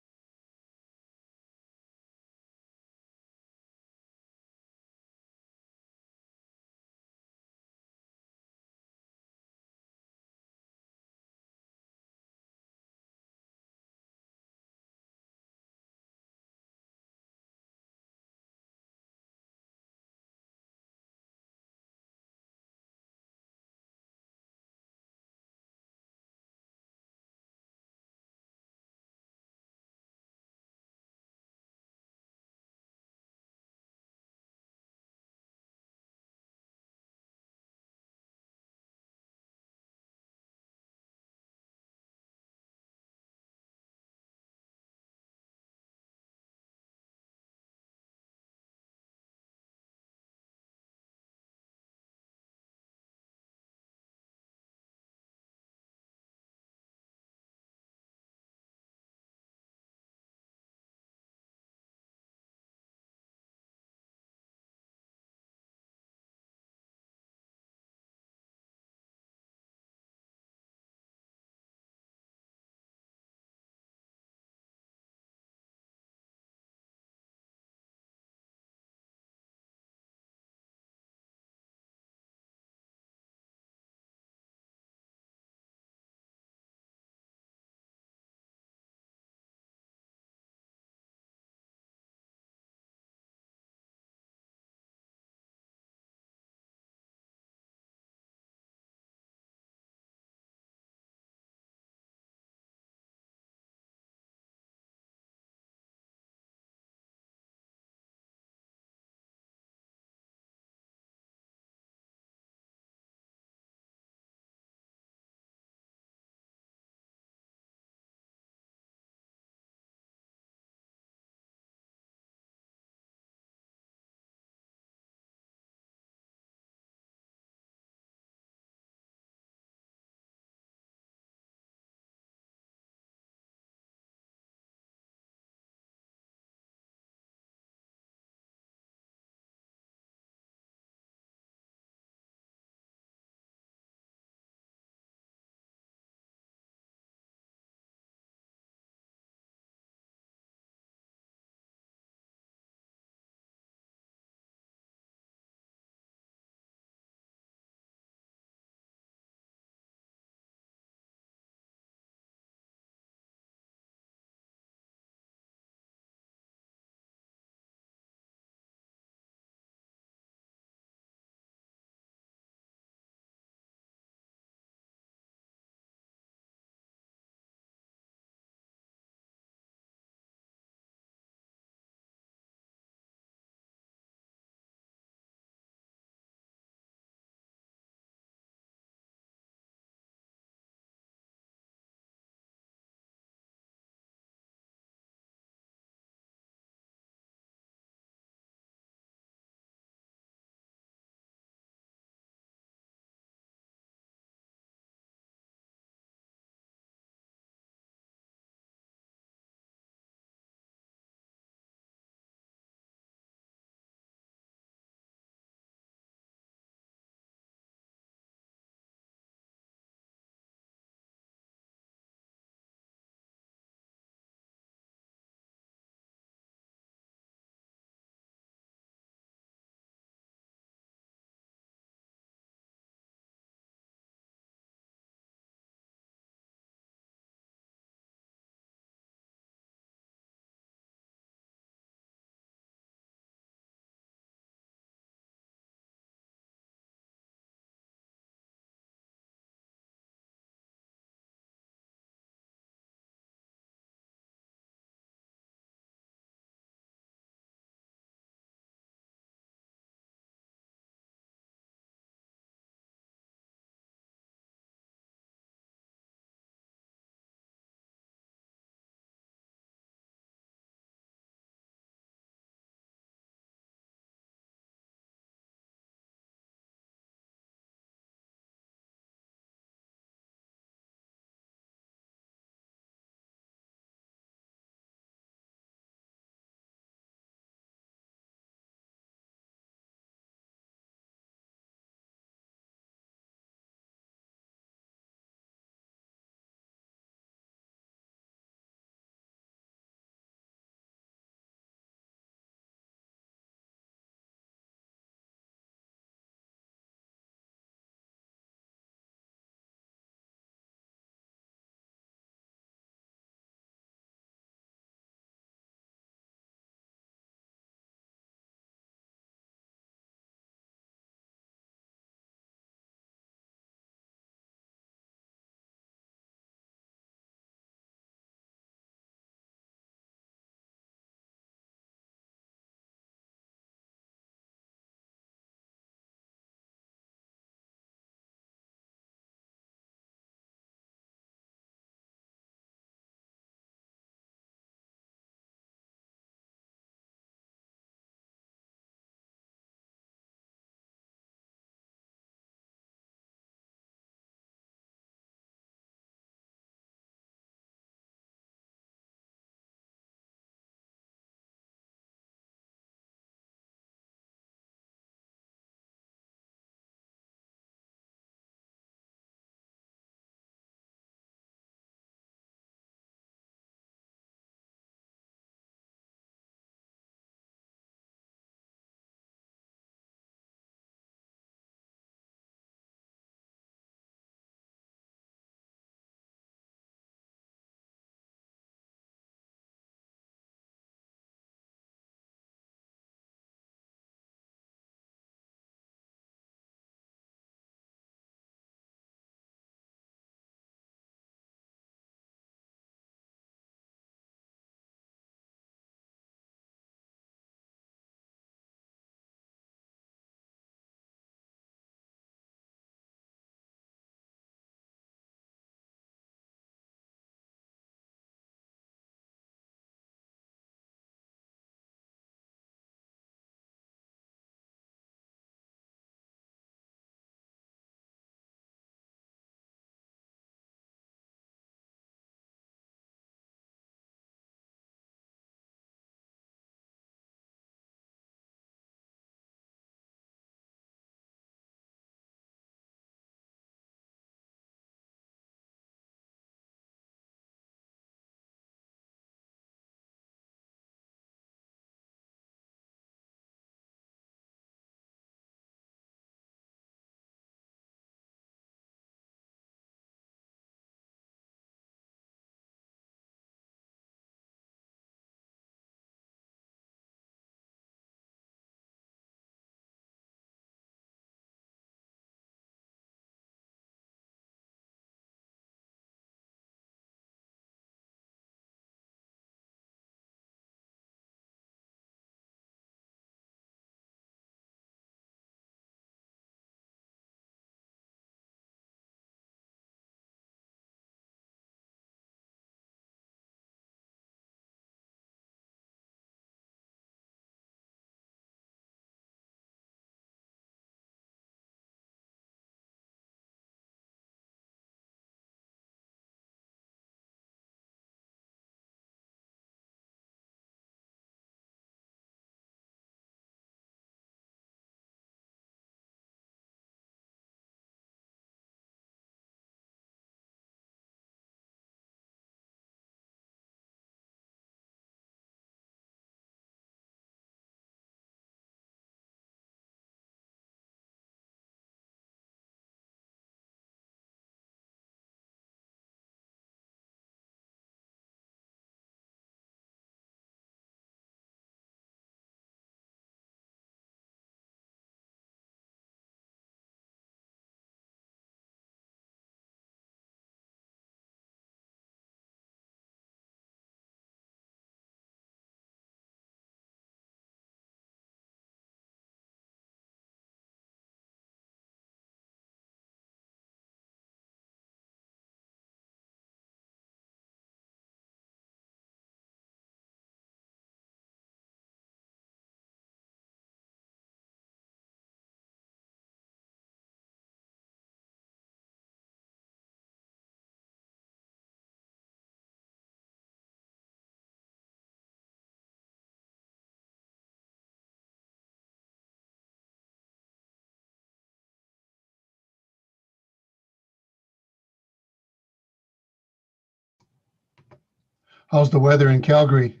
Speaker 12: How's the weather in Calgary?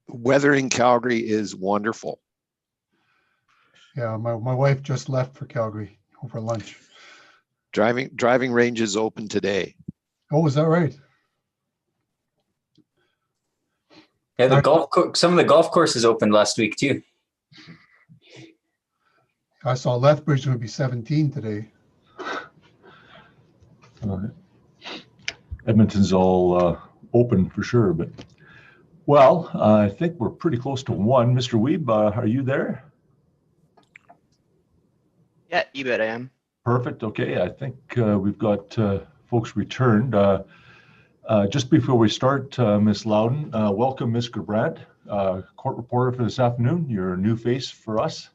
Speaker 8: Weather in Calgary is wonderful.
Speaker 12: Yeah, my wife just left for Calgary over lunch.
Speaker 8: Driving range is open today.
Speaker 12: Oh, is that right?
Speaker 13: Yeah, some of the golf courses opened last week too.
Speaker 12: I saw Lethbridge would be 17 today.
Speaker 1: Edmonton's all open for sure, but well, I think we're pretty close to 1. Mr. Weeb, are you there?
Speaker 3: Yeah, you bet I am.
Speaker 1: Perfect. Okay, I think we've got folks returned. Just before we start, Ms. Loudon, welcome, Ms. Gerbrandt, court reporter for this afternoon. You're a new face for us,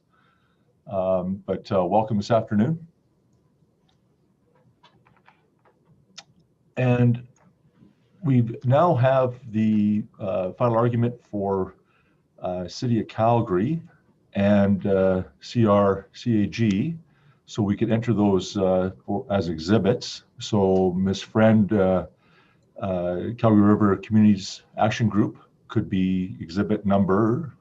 Speaker 1: but welcome this afternoon. And we now have the final argument for City of Calgary and CRAG, so we can enter those as exhibits. So Ms. Friend, Calgary River Communities Action Group could be exhibit number?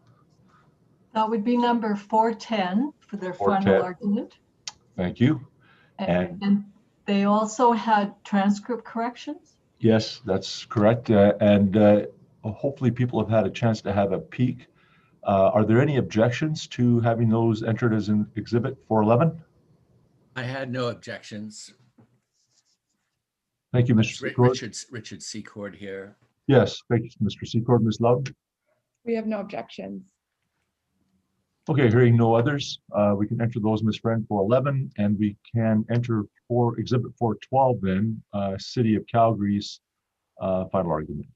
Speaker 7: That would be number 410 for their
Speaker 1: 410.
Speaker 7: final argument.
Speaker 1: Thank you.
Speaker 7: And they also had transcript corrections?
Speaker 1: Yes, that's correct. And hopefully people have had a chance to have a peek. Are there any objections to having those entered as an exhibit 411?
Speaker 4: I had no objections.
Speaker 1: Thank you, Mr. Secord.
Speaker 4: Richard Secord here.
Speaker 1: Yes, thank you, Mr. Secord. Ms. Loudon?
Speaker 5: We have no objections.
Speaker 1: Okay, hearing no others, we can enter those, Ms. Friend, 411, and we can enter for exhibit 412 then, City of Calgary's final argument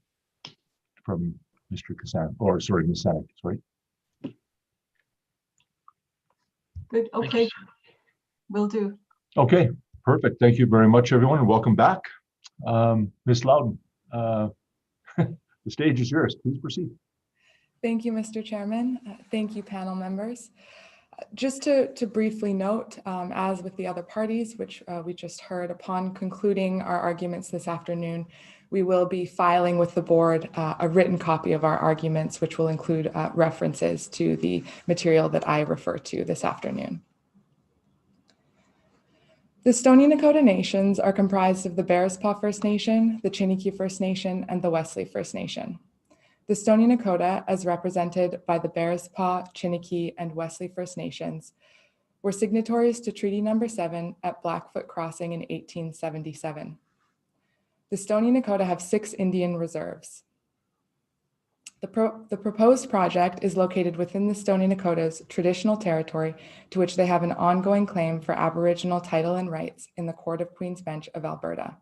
Speaker 1: from Mr. Kassan, or sorry, Ms. Sanek, right?
Speaker 7: Good, okay, will do.
Speaker 1: Okay, perfect. Thank you very much, everyone, and welcome back. Ms. Loudon, the stage is yours. Please proceed.
Speaker 5: Thank you, Mr. Chairman. Thank you, panel members. Just to briefly note, as with the other parties, which we just heard, upon concluding our arguments this afternoon, we will be filing with the board a written copy of our arguments, which will include references to the material that I refer to this afternoon. The Stony Nakota Nations are comprised of the Bearspaw First Nation, the Chiniki First Nation, and the Wesley First Nation. The Stony Nakota, as represented by the Bearspaw, Chiniki, and Wesley First Nations, were signatories to Treaty Number 7 at Blackfoot Crossing in 1877. The Stony Nakota have 6 Indian reserves. The proposed project is located within the Stony Nakota's traditional territory, to which they have an ongoing claim for Aboriginal title and rights in the Court of Queen's Bench of Alberta.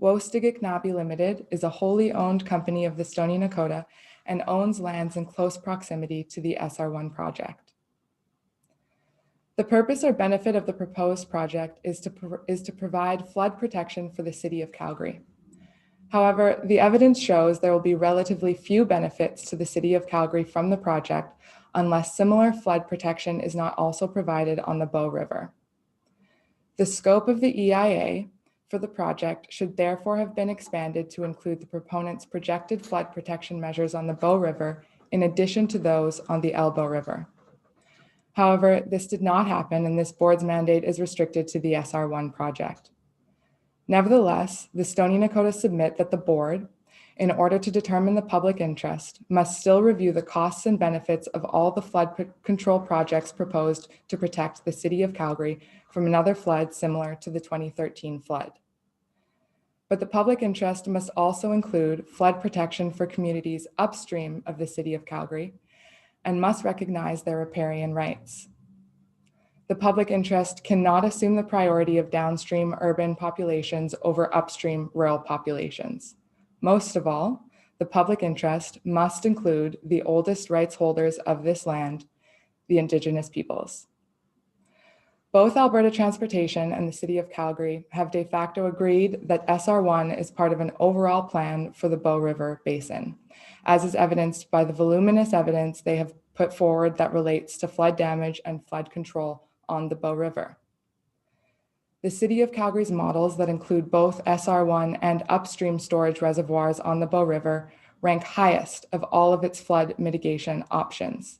Speaker 5: Woestigiknabi Limited is a wholly owned company of the Stony Nakota and owns lands in close proximity to the SR1 project. The purpose or benefit of the proposed project is to provide flood protection for the City of Calgary. However, the evidence shows there will be relatively few benefits to the City of Calgary from the project unless similar flood protection is not also provided on the Bow River. The scope of the EIA for the project should therefore have been expanded to include the proponent's projected flood protection measures on the Bow River in addition to those on the Elbow River. However, this did not happen, and this board's mandate is restricted to the SR1 project. Nevertheless, the Stony Nakota submit that the board, in order to determine the public interest, must still review the costs and benefits of all the flood control projects proposed to protect the City of Calgary from another flood similar to the 2013 flood. But the public interest must also include flood protection for communities upstream of the City of Calgary and must recognize their riparian rights. The public interest cannot assume the priority of downstream urban populations over upstream rural populations. Most of all, the public interest must include the oldest rights holders of this land, the Indigenous peoples. Both Alberta Transportation and the City of Calgary have de facto agreed that SR1 is part of an overall plan for the Bow River Basin, as is evidenced by the voluminous evidence they have put forward that relates to flood damage and flood control on the Bow River. the City of Calgary's models that include both SR1 and upstream storage reservoirs on the Bow River rank highest of all of its flood mitigation options.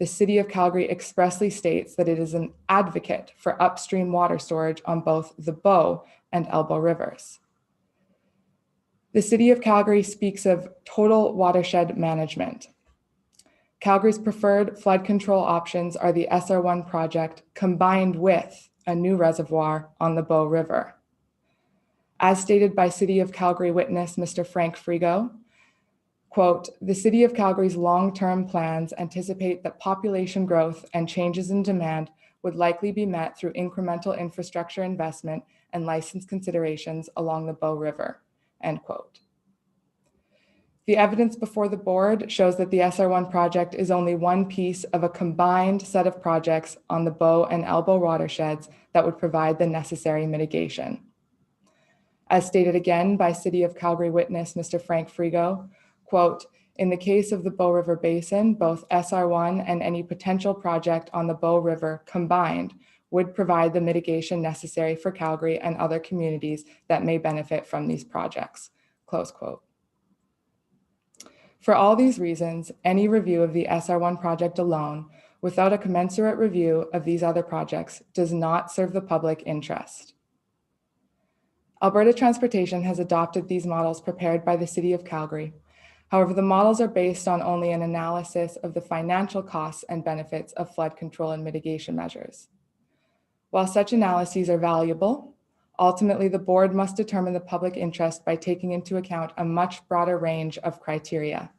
Speaker 5: The City of Calgary expressly states that it is an advocate for upstream water storage on both the Bow and Elbow rivers. The City of Calgary speaks of total watershed management. Calgary's preferred flood control options are the SR1 project combined with a new reservoir on the Bow River. As stated by City of Calgary witness, Mr. Frank Frigo, quote, the City of Calgary's long-term plans anticipate that population growth and changes in demand would likely be met through incremental infrastructure investment and license considerations along the Bow River, end quote. The evidence before the board shows that the SR1 project is only one piece of a combined set of projects on the Bow and Elbow watersheds that would provide the necessary mitigation. As stated again by City of Calgary witness, Mr. Frank Frigo, quote, in the case of the Bow River Basin, both SR1 and any potential project on the Bow River combined would provide the mitigation necessary for Calgary and other communities that may benefit from these projects, close quote. For all these reasons, any review of the SR1 project alone, without a commensurate review of these other projects, does not serve the public interest. Alberta Transportation has adopted these models prepared by the City of Calgary. However, the models are based on only an analysis of the financial costs and benefits of flood control and mitigation measures. While such analyses are valuable, ultimately, the board must determine the public interest by taking into account a much broader range of criteria.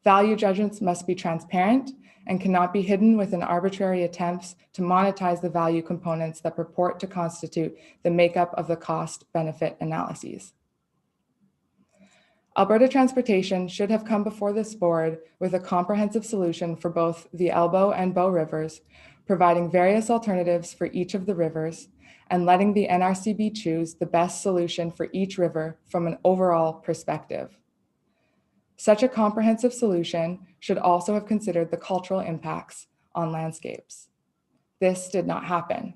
Speaker 5: Value judgments must be transparent and cannot be hidden within arbitrary attempts to monetize the value components that purport to constitute the makeup of the cost-benefit analyses. Alberta Transportation should have come before this board with a comprehensive solution for both the Elbow and Bow rivers, providing various alternatives for each of the rivers, and letting the NRCB choose the best solution for each river from an overall perspective. Such a comprehensive solution should also have considered the cultural impacts on landscapes. This did not happen.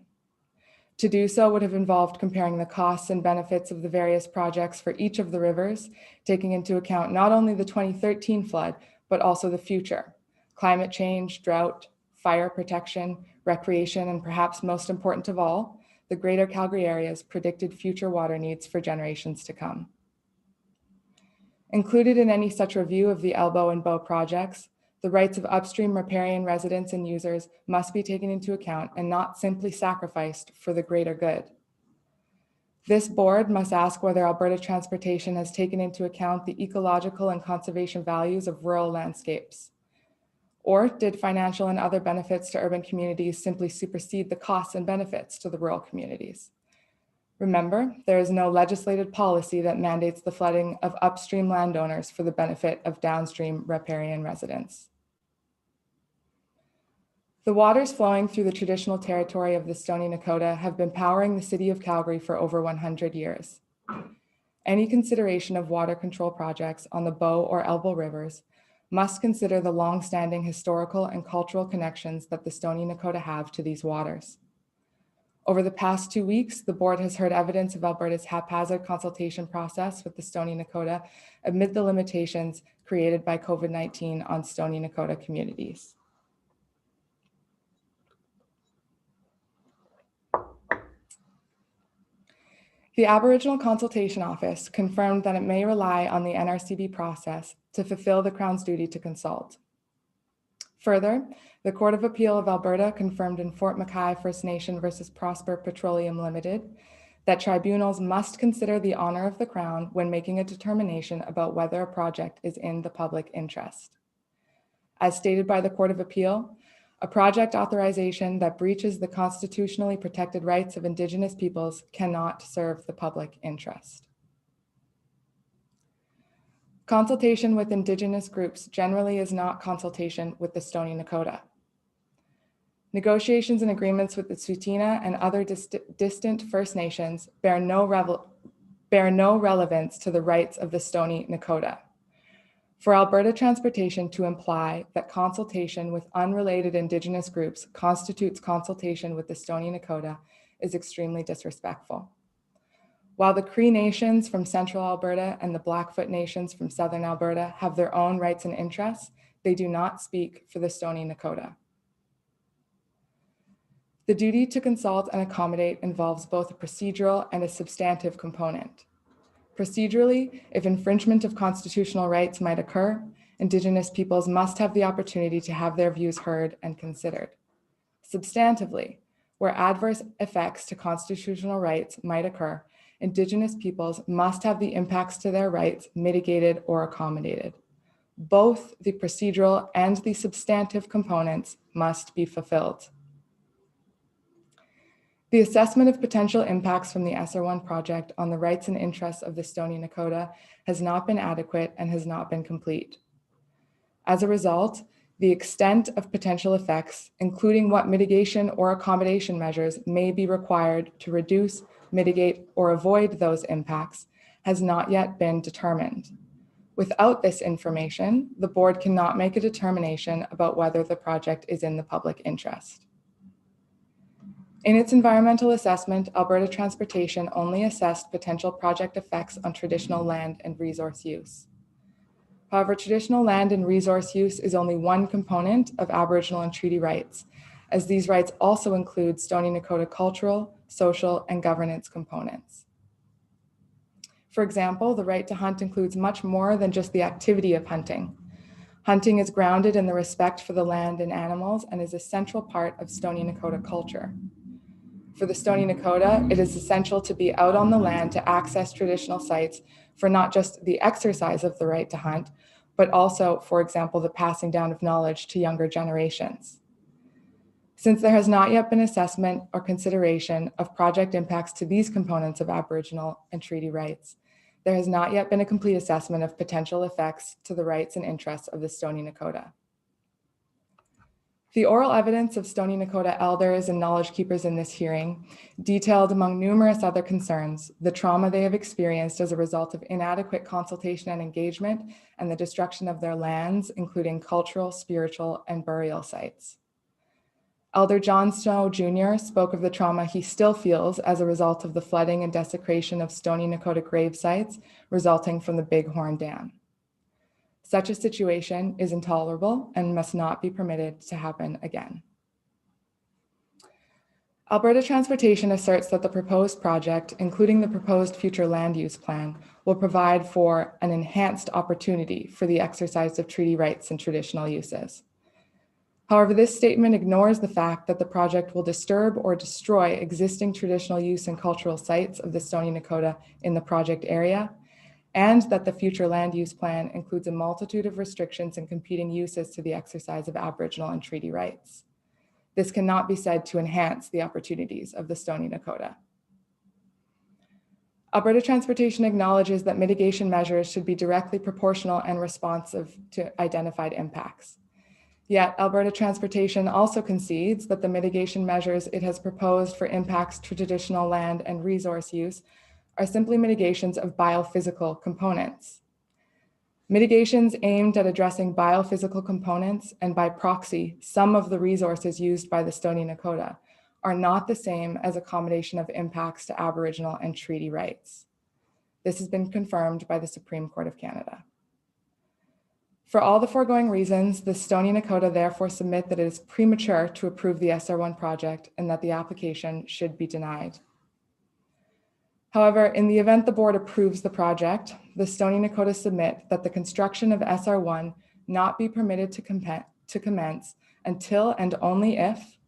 Speaker 5: To do so would have involved comparing the costs and benefits of the various projects for each of the rivers, taking into account not only the 2013 flood, but also the future, climate change, drought, fire protection, recreation, and perhaps most important of all, the Greater Calgary area's predicted future water needs for generations to come. Included in any such review of the Elbow and Bow projects, the rights of upstream riparian residents and users must be taken into account and not simply sacrificed for the greater good. This board must ask whether Alberta Transportation has taken into account the ecological and conservation values of rural landscapes. Or did financial and other benefits to urban communities simply supersede the costs and benefits to the rural communities? Remember, there is no legislated policy that mandates the flooding of upstream landowners for the benefit of downstream riparian residents. The waters flowing through the traditional territory of the Stony Nakota have been powering the City of Calgary for over 100 years. Any consideration of water control projects on the Bow or Elbow rivers must consider the long-standing historical and cultural connections that the Stony Nakota have to these waters. Over the past 2 weeks, the board has heard evidence of Alberta's haphazard consultation process with the Stony Nakota amid the limitations created by COVID-19 on Stony Nakota communities. The Aboriginal Consultation Office confirmed that it may rely on the NRCB process to fulfill the Crown's duty to consult. Further, the Court of Appeal of Alberta confirmed in Fort Mackay First Nation versus Prosper Petroleum Limited that tribunals must consider the honor of the Crown when making a determination about whether a project is in the public interest. As stated by the Court of Appeal, a project authorization that breaches the constitutionally protected rights of Indigenous peoples cannot serve the public interest. Consultation with Indigenous groups generally is not consultation with the Stony Nakota. Negotiations and agreements with the Tsuut'ina and other distant First Nations bear no relevance to the rights of the Stony Nakota. For Alberta Transportation to imply that consultation with unrelated Indigenous groups constitutes consultation with the Stony Nakota is extremely disrespectful. While the Cree Nations from Central Alberta and the Blackfoot Nations from Southern Alberta have their own rights and interests, they do not speak for the Stony Nakota. The duty to consult and accommodate involves both a procedural and a substantive component. Procedurally, if infringement of constitutional rights might occur, Indigenous peoples must have the opportunity to have their views heard and considered. Substantively, where adverse effects to constitutional rights might occur, Indigenous peoples must have the impacts to their rights mitigated or accommodated. Both the procedural and the substantive components must be fulfilled. The assessment of potential impacts from the SR1 project on the rights and interests of the Stony Nakota has not been adequate and has not been complete. As a result, the extent of potential effects, including what mitigation or accommodation measures may be required to reduce, mitigate, or avoid those impacts, has not yet been determined. Without this information, the board cannot make a determination about whether the project is in the public interest. In its environmental assessment, Alberta Transportation only assessed potential project effects on traditional land and resource use. However, traditional land and resource use is only one component of Aboriginal and treaty rights, as these rights also include Stony Nakota cultural, social, and governance components. For example, the right to hunt includes much more than just the activity of hunting. Hunting is grounded in the respect for the land and animals and is a central part of Stony Nakota culture. For the Stony Nakota, it is essential to be out on the land to access traditional sites for not just the exercise of the right to hunt, but also, for example, the passing down of knowledge to younger generations. Since there has not yet been assessment or consideration of project impacts to these components of Aboriginal and treaty rights, there has not yet been a complete assessment of potential effects to the rights and interests of the Stony Nakota. The oral evidence of Stony Nakota elders and knowledge keepers in this hearing detailed, among numerous other concerns, the trauma they have experienced as a result of inadequate consultation and engagement and the destruction of their lands, including cultural, spiritual, and burial sites. Elder John Snow Jr. spoke of the trauma he still feels as a result of the flooding and desecration of Stony Nakota grave sites resulting from the Bighorn Dam. Such a situation is intolerable and must not be permitted to happen again. Alberta Transportation asserts that the proposed project, including the proposed future land use plan, will provide for an enhanced opportunity for the exercise of treaty rights and traditional uses. However, this statement ignores the fact that the project will disturb or destroy existing traditional use and cultural sites of the Stony Nakota in the project area, and that the future land use plan includes a multitude of restrictions and competing uses to the exercise of Aboriginal and treaty rights. This cannot be said to enhance the opportunities of the Stony Nakota. Alberta Transportation acknowledges that mitigation measures should be directly proportional and responsive to identified impacts. Yet, Alberta Transportation also concedes that the mitigation measures it has proposed for impacts to traditional land and resource use are simply mitigations of biophysical components. Mitigations aimed at addressing biophysical components and by proxy, some of the resources used by the Stony Nakota are not the same as accommodation of impacts to Aboriginal and treaty rights. This has been confirmed by the Supreme Court of Canada. For all the foregoing reasons, the Stony Nakota therefore submit that it is premature to approve the SR1 project and that the application should be denied. However, in the event the board approves the project, the Stony Nakota submit that the construction of SR1 not be permitted to commence until and only if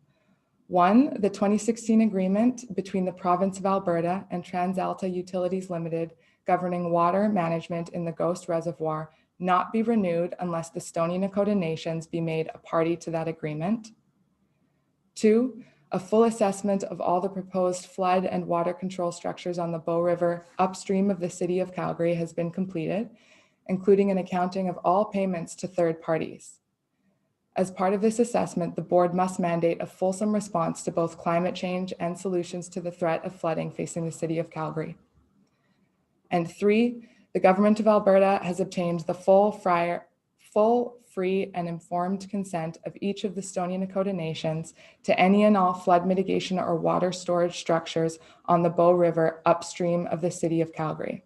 Speaker 5: 1, the 2016 agreement between the province of Alberta and TransAlta Utilities Limited governing water management in the Ghost Reservoir not be renewed unless the Stony Nakota Nations be made a party to that agreement. 2, a full assessment of all the proposed flood and water control structures on the Bow River upstream of the city of Calgary has been completed, including an accounting of all payments to third parties. As part of this assessment, the board must mandate a fulsome response to both climate change and solutions to the threat of flooding facing the city of Calgary. And 3, the Government of Alberta has obtained the full, free, and informed consent of each of the Stony Nakota Nations to any and all flood mitigation or water storage structures on the Bow River upstream of the City of Calgary,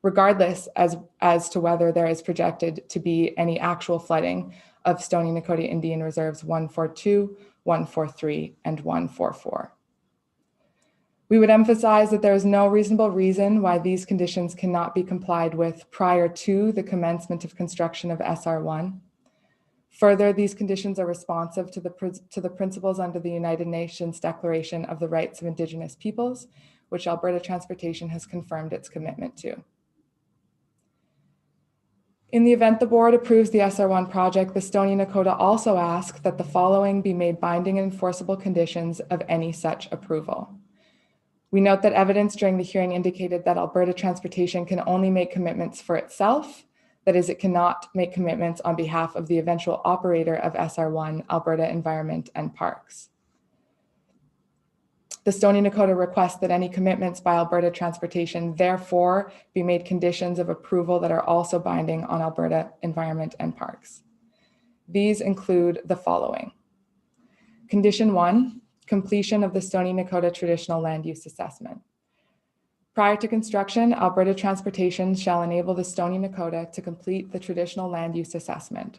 Speaker 5: regardless as to whether there is projected to be any actual flooding of Stony Nakota Indian Reserves 142, 143, and 144. We would emphasize that there is no reasonable reason why these conditions cannot be complied with prior to the commencement of construction of SR1. Further, these conditions are responsive to the principles under the United Nations Declaration of the Rights of Indigenous Peoples, which Alberta Transportation has confirmed its commitment to. In the event the board approves the SR1 project, the Stony Nakota also ask that the following be made binding and enforceable conditions of any such approval. We note that evidence during the hearing indicated that Alberta Transportation can only make commitments for itself. That is, it cannot make commitments on behalf of the eventual operator of SR1, Alberta Environment and Parks. The Stony Nakota requests that any commitments by Alberta Transportation therefore be made conditions of approval that are also binding on Alberta Environment and Parks. These include the following. Condition 1, completion of the Stony Nakota Traditional Land Use Assessment. Prior to construction, Alberta Transportation shall enable the Stony Nakota to complete the Traditional Land Use Assessment.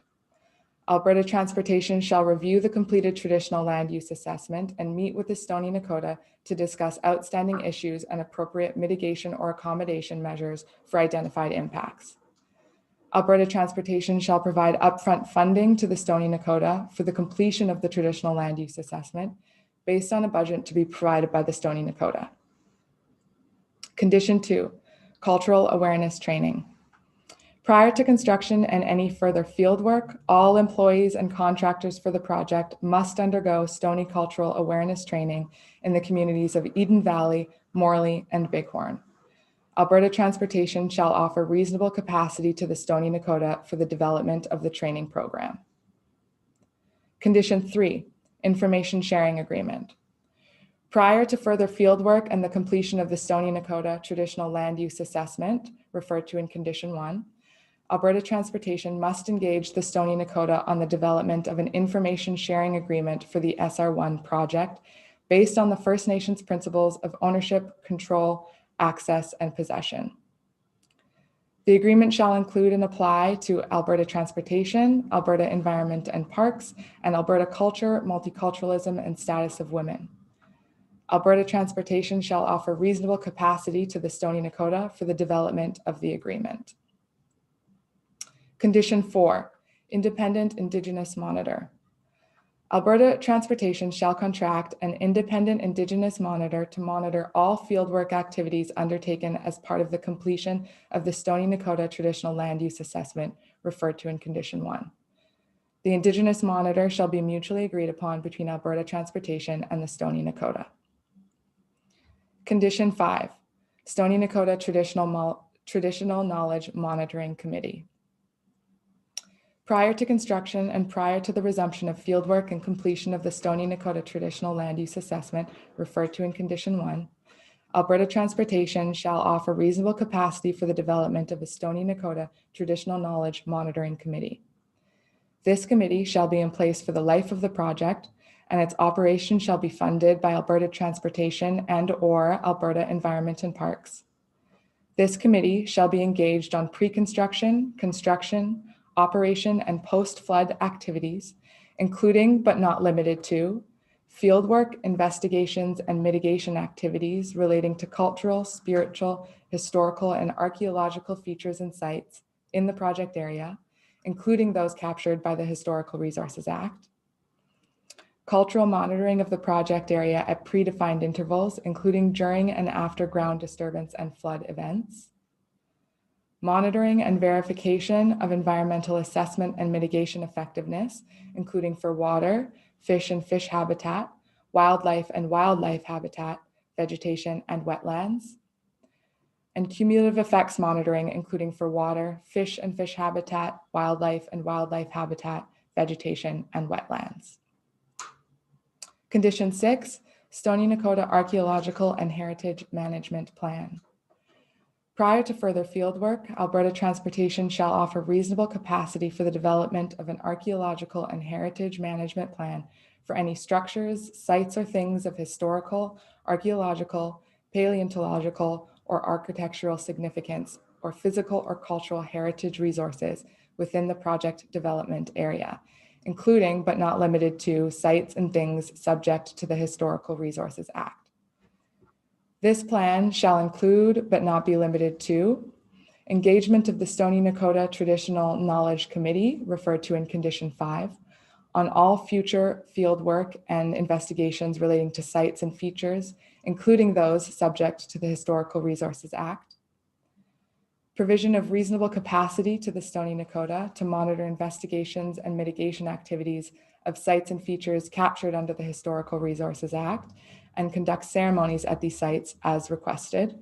Speaker 5: Alberta Transportation shall review the completed Traditional Land Use Assessment and meet with the Stony Nakota to discuss outstanding issues and appropriate mitigation or accommodation measures for identified impacts. Alberta Transportation shall provide upfront funding to the Stony Nakota for the completion of the Traditional Land Use Assessment based on a budget to be provided by the Stony Nakota. Condition 2, cultural awareness training. Prior to construction and any further field work, all employees and contractors for the project must undergo Stony cultural awareness training in the communities of Eden Valley, Morley, and Bighorn. Alberta Transportation shall offer reasonable capacity to the Stony Nakota for the development of the training program. Condition 3, information sharing agreement. Prior to further field work and the completion of the Stony Nakota Traditional Land Use Assessment, referred to in Condition 1, Alberta Transportation must engage the Stony Nakota on the development of an information sharing agreement for the SR1 project based on the First Nations principles of ownership, control, access, and possession. The agreement shall include and apply to Alberta Transportation, Alberta Environment and Parks, and Alberta Culture, Multiculturalism, and Status of Women. Alberta Transportation shall offer reasonable capacity to the Stony Nakota for the development of the agreement. Condition 4, independent Indigenous monitor. Alberta Transportation shall contract an independent Indigenous monitor to monitor all fieldwork activities undertaken as part of the completion of the Stony Nakota Traditional Land Use Assessment, referred to in Condition 1. The Indigenous monitor shall be mutually agreed upon between Alberta Transportation and the Stony Nakota. Condition 5, Stony Nakota Traditional Knowledge Monitoring Committee. Prior to construction and prior to the resumption of fieldwork and completion of the Stony Nakota Traditional Land Use Assessment, referred to in Condition 1, Alberta Transportation shall offer reasonable capacity for the development of a Stony Nakota Traditional Knowledge Monitoring Committee. This committee shall be in place for the life of the project, and its operation shall be funded by Alberta Transportation and/or Alberta Environment and Parks. This committee shall be engaged on pre-construction, construction, operation, and post-flood activities, including but not limited to fieldwork, investigations, and mitigation activities relating to cultural, spiritual, historical, and archaeological features and sites in the project area, including those captured by the Historical Resources Act. Cultural monitoring of the project area at predefined intervals, including during and after ground disturbance and flood events. Monitoring and verification of environmental assessment and mitigation effectiveness, including for water, fish and fish habitat, wildlife and wildlife habitat, vegetation and wetlands. And cumulative effects monitoring, including for water, fish and fish habitat, wildlife and wildlife habitat, vegetation and wetlands. Condition 6, Stony Nakota Archaeological and Heritage Management Plan. Prior to further fieldwork, Alberta Transportation shall offer reasonable capacity for the development of an archaeological and heritage management plan for any structures, sites, or things of historical, archaeological, paleontological, or architectural significance, or physical or cultural heritage resources within the project development area, including but not limited to sites and things subject to the Historical Resources Act. This plan shall include, but not be limited to, engagement of the Stony Nakota Traditional Knowledge Committee, referred to in Condition 5, on all future fieldwork and investigations relating to sites and features, including those subject to the Historical Resources Act. Provision of reasonable capacity to the Stony Nakota to monitor investigations and mitigation activities of sites and features captured under the Historical Resources Act and conduct ceremonies at these sites as requested.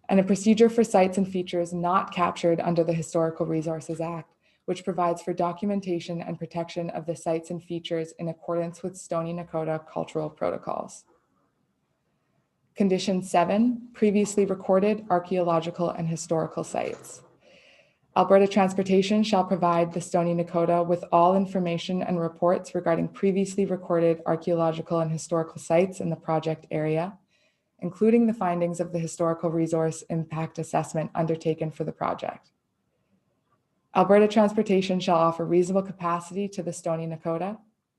Speaker 5: And a procedure for sites and features not captured under the Historical Resources Act, which provides for documentation and protection of the sites and features in accordance with Stony Nakota cultural protocols. Condition 7, previously recorded archaeological and historical sites. Alberta Transportation shall provide the Stony Nakota with all information and reports regarding previously recorded archaeological and historical sites in the project area, including the findings of the Historical Resource Impact Assessment undertaken for the project. Alberta Transportation shall offer reasonable capacity to the Stony Nakota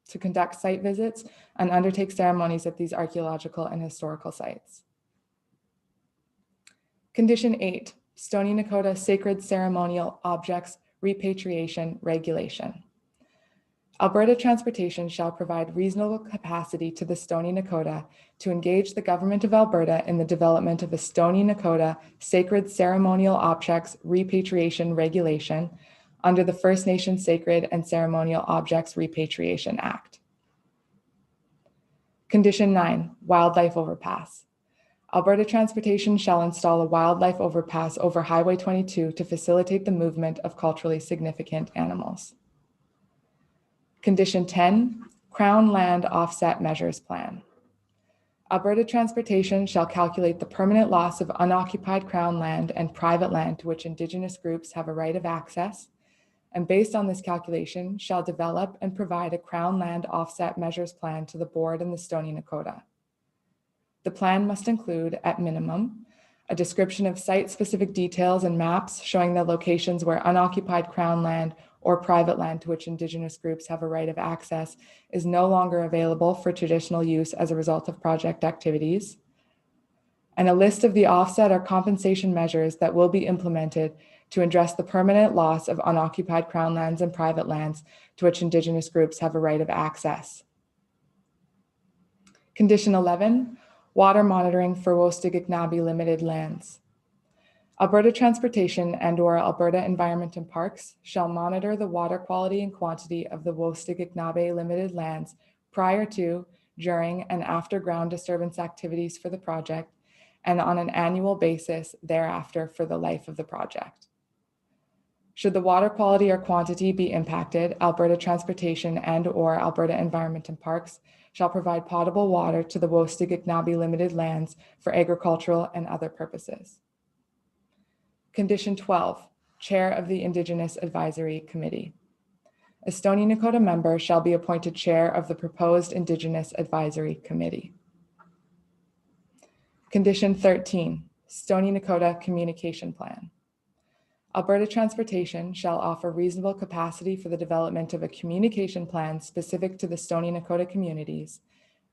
Speaker 5: to conduct site visits and undertake ceremonies at these archaeological and historical sites. Condition 8, Stony Nakota Sacred Ceremonial Objects Repatriation Regulation. Alberta Transportation shall provide reasonable capacity to the Stony Nakota to engage the Government of Alberta in the development of a Stony Nakota Sacred Ceremonial Objects Repatriation Regulation under the First Nations Sacred and Ceremonial Objects Repatriation Act. Condition 9, Wildlife Overpass. Alberta Transportation shall install a wildlife overpass over Highway 22 to facilitate the movement of culturally significant animals. Condition 10, Crown Land Offset Measures Plan. Alberta Transportation shall calculate the permanent loss of unoccupied Crown land and private land to which Indigenous groups have a right of access, and based on this calculation, shall develop and provide a Crown Land Offset Measures Plan to the Board and the Stony Nakota. The plan must include, at minimum, a description of site-specific details and maps showing the locations where unoccupied Crown land or private land to which Indigenous groups have a right of access is no longer available for traditional use as a result of project activities, and a list of the offset or compensation measures that will be implemented to address the permanent loss of unoccupied Crown lands and private lands to which Indigenous groups have a right of access. Condition 11, Water monitoring for Wostigagnabie Limited lands. Alberta Transportation and/or Alberta Environment and Parks shall monitor the water quality and quantity of the Wostigagnabie Limited lands prior to, during, and after ground disturbance activities for the project, and on an annual basis thereafter for the life of the project. Should the water quality or quantity be impacted, Alberta Transportation and/or Alberta Environment and Parks shall provide potable water to the Wostigagnabie Limited lands for agricultural and other purposes. Condition 12, Chair of the Indigenous Advisory Committee. A Stony Nakota member shall be appointed Chair of the proposed Indigenous Advisory Committee. Condition 13, Stony Nakota Communication Plan. Alberta Transportation shall offer reasonable capacity for the development of a communication plan specific to the Stony Nakota communities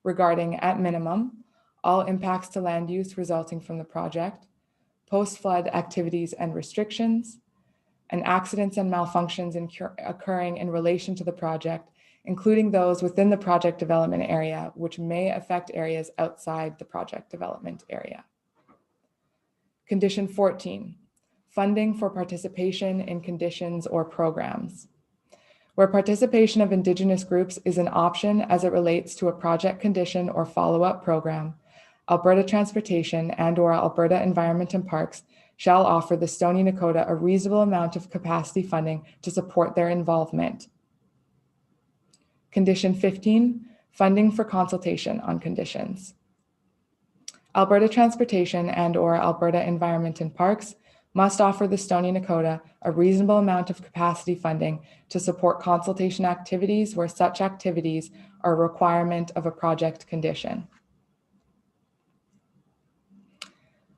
Speaker 5: regarding, at minimum, all impacts to land use resulting from the project, post-flood activities and restrictions, and accidents and malfunctions occurring in relation to the project, including those within the project development area, which may affect areas outside the project development area. Condition 14, funding for participation in conditions or programs. Where participation of Indigenous groups is an option as it relates to a project condition or follow-up program, Alberta Transportation and/or Alberta Environment and Parks shall offer the Stony Nakota a reasonable amount of capacity funding to support their involvement. Condition 15, funding for consultation on conditions. Alberta Transportation and/or Alberta Environment and Parks must offer the Stony Nakota a reasonable amount of capacity funding to support consultation activities where such activities are a requirement of a project condition.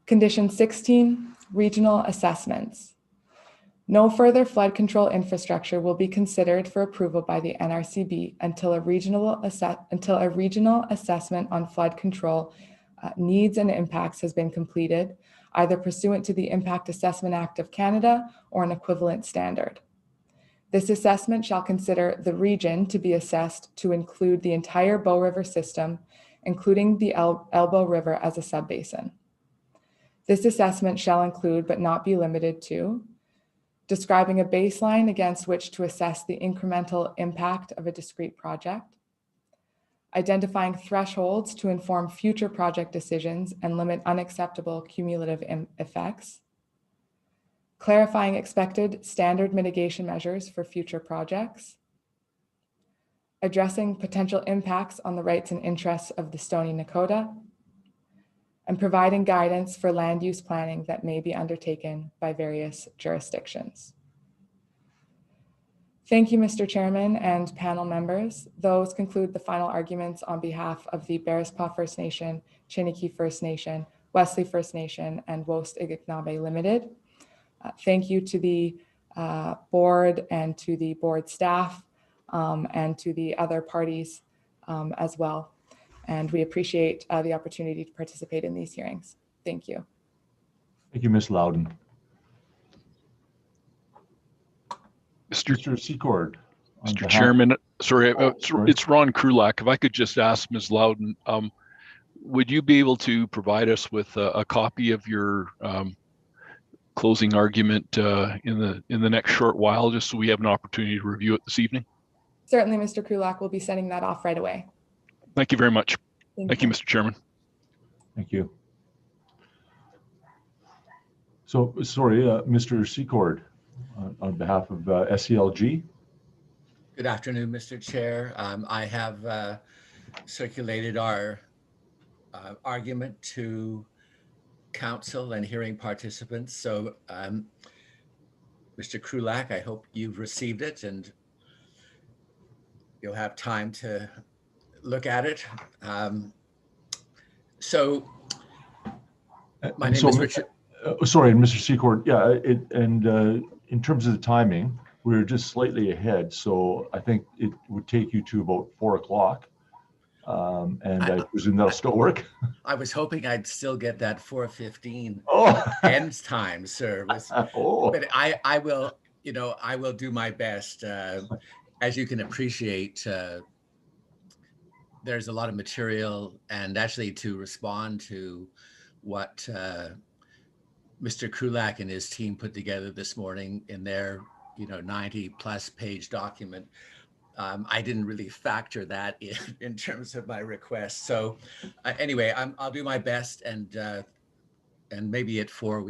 Speaker 5: Condition 16, regional assessments. No further flood control infrastructure will be considered for approval by the NRCB until a regional assessment on flood control needs and impacts has been completed, either pursuant to the Impact Assessment Act of Canada or an equivalent standard. This assessment shall consider the region to be assessed to include the entire Bow River system, including the Elbow River as a subbasin. This assessment shall include, but not be limited to, describing a baseline against which to assess the incremental impact of a discrete project, identifying thresholds to inform future project decisions and limit unacceptable cumulative effects, clarifying expected standard mitigation measures for future projects, addressing potential impacts on the rights and interests of the Stony Nakota, and providing guidance for land use planning that may be undertaken by various jurisdictions. Thank you, Mr. Chairman and panel members. Those conclude the final arguments on behalf of the Bearspaw First Nation, Chiniki First Nation, Wesley First Nation, and Wost Igiknabe Limited. Thank you to the board and to the board staff and to the other parties as well. And we appreciate the opportunity to participate in these hearings. Thank you.
Speaker 1: Thank you, Ms. Loudon.
Speaker 6: Mr.
Speaker 1: Secord.
Speaker 6: Mr. Chairman, sorry, it's Ron Krulak. If I could just ask Ms. Loudon, would you be able to provide us with a copy of your closing argument in the next short while, just so we have an opportunity to review it this evening?
Speaker 5: Certainly, Mr. Krulak will be sending that off right away.
Speaker 6: Thank you very much. Thank you, Mr. Chairman.
Speaker 1: Thank you. So, sorry, Mr. Secord, on behalf of SCLG.
Speaker 4: Good afternoon, Mr. Chair. I have circulated our argument to council and hearing participants. So, Mr. Krulak, I hope you've received it and you'll have time to look at it. My name is Richard.
Speaker 1: Sorry, Mr. Secord. Yeah, in terms of the timing, we're just slightly ahead. So I think it would take you to about 4 o'clock. And I presume that'll still work.
Speaker 4: I was hoping I'd still get that 4:15
Speaker 1: Oh.
Speaker 4: end time, sir. But I will, I will do my best. As you can appreciate, there's a lot of material, and actually to respond to what Mr. Krulak and his team put together this morning in their 90+ page document, I didn't really factor that in terms of my request. So anyway, I'll do my best, and maybe at 4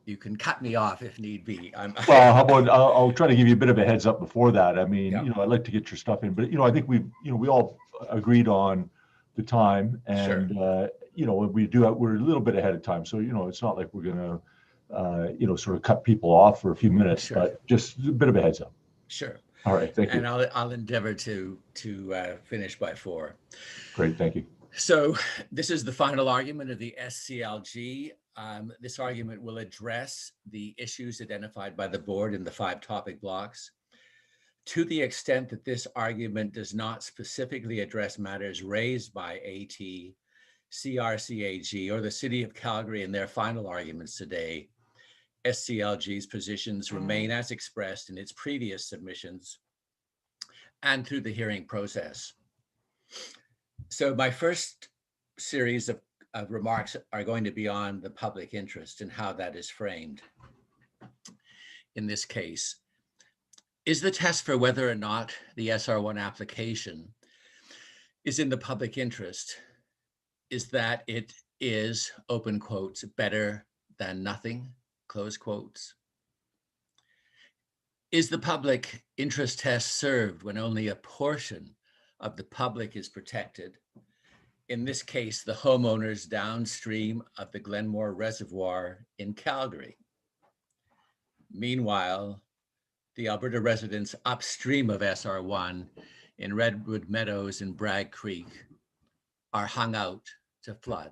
Speaker 4: you can cut me off if need be.
Speaker 1: Well, how about I'll try to give you a bit of a heads up before that. I mean, I'd like to get your stuff in, but I think we all agreed on the time, and
Speaker 4: sure.
Speaker 1: We're a little bit ahead of time, so it's not like we're gonna sort of cut people off for a few minutes, sure. But just a bit of a heads up.
Speaker 4: Sure.
Speaker 1: All right, thank you.
Speaker 4: And I'll endeavor to finish by 4.
Speaker 1: Great, thank you.
Speaker 4: So this is the final argument of the SCLG. This argument will address the issues identified by the board in the 5 topic blocks. To the extent that this argument does not specifically address matters raised by AT, CRCAG, or the City of Calgary in their final arguments today, SCLG's positions remain as expressed in its previous submissions and through the hearing process. So my first series of remarks are going to be on the public interest and how that is framed. In this case, is the test for whether or not the SR1 application is in the public interest is that it is, open quotes, better than nothing, close quotes? Is the public interest test served when only a portion of the public is protected in this case, the homeowners downstream of the Glenmore Reservoir in Calgary. Meanwhile, the Alberta residents upstream of SR1 in Redwood Meadows and Bragg Creek are hung out to flood.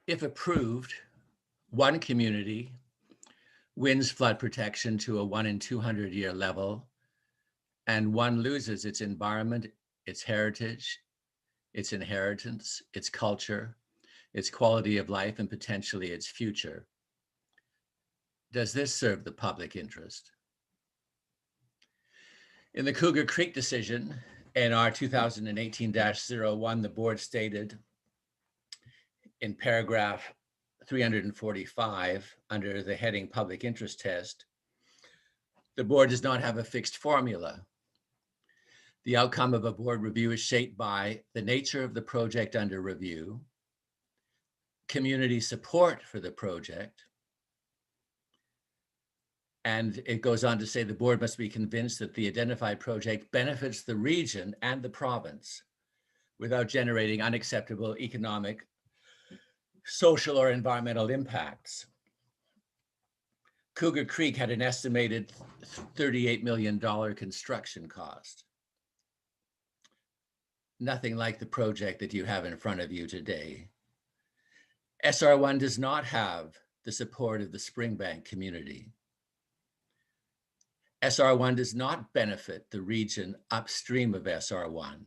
Speaker 4: If approved, one community wins flood protection to a 1 in 200 year level, and one loses its environment, its heritage, its inheritance, its culture, its quality of life, and potentially its future. Does this serve the public interest? In the Cougar Creek decision, NR 2018-01, the board stated in paragraph 345 under the heading Public Interest Test, the board does not have a fixed formula. The outcome of a board review is shaped by the nature of the project under review, community support for the project, and it goes on to say the board must be convinced that the identified project benefits the region and the province without generating unacceptable economic, social, or environmental impacts. Cougar Creek had an estimated $38 million construction cost. Nothing like the project that you have in front of you today. SR1 does not have the support of the Springbank community. SR1 does not benefit the region upstream of SR1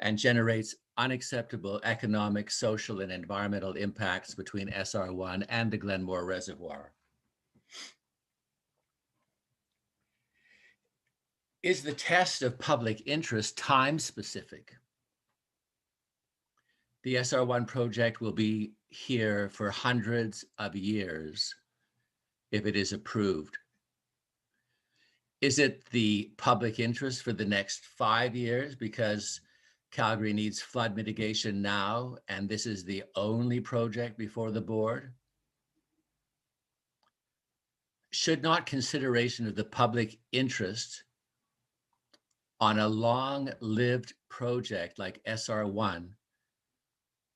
Speaker 4: and generates unacceptable economic, social, and environmental impacts between SR1 and the Glenmore Reservoir. Is the test of public interest time-specific? The SR1 project will be here for hundreds of years if it is approved. Is it the public interest for the next 5 years because Calgary needs flood mitigation now and this is the only project before the board? Should not consideration of the public interest on a long-lived project like SR1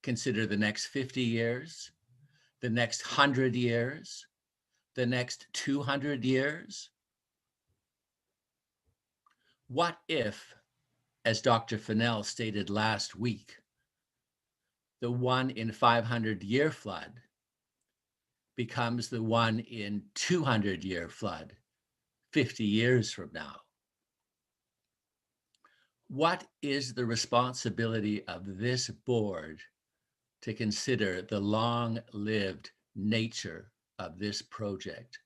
Speaker 4: consider the next 50 years, the next 100 years, the next 200 years? What if, as Dr. Fennell stated last week, the 1 in 500 year flood becomes the 1 in 200 year flood 50 years from now? What is the responsibility of this board to consider the long-lived nature of this project?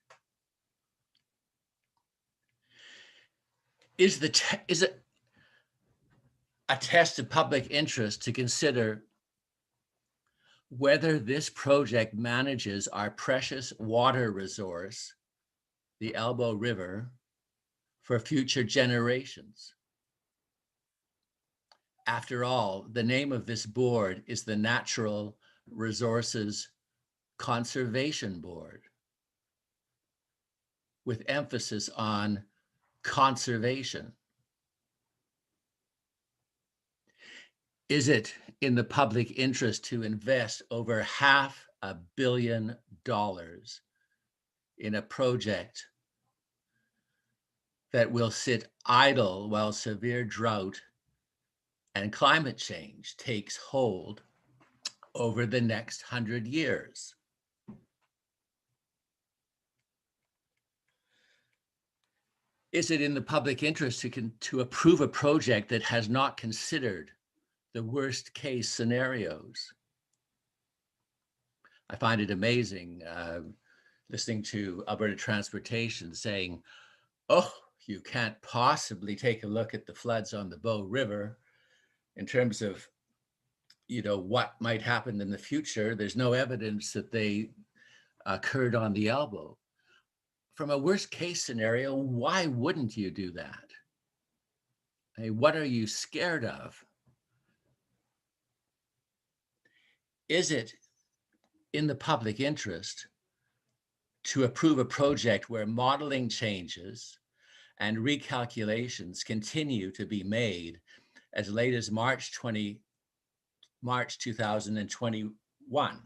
Speaker 4: Is it a test of public interest to consider whether this project manages our precious water resource, the Elbow River, for future generations? After all, the name of this board is the Natural Resources Conservation Board, with emphasis on conservation. Is it in the public interest to invest over $500 million in a project that will sit idle while severe drought and climate change takes hold over the next 100 years? Is it in the public interest to approve a project that has not considered the worst case scenarios? I find it amazing listening to Alberta Transportation saying, oh, you can't possibly take a look at the floods on the Bow River in terms of, what might happen in the future. There's no evidence that they occurred on the Elbow. From a worst case scenario, why wouldn't you do that? I mean, what are you scared of? Is it in the public interest to approve a project where modeling changes and recalculations continue to be made as late as March 2021.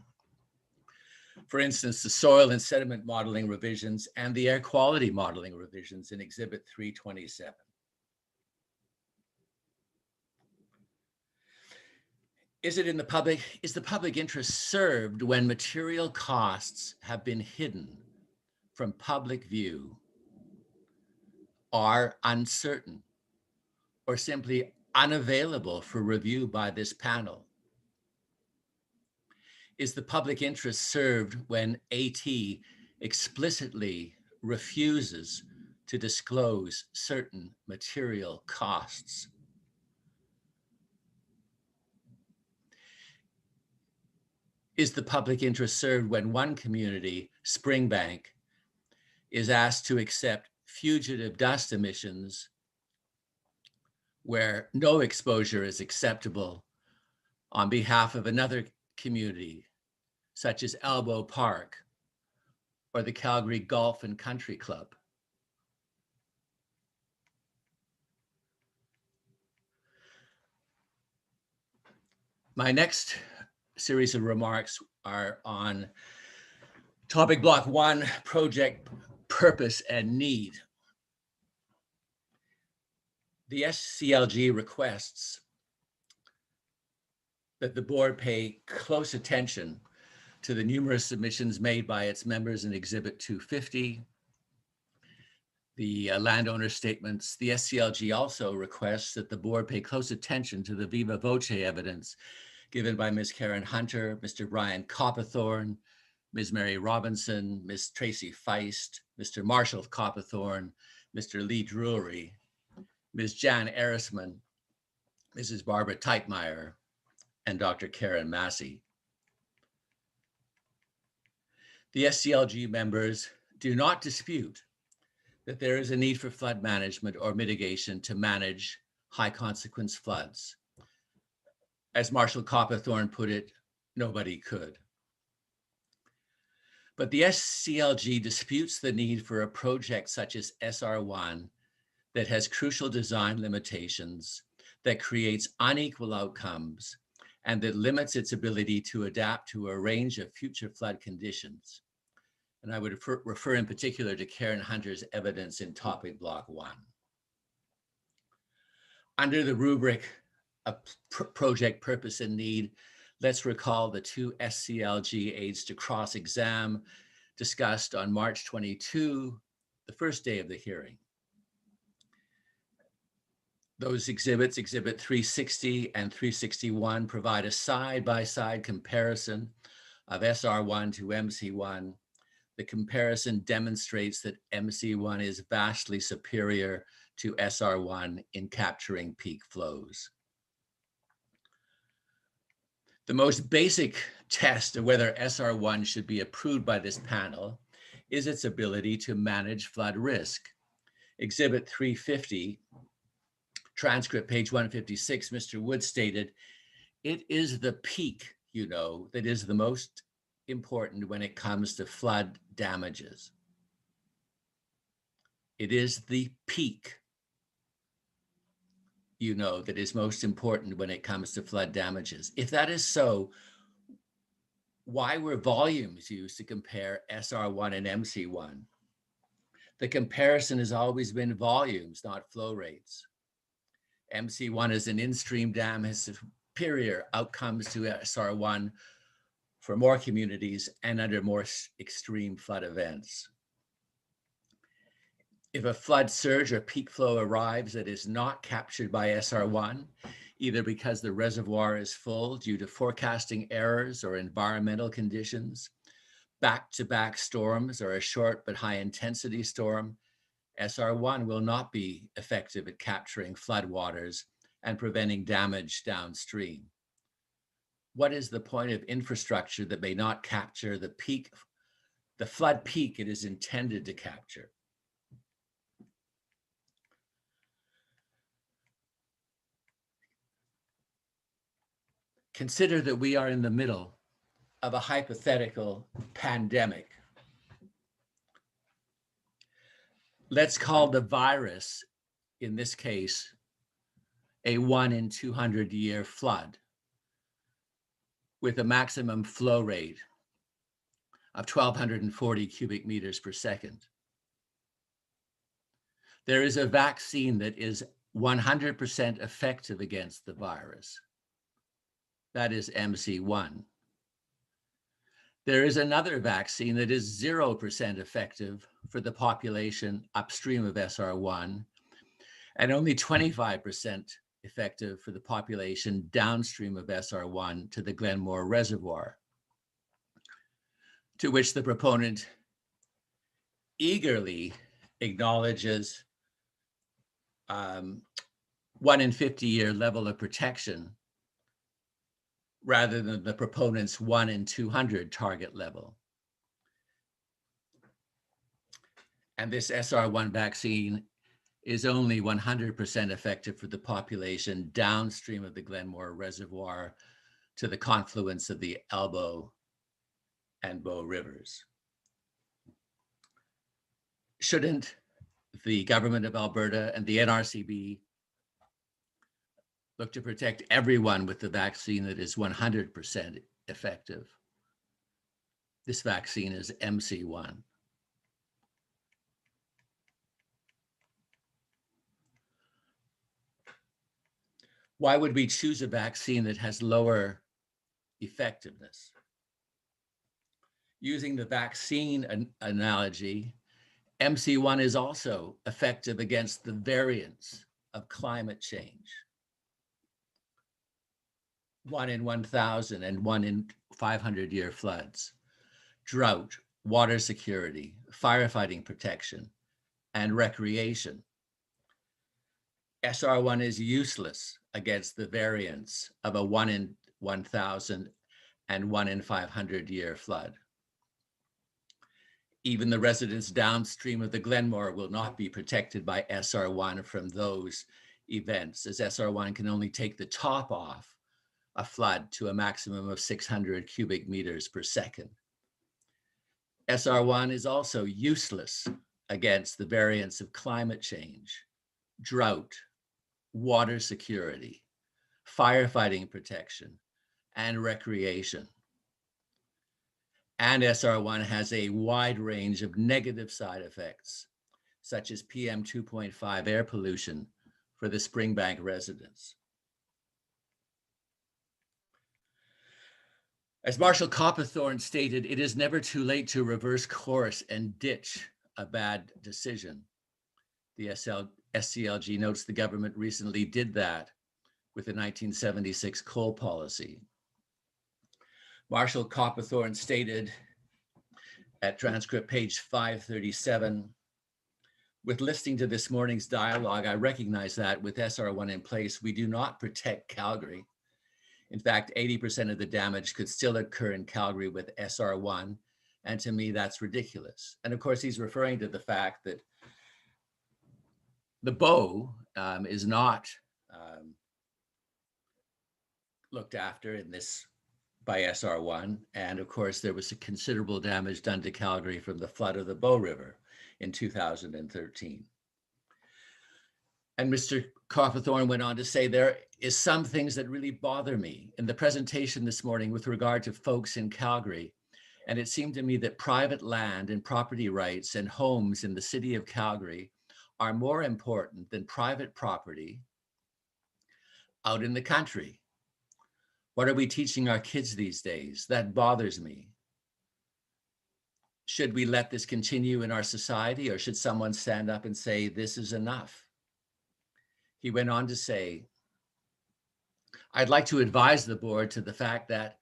Speaker 4: For instance, the soil and sediment modeling revisions and the air quality modeling revisions in Exhibit 327. Is the public interest served when material costs have been hidden from public view, are uncertain, or simply unavailable for review by this panel? Is the public interest served when AT explicitly refuses to disclose certain material costs? Is the public interest served when one community, Springbank, is asked to accept fugitive dust emissions where no exposure is acceptable on behalf of another community, such as Elbow Park or the Calgary Golf and Country Club? My next series of remarks are on topic block 1, project purpose and need. The SCLG requests that the board pay close attention to the numerous submissions made by its members in Exhibit 250, the landowner statements. The SCLG also requests that the board pay close attention to the viva voce evidence given by Ms. Karen Hunter, Mr. Brian Copperthorne, Ms. Mary Robinson, Ms. Tracy Feist, Mr. Marshall Copperthorne, Mr. Lee Drury, Ms. Jan Erisman, Mrs. Barbara Teitmeyer, and Dr. Karen Massey. The SCLG members do not dispute that there is a need for flood management or mitigation to manage high consequence floods. As Marshall Copperthorne put it, nobody could. But the SCLG disputes the need for a project such as SR1 that has crucial design limitations, that creates unequal outcomes, and that limits its ability to adapt to a range of future flood conditions. And I would refer in particular to Karen Hunter's evidence in topic block 1. Under the rubric of project purpose and need, let's recall the 2 SCLG aids to cross-exam discussed on March 22, the first day of the hearing. Those exhibits, Exhibit 360 and 361, provide a side-by-side comparison of SR1 to MC1. The comparison demonstrates that MC1 is vastly superior to SR1 in capturing peak flows. The most basic test of whether SR1 should be approved by this panel is its ability to manage flood risk. Exhibit 350, transcript page 156, Mr. Wood stated, "It is the peak, you know, that is the most important when it comes to flood damages." It is the peak, you know, that is most important when it comes to flood damages. If that is so, why were volumes used to compare SR1 and MC1? The comparison has always been volumes, not flow rates. MC1 as an in-stream dam has superior outcomes to SR1 for more communities and under more extreme flood events. If a flood surge or peak flow arrives that is not captured by SR1, either because the reservoir is full due to forecasting errors or environmental conditions, back-to-back storms or a short but high intensity storm, SR1 will not be effective at capturing floodwaters and preventing damage downstream. What is the point of infrastructure that may not capture the peak, the flood peak it is intended to capture? Consider that we are in the middle of a hypothetical pandemic. let's call the virus, in this case, a 1 in 200 year flood with a maximum flow rate of 1,240 cubic meters per second. There is a vaccine that is 100% effective against the virus. That is MC1. There is another vaccine that is 0% effective for the population upstream of SR1 and only 25% effective for the population downstream of SR1 to the Glenmore Reservoir, to which the proponent eagerly acknowledges 1 in 50 year level of protection rather than the proponent's 1 in 200 target level. And this SR1 vaccine is only 100% effective for the population downstream of the Glenmore Reservoir to the confluence of the Elbow and Bow Rivers. Shouldn't the government of Alberta and the NRCB look to protect everyone with the vaccine that is 100% effective? This vaccine is MC1. Why would we choose a vaccine that has lower effectiveness? Using the vaccine analogy, MC1 is also effective against the variants of climate change. 1 in 1,000 and 1 in 500 year floods, drought, water security, firefighting protection, and recreation. SR1 is useless against the variants of a 1 in 1,000 and 1 in 500 year flood. Even the residents downstream of the Glenmore will not be protected by SR1 from those events, as SR1 can only take the top off a flood to a maximum of 600 cubic meters per second. SR1 is also useless against the variants of climate change, drought, water security, firefighting protection, and recreation. And SR1 has a wide range of negative side effects, such as PM 2.5 air pollution for the Springbank residents. As Marshal Copperthorne stated, it is never too late to reverse course and ditch a bad decision. The SCLG notes the government recently did that with the 1976 coal policy. Marshal Copperthorne stated at transcript page 537, with listening to this morning's dialogue, I recognize that with SR1 in place, we do not protect Calgary. In fact, 80% of the damage could still occur in Calgary with SR1. And to me, that's ridiculous. And of course, he's referring to the fact that the Bow is not looked after in this by SR1. And of course, there was a considerable damage done to Calgary from the flood of the Bow River in 2013. And Mr. Copperthorne went on to say, there is some things that really bother me in the presentation this morning with regard to folks in Calgary. And it seemed to me that private land and property rights and homes in the city of Calgary are more important than private property out in the country. What are we teaching our kids these days? That bothers me. Should we let this continue in our society, or should someone stand up and say, this is enough? He went on to say, I'd like to advise the board to the fact that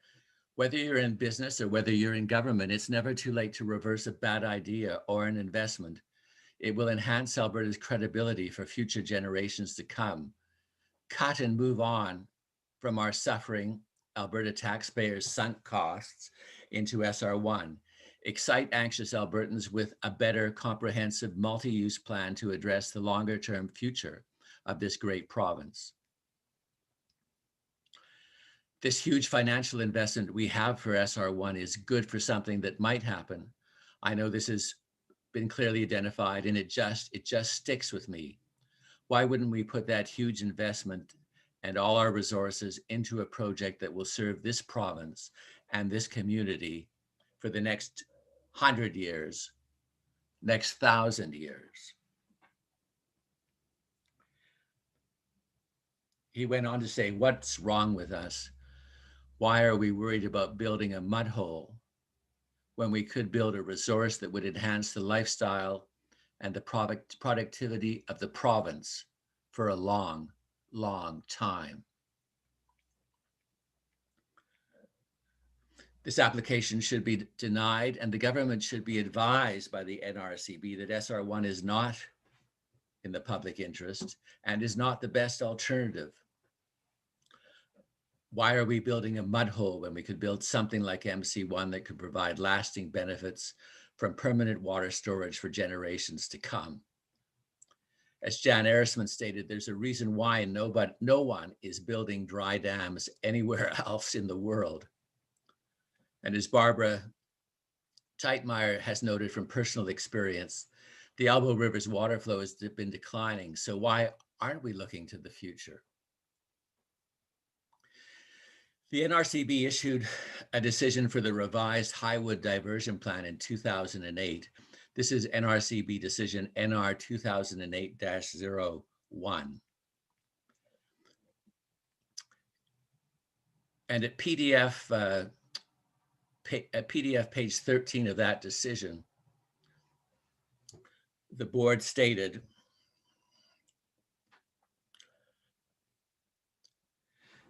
Speaker 4: whether you're in business or whether you're in government, it's never too late to reverse a bad idea or an investment. It will enhance Alberta's credibility for future generations to come. Cut and move on from our suffering Alberta taxpayers' sunk costs into SR1. Excite anxious Albertans with a better comprehensive multi-use plan to address the longer-term future of this great province. This huge financial investment we have for SR1 is good for something that might happen. I know this is been clearly identified, and it just sticks with me. Why wouldn't we put that huge investment and all our resources into a project that will serve this province and this community for the next 100 years, next 1,000 years? He went on to say, what's wrong with us? Why are we worried about building a mud hole when we could build a resource that would enhance the lifestyle and the productivity of the province for a long, long time? This application should be denied, and the government should be advised by the NRCB that SR1 is not in the public interest and is not the best alternative. Why are we building a mud hole when we could build something like MC1 that could provide lasting benefits from permanent water storage for generations to come? As Jan Erisman stated, there's a reason why no one is building dry dams anywhere else in the world. And as Barbara Teitmeyer has noted from personal experience, the Elbow River's water flow has been declining. So why aren't we looking to the future? The NRCB issued a decision for the revised Highwood Diversion Plan in 2008. This is NRCB decision NR 2008-01. And at PDF page 13 of that decision, the board stated,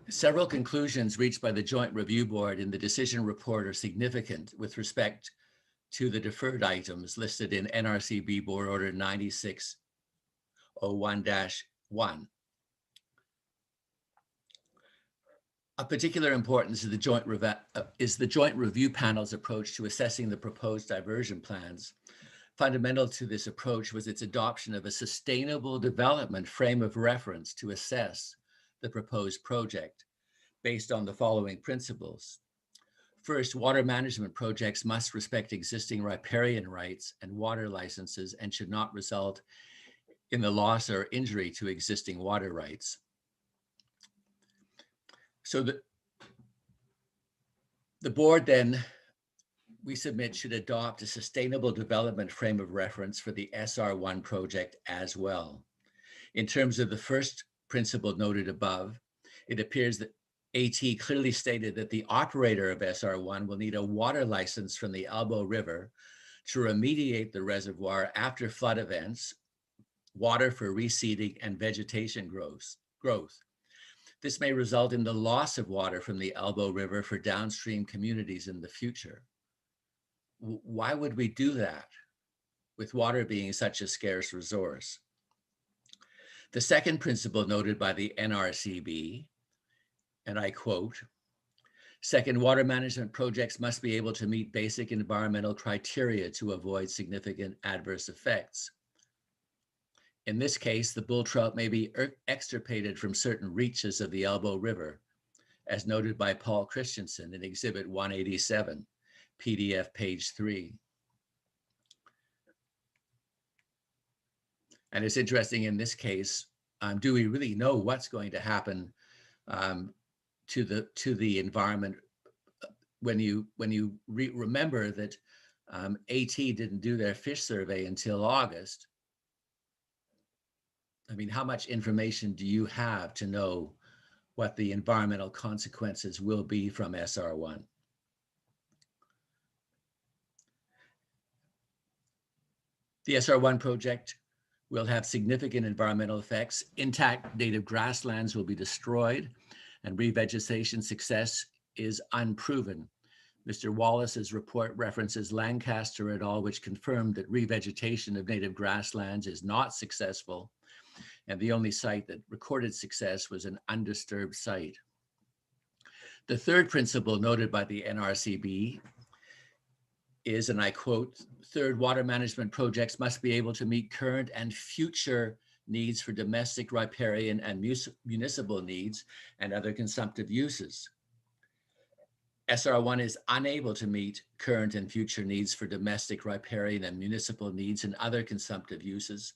Speaker 4: several conclusions reached by the Joint Review Board in the decision report are significant with respect to the deferred items listed in NRCB Board Order 9601-1. Of particular importance is the Joint Review Panel's approach to assessing the proposed diversion plans. Fundamental to this approach was its adoption of a sustainable development frame of reference to assess the proposed project based on the following principles. First, water management projects must respect existing riparian rights and water licenses and should not result in the loss or injury to existing water rights. So the board then, we submit, should adopt a sustainable development frame of reference for the SR1 project as well. In terms of the first principle noted above, it appears that AT clearly stated that the operator of SR1 will need a water license from the Elbow River to remediate the reservoir after flood events, water for reseeding and vegetation growth. This may result in the loss of water from the Elbow River for downstream communities in the future. Why would we do that with water being such a scarce resource? The second principle noted by the NRCB, and I quote, second, water management projects must be able to meet basic environmental criteria to avoid significant adverse effects. In this case, the bull trout may be extirpated from certain reaches of the Elbow River, as noted by Paul Christensen in Exhibit 187, PDF page 3. And it's interesting in this case, do we really know what's going to happen to the environment when you remember that AT didn't do their fish survey until August? I mean, how much information do you have to know what the environmental consequences will be from SR1? The SR1 project will have significant environmental effects. Intact native grasslands will be destroyed, and revegetation success is unproven. Mr. Wallace's report references Lancaster et al., which confirmed that revegetation of native grasslands is not successful, and the only site that recorded success was an undisturbed site. The third principle noted by the NRCB is, and I quote, third, water management projects must be able to meet current and future needs for domestic, riparian, and municipal needs and other consumptive uses. SR1 is unable to meet current and future needs for domestic, riparian, and municipal needs and other consumptive uses.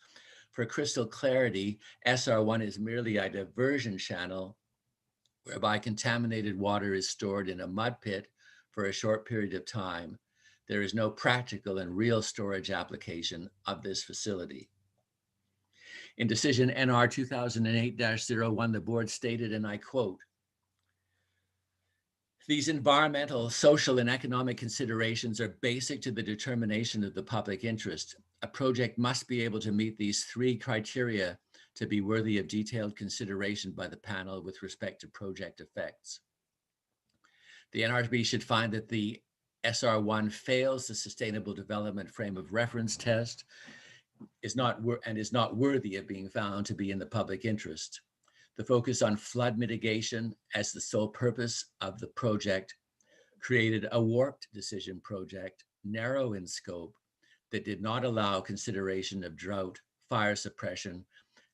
Speaker 4: For crystal clarity, SR1 is merely a diversion channel whereby contaminated water is stored in a mud pit for a short period of time. There is no practical and real storage application of this facility. In decision NR 2008-01, the board stated, and I quote, "These environmental, social, and economic considerations are basic to the determination of the public interest. A project must be able to meet these three criteria to be worthy of detailed consideration by the panel with respect to project effects. The NRCB should find that the SR1 fails the Sustainable Development Frame of Reference test, is not worthy of being found to be in the public interest. The focus on flood mitigation as the sole purpose of the project created a warped decision project, narrow in scope, that did not allow consideration of drought, fire suppression,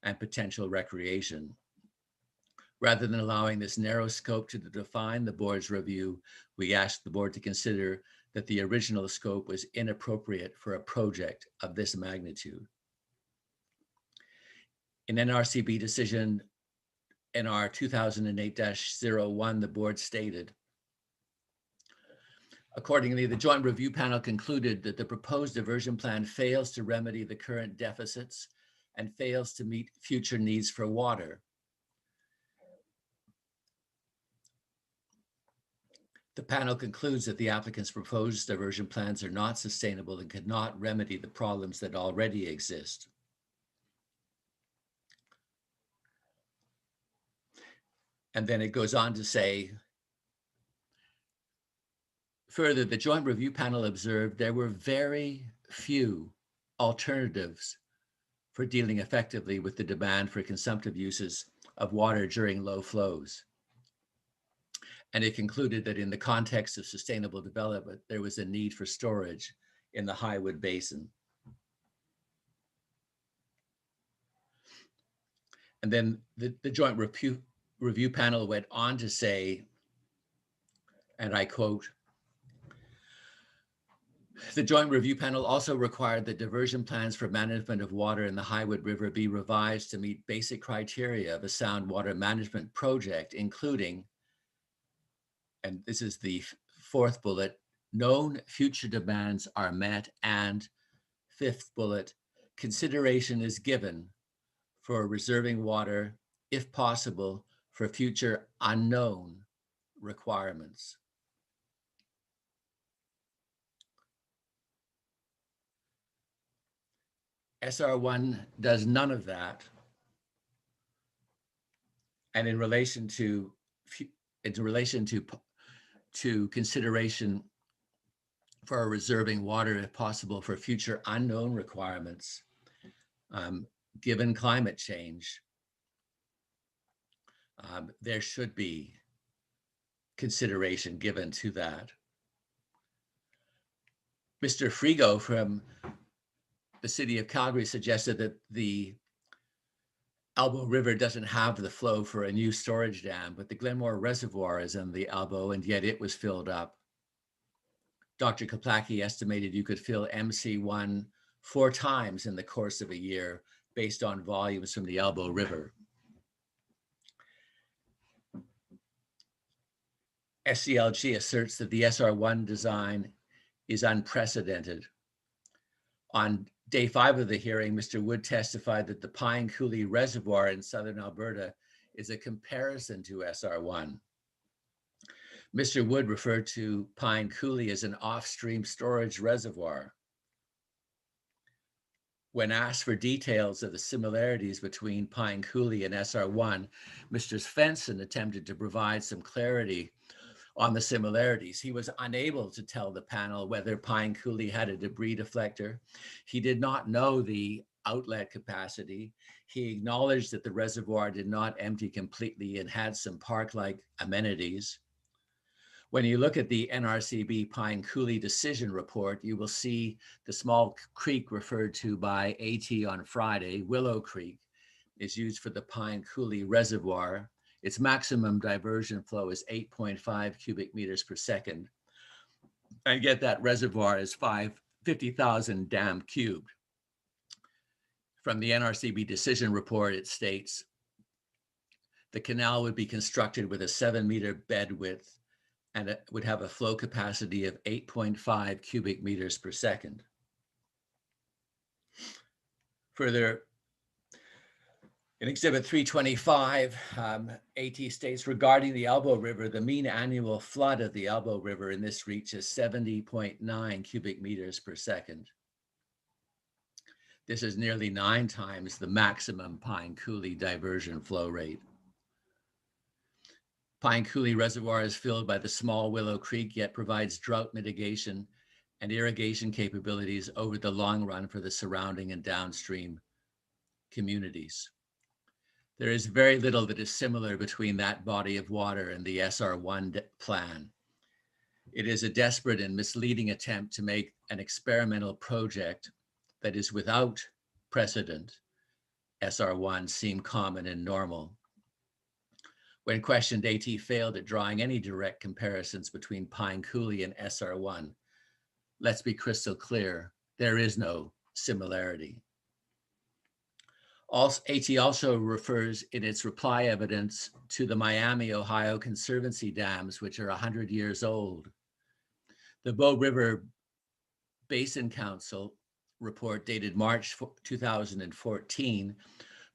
Speaker 4: and potential recreation. Rather than allowing this narrow scope to define the board's review, we asked the board to consider that the original scope was inappropriate for a project of this magnitude." In NRCB decision NR 2008-01, the board stated, "Accordingly, the Joint Review Panel concluded that the proposed diversion plan fails to remedy the current deficits and fails to meet future needs for water. The panel concludes that the applicant's proposed diversion plans are not sustainable and cannot remedy the problems that already exist." And then it goes on to say, further, the Joint Review Panel observed there were very few alternatives for dealing effectively with the demand for consumptive uses of water during low flows. And it concluded that in the context of sustainable development, there was a need for storage in the Highwood Basin. And then the Joint Review Panel went on to say, and I quote, "The Joint Review Panel also required that diversion plans for management of water in the Highwood River be revised to meet basic criteria of a sound water management project, including," and this is the fourth bullet, "known future demands are met, and fifth bullet, consideration is given for reserving water, if possible, for future unknown requirements." SR1 does none of that. And in relation to consideration for reserving water, if possible, for future unknown requirements, given climate change, there should be consideration given to that. Mr. Frigo from the city of Calgary suggested that the Elbow River doesn't have the flow for a new storage dam, but the Glenmore Reservoir is in the Elbow, and yet it was filled up. Dr. Kaplaki estimated you could fill MC1 4 times in the course of a year based on volumes from the Elbow River. SCLG asserts that the SR1 design is unprecedented. On day 5 of the hearing, Mr. Wood testified that the Pine Coulee Reservoir in southern Alberta is a comparison to SR1. Mr. Wood referred to Pine Coulee as an off-stream storage reservoir. When asked for details of the similarities between Pine Coulee and SR1, Mr. Svensson attempted to provide some clarity on the similarities. He was unable to tell the panel whether Pine Coulee had a debris deflector. He did not know the outlet capacity. He acknowledged that the reservoir did not empty completely and had some park-like amenities. When you look at the NRCB Pine Coulee decision report, you will see the small creek referred to by AT on Friday, Willow Creek, is used for the Pine Coulee Reservoir. its maximum diversion flow is 8.5 cubic meters per second. And yet that reservoir is 50,000 dam cubed. From the NRCB decision report, it states, the canal would be constructed with a 7-meter bed width and it would have a flow capacity of 8.5 cubic meters per second. Further, in Exhibit 325, AT states regarding the Elbow River, the mean annual flood of the Elbow River in this reach is 70.9 cubic meters per second. This is nearly 9 times the maximum Pine Coulee diversion flow rate. Pine Coulee Reservoir is filled by the small Willow Creek, yet provides drought mitigation and irrigation capabilities over the long run for the surrounding and downstream communities. There is very little that is similar between that body of water and the SR1 plan. It is a desperate and misleading attempt to make an experimental project that is without precedent, SR1, seem common and normal. When questioned, AT failed at drawing any direct comparisons between Pine Coulee and SR1. Let's be crystal clear, there is no similarity. AT also refers in its reply evidence to the Miami, Ohio Conservancy dams, which are 100 years old. The Bow River Basin Council report dated March 2014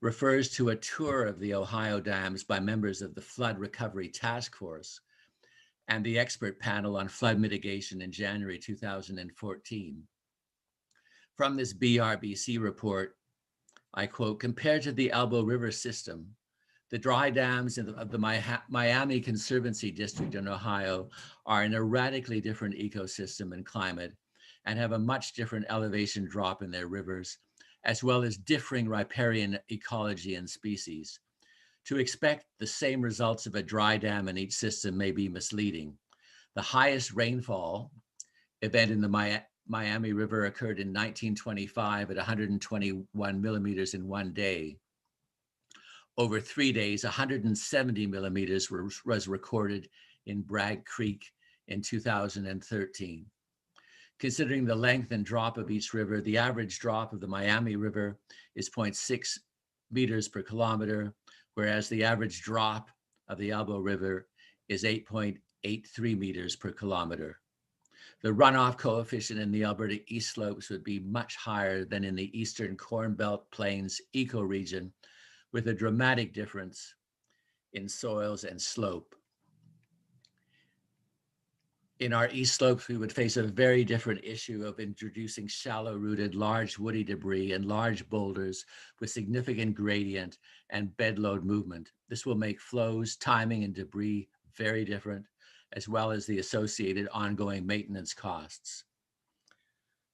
Speaker 4: refers to a tour of the Ohio dams by members of the Flood Recovery Task Force and the expert panel on flood mitigation in January 2014. From this BRBC report, I quote, compared to the Elbow River system, the dry dams of the Miami Conservancy District in Ohio are in a radically different ecosystem and climate and have a much different elevation drop in their rivers, as well as differing riparian ecology and species. To expect the same results of a dry dam in each system may be misleading. The highest rainfall event in the Miami River occurred in 1925 at 121 millimeters in one day. Over 3 days, 170 millimeters was recorded in Bragg Creek in 2013. Considering the length and drop of each river, the average drop of the Miami River is 0.6 meters per kilometer, whereas the average drop of the Elbow River is 8.83 meters per kilometer. The runoff coefficient in the Alberta East Slopes would be much higher than in the Eastern Corn Belt Plains ecoregion, with a dramatic difference in soils and slope. In our East Slopes, we would face a very different issue of introducing shallow-rooted, large woody debris and large boulders with significant gradient and bedload movement. This will make flows, timing, and debris very different, as well as the associated ongoing maintenance costs.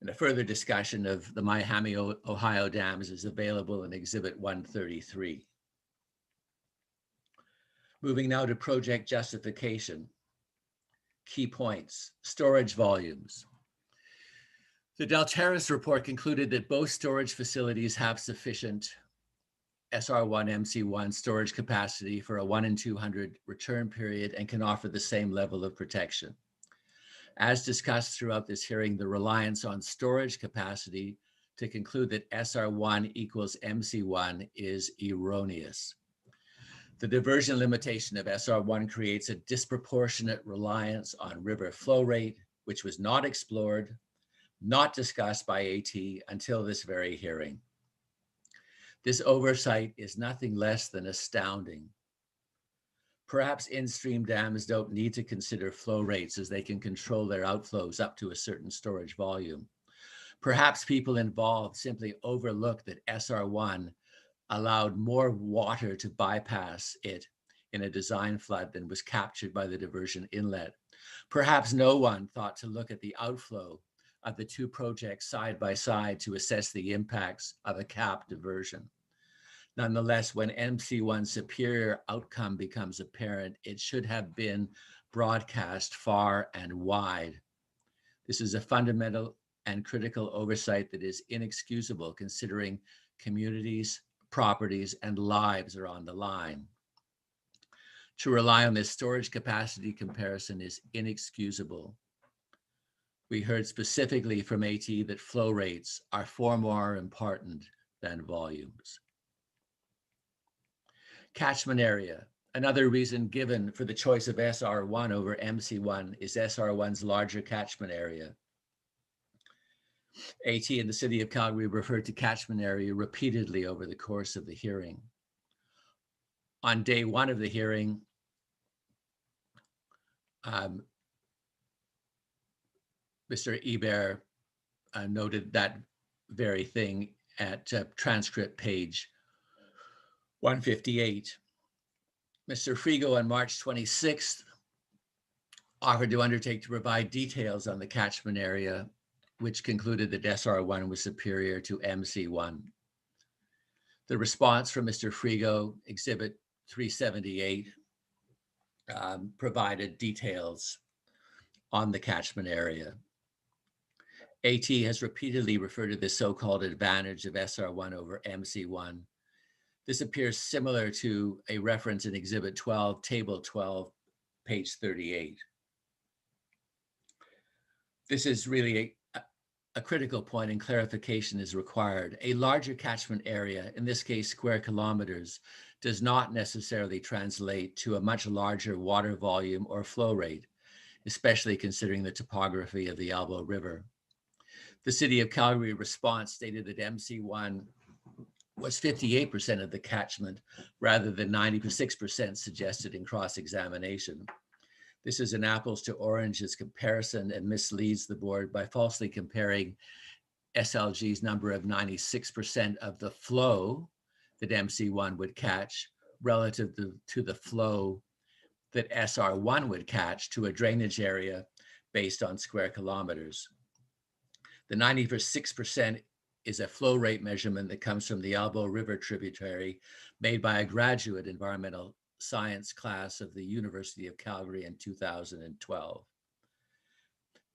Speaker 4: And a further discussion of the Miami, Ohio dams is available in Exhibit 133. Moving now to project justification. Key points: storage volumes. The Deltaris report concluded that both storage facilities have sufficient SR1, MC1 storage capacity for a 1 in 200 return period and can offer the same level of protection. As discussed throughout this hearing, the reliance on storage capacity to conclude that SR1 equals MC1 is erroneous. The diversion limitation of SR1 creates a disproportionate reliance on river flow rate, which was not explored, not discussed by AT until this very hearing. This oversight is nothing less than astounding. Perhaps in-stream dams don't need to consider flow rates as they can control their outflows up to a certain storage volume. Perhaps people involved simply overlooked that SR1 allowed more water to bypass it in a design flood than was captured by the diversion inlet. Perhaps no one thought to look at the outflow of the two projects side by side to assess the impacts of a cap diversion. Nonetheless, when MC1's superior outcome becomes apparent, it should have been broadcast far and wide. This is a fundamental and critical oversight that is inexcusable considering communities, properties, and lives are on the line. To rely on this storage capacity comparison is inexcusable. We heard specifically from AT that flow rates are far more important than volumes. Catchment area. Another reason given for the choice of SR1 over MC1 is SR1's larger catchment area. AT and the City of Calgary referred to catchment area repeatedly over the course of the hearing. On day one of the hearing, Mr. Hebert noted that very thing at transcript page 158. Mr. Frigo on March 26th offered to undertake to provide details on the catchment area, which concluded that SR1 was superior to MC1. The response from Mr. Frigo, Exhibit 378, provided details on the catchment area. AT has repeatedly referred to the so-called advantage of SR1 over MC1. This appears similar to a reference in Exhibit 12, Table 12, page 38. This is really a critical point and clarification is required. A larger catchment area, in this case square kilometers, does not necessarily translate to a much larger water volume or flow rate, especially considering the topography of the Elbow River. The City of Calgary response stated that MC1 was 58% of the catchment rather than 96% suggested in cross-examination. This is an apples to oranges comparison and misleads the board by falsely comparing SLG's number of 96% of the flow that MC1 would catch relative to the flow that SR1 would catch to a drainage area based on square kilometers. The 96% is a flow rate measurement that comes from the Elbow River tributary made by a graduate environmental science class of the University of Calgary in 2012.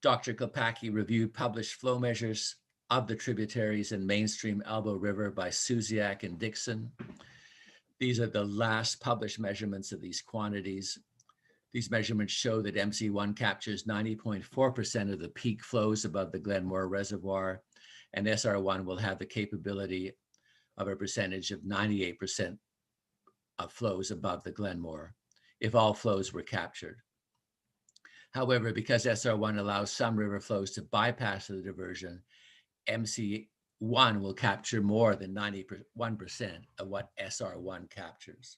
Speaker 4: Dr. Klepacki reviewed published flow measures of the tributaries in mainstream Elbow River by Suziak and Dixon. These are the last published measurements of these quantities. These measurements show that MC1 captures 90.4% of the peak flows above the Glenmore Reservoir, and SR1 will have the capability of a percentage of 98% of flows above the Glenmore if all flows were captured. However, because SR1 allows some river flows to bypass the diversion, MC1 will capture more than 91% of what SR1 captures.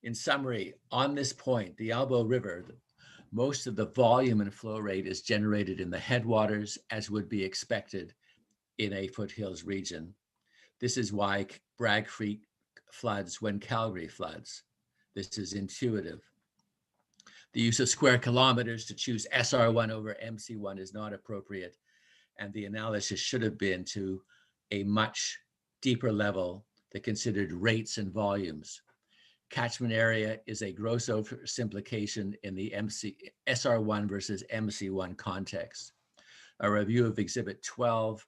Speaker 4: In summary, on this point, the Elbow River, most of the volume and flow rate is generated in the headwaters, as would be expected in a foothills region. This is why Bragg Creek floods when Calgary floods. This is intuitive. The use of square kilometers to choose SR1 over MC1 is not appropriate, and the analysis should have been to a much deeper level that considered rates and volumes. Catchment area is a gross oversimplification in the SR1 versus MC1 context. A review of Exhibit 12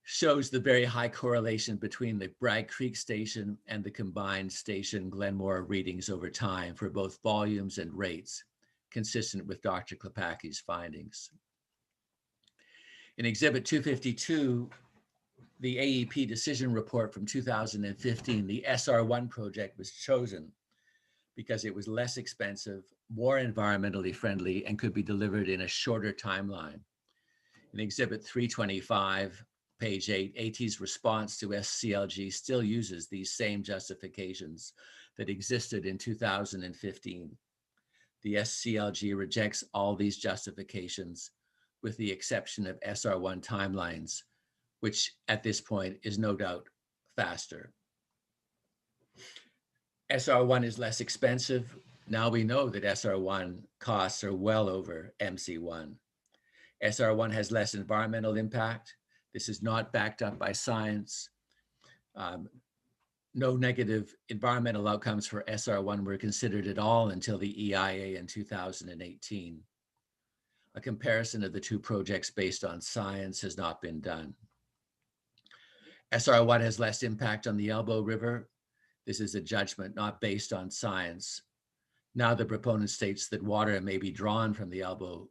Speaker 4: shows the very high correlation between the Bragg Creek station and the combined station Glenmore readings over time for both volumes and rates, consistent with Dr. Klepacki's findings. In Exhibit 252, the AEP decision report from 2015, the SR1 project was chosen because it was less expensive, more environmentally friendly, and could be delivered in a shorter timeline. In Exhibit 325, page 8, AT's response to SCLG still uses these same justifications that existed in 2015. The SCLG rejects all these justifications with the exception of SR1 timelines, which at this point is no doubt faster. SR1 is less expensive. Now we know that SR1 costs are well over MC1. SR1 has less environmental impact. This is not backed up by science. No negative environmental outcomes for SR1 were considered at all until the EIA in 2018. A comparison of the two projects based on science has not been done. SR1 has less impact on the Elbow River. This is a judgment not based on science. Now the proponent states that water may be drawn from the Elbow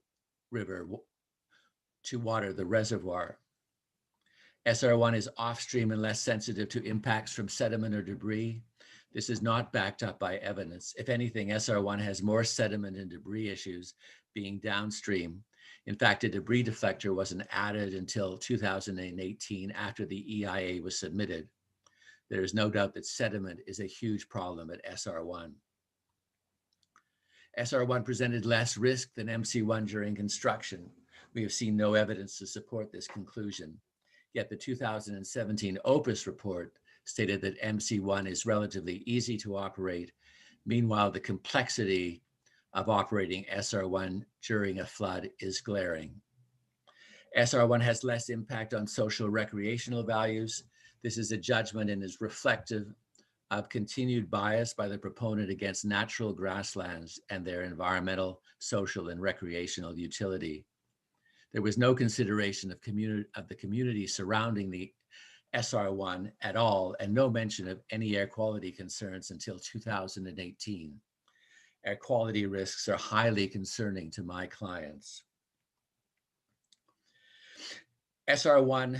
Speaker 4: River to water the reservoir. SR1 is off-stream and less sensitive to impacts from sediment or debris. This is not backed up by evidence. If anything, SR1 has more sediment and debris issues being downstream. In fact, a debris deflector wasn't added until 2018 after the EIA was submitted. There is no doubt that sediment is a huge problem at SR1. SR1 presented less risk than MC1 during construction. We have seen no evidence to support this conclusion. Yet the 2017 OPUS report stated that MC1 is relatively easy to operate. Meanwhile, the complexity of operating SR1 during a flood is glaring. SR1 has less impact on social recreational values. This is a judgment and is reflective of continued bias by the proponent against natural grasslands and their environmental, social, and recreational utility. There was no consideration of the community surrounding the SR1 at all, and no mention of any air quality concerns until 2018. Air quality risks are highly concerning to my clients. SR1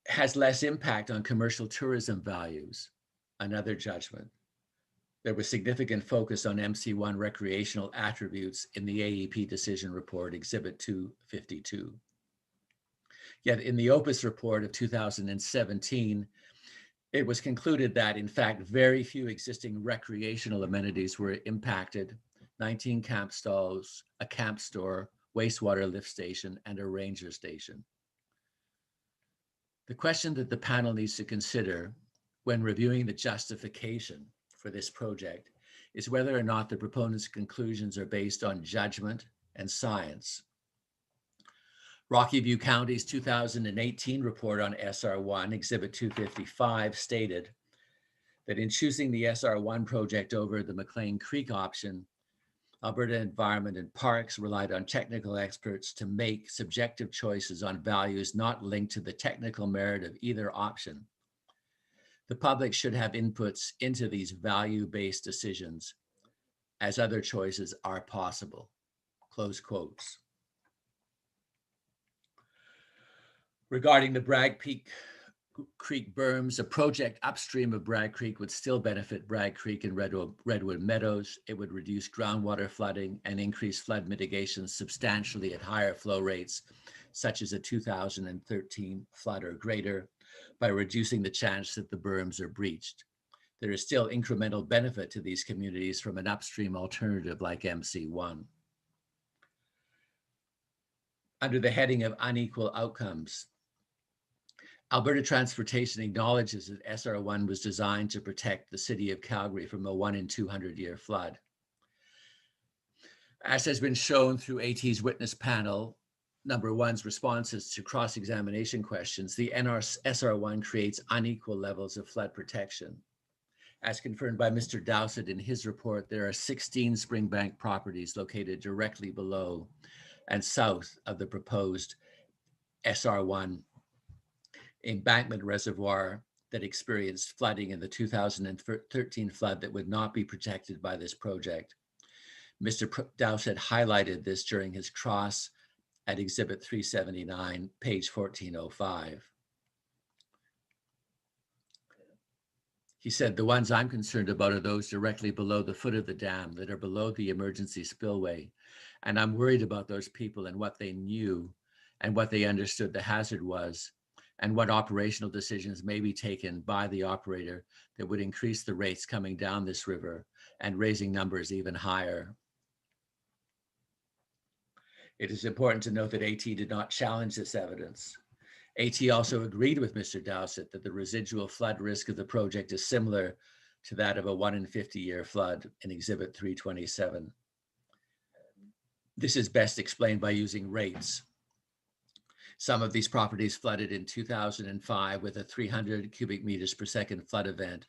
Speaker 4: has less impact on commercial tourism values, another judgment. There was significant focus on MC1 recreational attributes in the AEP decision report, Exhibit 252. Yet in the OPUS report of 2017, it was concluded that, in fact, very few existing recreational amenities were impacted: 19 camp stalls, a camp store, wastewater lift station, and a ranger station. The question that the panel needs to consider when reviewing the justification for this project is whether or not the proponent's conclusions are based on judgment and science. Rocky View County's 2018 report on SR1, Exhibit 255, stated that in choosing the SR1 project over the McLean Creek option, Alberta Environment and Parks relied on technical experts to make subjective choices on values not linked to the technical merit of either option. The public should have inputs into these value-based decisions, as other choices are possible. Close quotes. Regarding the Bragg Creek berms, a project upstream of Bragg Creek would still benefit Bragg Creek and Redwood Meadows. It would reduce groundwater flooding and increase flood mitigation substantially at higher flow rates, such as a 2013 flood or greater, by reducing the chance that the berms are breached. There is still incremental benefit to these communities from an upstream alternative like MC1. Under the heading of unequal outcomes, Alberta Transportation acknowledges that SR1 was designed to protect the city of Calgary from a 1 in 200 year flood. As has been shown through AT's witness panel, number one's responses to cross-examination questions, the SR1 creates unequal levels of flood protection. As confirmed by Mr. Dowsett in his report, there are 16 Springbank properties located directly below and south of the proposed SR1 embankment reservoir that experienced flooding in the 2013 flood that would not be protected by this project. Mr. Dowsett highlighted this during his cross at Exhibit 379, page 1405. He said, the ones I'm concerned about are those directly below the foot of the dam that are below the emergency spillway. And I'm worried about those people and what they knew and what they understood the hazard was, and what operational decisions may be taken by the operator that would increase the rates coming down this river and raising numbers even higher. It is important to note that AT did not challenge this evidence. AT also agreed with Mr. Dowsett that the residual flood risk of the project is similar to that of a 1 in 50 year flood in Exhibit 327. This is best explained by using rates. Some of these properties flooded in 2005 with a 300 cubic meters per second flood event.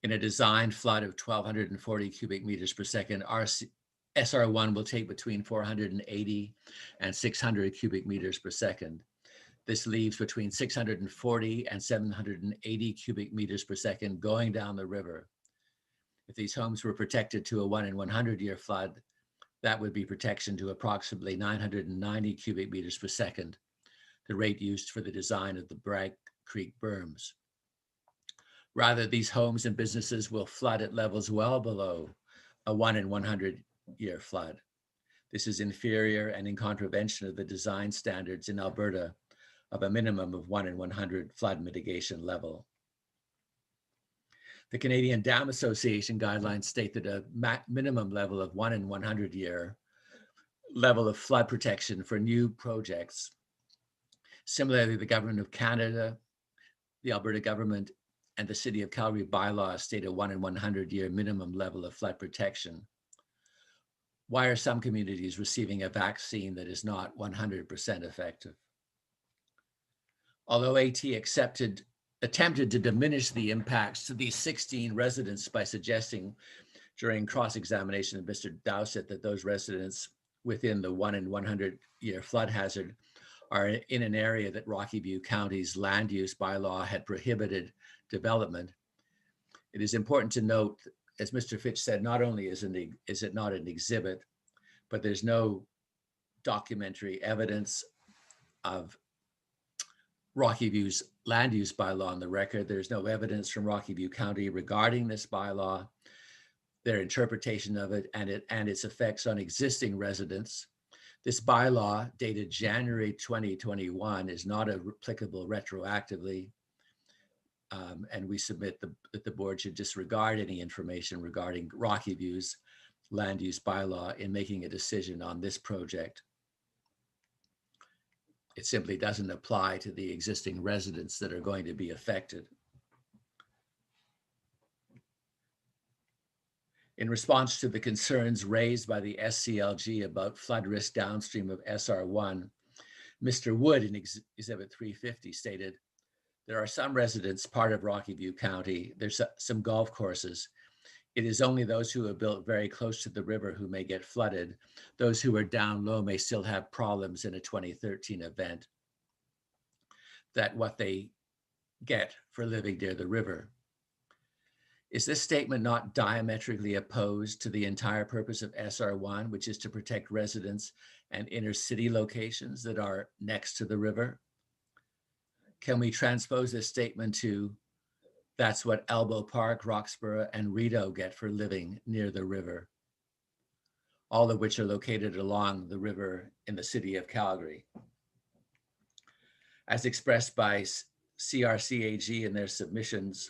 Speaker 4: In a designed flood of 1,240 cubic meters per second, SR1 will take between 480 and 600 cubic meters per second. This leaves between 640 and 780 cubic meters per second going down the river. If these homes were protected to a 1 in 100 year flood, that would be protection to approximately 990 cubic meters per second, the rate used for the design of the Bragg Creek berms. Rather, these homes and businesses will flood at levels well below a 1 in 100 year flood. This is inferior and in contravention of the design standards in Alberta of a minimum of 1 in 100 flood mitigation level. The Canadian Dam Association guidelines state that a minimum level of 1 in 100 year level of flood protection for new projects. Similarly, the Government of Canada, the Alberta government, and the City of Calgary bylaws state a 1 in 100 year minimum level of flood protection. Why are some communities receiving a vaccine that is not 100% effective? Although AT attempted to diminish the impacts to these 16 residents by suggesting during cross-examination of Mr. Dowsett that those residents within the 1 in 100 year flood hazard are in an area that Rocky View County's land use bylaw had prohibited development, it is important to note, as Mr. Fitch said, not only is it not an exhibit, but there's no documentary evidence of Rocky View's land use bylaw on the record. There's no evidence from Rocky View County regarding this bylaw, their interpretation of it, and its effects on existing residents. This bylaw, dated January 2021, is not applicable retroactively, and we submit that the board should disregard any information regarding Rocky View's land use bylaw in making a decision on this project. It simply doesn't apply to the existing residents that are going to be affected. In response to the concerns raised by the SCLG about flood risk downstream of SR1, Mr. Wood in Exhibit 350 stated, there are some residents part of Rocky View County, there's some golf courses. It is only those who are built very close to the river who may get flooded. Those who are down low may still have problems in a 2013 event. That what they get for living near the river. Is this statement not diametrically opposed to the entire purpose of SR1, which is to protect residents and inner city locations that are next to the river? Can we transpose this statement to that's what Elbow Park, Roxborough, and Rideau get for living near the river, all of which are located along the river in the city of Calgary? As expressed by CRCAG in their submissions,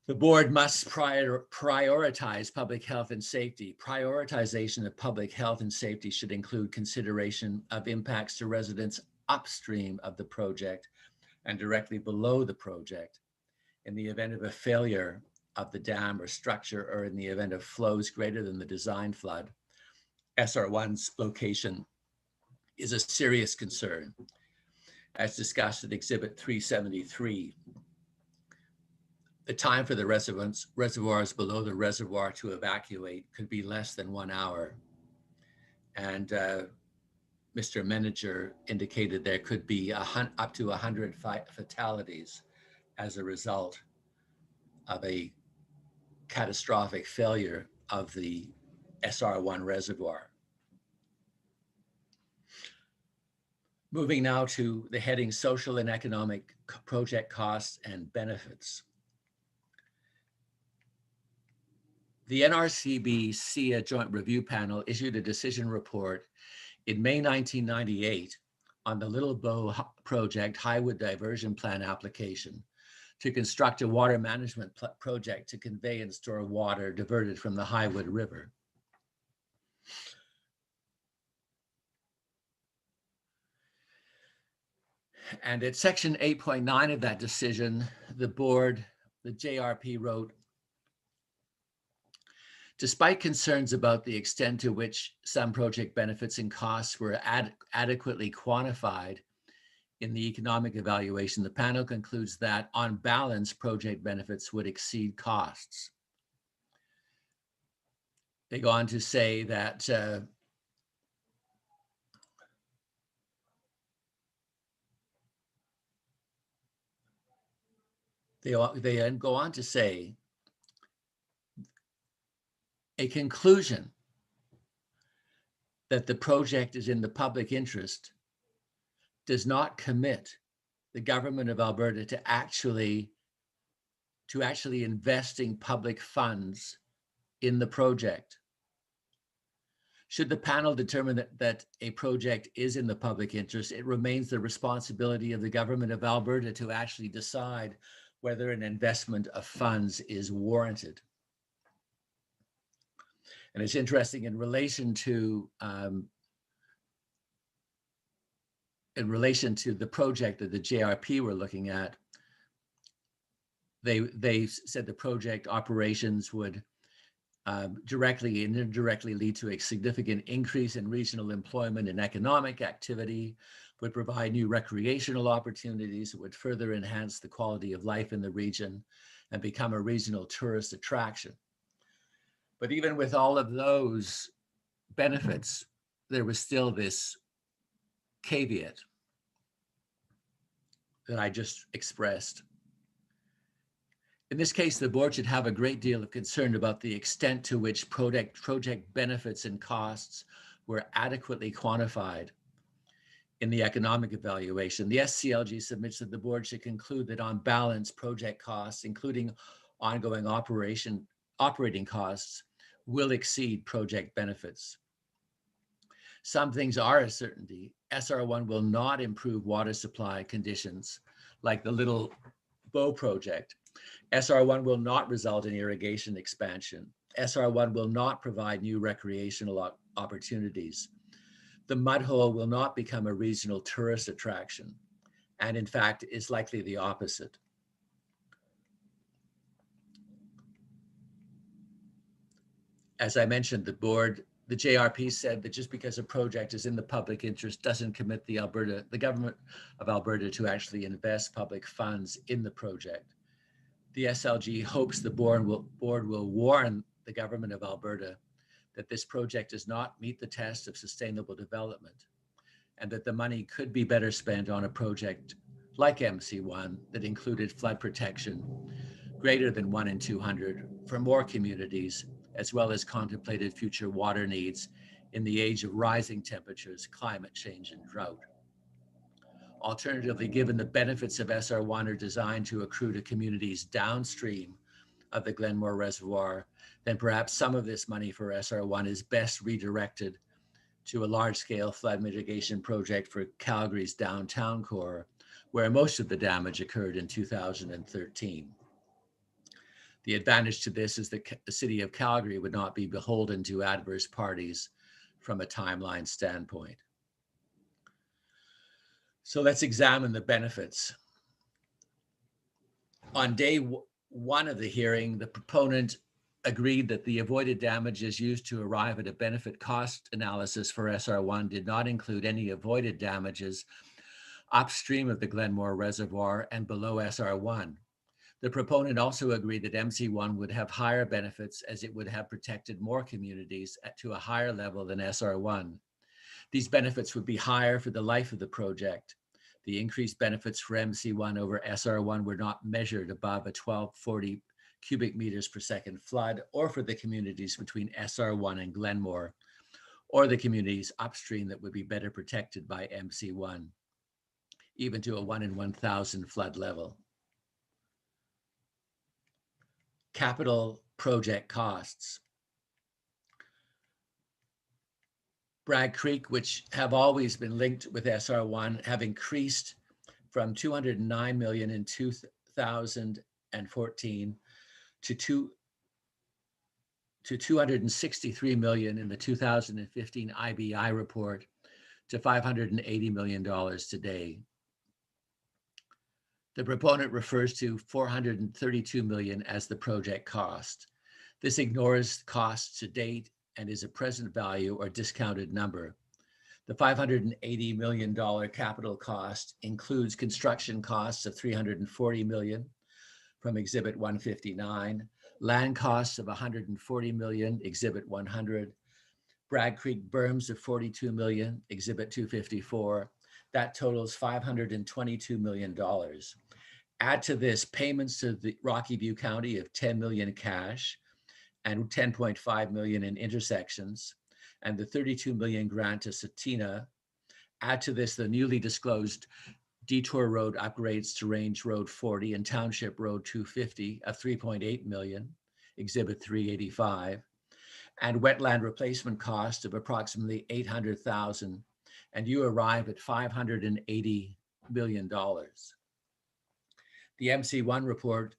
Speaker 4: the board must prioritize public health and safety. Prioritization of public health and safety should include consideration of impacts to residents upstream of the project and directly below the project in the event of a failure of the dam or structure, or in the event of flows greater than the design flood. SR1's location is a serious concern. As discussed in Exhibit 373, the time for the reservoirs below the reservoir to evacuate could be less than 1 hour. And Mr. Manager indicated there could be up to 100 fatalities as a result of a catastrophic failure of the SR1 reservoir. Moving now to the heading Social and Economic Project Costs and Benefits. The NRCB SIA Joint Review Panel issued a decision report in May 1998 on the Little Bow Project Highwood Diversion Plan application to construct a water management project to convey and store water diverted from the Highwood River. And at section 8.9 of that decision, the JRP wrote, despite concerns about the extent to which some project benefits and costs were adequately quantified in the economic evaluation, the panel concludes that on balance, project benefits would exceed costs. They go on to say that They then go on to say, a conclusion that the project is in the public interest does not commit the government of Alberta to actually investing public funds in the project. Should the panel determine that a project is in the public interest, it remains the responsibility of the government of Alberta to actually decide whether an investment of funds is warranted. And it's interesting in relation to the project that the JRP were looking at. They said the project operations would directly and indirectly lead to a significant increase in regional employment and economic activity, would provide new recreational opportunities, would further enhance the quality of life in the region, and become a regional tourist attraction. But even with all of those benefits, there was still this caveat that I just expressed. In this case, the board should have a great deal of concern about the extent to which project benefits and costs were adequately quantified in the economic evaluation. The SCLG submits that the board should conclude that on balance, project costs, including ongoing operating costs, will exceed project benefits. Some things are a certainty. SR1 will not improve water supply conditions like the Little Bow project. SR1 will not result in irrigation expansion. SR1 will not provide new recreational opportunities. The mud hole will not become a regional tourist attraction, and in fact is likely the opposite. As I mentioned, the JRP said that just because a project is in the public interest doesn't commit the government of Alberta to actually invest public funds in the project. The SLG hopes the board will warn the government of Alberta that this project does not meet the test of sustainable development, and that the money could be better spent on a project like MC1 that included flood protection greater than 1 in 200 for more communities, as well as contemplated future water needs in the age of rising temperatures, climate change, and drought. Alternatively, given the benefits of SR1 are designed to accrue to communities downstream of the Glenmore Reservoir, then perhaps some of this money for SR1 is best redirected to a large-scale flood mitigation project for Calgary's downtown core, where most of the damage occurred in 2013. The advantage to this is that the city of Calgary would not be beholden to adverse parties from a timeline standpoint. So let's examine the benefits. On day one of the hearing, the proponent agreed that the avoided damages used to arrive at a benefit cost analysis for SR1 did not include any avoided damages upstream of the Glenmore Reservoir and below SR1. The proponent also agreed that MC1 would have higher benefits as it would have protected more communities to a higher level than SR1. These benefits would be higher for the life of the project. The increased benefits for MC1 over SR1 were not measured above a 1240 cubic meters per second flood, or for the communities between SR1 and Glenmore, or the communities upstream that would be better protected by MC1, even to a 1 in 1,000 flood level. Capital project costs. Bragg Creek, which have always been linked with SR1, have increased from 209 million in 2014 to 263 million in the 2015 IBI report to $580 million today. The proponent refers to 432 million as the project cost. This ignores costs to date and is a present value or discounted number. The $580 million capital cost includes construction costs of 340 million from Exhibit 159, land costs of 140 million, Exhibit 100, Bragg Creek berms of 42 million, Exhibit 254. That totals $522 million. Add to this payments to the Rocky View County of 10 million cash and 10.5 million in intersections, and the 32 million grant to Satina. Add to this the newly disclosed Detour Road upgrades to Range Road 40 and Township Road 250 of 3.8 million, Exhibit 385, and wetland replacement cost of approximately 800,000, and you arrive at $580 million. The MC1 report,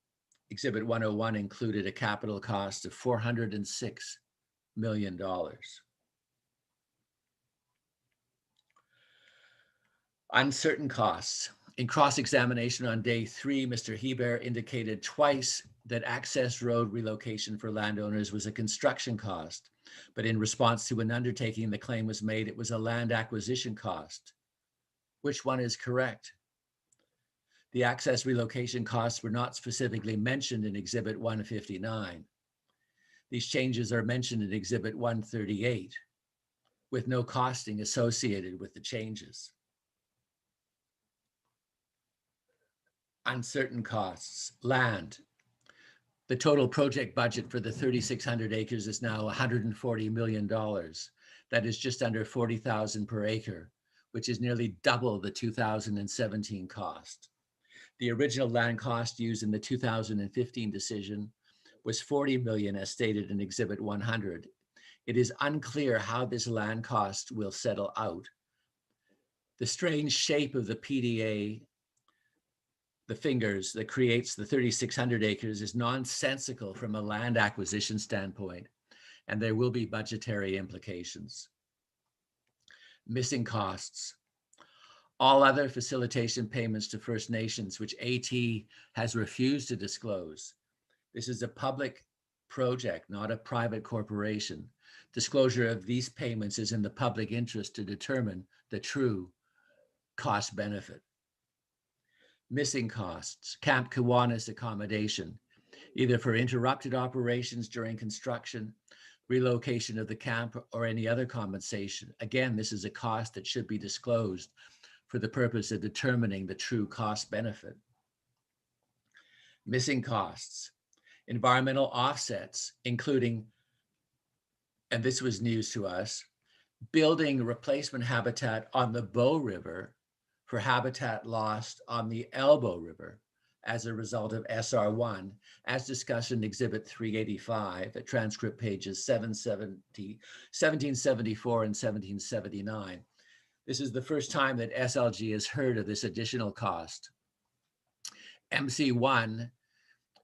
Speaker 4: Exhibit 101, included a capital cost of $406 million. Uncertain costs. In cross-examination on day 3, Mr. Hebert indicated twice that access road relocation for landowners was a construction cost, but in response to an undertaking, the claim was made it was a land acquisition cost. Which one is correct? The access relocation costs were not specifically mentioned in Exhibit 159. These changes are mentioned in Exhibit 138, with no costing associated with the changes. Uncertain costs. Land. The total project budget for the 3,600 acres is now $140 million. That is just under 40,000 per acre, which is nearly double the 2017 cost. The original land cost used in the 2015 decision was 40 million as stated in Exhibit 100. It is unclear how this land cost will settle out. The strange shape of the PDA, the fingers that creates the 3,600 acres, is nonsensical from a land acquisition standpoint, and there will be budgetary implications. Missing costs. All other facilitation payments to First Nations, which AT has refused to disclose. This is a public project, not a private corporation. Disclosure of these payments is in the public interest to determine the true cost benefit. Missing costs. Camp Kiwanis accommodation, either for interrupted operations during construction, relocation of the camp, or any other compensation. Again, this is a cost that should be disclosed for the purpose of determining the true cost benefit. Missing costs. Environmental offsets, including, and this was news to us, building replacement habitat on the Bow River for habitat lost on the Elbow River as a result of SR1, as discussed in Exhibit 385 at transcript pages 1774 and 1779. This is the first time that SLG has heard of this additional cost. MC1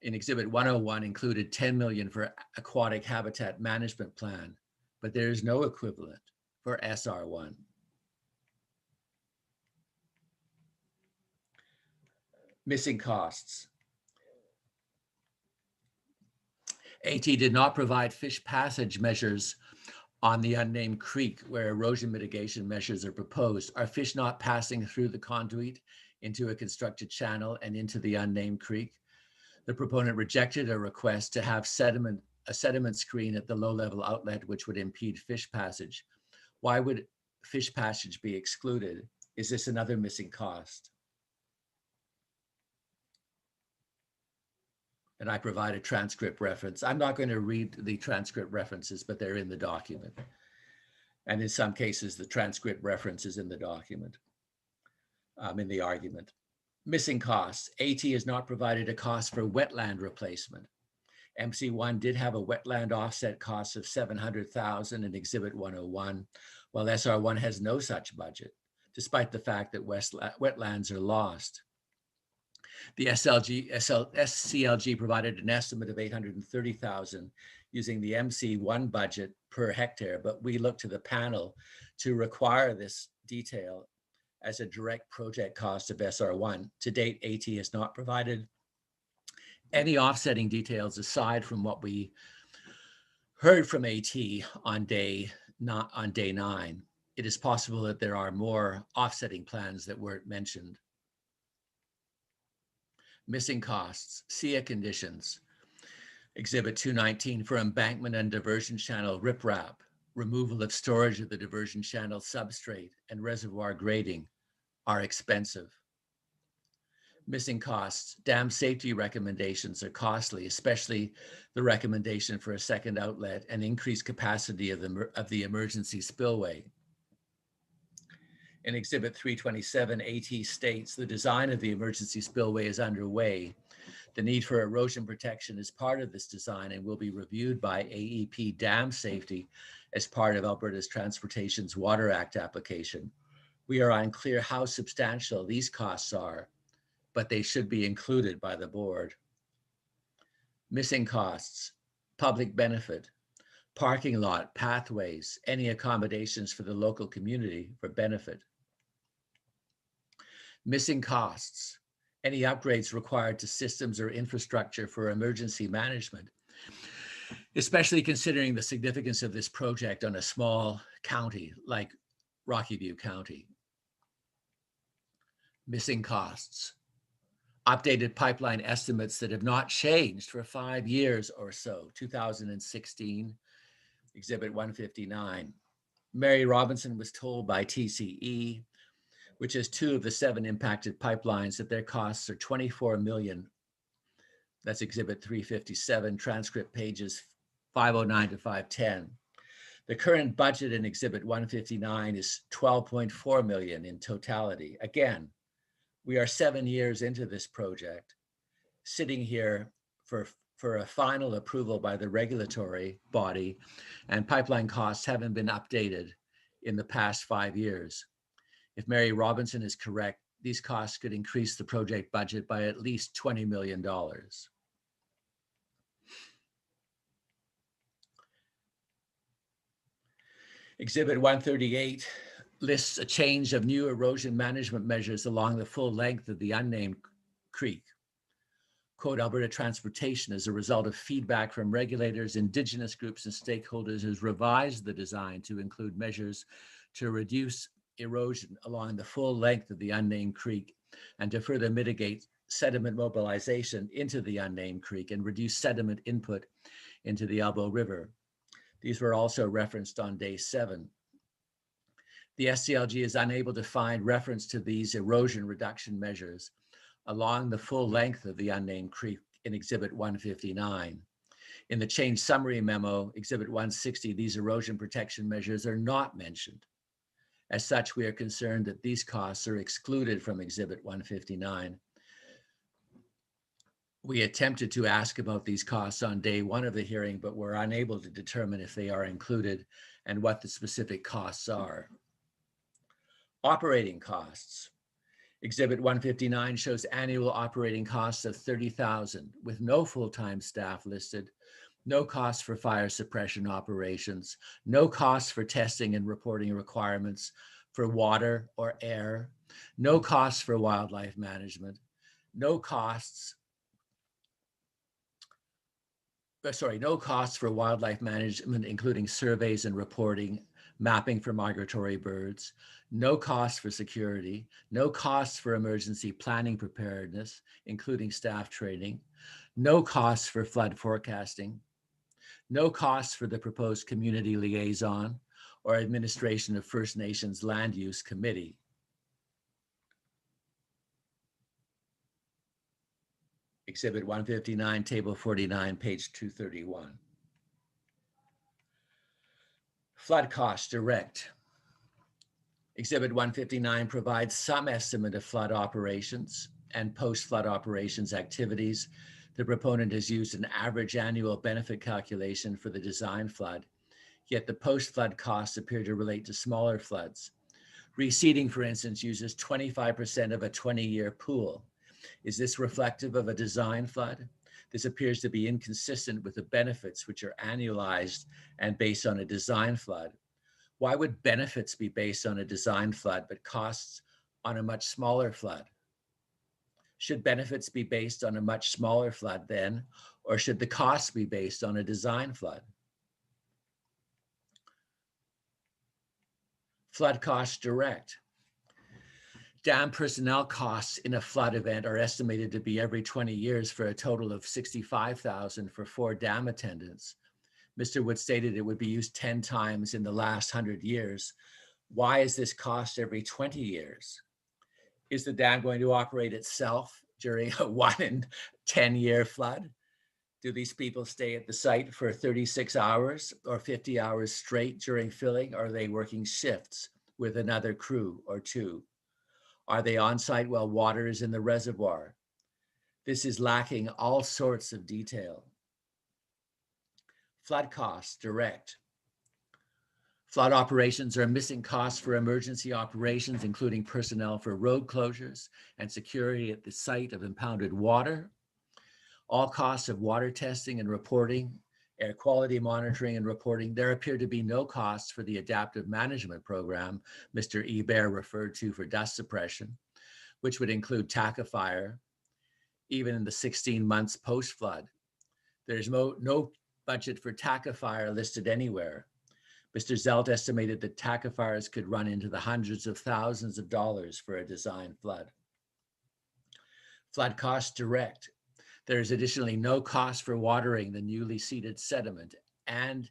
Speaker 4: in Exhibit 101 included 10 million for aquatic habitat management plan, but there is no equivalent for SR1. Missing costs. AT did not provide fish passage measures on the unnamed creek where erosion mitigation measures are proposed. Are fish not passing through the conduit into a constructed channel and into the unnamed creek? The proponent rejected a request to have a sediment screen at the low-level outlet, which would impede fish passage. Why would fish passage be excluded? Is this another missing cost? And I provide a transcript reference. I'm not going to read the transcript references, but they're in the document. And in some cases, the transcript reference is in the document, in the argument. Missing costs. AT has not provided a cost for wetland replacement. MC1 did have a wetland offset cost of 700,000 in Exhibit 101, while SR1 has no such budget, despite the fact that wetlands are lost. The SCLG provided an estimate of 830,000 using the MC1 budget per hectare, but we look to the panel to require this detail as a direct project cost of SR1. To date, AT has not provided any offsetting details aside from what we heard from AT on day 9. It is possible that there are more offsetting plans that weren't mentioned. Missing costs, SIA conditions. Exhibit 219 for embankment and diversion channel riprap, removal of storage of the diversion channel substrate, and reservoir grading are expensive. Missing costs. Dam safety recommendations are costly, especially the recommendation for a second outlet and increased capacity of the emergency spillway. In Exhibit 327, AT states the design of the emergency spillway is underway. The need for erosion protection is part of this design and will be reviewed by AEP Dam Safety as part of Alberta's Transportation's Water Act application. We are unclear how substantial these costs are, but they should be included by the board. Missing costs, public benefit, parking lot, pathways, any accommodations for the local community for benefit. Missing costs, any upgrades required to systems or infrastructure for emergency management, especially considering the significance of this project on a small county like Rocky View County. Missing costs, updated pipeline estimates that have not changed for 5 years or so, 2016, Exhibit 159. Mary Robinson was told by TCE, which is 2 of the 7 impacted pipelines, that their costs are $24 million. That's Exhibit 357, transcript pages 509 to 510. The current budget in Exhibit 159 is $12.4 million in totality. Again, we are 7 years into this project, sitting here for a final approval by the regulatory body, and pipeline costs haven't been updated in the past 5 years. If Mary Robinson is correct, these costs could increase the project budget by at least $20 million. Exhibit 138 lists a change of new erosion management measures along the full length of the unnamed creek. Quote, Alberta Transportation, as a result of feedback from regulators, Indigenous groups, and stakeholders, has revised the design to include measures to reduce erosion along the full length of the unnamed creek and to further mitigate sediment mobilization into the unnamed creek and reduce sediment input into the Elbow River. These were also referenced on day 7. The SCLG is unable to find reference to these erosion reduction measures along the full length of the unnamed creek in Exhibit 159. In the change summary memo, Exhibit 160, these erosion protection measures are not mentioned. As such, we are concerned that these costs are excluded from Exhibit 159. We attempted to ask about these costs on day 1 of the hearing, but were unable to determine if they are included and what the specific costs are. Operating costs. Exhibit 159 shows annual operating costs of $30,000 with no full-time staff listed, no costs for fire suppression operations, no costs for testing and reporting requirements for water or air, no costs for wildlife management, no costs for wildlife management, including surveys and reporting, mapping for migratory birds, no costs for security, no costs for emergency planning preparedness, including staff training, no costs for flood forecasting, no costs for the proposed community liaison or administration of First Nations Land Use Committee. Exhibit 159, Table 49, page 231. Flood costs direct. Exhibit 159 provides some estimate of flood operations and post-flood operations activities. The proponent has used an average annual benefit calculation for the design flood, yet the post-flood costs appear to relate to smaller floods. Reseeding, for instance, uses 25% of a 20-year pool. Is this reflective of a design flood? This appears to be inconsistent with the benefits, which are annualized and based on a design flood. Why would benefits be based on a design flood, but costs on a much smaller flood? Should benefits be based on a much smaller flood then, or should the costs be based on a design flood? Flood costs direct. Dam personnel costs in a flood event are estimated to be every 20 years for a total of $65,000 for 4 dam attendants. Mr. Wood stated it would be used 10 times in the last 100 years. Why is this cost every 20 years? Is the dam going to operate itself during a 1 in 10 year flood? Do these people stay at the site for 36 hours or 50 hours straight during filling? Or are they working shifts with another crew or two? Are they on site while water is in the reservoir? This is lacking all sorts of detail. Flood costs, direct. Flood operations are missing costs for emergency operations, including personnel for road closures and security at the site of impounded water. All costs of water testing and reporting, air quality monitoring and reporting. There appear to be no costs for the adaptive management program Mr. Ebert referred to for dust suppression, which would include tackifier, even in the 16 months post-flood. There's no budget for tackifier listed anywhere. Mr. Zelt estimated that tackifiers could run into the hundreds of thousands of dollars for a design flood. Flood costs, direct. There is additionally no cost for watering the newly seeded sediment, and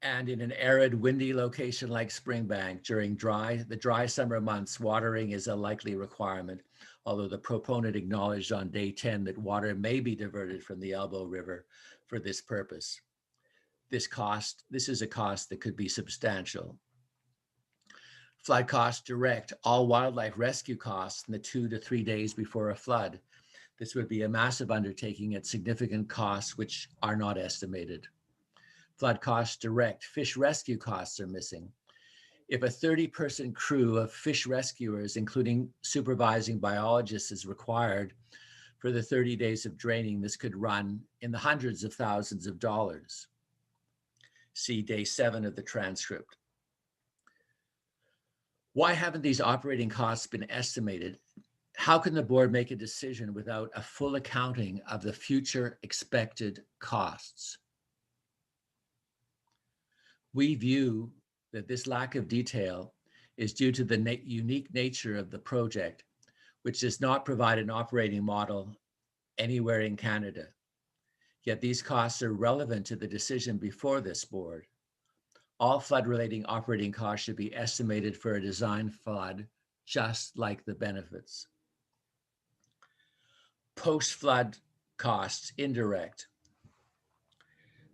Speaker 4: in an arid, windy location like Springbank during the dry summer months, watering is a likely requirement, although the proponent acknowledged on day 10 that water may be diverted from the Elbow River for this purpose. This is a cost that could be substantial. Flood costs, direct. All wildlife rescue costs in the 2 to 3 days before a flood. This would be a massive undertaking at significant costs which are not estimated. Flood costs, direct. Fish rescue costs are missing. If a 30-person crew of fish rescuers, including supervising biologists, is required for the 30 days of draining, this could run in the hundreds of thousands of dollars. See day 7 of the transcript. Why haven't these operating costs been estimated? How can the board make a decision without a full accounting of the future expected costs? We view that this lack of detail is due to the unique nature of the project, which does not provide an operating model anywhere in Canada. Yet these costs are relevant to the decision before this board. All flood-related operating costs should be estimated for a design flood, just like the benefits. Post-flood costs, indirect.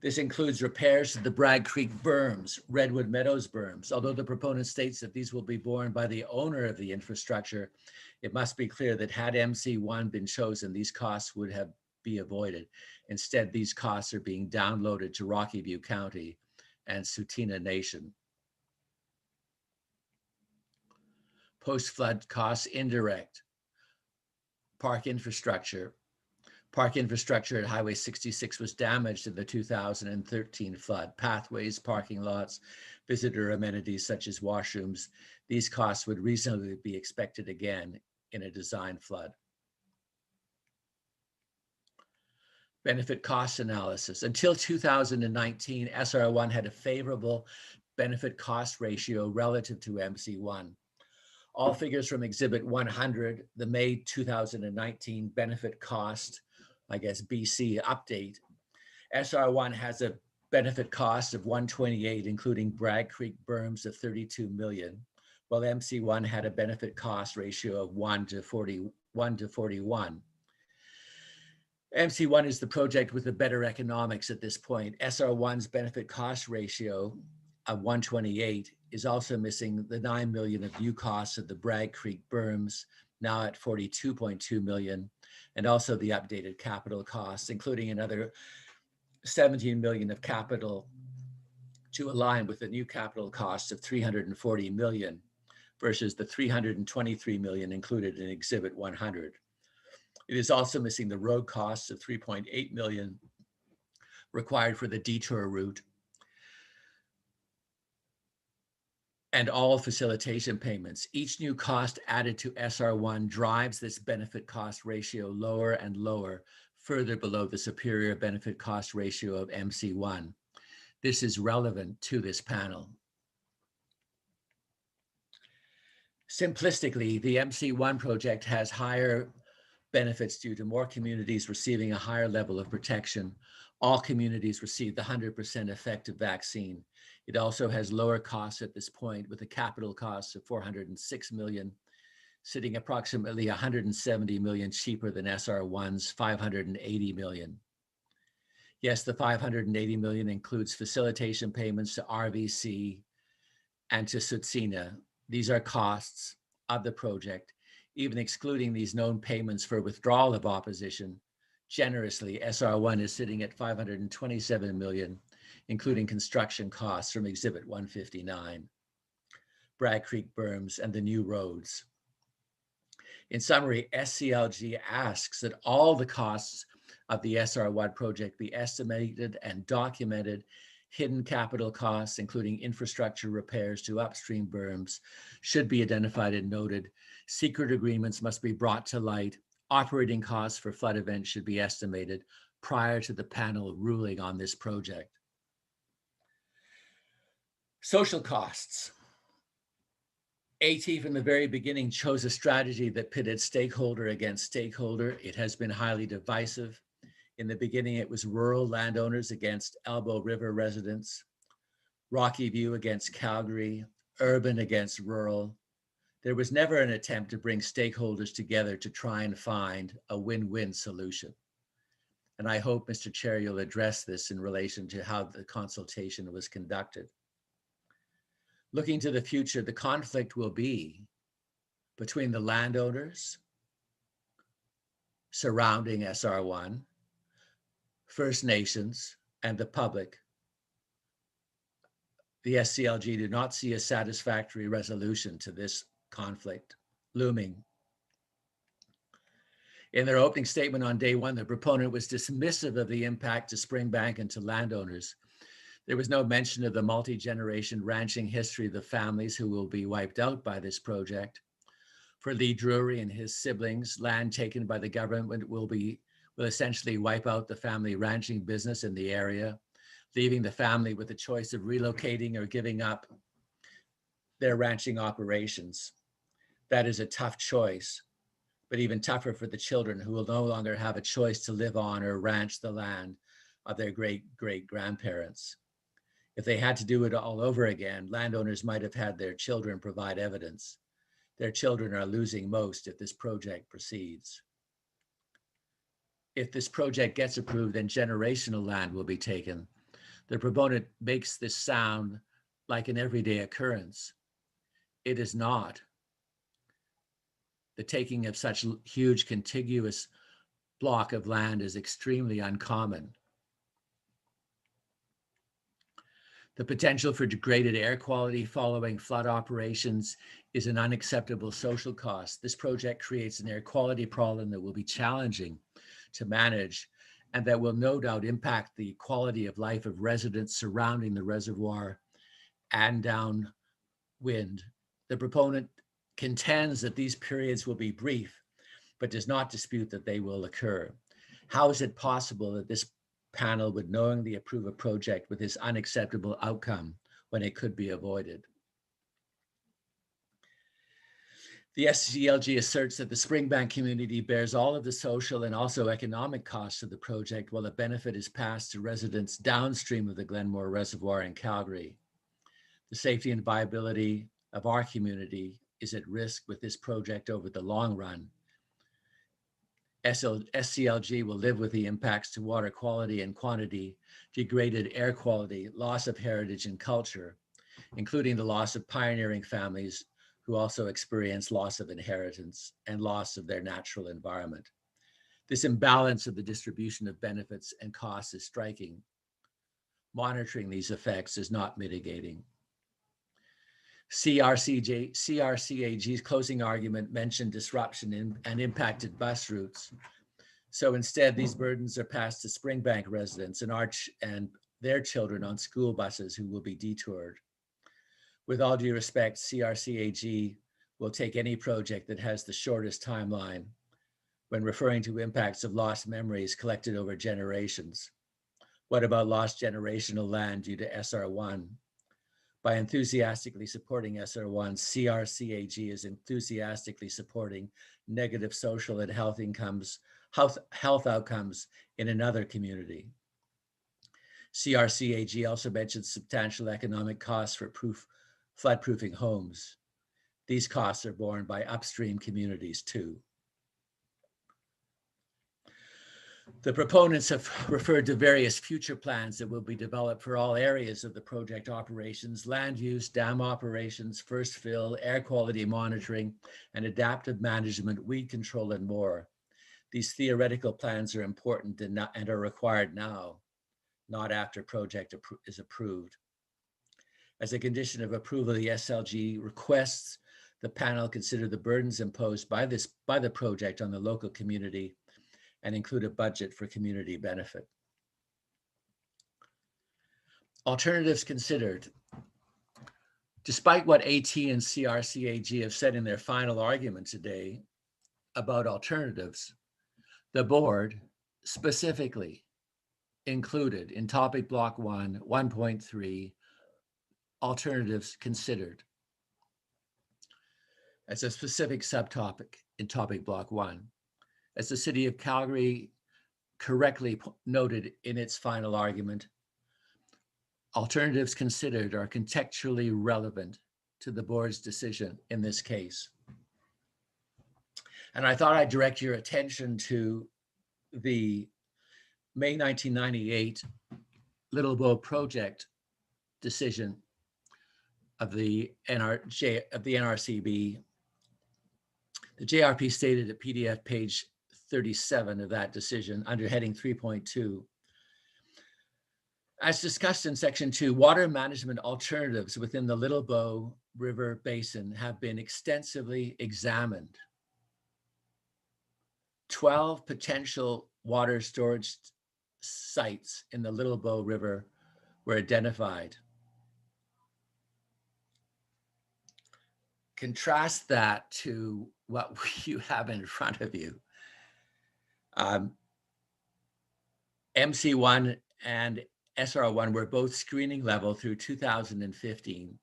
Speaker 4: This includes repairs to the Bragg Creek berms, Redwood Meadows berms. Although the proponent states that these will be borne by the owner of the infrastructure, it must be clear that had MC1 been chosen, these costs would have been avoided. Instead, these costs are being downloaded to Rocky View County and Stony Nation. Post-flood costs, indirect. Park infrastructure. Park infrastructure at Highway 66 was damaged in the 2013 flood. Pathways, parking lots, visitor amenities such as washrooms. These costs would reasonably be expected again in a design flood. Benefit cost analysis. Until 2019, SR1 had a favorable benefit cost ratio relative to MC1. All figures from Exhibit 100, the May 2019 benefit cost, BC update. SR1 has a benefit cost of 128, including Bragg Creek berms of 32 million, while MC1 had a benefit cost ratio of 1 to 41. MC1 is the project with the better economics at this point. SR1's benefit cost ratio of 128 is also missing the 9 million of new costs of the Bragg Creek berms, now at 42.2 million, and also the updated capital costs, including another 17 million of capital to align with the new capital costs of 340 million versus the 323 million included in Exhibit 100. It is also missing the road costs of 3.8 million required for the detour route and all facilitation payments. Each new cost added to SR1 drives this benefit cost ratio lower and lower, further below the superior benefit cost ratio of MC1. This is relevant to this panel. Simplistically, the MC1 project has higher benefits due to more communities receiving a higher level of protection. All communities received the 100% effective vaccine. It also has lower costs at this point with a capital cost of 406 million, sitting approximately 170 million cheaper than SR1's 580 million. Yes, the 580 million includes facilitation payments to RVC and to Tsutsina. These are costs of the project. Even excluding these known payments for withdrawal of opposition, generously, SR1 is sitting at 527 million, including construction costs from Exhibit 159, Bragg Creek berms, and the new roads. In summary, SCLG asks that all the costs of the SR1 project be estimated and documented. Hidden capital costs, including infrastructure repairs to upstream berms, should be identified and noted. Secret agreements must be brought to light. Operating costs for flood events should be estimated prior to the panel ruling on this project. Social costs. AT from the very beginning chose a strategy that pitted stakeholder against stakeholder. It has been highly divisive. In the beginning, it was rural landowners against Elbow River residents, Rocky View against Calgary, urban against rural. There was never an attempt to bring stakeholders together to try and find a win-win solution. And I hope, Mr. Chair, you'll address this in relation to how the consultation was conducted. Looking to the future, the conflict will be between the landowners surrounding SR1, First Nations, and the public. The SCLG do not see a satisfactory resolution to this conflict looming. In their opening statement on day one, the proponent was dismissive of the impact to Springbank and to landowners. There was no mention of the multi-generation ranching history of the families who will be wiped out by this project. For Lee Drury and his siblings, land taken by the government will essentially wipe out the family ranching business in the area, leaving the family with the choice of relocating or giving up their ranching operations. That is a tough choice, but even tougher for the children who will no longer have a choice to live on or ranch the land of their great-great-grandparents. If they had to do it all over again, landowners might have had their children provide evidence. Their children are losing most if this project proceeds. If this project gets approved, then generational land will be taken. The proponent makes this sound like an everyday occurrence. It is not. The taking of such huge contiguous block of land is extremely uncommon. The potential for degraded air quality following flood operations is an unacceptable social cost. This project creates an air quality problem that will be challenging to manage and that will no doubt impact the quality of life of residents surrounding the reservoir and downwind. The proponent contends that these periods will be brief, but does not dispute that they will occur. How is it possible that this panel would knowingly approve a project with this unacceptable outcome when it could be avoided? The SCLG asserts that the Springbank community bears all of the social and also economic costs of the project, while the benefit is passed to residents downstream of the Glenmore Reservoir in Calgary. The safety and viability of our community is at risk with this project over the long run. SCLG will live with the impacts to water quality and quantity, degraded air quality, loss of heritage and culture, including the loss of pioneering families who also experience loss of inheritance and loss of their natural environment. This imbalance of the distribution of benefits and costs is striking. Monitoring these effects is not mitigating. CRCAG's closing argument mentioned disruption and impacted bus routes. So instead, these burdens are passed to Springbank residents and their children on school buses who will be detoured. With all due respect, CRCAG will take any project that has the shortest timeline when referring to impacts of lost memories collected over generations. What about lost generational land due to SR1? By enthusiastically supporting SR1, CRCAG is enthusiastically supporting negative social and health outcomes in another community. CRCAG also mentioned substantial economic costs for flood-proofing homes. these costs are borne by upstream communities too. The proponents have referred to various future plans that will be developed for all areas of the project operations: land use, dam operations, first fill, air quality monitoring, and adaptive management, weed control, and more. These theoretical plans are important and are required now, not after project is approved. As a condition of approval, the SLG requests the panel consider the burdens imposed by the project on the local community and include a budget for community benefit. Alternatives considered. Despite what AT and CRCAG have said in their final argument today about alternatives, the board specifically included in topic block 1, 1.3, alternatives considered as a specific subtopic in topic block 1. As the City of Calgary correctly noted in its final argument, alternatives considered are contextually relevant to the board's decision in this case. And I thought I'd direct your attention to the May 1998 Little Bow project decision of the NRCB. The JRP stated at PDF page 37 of that decision under heading 3.2. As discussed in section 2, water management alternatives within the Little Bow River Basin have been extensively examined. 12 potential water storage sites in the Little Bow River were identified. Contrast that to what you have in front of you. MC1 and SR1 were both screening level through 2015.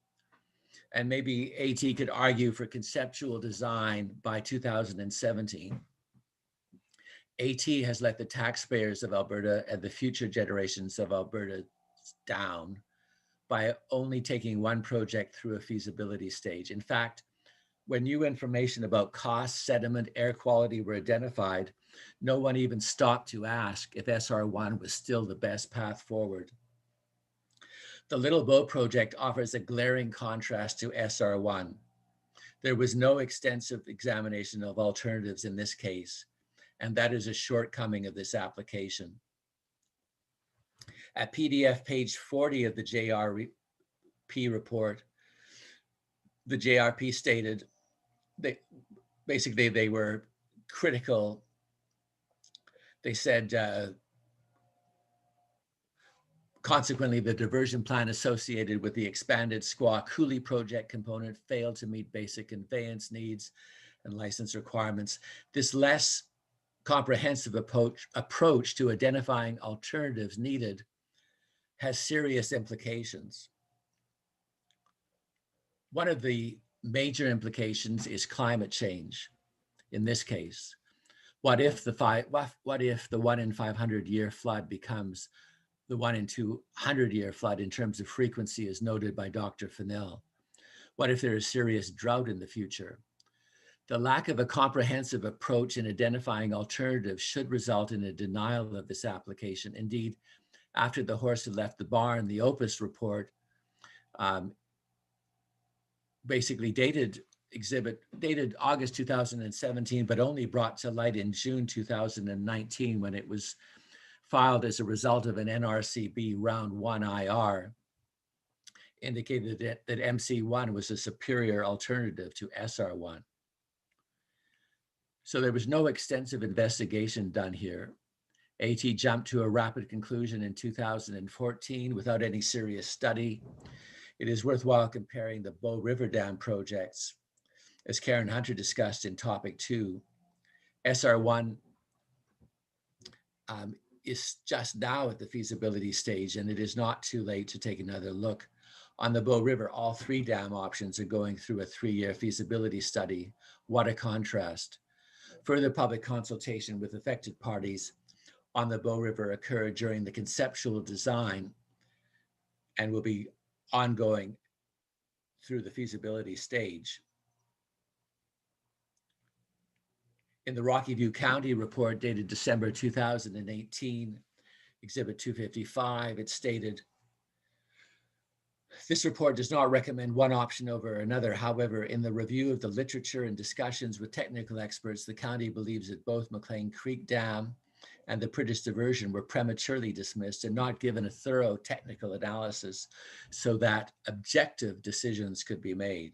Speaker 4: And maybe AT could argue for conceptual design by 2017. AT has let the taxpayers of Alberta and the future generations of Alberta down by only taking one project through a feasibility stage. In fact, when new information about cost, sediment, air quality were identified, no one even stopped to ask if SR1 was still the best path forward. The Little Bow project offers a glaring contrast to SR1. There was no extensive examination of alternatives in this case, and that is a shortcoming of this application. At PDF page 40 of the JRP report, the JRP stated that basically they were critical. They said, consequently, the diversion plan associated with the expanded Squaw Coulee project component failed to meet basic conveyance needs and license requirements. This less comprehensive approach to identifying alternatives needed has serious implications. One of the major implications is climate change. In this case, what if the 1 in 500 year flood becomes the 1 in 200 year flood in terms of frequency, as noted by Dr. Fennell? What if there is serious drought in the future? The lack of a comprehensive approach in identifying alternatives should result in a denial of this application. Indeed, after the horse had left the barn, the Opus report basically dated August 2017, but only brought to light in June 2019 when it was filed as a result of an NRCB round 1 IR, indicated that MC1 was a superior alternative to SR1. So there was no extensive investigation done here. AT jumped to a rapid conclusion in 2014 without any serious study. It is worthwhile comparing the Bow River Dam projects, as Karen Hunter discussed in topic 2. SR1 is just now at the feasibility stage, and it is not too late to take another look. On the Bow River, all 3 dam options are going through a 3-year feasibility study. What a contrast. Further public consultation with affected parties on the Bow River occurred during the conceptual design and will be ongoing through the feasibility stage. In the Rocky View County report dated December 2018, Exhibit 255, it stated, this report does not recommend one option over another. However, in the review of the literature and discussions with technical experts, the county believes that both McLean Creek Dam and the Prentice diversion were prematurely dismissed and not given a thorough technical analysis so that objective decisions could be made.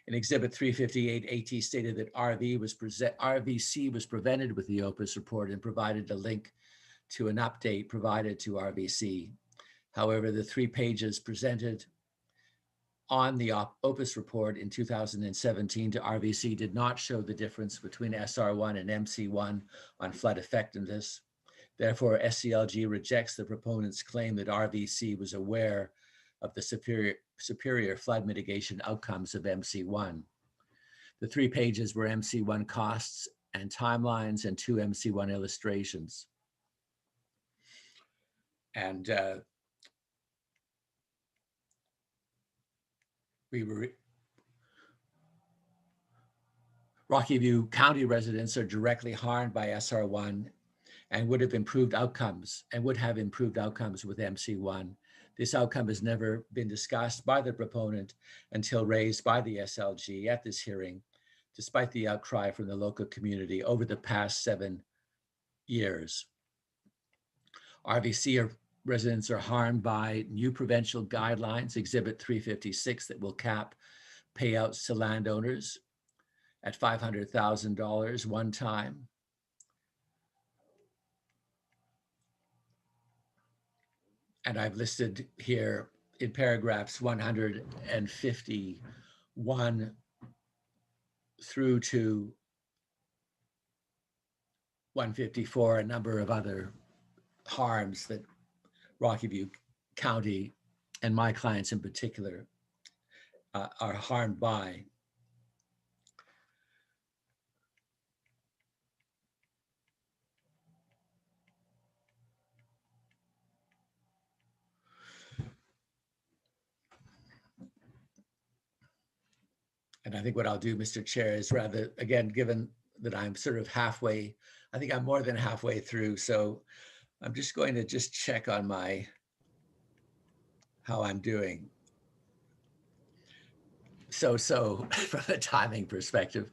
Speaker 4: In Exhibit 358, AT stated that RVC was prevented with the Opus report and provided a link to an update provided to RVC. However, the 3 pages presented on the Opus report in 2017 to RVC did not show the difference between SR1 and MC1 on flood effectiveness. Therefore, SCLG rejects the proponent's claim that RVC was aware of the superior flood mitigation outcomes of MC1. The 3 pages were MC1 costs and timelines and 2 MC1 illustrations. And Rocky View County residents are directly harmed by SR1 and would have improved outcomes with MC1. This outcome has never been discussed by the proponent until raised by the SLG at this hearing, despite the outcry from the local community over the past 7 years. RVC residents are harmed by new provincial guidelines, Exhibit 356, that will cap payouts to landowners at $500,000 one time. And I've listed here in paragraphs 151 through to 154, a number of other harms that Rocky View County and my clients in particular are harmed by. And I think what I'll do, Mr. Chair, is rather, again, given that I'm sort of halfway, I think I'm more than halfway through. So I'm just going to just check on how I'm doing. So from a timing perspective.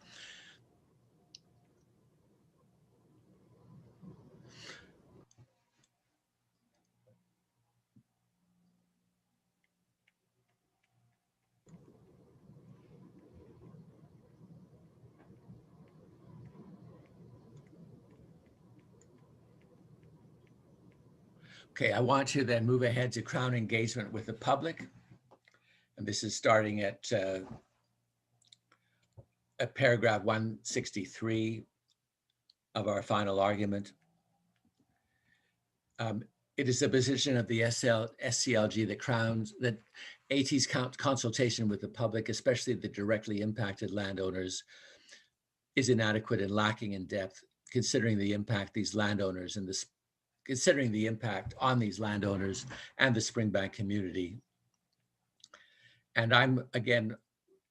Speaker 4: Okay, I want to then move ahead to Crown engagement with the public. And this is starting at paragraph 163 of our final argument. It is the position of the SCLG that AT's consultation with the public, especially the directly impacted landowners, is inadequate and lacking in depth, considering the impact these landowners and considering the impact on these landowners and the Springbank community. And I'm, again,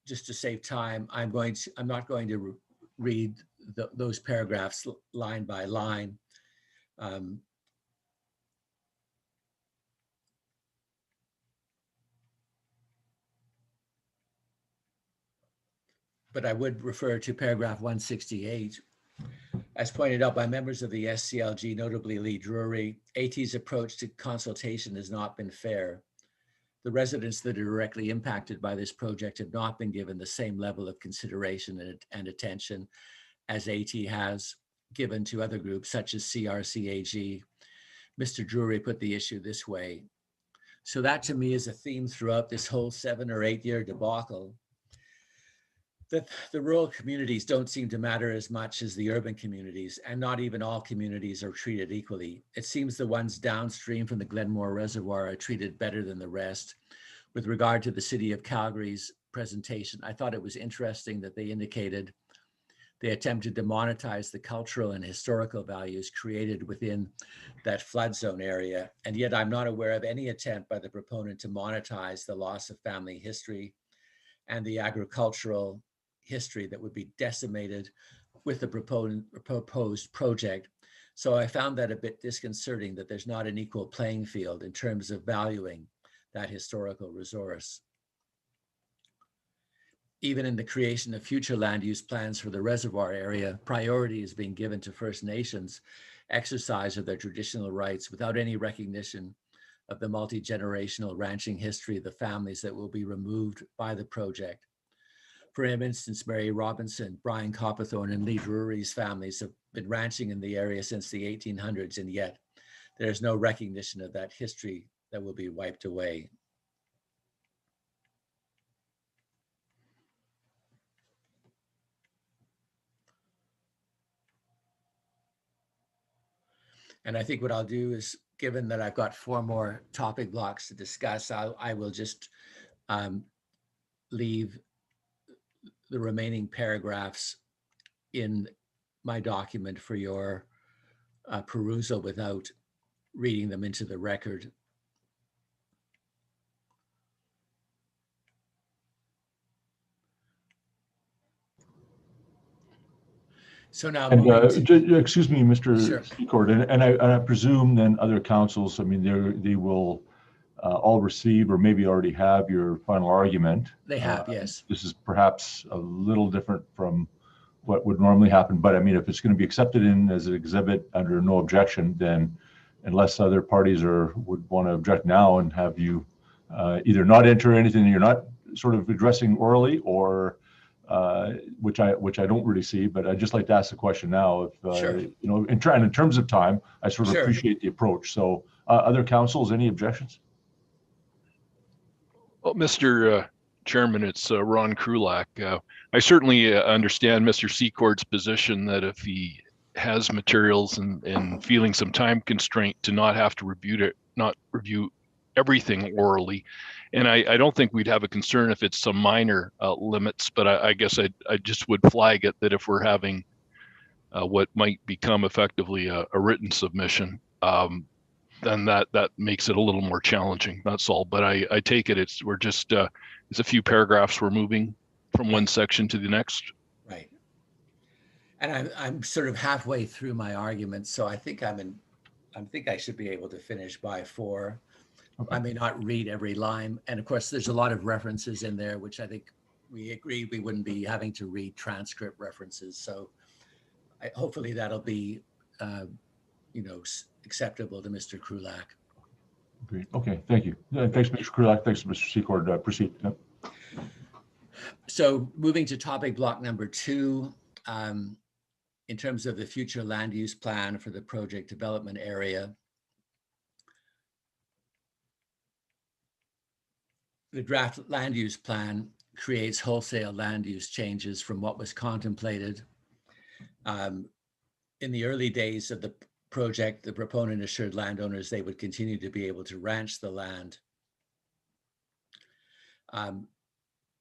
Speaker 4: just to save time, I'm not going to read those paragraphs line by line. But I would refer to paragraph 168. As pointed out by members of the SCLG, notably Lee Drury, AT's approach to consultation has not been fair. The residents that are directly impacted by this project have not been given the same level of consideration and attention as AT has given to other groups such as CRCAG. Mr. Drury put the issue this way. So that to me is a theme throughout this whole 7 or 8 year debacle, that the rural communities don't seem to matter as much as the urban communities, and not even all communities are treated equally. It seems the ones downstream from the Glenmore Reservoir are treated better than the rest. With regard to the City of Calgary's presentation, I thought it was interesting that they indicated they attempted to monetize the cultural and historical values created within that flood zone area. And yet I'm not aware of any attempt by the proponent to monetize the loss of family history and the agricultural history that would be decimated with the proposed project. So I found that a bit disconcerting that there's not an equal playing field in terms of valuing that historical resource. Even in the creation of future land use plans for the reservoir area, priority is being given to First Nations exercise of their traditional rights without any recognition of the multi-generational ranching history of the families that will be removed by the project. For instance, Mary Robinson, Brian Copperthorne, and Lee Drury's families have been ranching in the area since the 1800s, and yet there's no recognition of that history that will be wiped away. And I think what I'll do is, given that I've got 4 more topic blocks to discuss, I will just leave the remaining paragraphs in my document for your perusal without reading them into the record. So now,
Speaker 1: and excuse me, Mr.
Speaker 4: Sure.
Speaker 1: Secord, and I presume then other councils, I mean, they will all receive or maybe already have your final argument.
Speaker 4: They have, yes.
Speaker 1: This is perhaps a little different from what would normally happen, but I mean, if it's going to be accepted in as an exhibit under no objection, then unless other parties would want to object now and have you either not enter anything that you're not sort of addressing orally, or which I don't really see, but I'd just like to ask the question now. If
Speaker 4: Sure.
Speaker 1: you know, in terms of time, I sort of
Speaker 4: Sure.
Speaker 1: appreciate the approach. So, other councils, any objections?
Speaker 6: Well, Mr. Chairman, it's Ron Krulak. I certainly understand Mr. Secord's position that if he has materials and feeling some time constraint to not have to review everything orally. And I don't think we'd have a concern if it's some minor limits, but I guess I just would flag it that if we're having what might become effectively a written submission, then that makes it a little more challenging. That's all. But I take it it's a few paragraphs we're moving from one section to the next.
Speaker 4: Right. And I'm sort of halfway through my argument, so I think I think I should be able to finish by 4. Okay. I may not read every line, and of course, there's a lot of references in there, which I think we agreed we wouldn't be having to read transcript references. So hopefully that'll be, acceptable to Mr. Krulak.
Speaker 1: Great. Okay. Thank you. Thanks, Mr. Krulak. Thanks, Mr. Secord. Proceed. Yep.
Speaker 4: So moving to topic block number 2, in terms of the future land use plan for the project development area, the draft land use plan creates wholesale land use changes from what was contemplated. In the early days of the project, the proponent assured landowners they would continue to be able to ranch the land.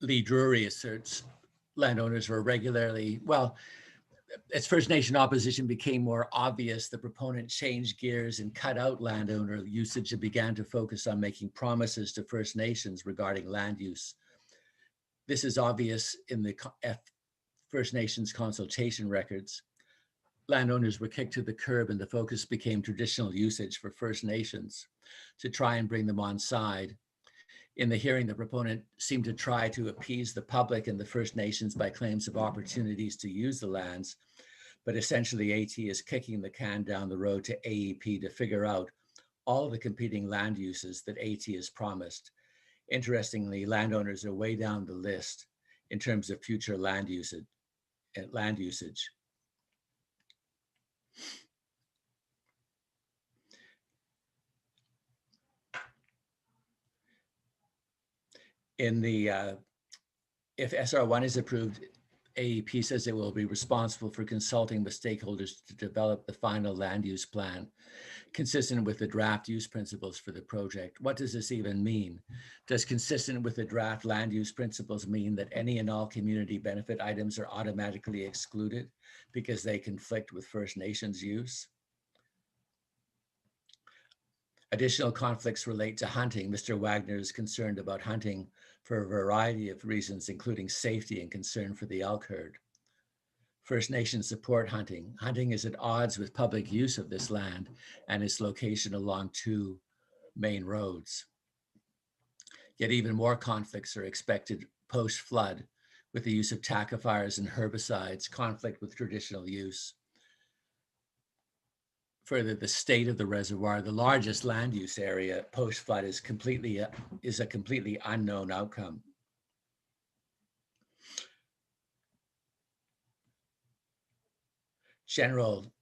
Speaker 4: Lee Drury asserts landowners were regularly, as First Nation opposition became more obvious, the proponent changed gears and cut out landowner usage and began to focus on making promises to First Nations regarding land use. This is obvious in the First Nations consultation records. Landowners were kicked to the curb and the focus became traditional usage for First Nations to try and bring them on side. In the hearing, the proponent seemed to try to appease the public and the First Nations by claims of opportunities to use the lands, but essentially AT is kicking the can down the road to AEP to figure out all of the competing land uses that AT has promised. Interestingly, landowners are way down the list in terms of future land usage. In the, if SR1 is approved, AEP says it will be responsible for consulting with stakeholders to develop the final land use plan consistent with the draft use principles for the project. What does this even mean? Does consistent with the draft land use principles mean that any and all community benefit items are automatically excluded because they conflict with First Nations use? Additional conflicts relate to hunting. Mr. Wagner is concerned about hunting for a variety of reasons, including safety and concern for the elk herd. First Nations support hunting. Hunting is at odds with public use of this land and its location along 2 main roads. Yet even more conflicts are expected post-flood with the use of tackifiers and herbicides, conflict with traditional use. Further, the state of the reservoir, the largest land use area post-flood, is a completely unknown outcome. General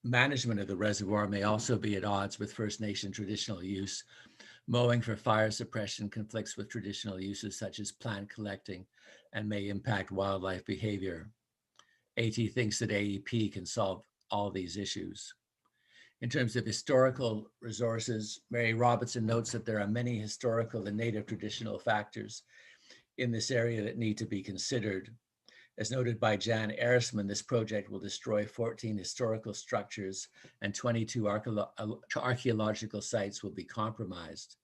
Speaker 4: management of the reservoir may also be at odds with First Nation traditional use. Mowing for fire suppression conflicts with traditional uses such as plant collecting and may impact wildlife behavior. AT thinks that AEP can solve all these issues. In terms of historical resources, Mary Robertson notes that there are many historical and native traditional factors in this area that need to be considered. As noted by Jan Erisman, this project will destroy 14 historical structures and 22 archaeological sites will be compromised.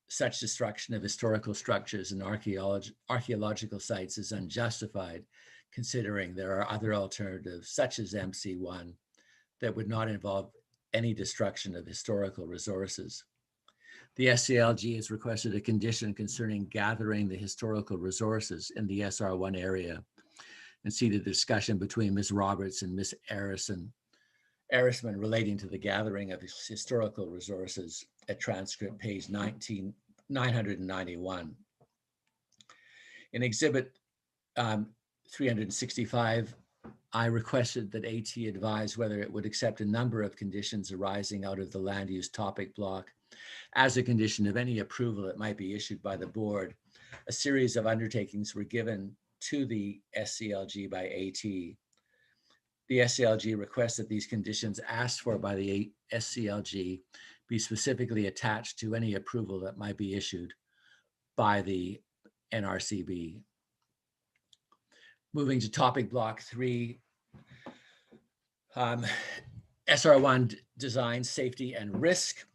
Speaker 4: Such destruction of historical structures and archaeological sites is unjustified, considering there are other alternatives, such as MC1, that would not involve any destruction of historical resources. The SCLG has requested a condition concerning gathering the historical resources in the SR1 area and see the discussion between Ms. Roberts and Ms. Erisman relating to the gathering of historical resources at transcript page 991. In exhibit 365, I requested that AT advise whether it would accept a number of conditions arising out of the land use topic block as a condition of any approval that might be issued by the board. A series of undertakings were given to the SCLG by AT. The SCLG requests that these conditions asked for by the SCLG be specifically attached to any approval that might be issued by the NRCB. Moving to topic block 3, SR1 design, safety and risk.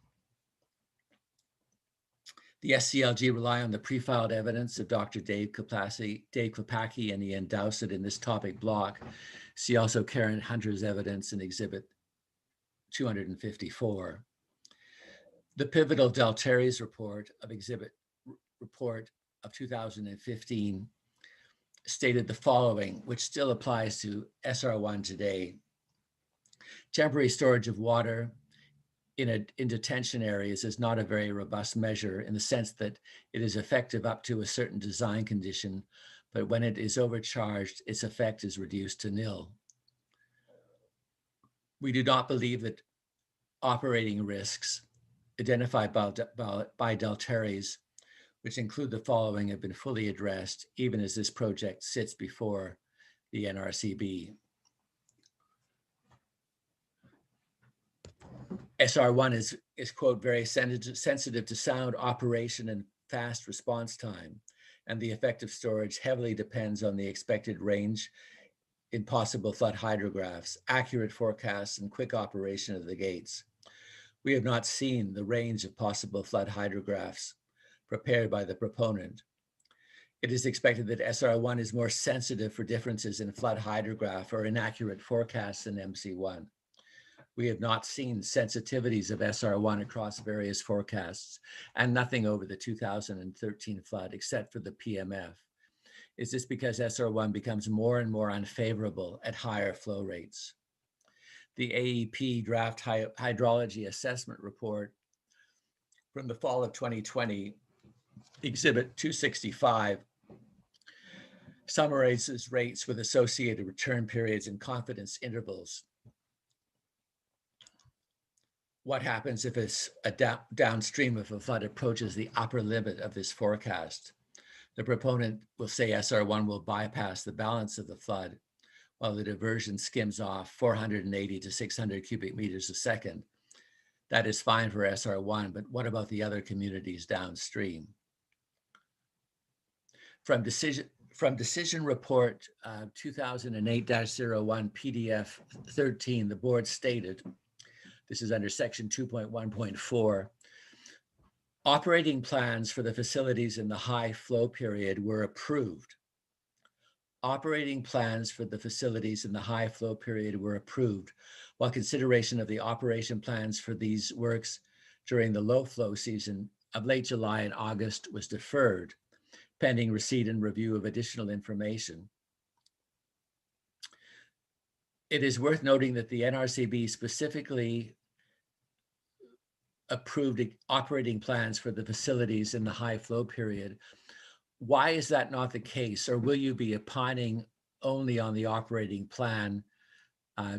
Speaker 4: The SCLG rely on the pre-filed evidence of Dr. Dave Klapacki and Ian Dowsett in this topic block. See also Karen Hunter's evidence in exhibit 254. The pivotal Deltares report of 2015 stated the following, which still applies to SR1 today. Temporary storage of water in detention areas is not a very robust measure in the sense that it is effective up to a certain design condition, but when it is overcharged, its effect is reduced to nil. We do not believe that operating risks identified by Deltares, which include the following, have been fully addressed, even as this project sits before the NRCB. SR1 is quote, very sensitive to sound, operation, and fast response time, and the effective storage heavily depends on the expected range in possible flood hydrographs, accurate forecasts, and quick operation of the gates. We have not seen the range of possible flood hydrographs prepared by the proponent. It is expected that SR1 is more sensitive for differences in flood hydrograph or inaccurate forecasts than MC1. We have not seen sensitivities of SR1 across various forecasts and nothing over the 2013 flood except for the PMF. Is this because SR1 becomes more and more unfavorable at higher flow rates? The AEP draft hydrology assessment report from the fall of 2020, exhibit 265, summarizes rates with associated return periods and confidence intervals. What happens if a downstream of a flood approaches the upper limit of this forecast? The proponent will say SR1 will bypass the balance of the flood while the diversion skims off 480 to 600 cubic meters a second. That is fine for SR1, but what about the other communities downstream? From decision report 2008-01 PDF 13, the board stated, This is under section 2.1.4. Operating plans for the facilities in the high flow period were approved. Operating plans for the facilities in the high flow period were approved, while consideration of the operation plans for these works during the low flow season of late July and August was deferred, pending receipt and review of additional information. It is worth noting that the NRCB specifically approved operating plans for the facilities in the high flow period. Why is that not the case? Or will you be opining only on the operating plan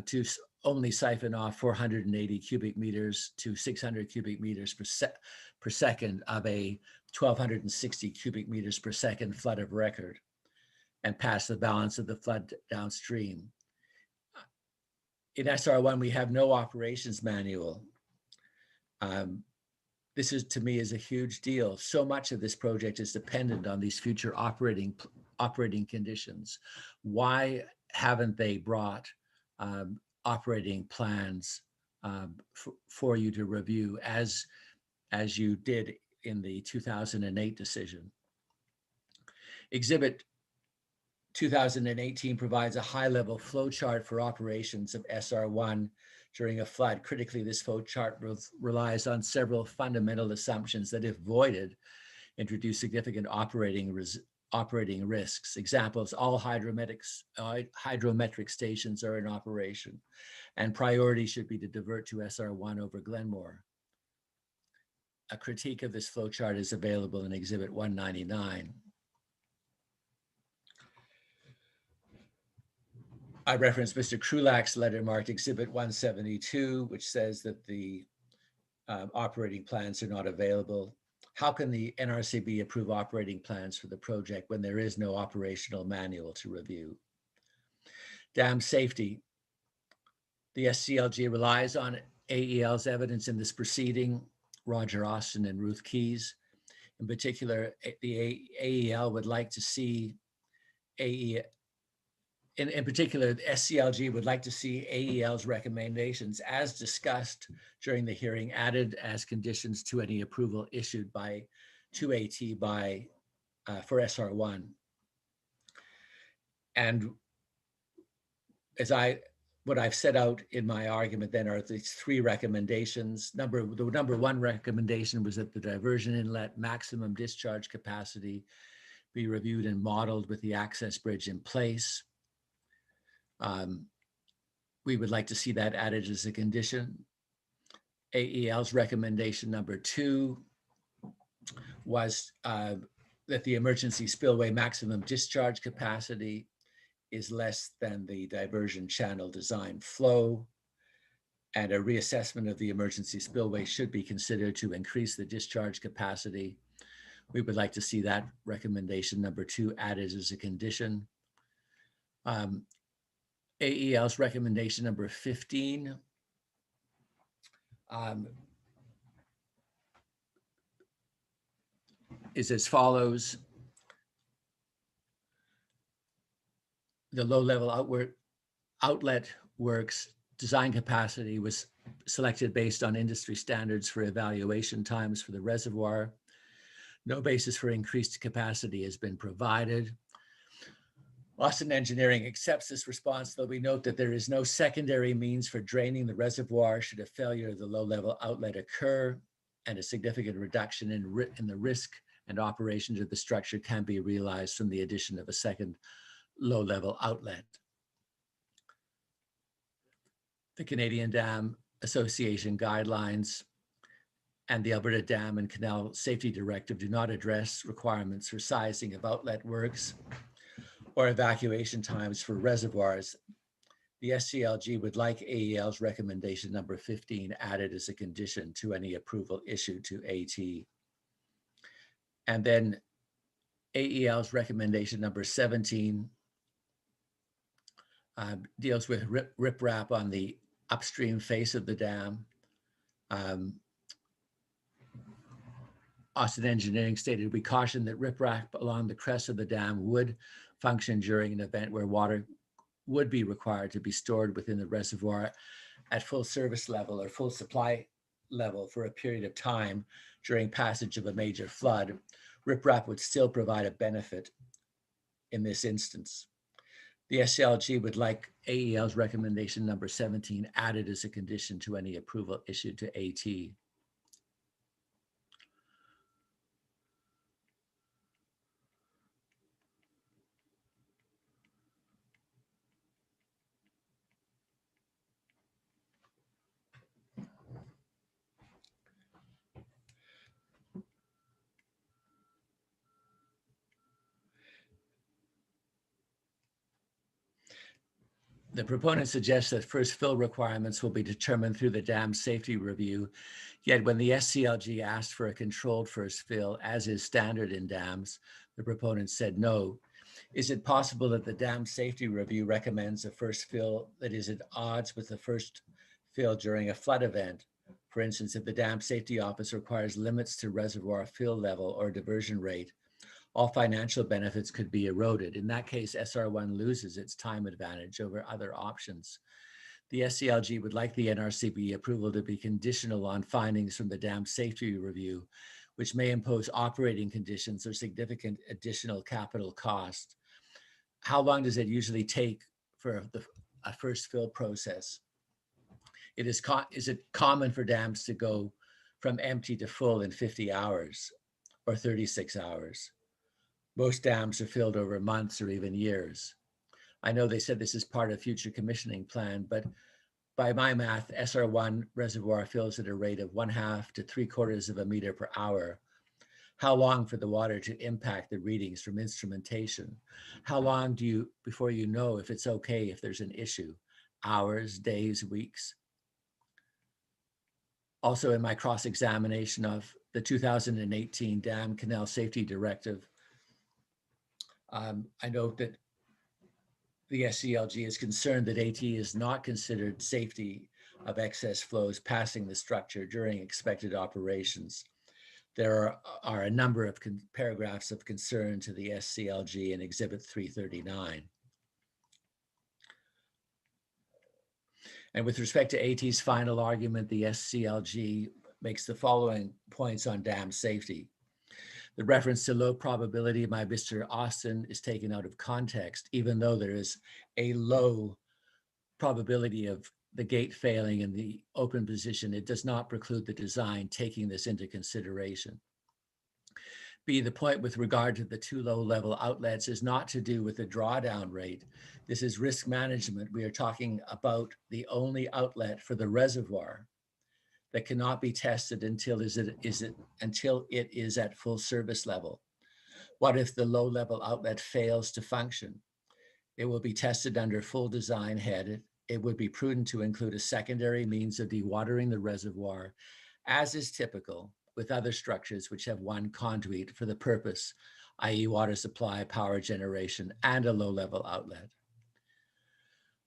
Speaker 4: to only siphon off 480 cubic meters to 600 cubic meters per second of a 1,260 cubic meters per second flood of record and pass the balance of the flood downstream? In SR1, we have no operations manual. This is, to me, is a huge deal. So much of this project is dependent on these future operating conditions. Why haven't they brought operating plans for you to review as you did in the 2008 decision? Exhibit 2018 provides a high-level flow chart for operations of SR1 during a flood. Critically, this flow chart relies on several fundamental assumptions that, if voided, introduce significant operating risks. Examples: all hydrometric stations are in operation, and priority should be to divert to SR1 over Glenmore. A critique of this flow chart is available in Exhibit 199. I referenced Mr. Krulak's letter marked Exhibit 172, which says that the operating plans are not available. How can the NRCB approve operating plans for the project when there is no operational manual to review? Dam safety. The SCLG relies on AEL's evidence in this proceeding, Roger Austin and Ruth Keys. In particular, the AEL would like to see In particular, the SCLG would like to see AEL's recommendations, as discussed during the hearing, added as conditions to any approval issued to AT for SR1. And what I've set out in my argument then are these three recommendations. The number one recommendation was that the diversion inlet maximum discharge capacity be reviewed and modeled with the access bridge in place. We would like to see that added as a condition. AEL's recommendation number two was that the emergency spillway maximum discharge capacity is less than the diversion channel design flow, and a reassessment of the emergency spillway should be considered to increase the discharge capacity. We would like to see that recommendation number two added as a condition. AEL's recommendation number 15 is as follows. The low-level outlet works design capacity was selected based on industry standards for evaluation times for the reservoir. No basis for increased capacity has been provided. Austin Engineering accepts this response, though we note that there is no secondary means for draining the reservoir should a failure of the low-level outlet occur, and a significant reduction in the risk and operations of the structure can be realized from the addition of a second low-level outlet. The Canadian Dam Association guidelines and the Alberta Dam and Canal Safety Directive do not address requirements for sizing of outlet works or evacuation times for reservoirs. The SCLG would like AEL's recommendation number 15 added as a condition to any approval issued to AT. And then AEL's recommendation number 17 deals with riprap on the upstream face of the dam. Austin Engineering stated, we caution that riprap along the crest of the dam would function during an event where water would be required to be stored within the reservoir at full service level or full supply level for a period of time during passage of a major flood, riprap would still provide a benefit in this instance. The SCLG would like AEL's recommendation number 17 added as a condition to any approval issued to AT. The proponent suggests that first fill requirements will be determined through the dam safety review. Yet when the SCLG asked for a controlled first fill, as is standard in dams, the proponent said no. Is it possible that the dam safety review recommends a first fill that is at odds with the first fill during a flood event? For instance, if the dam safety office requires limits to reservoir fill level or diversion rate, all financial benefits could be eroded. In that case, SR1 loses its time advantage over other options. The SCLG would like the NRCB approval to be conditional on findings from the dam safety review, which may impose operating conditions or significant additional capital cost. How long does it usually take for a first fill process? Is it common for dams to go from empty to full in 50 hours or 36 hours? Most dams are filled over months or even years. I know they said this is part of future commissioning plan, but by my math, SR1 reservoir fills at a rate of 1/2 to 3/4 of a meter per hour. How long for the water to impact the readings from instrumentation? How long before you know if it's okay if there's an issue? Hours, days, weeks? Also in my cross-examination of the 2018 Dam Canal Safety Directive, I note that the SCLG is concerned that AT is not considered safety of excess flows passing the structure during expected operations. There are a number of paragraphs of concern to the SCLG in Exhibit 339. And with respect to AT's final argument, the SCLG makes the following points on dam safety. The reference to low probability by Mr. Austin is taken out of context, even though there is a low probability of the gate failing in the open position. It does not preclude the design taking this into consideration. B, the point with regard to the two low-level outlets is not to do with the drawdown rate. This is risk management. We are talking about the only outlet for the reservoir that cannot be tested until it is at full service level. What if the low-level outlet fails to function? It will be tested under full design head. It would be prudent to include a secondary means of dewatering the reservoir, as is typical with other structures which have one conduit for the purpose, i.e. water supply, power generation, and a low-level outlet.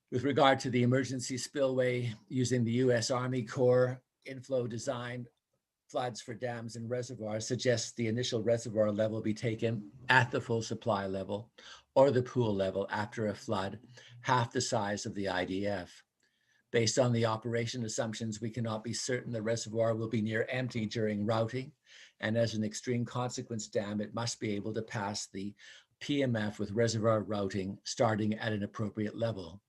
Speaker 4: With regard to the emergency spillway, using the U.S. Army Corps inflow design, floods for dams and reservoirs suggests the initial reservoir level be taken at the full supply level or the pool level after a flood, half the size of the IDF. Based on the operation assumptions, we cannot be certain the reservoir will be near empty during routing, and as an extreme consequence dam, it must be able to pass the PMF with reservoir routing starting at an appropriate level.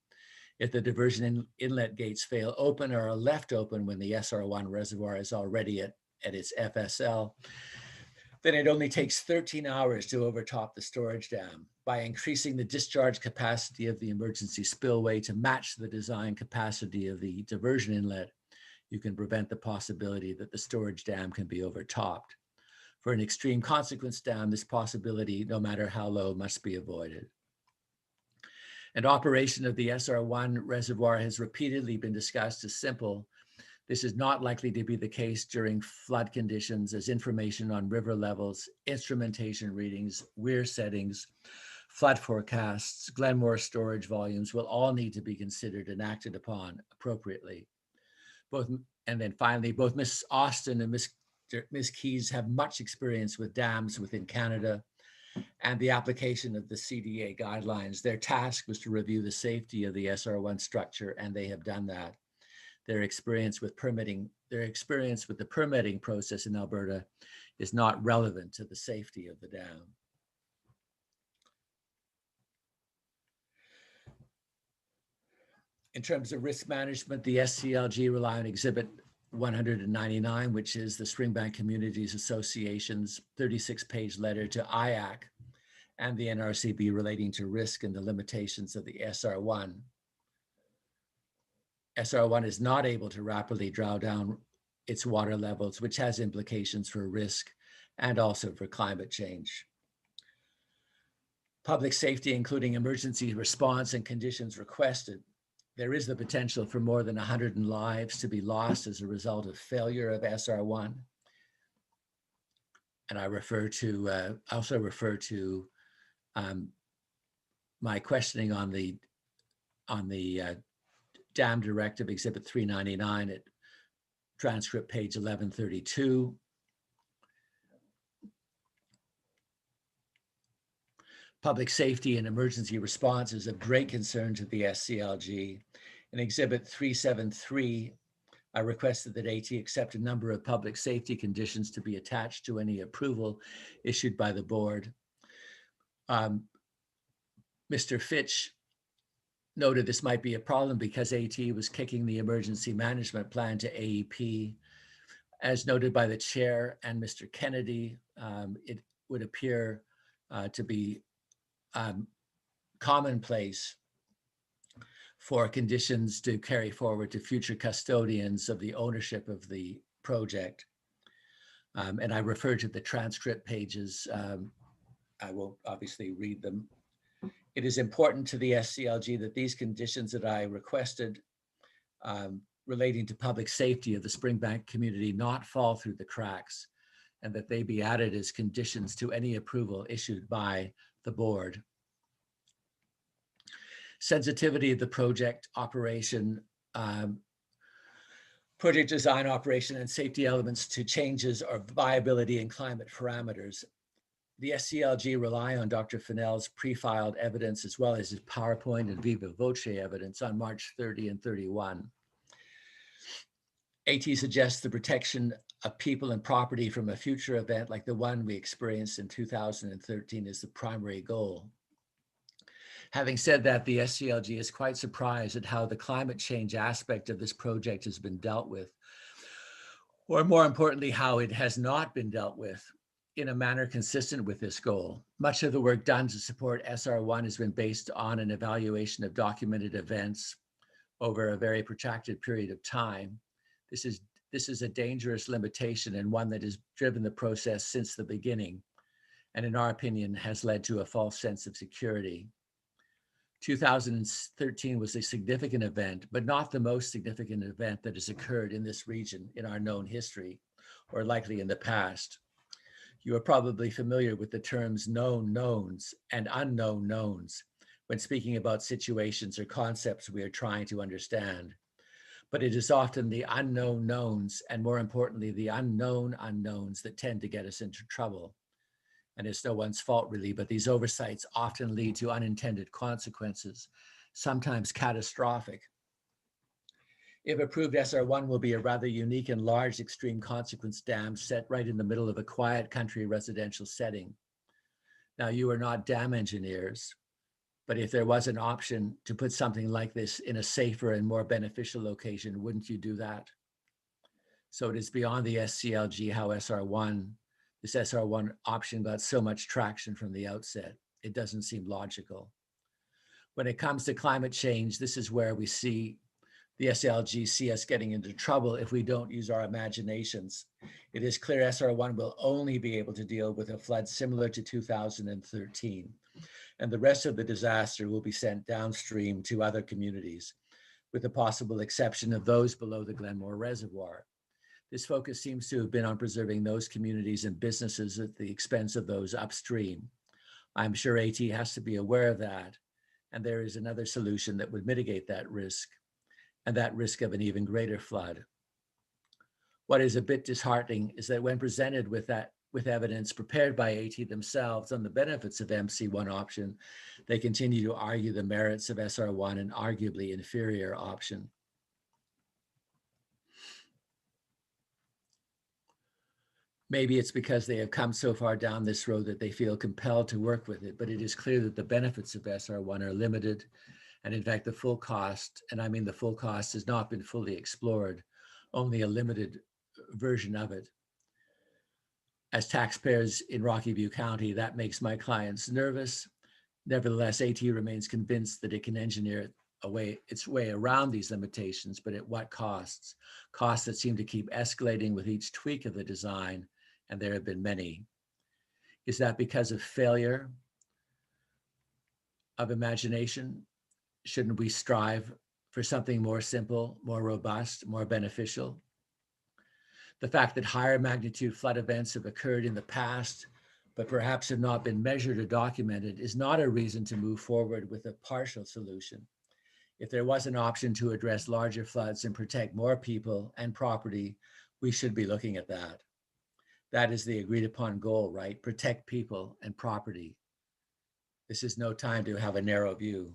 Speaker 4: If the diversion inlet gates fail open or are left open when the SR1 reservoir is already at its FSL, then it only takes 13 hours to overtop the storage dam. By increasing the discharge capacity of the emergency spillway to match the design capacity of the diversion inlet, you can prevent the possibility that the storage dam can be overtopped. For an extreme consequence dam, this possibility, no matter how low, must be avoided. And operation of the SR1 reservoir has repeatedly been discussed as simple. This is not likely to be the case during flood conditions, as information on river levels, instrumentation readings, weir settings, flood forecasts, Glenmore storage volumes will all need to be considered and acted upon appropriately. And then finally, both Ms. Austin and Ms. Keys have much experience with dams within Canada and the application of the CDA guidelines. Their task was to review the safety of the SR1 structure, and they have done that. their experience with the permitting process in Alberta is not relevant to the safety of the dam. In terms of risk management, the SCLG rely on Exhibit 199, which is the Springbank Communities Association's 36-page letter to IAC and the NRCB relating to risk and the limitations of the SR1. SR1 is not able to rapidly draw down its water levels, which has implications for risk and also for climate change. Public safety, including emergency response and conditions requested. There is the potential for more than 100 lives to be lost as a result of failure of SR1. And I also refer to my questioning on the Dam Directive Exhibit 399 at transcript page 1132. Public safety and emergency response is of great concern to the SCLG. In Exhibit 373, I requested that AT accept a number of public safety conditions to be attached to any approval issued by the board. Mr. Fitch noted this might be a problem because AT was kicking the emergency management plan to AEP. As noted by the chair and Mr. Kennedy, it would appear to be commonplace for conditions to carry forward to future custodians of the ownership of the project. And I refer to the transcript pages. I won't obviously read them. It is important to the SCLG that these conditions that I requested relating to public safety of the Springbank community not fall through the cracks, and that they be added as conditions to any approval issued by the board. Sensitivity of the project operation, project design, operation, and safety elements to changes or viability and climate parameters. The SCLG rely on Dr. Fennell's pre-filed evidence as well as his PowerPoint and Viva Voce evidence on March 30 and 31. AT suggests the protection of people and property from a future event like the one we experienced in 2013 is the primary goal. Having said that, the SCLG is quite surprised at how the climate change aspect of this project has been dealt with, or more importantly, how it has not been dealt with in a manner consistent with this goal. Much of the work done to support SR1 has been based on an evaluation of documented events over a very protracted period of time. This is a dangerous limitation and one that has driven the process since the beginning, and in our opinion has led to a false sense of security. 2013 was a significant event, but not the most significant event that has occurred in this region in our known history, or likely in the past. You are probably familiar with the terms known knowns and unknown knowns when speaking about situations or concepts we are trying to understand. But it is often the unknown knowns, and more importantly, the unknown unknowns that tend to get us into trouble. And it's no one's fault really, but these oversights often lead to unintended consequences, sometimes catastrophic. If approved, SR1 will be a rather unique and large extreme consequence dam set right in the middle of a quiet country residential setting. Now, you are not dam engineers, but if there was an option to put something like this in a safer and more beneficial location, wouldn't you do that? So it is beyond the SCLG how this SR1 option got so much traction from the outset. It doesn't seem logical. When it comes to climate change, this is where we see the SLG see us getting into trouble if we don't use our imaginations. It is clear SR1 will only be able to deal with a flood similar to 2013, and the rest of the disaster will be sent downstream to other communities, with the possible exception of those below the Glenmore Reservoir. This focus seems to have been on preserving those communities and businesses at the expense of those upstream. I'm sure AT has to be aware of that, and there is another solution that would mitigate that risk, and that risk of an even greater flood. What is a bit disheartening is that when presented with evidence prepared by AT themselves on the benefits of MC1 option, they continue to argue the merits of SR1, an arguably inferior option.
Speaker 14: Maybe it's because they have come so far down this road that they feel compelled to work with it, but it is clear that the benefits of SR1 are limited. And in fact, the full cost, and I mean the full cost, has not been fully explored, only a limited version of it. As taxpayers in Rocky View County, that makes my clients nervous. Nevertheless, AT remains convinced that it can engineer its way around these limitations, but at what costs? Costs that seem to keep escalating with each tweak of the design, and there have been many. Is that because of failure of imagination? Shouldn't we strive for something more simple, more robust, more beneficial? The fact that higher magnitude flood events have occurred in the past, but perhaps have not been measured or documented, is not a reason to move forward with a partial solution. If there was an option to address larger floods and protect more people and property, we should be looking at that. That is the agreed upon goal, right? Protect people and property. This is no time to have a narrow view.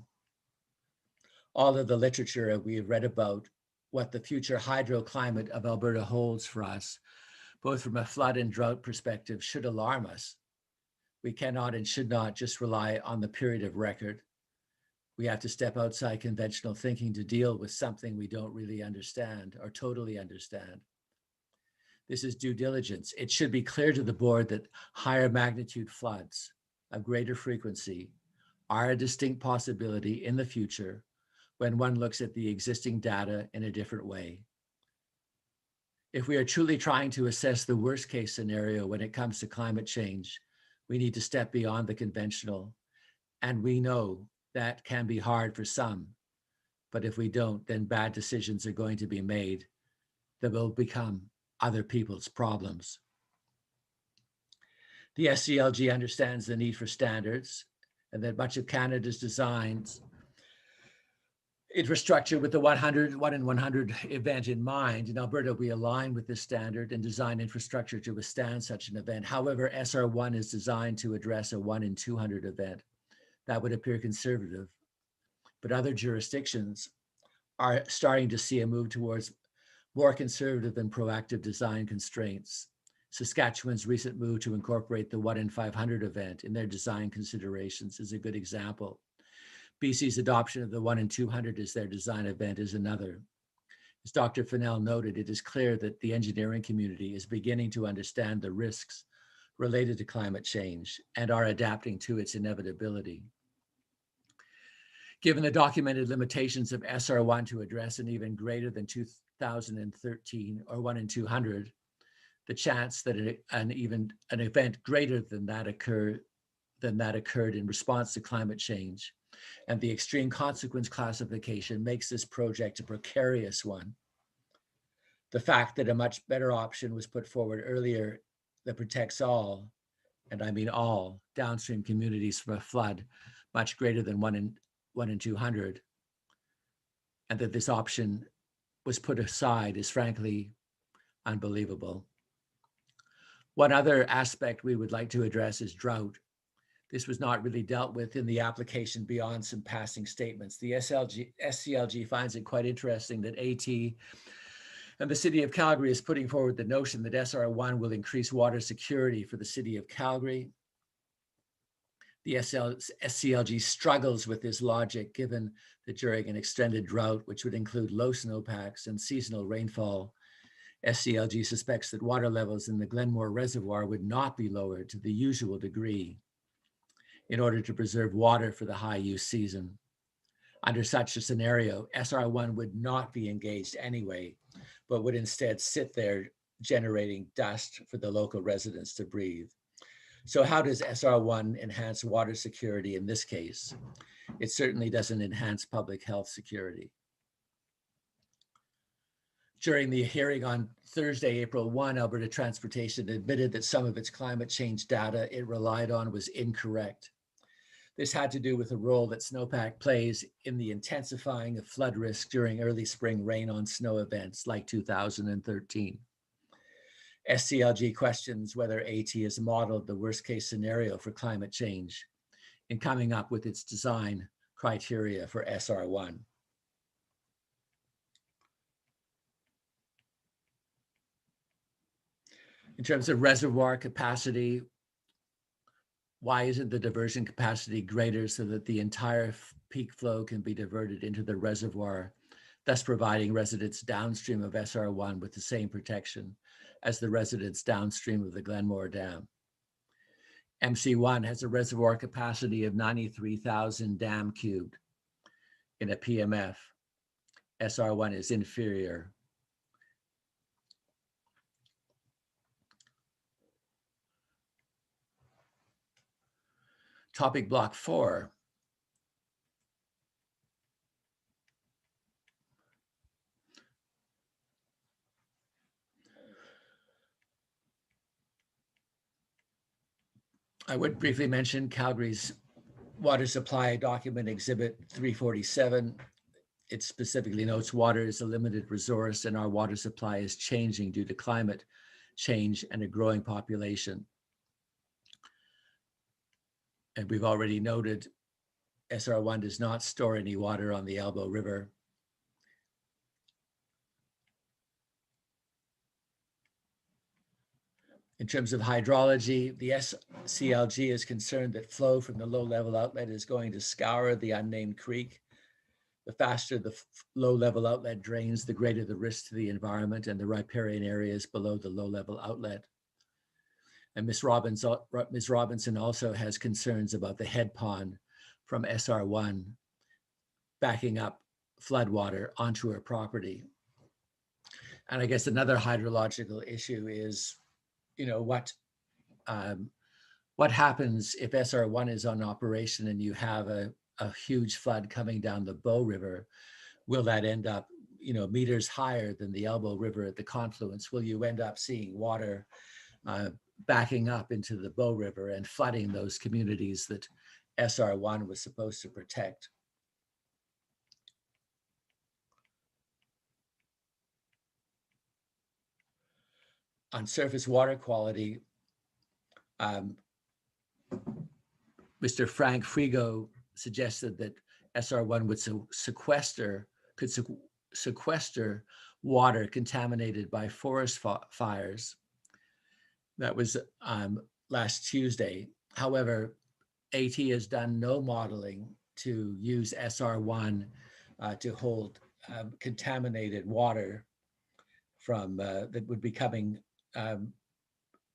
Speaker 14: All of the literature we have read about what the future hydroclimate of Alberta holds for us, both from a flood and drought perspective, should alarm us. We cannot and should not just rely on the period of record. We have to step outside conventional thinking to deal with something we don't really understand or totally understand. This is due diligence. It should be clear to the board that higher magnitude floods of greater frequency are a distinct possibility in the future when one looks at the existing data in a different way. If we are truly trying to assess the worst case scenario when it comes to climate change, we need to step beyond the conventional. And we know that can be hard for some, but if we don't, then bad decisions are going to be made that will become other people's problems. The SCLG understands the need for standards and that much of Canada's designs infrastructure with the 1 in 100 event in mind. In Alberta, we align with this standard and design infrastructure to withstand such an event. However, SR1 is designed to address a 1 in 200 event. That would appear conservative, but other jurisdictions are starting to see a move towards more conservative and proactive design constraints. Saskatchewan's recent move to incorporate the 1 in 500 event in their design considerations is a good example. BC's adoption of the 1 in 200 as their design event is another. As Dr. Fennell noted, it is clear that the engineering community is beginning to understand the risks related to climate change and are adapting to its inevitability. Given the documented limitations of SR1 to address an even greater than 2013 or 1 in 200, the chance that an event greater than that occurred in response to climate change and the extreme consequence classification makes this project a precarious one. The fact that a much better option was put forward earlier that protects all, and I mean all, downstream communities from a flood much greater than 1 in 200, and that this option was put aside is frankly unbelievable. One other aspect we would like to address is drought. This was not really dealt with in the application beyond some passing statements. The SCLG finds it quite interesting that AT and the City of Calgary is putting forward the notion that SR1 will increase water security for the City of Calgary. The SCLG struggles with this logic given that during an extended drought, which would include low snowpacks and seasonal rainfall, SCLG suspects that water levels in the Glenmore Reservoir would not be lowered to the usual degree in order to preserve water for the high use season. Under such a scenario, SR1 would not be engaged anyway, but would instead sit there generating dust for the local residents to breathe. So how does SR1 enhance water security in this case? It certainly doesn't enhance public health security. During the hearing on Thursday, April 1, Alberta Transportation admitted that some of its climate change data it relied on was incorrect. This had to do with the role that snowpack plays in the intensifying of flood risk during early spring rain on snow events like 2013. SCLG questions whether AT has modeled the worst case scenario for climate change in coming up with its design criteria for SR1. In terms of reservoir capacity, why isn't the diversion capacity greater so that the entire peak flow can be diverted into the reservoir, thus providing residents downstream of SR1 with the same protection as the residents downstream of the Glenmore Dam? MC1 has a reservoir capacity of 93,000 dam cubed in a PMF. SR1 is inferior. Topic block 4. I would briefly mention Calgary's water supply document exhibit 347. It specifically notes water is a limited resource and our water supply is changing due to climate change and a growing population. And we've already noted SR1 does not store any water on the Elbow River. In terms of hydrology, the SCLG is concerned that flow from the low-level outlet is going to scour the unnamed creek. The faster the low-level outlet drains, the greater the risk to the environment and the riparian areas below the low-level outlet. And Ms. Robinson also has concerns about the head pond from SR1 backing up floodwater onto her property. And I guess another hydrological issue is, you know, what happens if SR1 is on operation and you have a huge flood coming down the Bow River? Will that end up, you know, meters higher than the Elbow River at the confluence? Will you end up seeing water backing up into the Bow River and flooding those communities that SR1 was supposed to protect? On surface water quality, Mr. Frank Frigo suggested that SR1 would sequester water contaminated by forest fires. That was last Tuesday. However, AT has done no modeling to use SR1 to hold contaminated water from that would be coming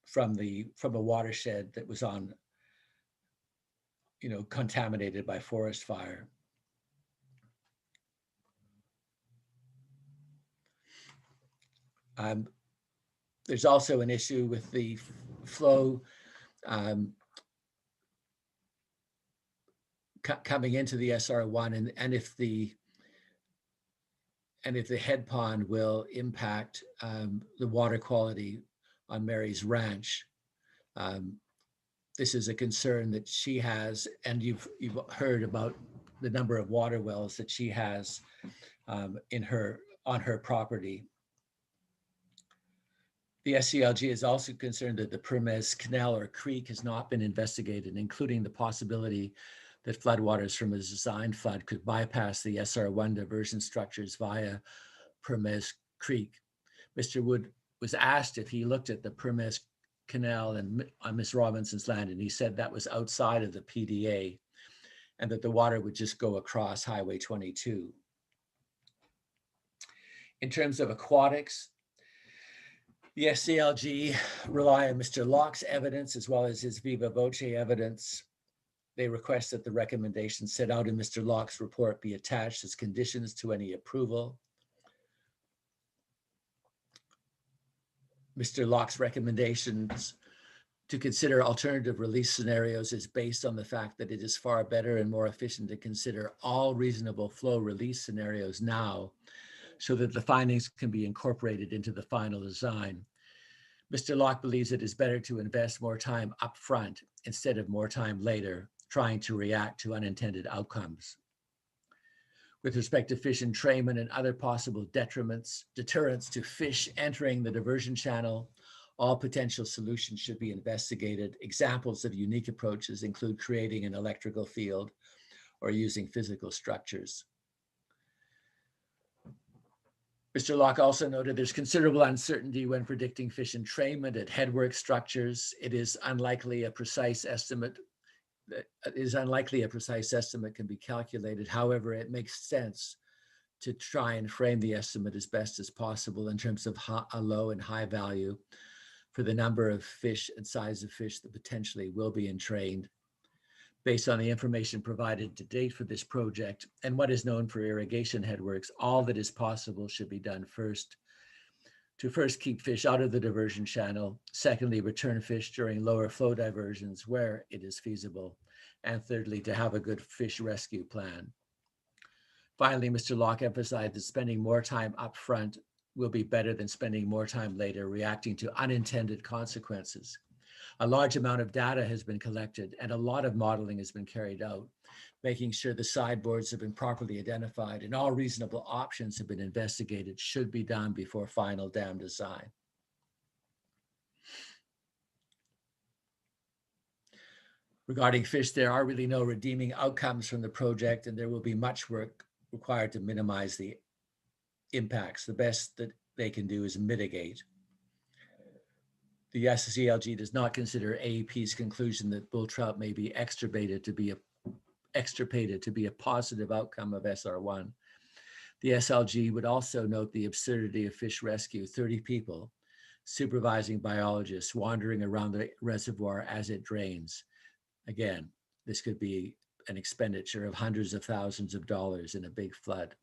Speaker 14: from a watershed that was on, you know, contaminated by forest fire. There's also an issue with the flow coming into the SR1 and if the head pond will impact the water quality on Mary's Ranch. This is a concern that she has, and you've heard about the number of water wells that she has on her property. The SCLG is also concerned that the Permez Canal or creek has not been investigated, including the possibility that floodwaters from a design flood could bypass the SR1 diversion structures via Permez Creek. Mr. Wood was asked if he looked at the Permez Canal and on Ms. Robinson's land, and he said that was outside of the PDA and that the water would just go across Highway 22. In terms of aquatics, the SCLG rely on Mr. Locke's evidence as well as his viva voce evidence. They request that the recommendations set out in Mr. Locke's report be attached as conditions to any approval. Mr. Locke's recommendations to consider alternative release scenarios is based on the fact that it is far better and more efficient to consider all reasonable flow release scenarios now so that the findings can be incorporated into the final design. Mr. Locke believes it is better to invest more time upfront instead of more time later, trying to react to unintended outcomes. With respect to fish entrainment and other possible deterrents to fish entering the diversion channel, all potential solutions should be investigated. Examples of unique approaches include creating an electrical field or using physical structures. Mr. Locke also noted there's considerable uncertainty when predicting fish entrainment at headwork structures. It is unlikely a precise estimate can be calculated. However, it makes sense to try and frame the estimate as best as possible in terms of a low and high value for the number of fish and size of fish that potentially will be entrained. Based on the information provided to date for this project and what is known for irrigation headworks, all that is possible should be done first to keep fish out of the diversion channel, secondly, return fish during lower flow diversions where it is feasible, and thirdly, to have a good fish rescue plan. Finally, Mr. Locke emphasized that spending more time upfront will be better than spending more time later reacting to unintended consequences. A large amount of data has been collected and a lot of modeling has been carried out, making sure the sideboards have been properly identified and all reasonable options have been investigated should be done before final dam design. Regarding fish, there are really no redeeming outcomes from the project, and there will be much work required to minimize the impacts. The best that they can do is mitigate. The SCLG does not consider AEP's conclusion that bull trout may be extirpated to be a positive outcome of SR1. The SLG would also note the absurdity of fish rescue, 30 people, supervising biologists wandering around the reservoir as it drains. Again, this could be an expenditure of hundreds of thousands of dollars in a big flood.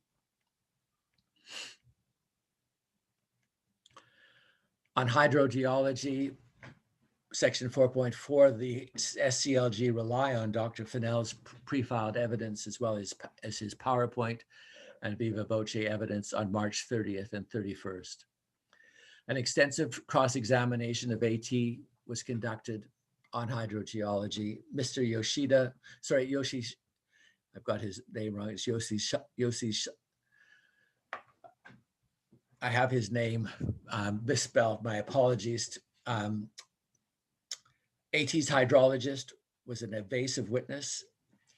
Speaker 14: On hydrogeology, section 4.4, the SCLG rely on Dr. Fennell's pre-filed evidence as well as his PowerPoint and viva voce evidence on March 30th and 31st. An extensive cross-examination of AT was conducted on hydrogeology. Mr. Yoshida, I've got his name wrong, it's Yoshi, I have his name misspelled, my apologies. AT's hydrologist was an evasive witness,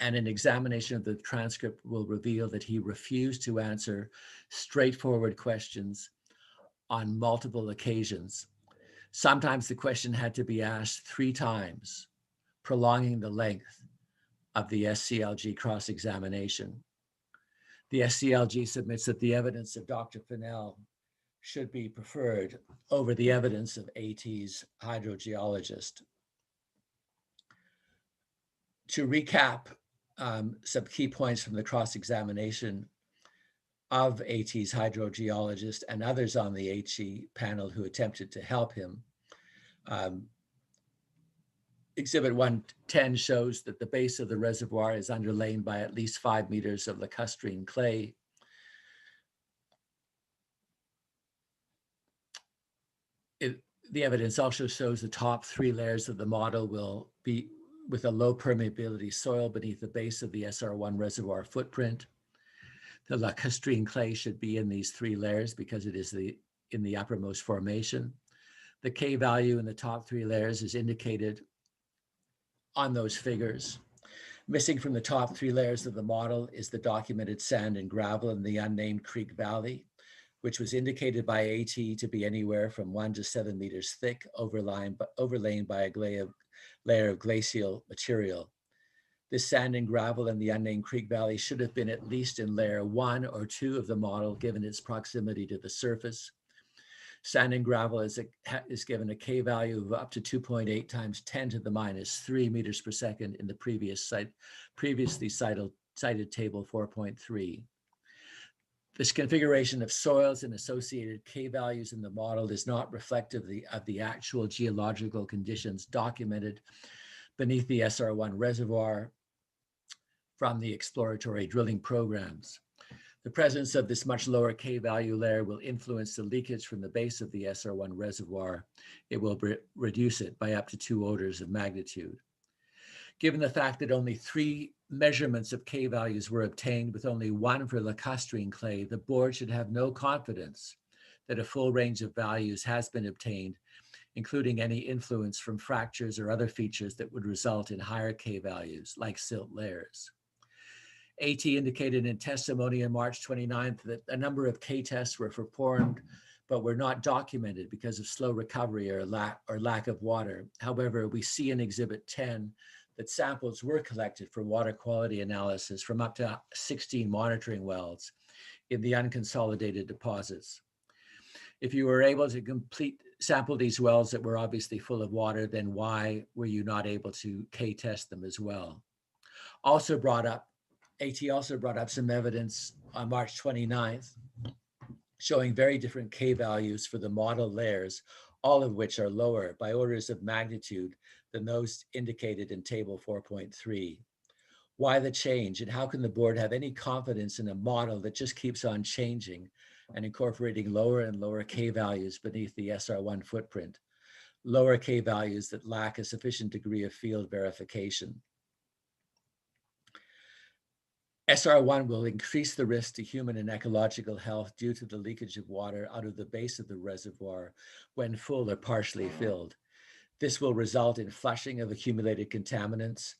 Speaker 14: and an examination of the transcript will reveal that he refused to answer straightforward questions on multiple occasions. Sometimes the question had to be asked 3 times, prolonging the length of the SCLG cross-examination. The SCLG submits that the evidence of Dr. Fennell should be preferred over the evidence of AT's hydrogeologist. To recap some key points from the cross-examination of AT's hydrogeologist and others on the HE panel who attempted to help him. Exhibit 110 shows that the base of the reservoir is underlain by at least 5 meters of lacustrine clay. The evidence also shows the top 3 layers of the model will be with a low permeability soil beneath the base of the SR1 reservoir footprint. The lacustrine clay should be in these 3 layers because it is in the uppermost formation. The K value in the top 3 layers is indicated on those figures. Missing from the top 3 layers of the model is the documented sand and gravel in the unnamed creek valley, which was indicated by AT to be anywhere from 1 to 7 meters thick, overlain by a layer of glacial material. This sand and gravel in the unnamed creek valley should have been at least in layer 1 or 2 of the model, given its proximity to the surface. Sand and gravel is given a K value of up to 2.8 times 10 to the minus 3 meters per second in the previously cited table 4.3. This configuration of soils and associated K values in the model is not reflective of the actual geological conditions documented beneath the SR1 reservoir from the exploratory drilling programs. The presence of this much lower K value layer will influence the leakage from the base of the SR1 reservoir. It will reduce it by up to 2 orders of magnitude. Given the fact that only 3 measurements of K values were obtained with only 1 for lacustrine clay, the board should have no confidence that a full range of values has been obtained, including any influence from fractures or other features that would result in higher K values like silt layers. AT indicated in testimony on March 29th that a number of K-tests were performed, but were not documented because of slow recovery or lack of water. However, we see in Exhibit 10 that samples were collected for water quality analysis from up to 16 monitoring wells in the unconsolidated deposits. If you were able to sample these wells that were obviously full of water, then why were you not able to K-test them as well? AT also brought up some evidence on March 29th showing very different K values for the model layers, all of which are lower by orders of magnitude than those indicated in table 4.3. Why the change, and how can the board have any confidence in a model that just keeps on changing and incorporating lower and lower K values beneath the SR1 footprint, lower K values that lack a sufficient degree of field verification? SR1 will increase the risk to human and ecological health due to the leakage of water out of the base of the reservoir when full or partially filled. This will result in flushing of accumulated contaminants,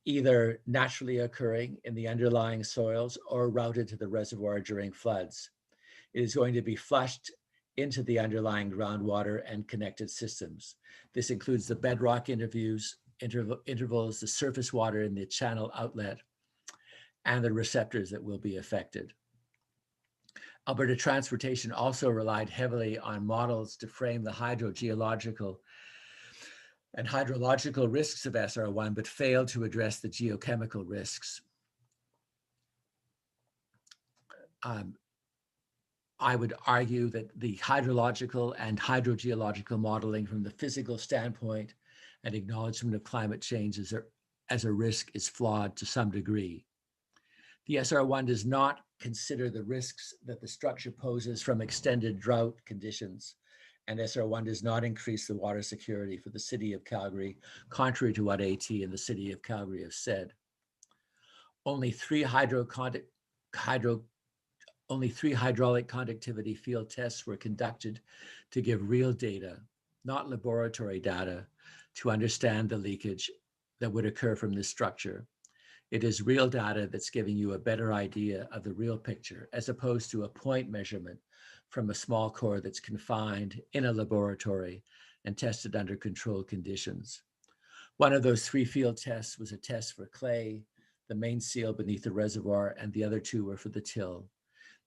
Speaker 14: either naturally occurring in the underlying soils or routed to the reservoir during floods. It is going to be flushed into the underlying groundwater and connected systems. This includes the bedrock intervals, the surface water in the channel outlet, and the receptors that will be affected. Alberta Transportation also relied heavily on models to frame the hydrogeological and hydrological risks of SR1, but failed to address the geochemical risks. I would argue that the hydrological and hydrogeological modeling from the physical standpoint and acknowledgement of climate change as a risk is flawed to some degree. The SR1 does not consider the risks that the structure poses from extended drought conditions, and SR1 does not increase the water security for the city of Calgary, contrary to what AT and the city of Calgary have said. Only three hydraulic conductivity field tests were conducted to give real data, not laboratory data, to understand the leakage that would occur from this structure. It is real data that's giving you a better idea of the real picture, as opposed to a point measurement from a small core that's confined in a laboratory and tested under controlled conditions. One of those three field tests was a test for clay, the main seal beneath the reservoir, and the other two were for the till.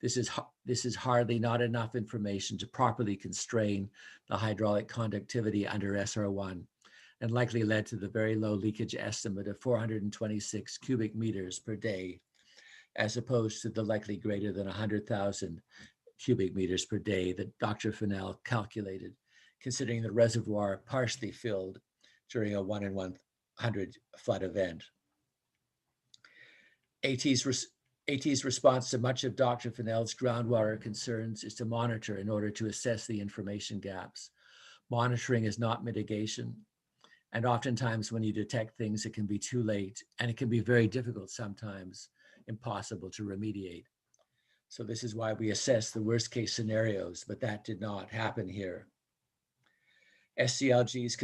Speaker 14: This is hardly not enough information to properly constrain the hydraulic conductivity under SR1, and likely led to the very low leakage estimate of 426 cubic meters per day, as opposed to the likely greater than 100,000 cubic meters per day that Dr. Fennell calculated, considering the reservoir partially filled during a 1 in 100 flood event. AT's response to much of Dr. Fennell's groundwater concerns is to monitor in order to assess the information gaps. Monitoring is not mitigation. And oftentimes when you detect things, it can be too late, and it can be very difficult, sometimes impossible to remediate. So this is why we assess the worst case scenarios, but that did not happen here. SCLG's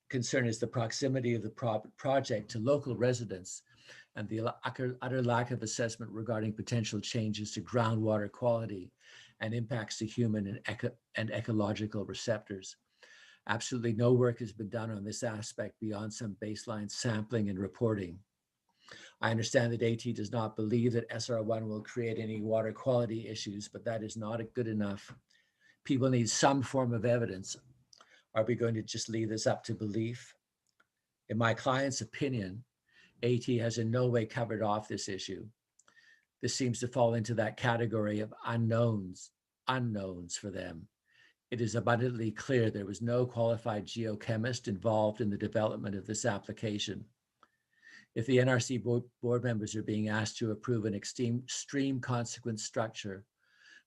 Speaker 14: concern is the proximity of the project to local residents and the utter lack of assessment regarding potential changes to groundwater quality and impacts to human and ecological receptors. Absolutely no work has been done on this aspect beyond some baseline sampling and reporting. I understand that AT does not believe that SR1 will create any water quality issues, but that is not good enough. People need some form of evidence. Are we going to just leave this up to belief? In my client's opinion, AT has in no way covered off this issue. This seems to fall into that category of unknowns for them. It is abundantly clear there was no qualified geochemist involved in the development of this application. If the NRC board members are being asked to approve an extreme consequence structure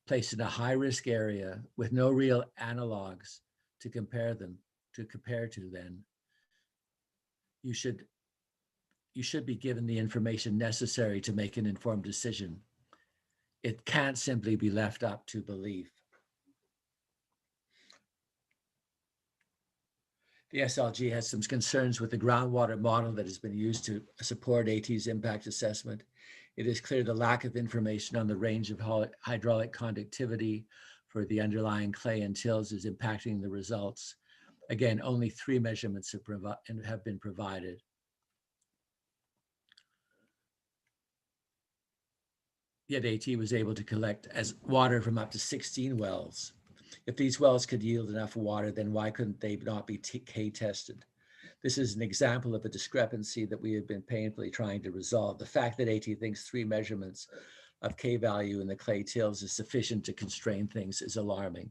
Speaker 14: placed in a high-risk area with no real analogs to compare to, then you should be given the information necessary to make an informed decision. It can't simply be left up to belief. The SLG has some concerns with the groundwater model that has been used to support AT's impact assessment. It is clear the lack of information on the range of hydraulic conductivity for the underlying clay and tills is impacting the results. Again, only 3 measurements have been provided. Yet AT was able to collect as water from up to 16 wells. If these wells could yield enough water, then why couldn't they not be K tested? This is an example of a discrepancy that we have been painfully trying to resolve. The fact that AT thinks 3 measurements of K value in the clay tills is sufficient to constrain things is alarming.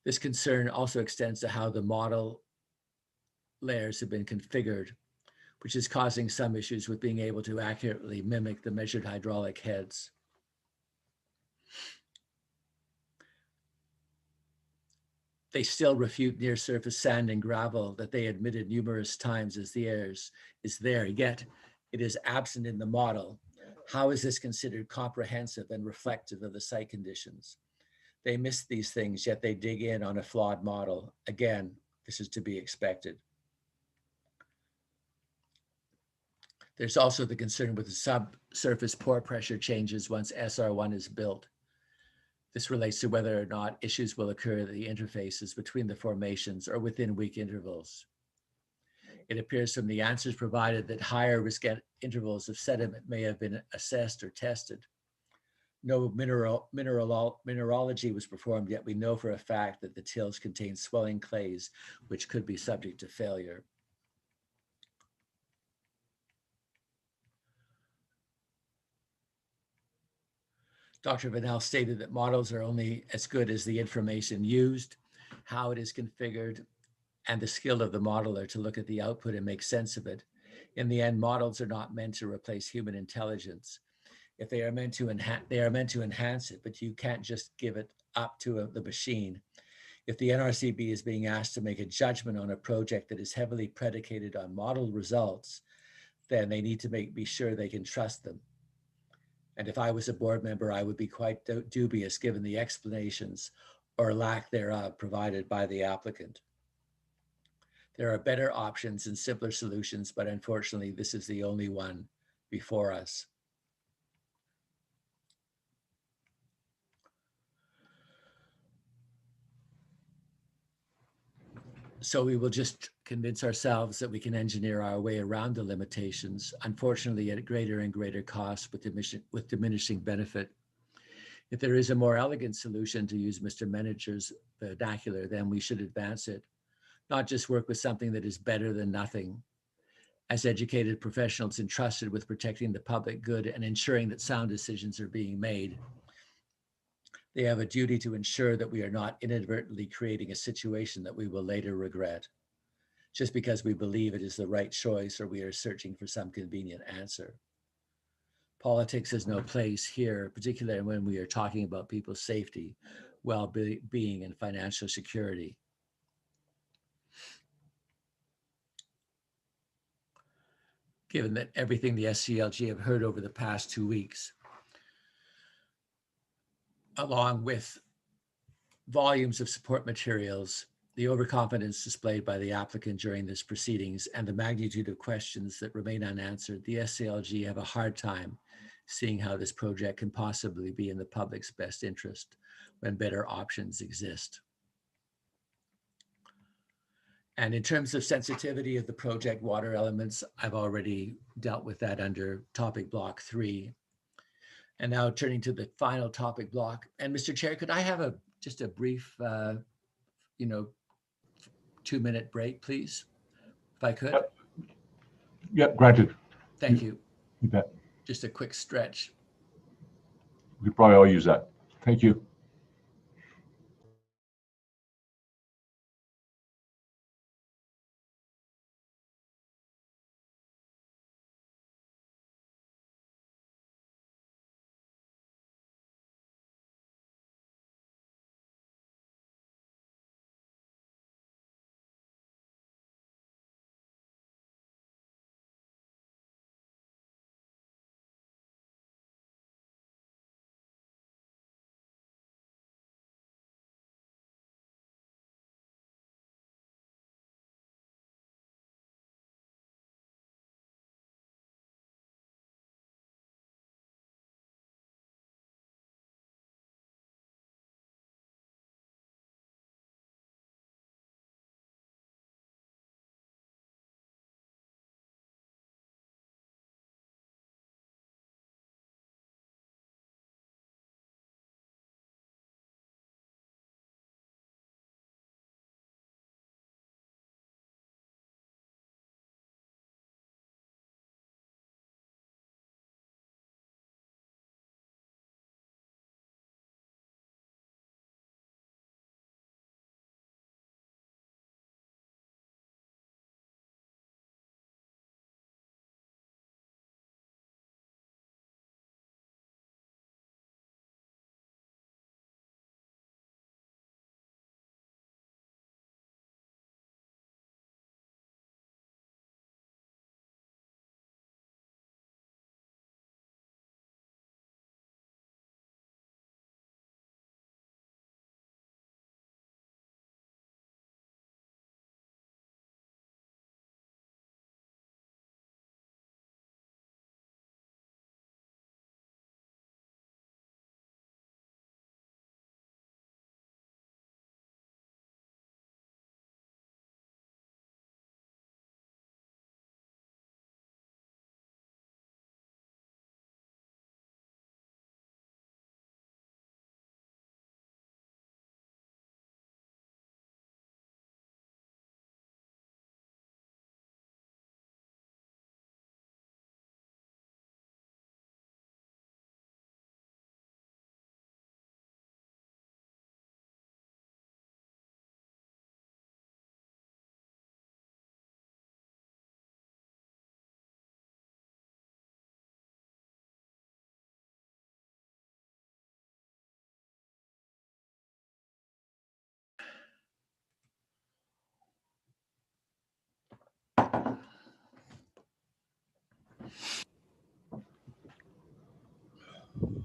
Speaker 14: This concern also extends to how the model layers have been configured, which is causing some issues with being able to accurately mimic the measured hydraulic heads. They still refute near surface sand and gravel that they admitted numerous times as the errors is there, yet it is absent in the model. How is this considered comprehensive and reflective of the site conditions? They miss these things, yet they dig in on a flawed model. Again, this is to be expected. There's also the concern with the subsurface pore pressure changes once SR1 is built. This relates to whether or not issues will occur at the interfaces between the formations or within weak intervals. It appears from the answers provided that higher risk intervals of sediment may have been assessed or tested. No mineralogy was performed, yet we know for a fact that the tills contain swelling clays, which could be subject to failure. Dr. Vanel stated that models are only as good as the information used, how it is configured, and the skill of the modeler to look at the output and make sense of it. In the end, models are not meant to replace human intelligence. If they are meant to enhance it, but you can't just give it up to the machine. If the NRCB is being asked to make a judgment on a project that is heavily predicated on model results, then they need to be sure they can trust them. And if I was a board member, I would be quite dubious given the explanations or lack thereof provided by the applicant. There are better options and simpler solutions, but unfortunately, this is the only one before us. So we will just convince ourselves that we can engineer our way around the limitations, unfortunately at greater and greater cost with diminishing benefit. If there is a more elegant solution, to use Mr. Manager's vernacular, then we should advance it, not just work with something that is better than nothing. As educated professionals entrusted with protecting the public good and ensuring that sound decisions are being made, they have a duty to ensure that we are not inadvertently creating a situation that we will later regret, just because we believe it is the right choice or we are searching for some convenient answer. Politics has no place here, particularly when we are talking about people's safety, well-being, and financial security. Given that everything the SCLG have heard over the past 2 weeks, along with volumes of support materials, the overconfidence displayed by the applicant during this proceedings, and the magnitude of questions that remain unanswered, the SCLG have a hard time seeing how this project can possibly be in the public's best interest when better options exist. And in terms of sensitivity of the project water elements, I've already dealt with that under topic block 3. And now turning to the final topic block. And Mr. Chair, could I have just a brief, 2-minute break, please, if I could?
Speaker 1: Yep, granted.
Speaker 14: Thank you.
Speaker 1: You bet.
Speaker 14: Just a quick stretch.
Speaker 1: We could probably all use that. Thank you.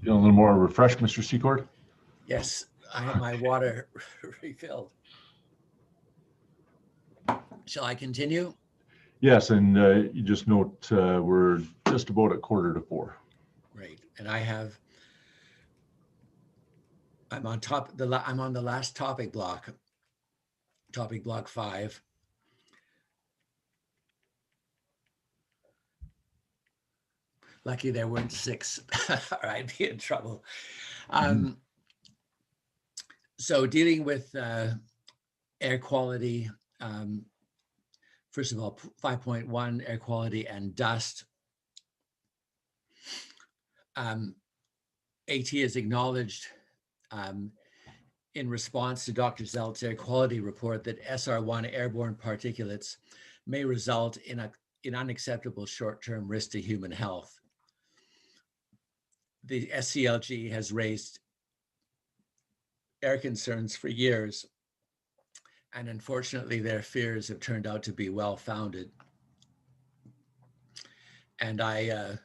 Speaker 1: Feeling a little more refreshed, Mr. Secord?
Speaker 14: Yes, I have my water refilled. Shall I continue?
Speaker 1: Yes, and you just note we're just about at 3:45.
Speaker 14: Great, and I'm on I'm on the last topic block block 5. Lucky there weren't 6, or I'd be in trouble. So dealing with air quality, first of all, 5.1, air quality and dust. AT has acknowledged in response to Dr. Zelt's air quality report that SR1 airborne particulates may result in unacceptable short-term risk to human health. The SCLG has raised air concerns for years, and unfortunately their fears have turned out to be well-founded. And I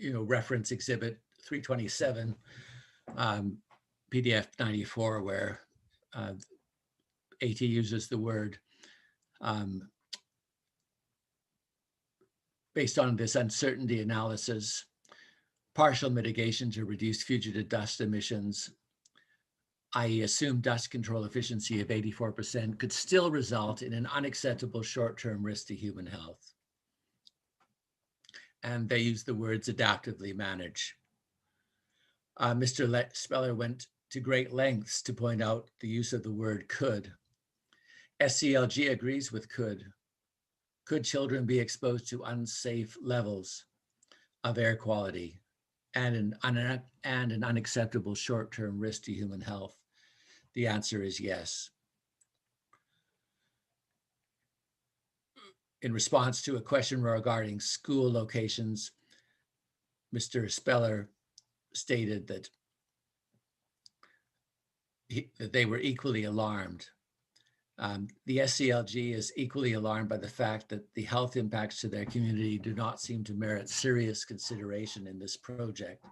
Speaker 14: reference exhibit 327, PDF 94, where AT uses the word, based on this uncertainty analysis, partial mitigation to reduce fugitive dust emissions, i.e. assumed dust control efficiency of 84%, could still result in an unacceptable short-term risk to human health. And they use the words adaptively manage. Mr. Speller went to great lengths to point out the use of the word could. SCLG agrees with could. Could children be exposed to unsafe levels of air quality and an unacceptable short-term risk to human health? The answer is yes. In response to a question regarding school locations, Mr. Speller stated that they were equally alarmed. The SCLG is equally alarmed by the fact that the health impacts to their community do not seem to merit serious consideration in this project.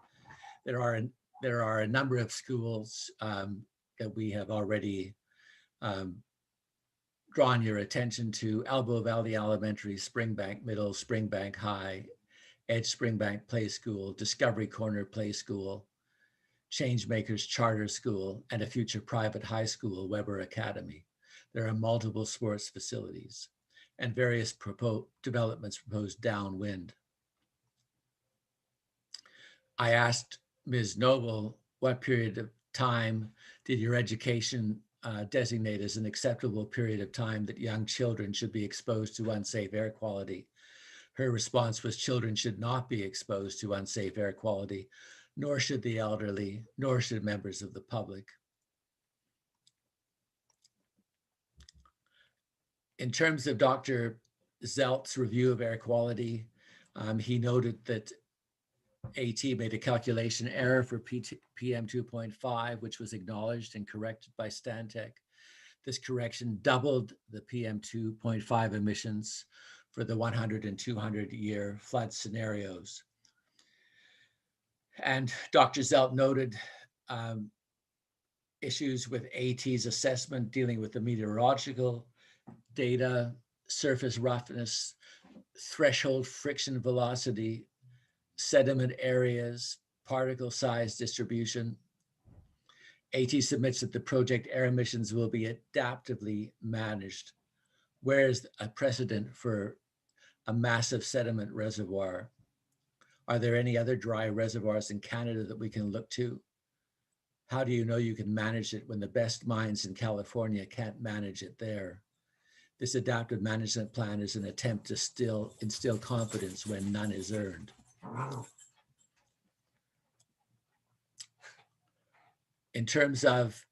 Speaker 14: There are a number of schools that we have already drawn your attention to: Elbow Valley Elementary, Springbank Middle, Springbank High, Edge Springbank Play School, Discovery Corner Play School, Changemakers Charter School, and a future private high school, Weber Academy. There are multiple sports facilities and various developments proposed downwind. I asked Ms. Noble, what period of time did your education designate as an acceptable period of time that young children should be exposed to unsafe air quality? Her response was, children should not be exposed to unsafe air quality, nor should the elderly, nor should members of the public. In terms of Dr. Zelt's review of air quality, he noted that AT made a calculation error for PM 2.5, which was acknowledged and corrected by Stantec. This correction doubled the PM 2.5 emissions for the 100 and 200 year flood scenarios. And Dr. Zelt noted issues with AT's assessment dealing with the meteorological data, surface roughness, threshold friction velocity, sediment areas, particle size distribution. AT submits that the project air emissions will be adaptively managed. Where is a precedent for a massive sediment reservoir? Are there any other dry reservoirs in Canada that we can look to? How do you know you can manage it when the best minds in California can't manage it there? This adaptive management plan is an attempt to instill confidence when none is earned. In terms of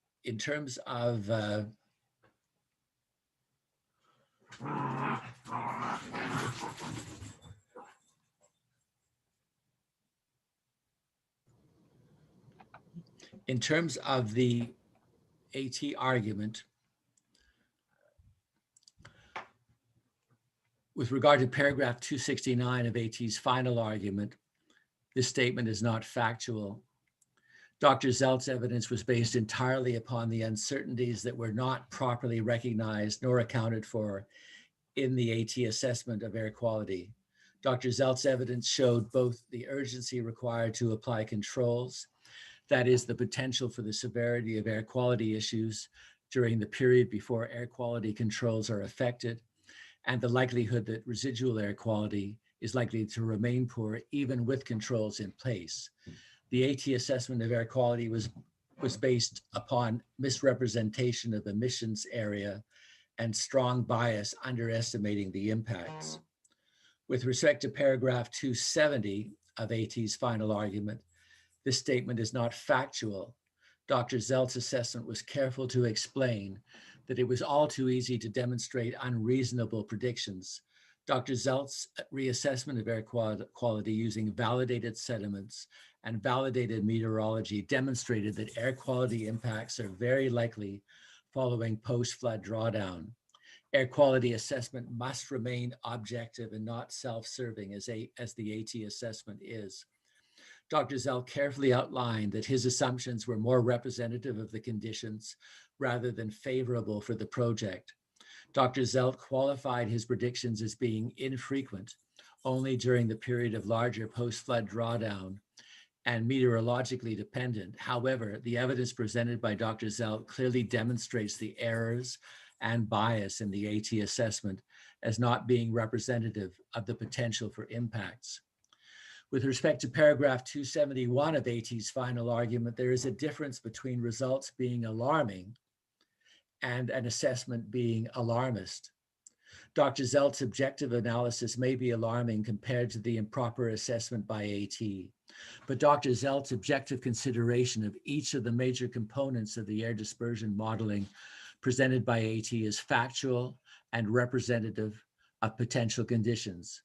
Speaker 14: the AT argument, with regard to paragraph 269 of AT's final argument, this statement is not factual. Dr. Zelt's evidence was based entirely upon the uncertainties that were not properly recognized nor accounted for in the AT assessment of air quality. Dr. Zelt's evidence showed both the urgency required to apply controls, that is the potential for the severity of air quality issues during the period before air quality controls are affected, and the likelihood that residual air quality is likely to remain poor even with controls in place. The AT assessment of air quality was based upon misrepresentation of emissions area and strong bias underestimating the impacts. With respect to paragraph 270 of AT's final argument, this statement is not factual. Dr. Zelt's assessment was careful to explain that it was all too easy to demonstrate unreasonable predictions. Dr. Zelt's reassessment of air quality using validated sediments and validated meteorology demonstrated that air quality impacts are very likely following post-flood drawdown. Air quality assessment must remain objective and not self-serving as the AT assessment is. Dr. Zelt carefully outlined that his assumptions were more representative of the conditions rather than favorable for the project. Dr. Zelt qualified his predictions as being infrequent only during the period of larger post-flood drawdown and meteorologically dependent. However, the evidence presented by Dr. Zelt clearly demonstrates the errors and bias in the AT assessment as not being representative of the potential for impacts. With respect to paragraph 271 of AT's final argument, there is a difference between results being alarming and an assessment being alarmist. Dr. Zelt's objective analysis may be alarming compared to the improper assessment by AT, but Dr. Zelt's objective consideration of each of the major components of the air dispersion modeling presented by AT is factual and representative of potential conditions.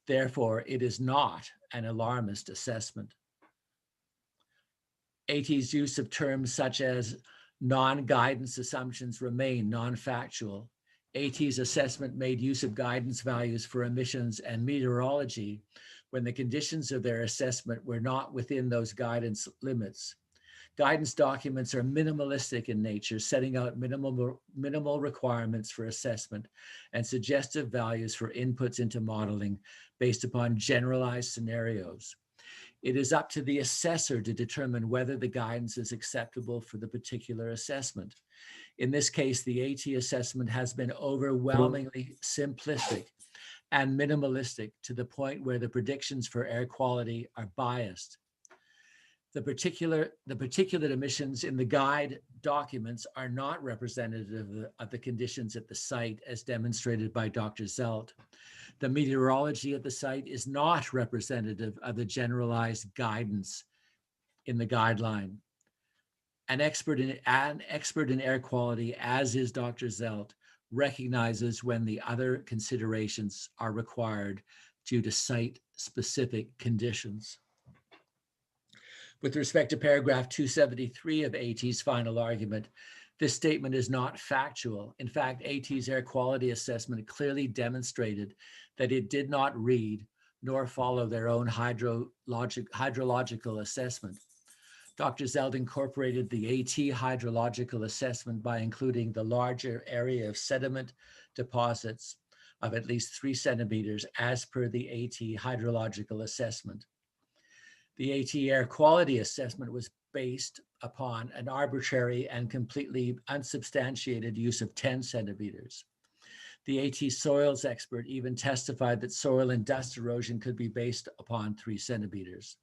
Speaker 14: Therefore, it is not an alarmist assessment. AT's use of terms such as non-guidance assumptions remain non-factual. AT's assessment made use of guidance values for emissions and meteorology when the conditions of their assessment were not within those guidance limits. Guidance documents are minimalistic in nature, setting out minimal requirements for assessment and suggestive values for inputs into modeling based upon generalized scenarios. It is up to the assessor to determine whether the guidance is acceptable for the particular assessment. In this case, the AT assessment has been overwhelmingly simplistic and minimalistic to the point where the predictions for air quality are biased. The particulate emissions in the guide documents are not representative of the conditions at the site as demonstrated by Dr. Zelt. The meteorology at the site is not representative of the generalized guidance in the guideline. An expert in air quality, as is Dr. Zelt, recognizes when the other considerations are required due to site-specific conditions. With respect to paragraph 273 of AT's final argument, this statement is not factual. In fact, AT's air quality assessment clearly demonstrated that it did not read nor follow their own hydrological assessment. Dr. Zelt incorporated the AT hydrological assessment by including the larger area of sediment deposits of at least 3 centimeters as per the AT hydrological assessment. The AT air quality assessment was based upon an arbitrary and completely unsubstantiated use of 10 centimeters. The AT soils expert even testified that soil and dust erosion could be based upon 3 centimeters.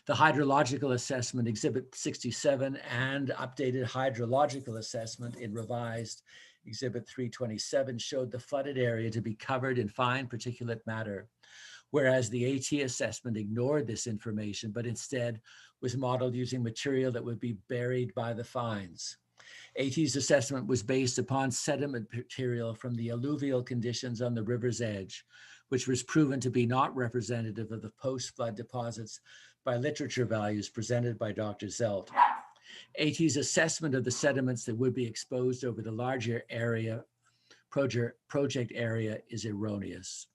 Speaker 14: The hydrological assessment, Exhibit 67, and updated hydrological assessment in revised Exhibit 327 showed the flooded area to be covered in fine particulate matter, whereas the AT assessment ignored this information, but instead was modeled using material that would be buried by the fines. AT's assessment was based upon sediment material from the alluvial conditions on the river's edge, which was proven to be not representative of the post-flood deposits by literature values presented by Dr. Zelt. AT's assessment of the sediments that would be exposed over the larger area, project area, is erroneous.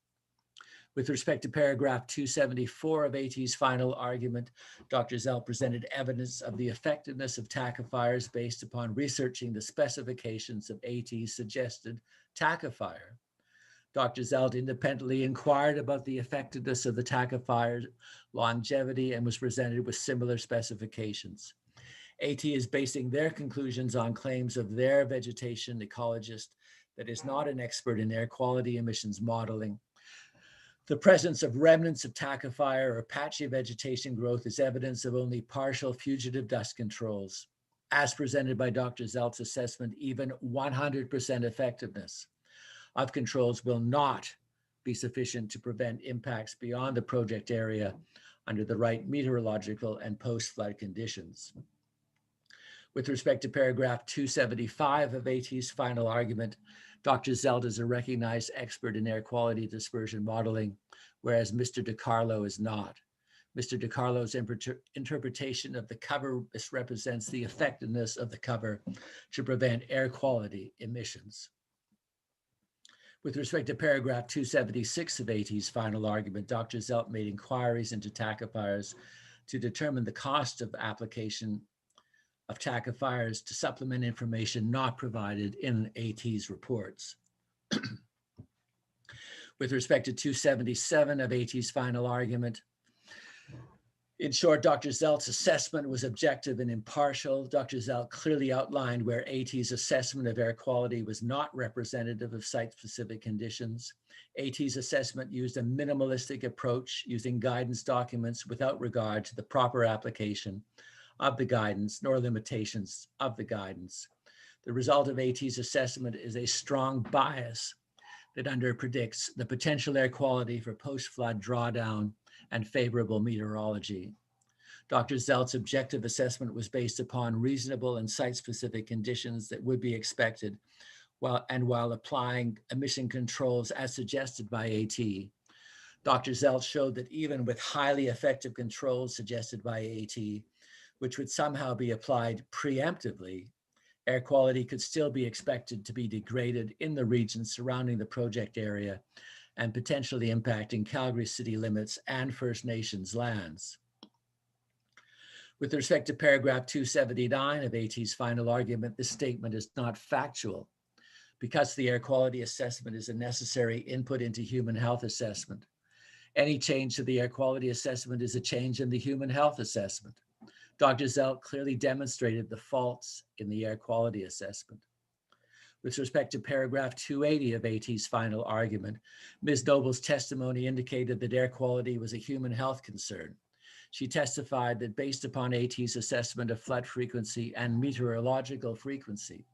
Speaker 14: With respect to paragraph 274 of AT's final argument, Dr. Zell presented evidence of the effectiveness of tackifiers based upon researching the specifications of AT's suggested tackifier. Dr. Zell independently inquired about the effectiveness of the tackifier's longevity and was presented with similar specifications. AT is basing their conclusions on claims of their vegetation ecologist that is not an expert in air quality emissions modeling. The presence of remnants of tackifier or patchy vegetation growth is evidence of only partial fugitive dust controls. As presented by Dr. Zelt's assessment, even 100% effectiveness of controls will not be sufficient to prevent impacts beyond the project area under the right meteorological and post-flood conditions. With respect to paragraph 275 of AT's final argument, Dr. Zelt is a recognized expert in air quality dispersion modeling, whereas Mr. DiCarlo is not. Mr. DiCarlo's interpretation of the cover misrepresents the effectiveness of the cover to prevent air quality emissions. With respect to paragraph 276 of AT's final argument, Dr. Zelt made inquiries into tackifiers to determine the cost of application of tackifiers to supplement information not provided in AT's reports. With respect to 277 of AT's final argument, in short, Dr. Zelt's assessment was objective and impartial. Dr. Zelt clearly outlined where AT's assessment of air quality was not representative of site-specific conditions. AT's assessment used a minimalistic approach using guidance documents without regard to the proper application of the guidance nor limitations of the guidance. The result of AT's assessment is a strong bias that underpredicts the potential air quality for post-flood drawdown and favorable meteorology. Dr. Zelt's objective assessment was based upon reasonable and site-specific conditions that would be expected while applying emission controls as suggested by AT. Dr. Zelt showed that even with highly effective controls suggested by AT, which would somehow be applied preemptively, air quality could still be expected to be degraded in the region surrounding the project area and potentially impacting Calgary city limits and First Nations lands. With respect to paragraph 279 of AT's final argument, this statement is not factual because the air quality assessment is a necessary input into human health assessment. Any change to the air quality assessment is a change in the human health assessment. Dr. Zelt clearly demonstrated the faults in the air quality assessment. With respect to paragraph 280 of AT's final argument, Ms. Noble's testimony indicated that air quality was a human health concern. She testified that based upon AT's assessment of flood frequency and meteorological frequency,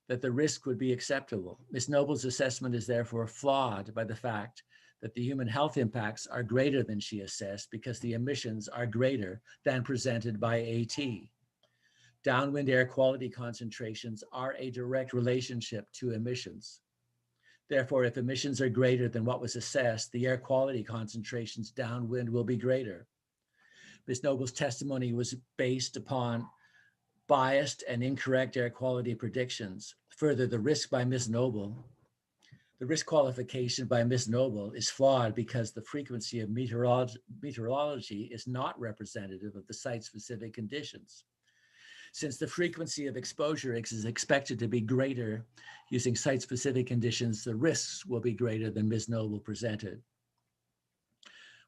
Speaker 14: that the risk would be acceptable. Ms. Noble's assessment is therefore flawed by the fact that the human health impacts are greater than she assessed because the emissions are greater than presented by AT. Downwind air quality concentrations are a direct relationship to emissions. Therefore, if emissions are greater than what was assessed, the air quality concentrations downwind will be greater. Ms. Noble's testimony was based upon biased and incorrect air quality predictions. Further, the risk qualification by Ms. Noble is flawed because the frequency of meteorology is not representative of the site-specific conditions. Since the frequency of exposure is expected to be greater using site-specific conditions, the risks will be greater than Ms. Noble presented.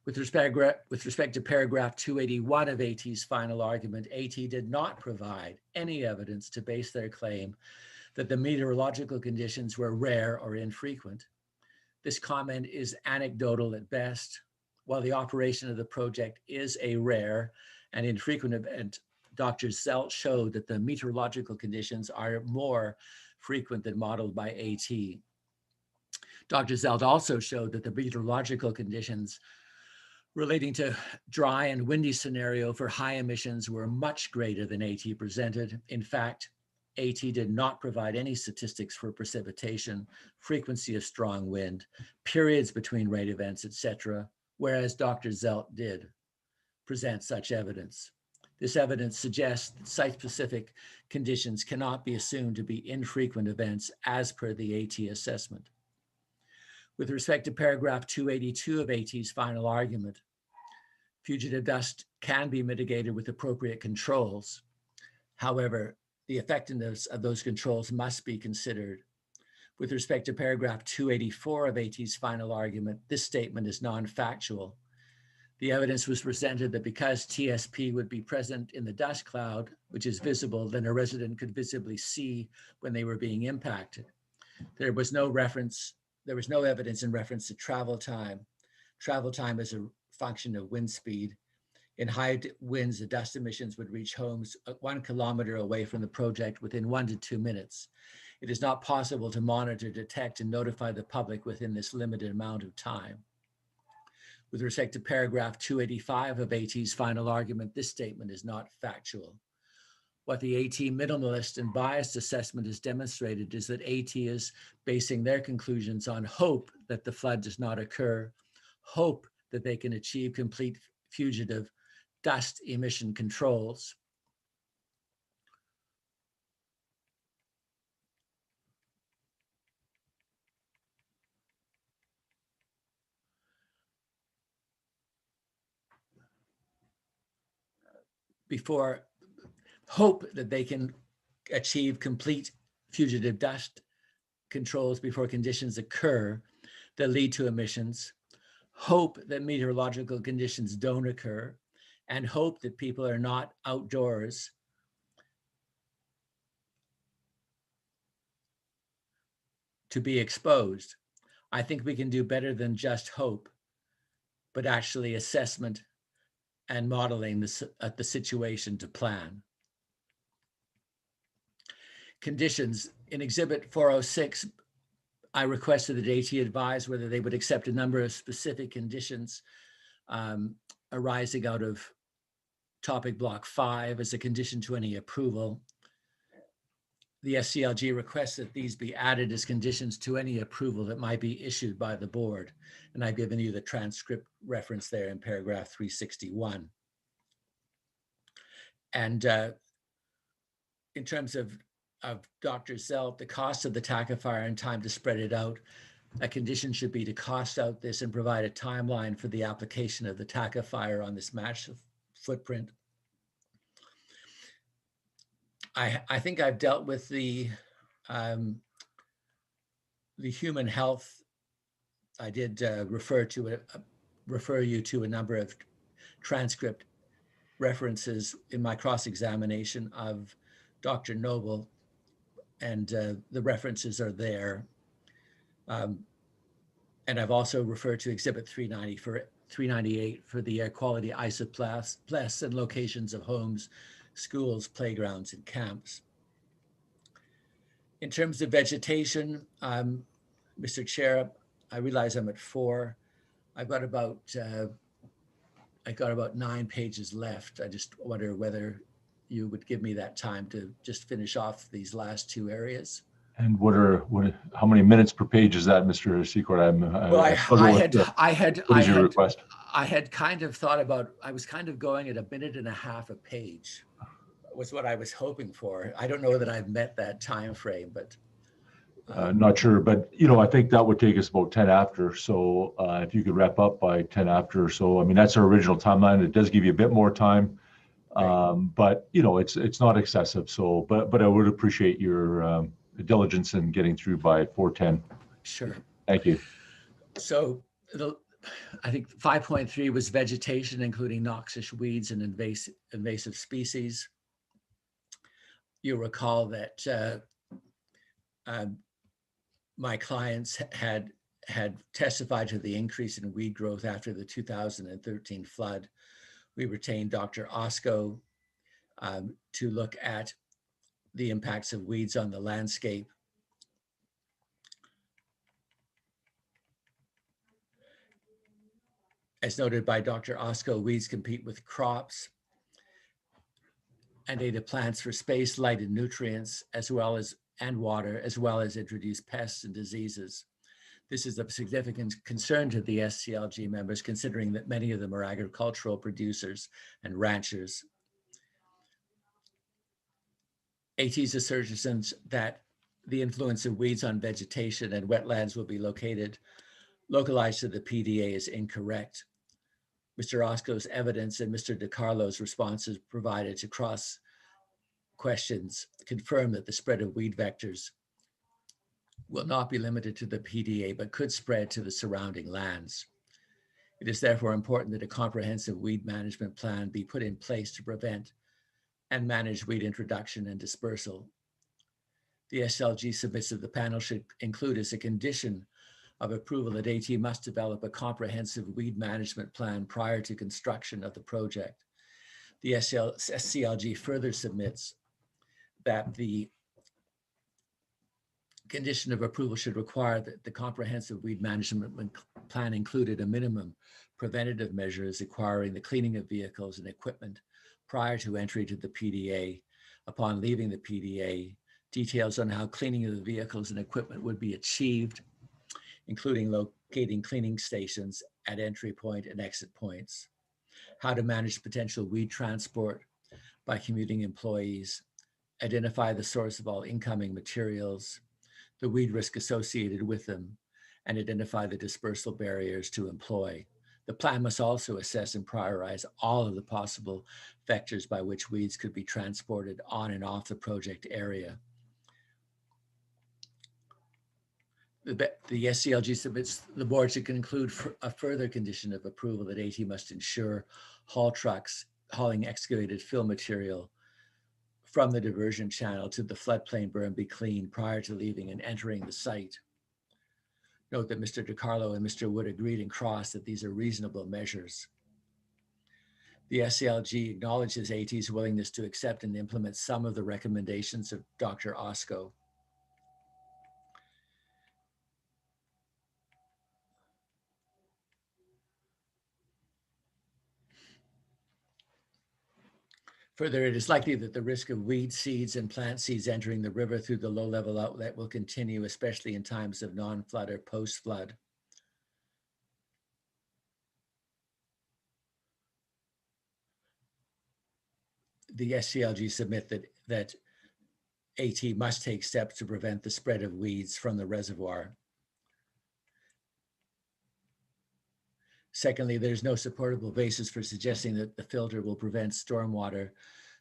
Speaker 14: With respect to paragraph 281 of AT's final argument, AT did not provide any evidence to base their claim that the meteorological conditions were rare or infrequent. This comment is anecdotal at best. While the operation of the project is a rare and infrequent event, Dr. Zelt showed that the meteorological conditions are more frequent than modeled by AT. Dr. Zelt also showed that the meteorological conditions relating to dry and windy scenario for high emissions were much greater than AT presented. In fact, AT did not provide any statistics for precipitation, frequency of strong wind, periods between rate events, etc., whereas Dr. Zelt did present such evidence. This evidence suggests that site-specific conditions cannot be assumed to be infrequent events as per the AT assessment. With respect to paragraph 282 of AT's final argument, fugitive dust can be mitigated with appropriate controls. However, the effectiveness of those controls must be considered. With respect to paragraph 284 of AT's final argument, this statement is non-factual. The evidence was presented that because TSP would be present in the dust cloud, which is visible, then a resident could visibly see when they were being impacted. There was no evidence in reference to travel time. Travel time is a function of wind speed. In high winds, the dust emissions would reach homes 1 kilometer away from the project within 1 to 2 minutes. It is not possible to monitor, detect, and notify the public within this limited amount of time. With respect to paragraph 285 of AT's final argument, this statement is not factual. What the AT minimalist and biased assessment has demonstrated is that AT is basing their conclusions on hope that the flood does not occur, hope that they can achieve complete fugitive dust emission controls. Before hope that they can achieve complete fugitive dust controls before conditions occur that lead to emissions, hope that meteorological conditions don't occur, and hope that people are not outdoors to be exposed. I think we can do better than just hope, but actually assessment and modeling the situation to plan. Conditions. In Exhibit 406, I requested that AT advise whether they would accept a number of specific conditions arising out of topic block 5 as a condition to any approval. The SCLG requests that these be added as conditions to any approval that might be issued by the board. And I've given you the transcript reference there in paragraph 361. And in terms of Dr. Zelt, the cost of the tackifier and time to spread it out, a condition should be to cost out this and provide a timeline for the application of the tackifier on this massive footprint. I think I've dealt with the human health. I did refer you to a number of transcript references in my cross-examination of Dr. Noble, and the references are there. And I've also referred to Exhibit 398 for the air quality isoplasts and locations of homes, schools, playgrounds, and camps. In terms of vegetation, Mr. Chair, I realize I'm at 4. I've got about 9 pages left. I just wonder whether you would give me that time to just finish off these last 2 areas.
Speaker 1: And how many minutes per page is that, Mr. Secord? What is your request?
Speaker 14: I had kind of thought about, I was kind of going at 1.5 minutes a page was what I was hoping for. I don't know that I've met that time frame, but.
Speaker 1: Not sure, but I think that would take us about 10 after. So if you could wrap up by 10 after or so, I mean, that's our original timeline. It does give you a bit more time, but it's not excessive. So, but I would appreciate your diligence in getting through by 4:10.
Speaker 14: Sure.
Speaker 1: Thank you.
Speaker 14: So I think 5.3 was vegetation, including noxious weeds and invasive species. You'll recall that my clients had testified to the increase in weed growth after the 2013 flood. We retained Dr. Osco to look at the impacts of weeds on the landscape. As noted by Dr. Osco, weeds compete with crops and native plants for space, light, and nutrients, and water, as well as introduce pests and diseases. This is of significant concern to the SCLG members, considering that many of them are agricultural producers and ranchers. AT's assertions that the influence of weeds on vegetation and wetlands will be located localized to the PDA is incorrect. Mr. Osco's evidence and Mr. DiCarlo's responses provided to cross questions confirm that the spread of weed vectors will not be limited to the PDA, but could spread to the surrounding lands. It is therefore important that a comprehensive weed management plan be put in place to prevent and manage weed introduction and dispersal. The SLG submits that the panel should include as a condition of approval that AT must develop a comprehensive weed management plan prior to construction of the project. The SCLG further submits that the condition of approval should require that the comprehensive weed management plan included a minimum preventative measures requiring the cleaning of vehicles and equipment prior to entry to the PDA. Upon leaving the PDA, details on how cleaning of the vehicles and equipment would be achieved, including locating cleaning stations at entry point and exit points, how to manage potential weed transport by commuting employees, identify the source of all incoming materials, the weed risk associated with them, and identify the dispersal barriers to employ. The plan must also assess and prioritize all of the possible vectors by which weeds could be transported on and off the project area. The SCLG submits the board should conclude a further condition of approval that AT must ensure haul trucks hauling excavated fill material from the diversion channel to the floodplain berm be cleaned prior to leaving and entering the site. Note that Mr. DiCarlo and Mr. Wood agreed and crossed that these are reasonable measures. The SCLG acknowledges AT's willingness to accept and implement some of the recommendations of Dr. Osco. Further, it is likely that the risk of weed seeds and plant seeds entering the river through the low-level outlet will continue, especially in times of non-flood or post-flood. The SCLG submit that AT must take steps to prevent the spread of weeds from the reservoir. Secondly, there's no supportable basis for suggesting that the filter will prevent stormwater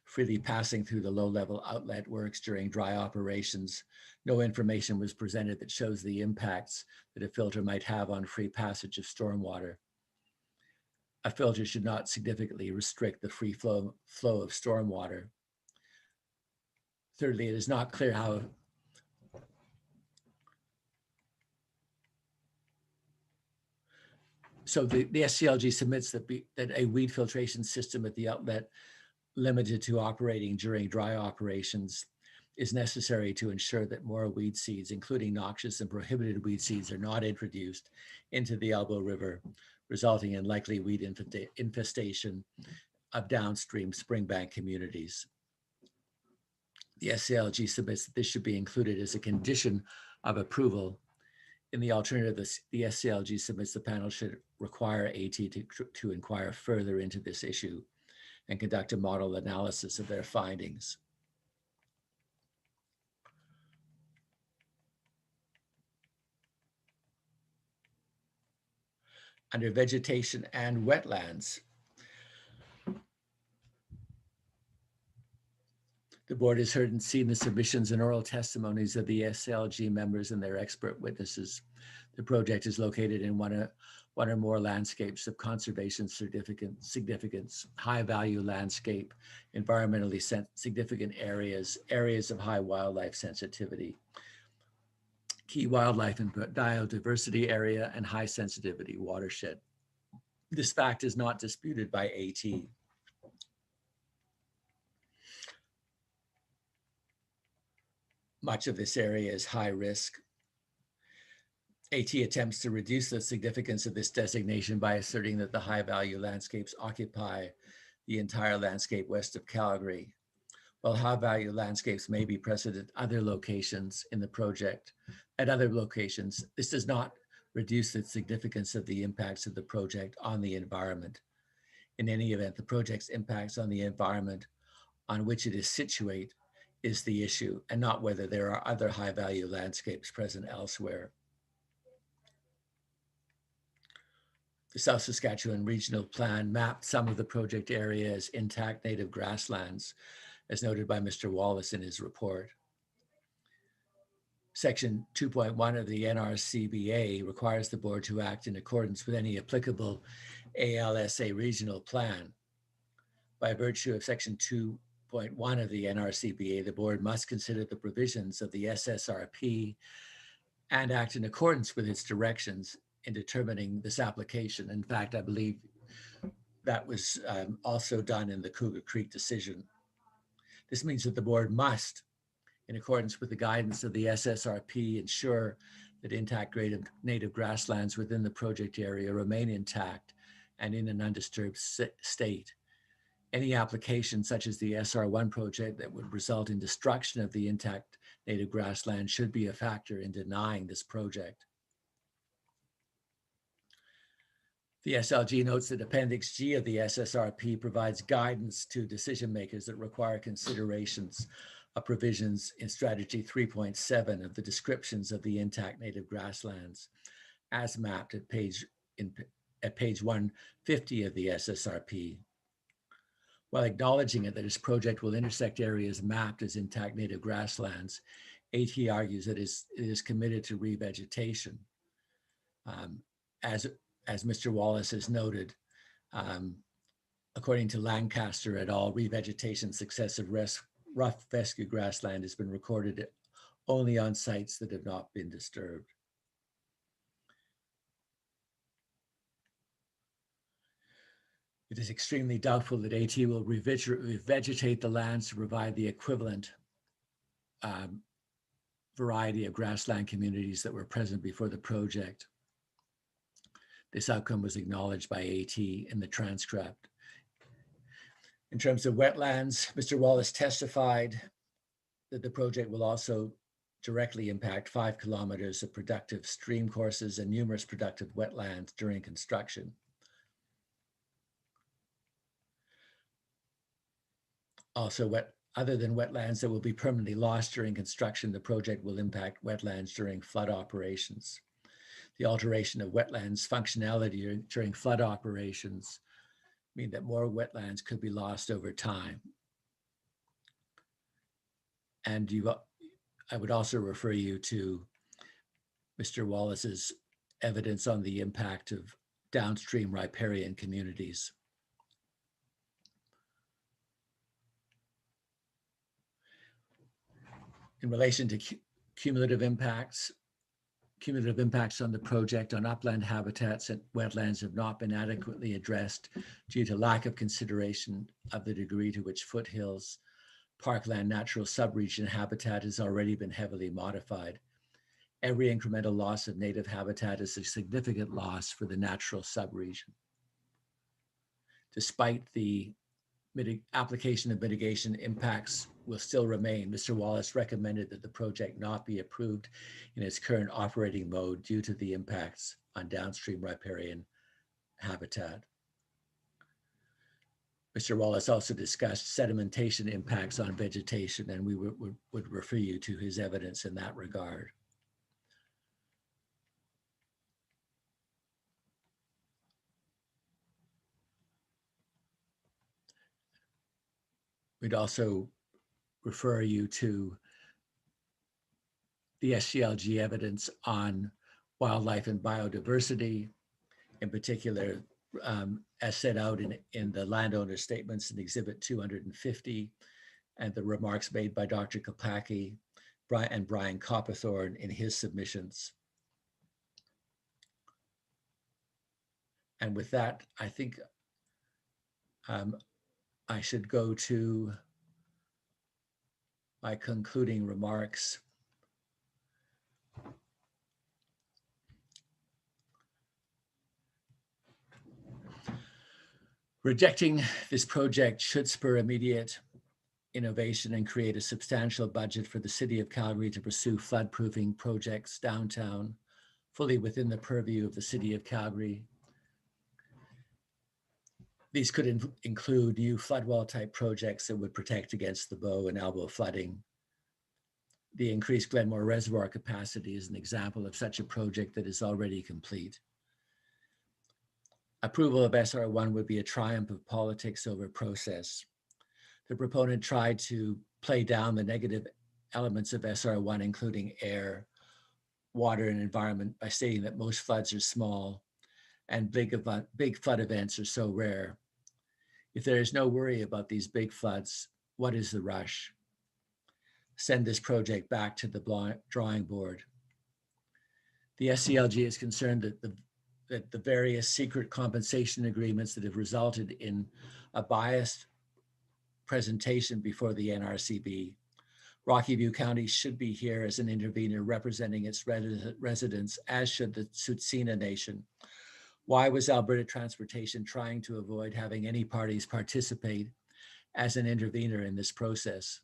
Speaker 14: freely passing through the low-level outlet works during dry operations. No information was presented that shows the impacts that a filter might have on free passage of stormwater. A filter should not significantly restrict the free flow of stormwater. Thirdly, it is not clear how So the SCLG submits that a weed filtration system at the outlet limited to operating during dry operations is necessary to ensure that more weed seeds, including noxious and prohibited weed seeds, are not introduced into the Elbow River, resulting in likely weed infestation of downstream Springbank communities. The SCLG submits that this should be included as a condition of approval. In the alternative, the SCLG submits the panel should require AT to inquire further into this issue and conduct a model analysis of their findings. Under vegetation and wetlands, the board has heard and seen the submissions and oral testimonies of the SLG members and their expert witnesses. The project is located in one or more landscapes of conservation significance, high value landscape, environmentally significant areas, areas of high wildlife sensitivity, key wildlife and biodiversity area, and high sensitivity watershed. This fact is not disputed by AT. Much of this area is high risk. AT attempts to reduce the significance of this designation by asserting that the high value landscapes occupy the entire landscape west of Calgary. While high value landscapes may be present at other locations in the project, this does not reduce the significance of the impacts of the project on the environment. In any event, the project's impacts on the environment on which it is situate is the issue, and not whether there are other high value landscapes present elsewhere. the South Saskatchewan Regional Plan mapped some of the project area as intact native grasslands, as noted by Mr. Wallace in his report. Section 2.1 of the NRCBA requires the board to act in accordance with any applicable ALSA regional plan. By virtue of Section 2.1 of the NRCBA, the board must consider the provisions of the SSRP and act in accordance with its directions in determining this application. In fact, I believe that was also done in the Cougar Creek decision. This means that the board must, in accordance with the guidance of the SSRP, ensure that intact native grasslands within the project area remain intact and in an undisturbed state. Any application such as the SR1 project that would result in destruction of the intact native grassland should be a factor in denying this project. The SLG notes that Appendix G of the SSRP provides guidance to decision makers that require considerations of provisions in Strategy 3.7 of the descriptions of the intact native grasslands as mapped at page 150 of the SSRP. While acknowledging it that its project will intersect areas mapped as intact native grasslands, AT argues that it is committed to revegetation. As Mr. Wallace has noted, according to Lancaster et al., revegetation success of rough fescue grassland has been recorded only on sites that have not been disturbed. It is extremely doubtful that AT will revegetate the lands to provide the equivalent variety of grassland communities that were present before the project. This outcome was acknowledged by AT in the transcript. In terms of wetlands, Mr. Wallace testified that the project will also directly impact 5 kilometers of productive stream courses and numerous productive wetlands during construction. Also, other than wetlands that will be permanently lost during construction, the project will impact wetlands during flood operations. The alteration of wetlands functionality during flood operations mean that more wetlands could be lost over time. And I would also refer you to Mr. Wallace's evidence on the impact of downstream riparian communities. In relation to cumulative impacts on the project on upland habitats and wetlands have not been adequately addressed due to lack of consideration of the degree to which foothills, parkland natural subregion habitat has already been heavily modified. Every incremental loss of native habitat is a significant loss for the natural subregion. Despite the application of mitigation, impacts will still remain. Mr. Wallace recommended that the project not be approved in its current operating mode due to the impacts on downstream riparian habitat. Mr. Wallace also discussed sedimentation impacts on vegetation, and we would refer you to his evidence in that regard. We'd also refer you to the SGLG evidence on wildlife and biodiversity, in particular, as set out in the landowner statements in Exhibit 250, and the remarks made by Dr. Kopacki and Brian Copperthorne in his submissions. And with that, I think I should go to my concluding remarks. Rejecting this project should spur immediate innovation and create a substantial budget for the City of Calgary to pursue flood-proofing projects downtown, fully within the purview of the City of Calgary. These could include new floodwall type projects that would protect against the bow and elbow flooding. The increased Glenmore Reservoir capacity is an example of such a project that is already complete. Approval of SR1 would be a triumph of politics over process. The proponent tried to play down the negative elements of SR1, including air, water, and environment, by stating that most floods are small and big flood events are so rare. If there is no worry about these big floods, what is the rush? Send this project back to the drawing board. The SCLG is concerned that the various secret compensation agreements that have resulted in a biased presentation before the NRCB. Rocky View County should be here as an intervener representing its residents, as should the Tsuut'ina Nation. Why was Alberta Transportation trying to avoid having any parties participate as an intervener in this process?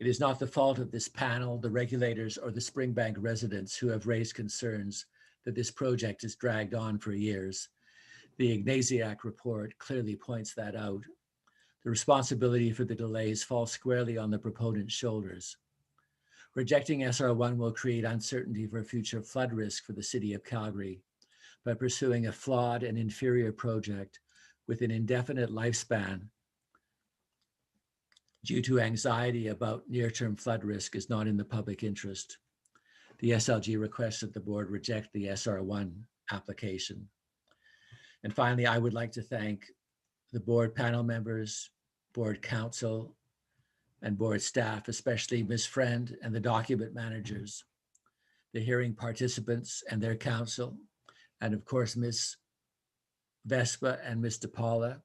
Speaker 14: It is not the fault of this panel, the regulators, or the Springbank residents who have raised concerns that this project has dragged on for years. The Ignasiak report clearly points that out. The responsibility for the delays falls squarely on the proponent's shoulders. Rejecting SR1 will create uncertainty for future flood risk for the city of Calgary by pursuing a flawed and inferior project with an indefinite lifespan due to anxiety about near-term flood risk is not in the public interest. The SLG requests that the board reject the SR1 application. And finally, I would like to thank the board panel members, board counsel, and board staff, especially Ms. Friend and the document managers, the hearing participants and their counsel, and of course, Ms. Vespa and Mr. Paula.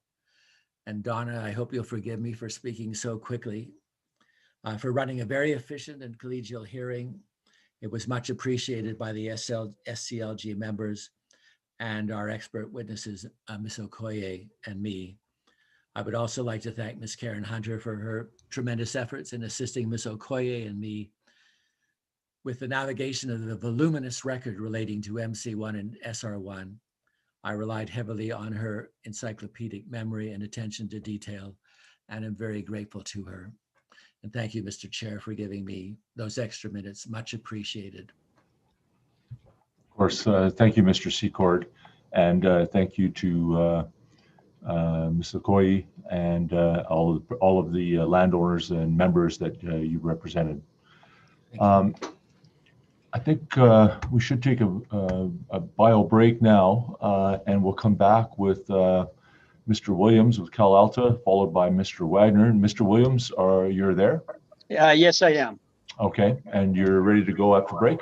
Speaker 14: And Donna, I hope you'll forgive me for speaking so quickly, for running a very efficient and collegial hearing. It was much appreciated by the SCLG members and our expert witnesses, Ms. Okoye and me. I would also like to thank Ms. Karen Hunter for her tremendous efforts in assisting Ms. Okoye and me with the navigation of the voluminous record relating to MC1 and SR1. I relied heavily on her encyclopedic memory and attention to detail, and I'm very grateful to her. And thank you, Mr. Chair, for giving me those extra minutes. Much appreciated.
Speaker 1: Of course, thank you, Mr. Secord, and thank you to Ms. Okoye and all of the landowners and members that you represented. I think we should take a bio break now, and we'll come back with Mr. Williams with Cal Alta, followed by Mr. Wagner. Mr. Williams, you're there?
Speaker 15: Yes, I am.
Speaker 1: Okay, and you're ready to go after break?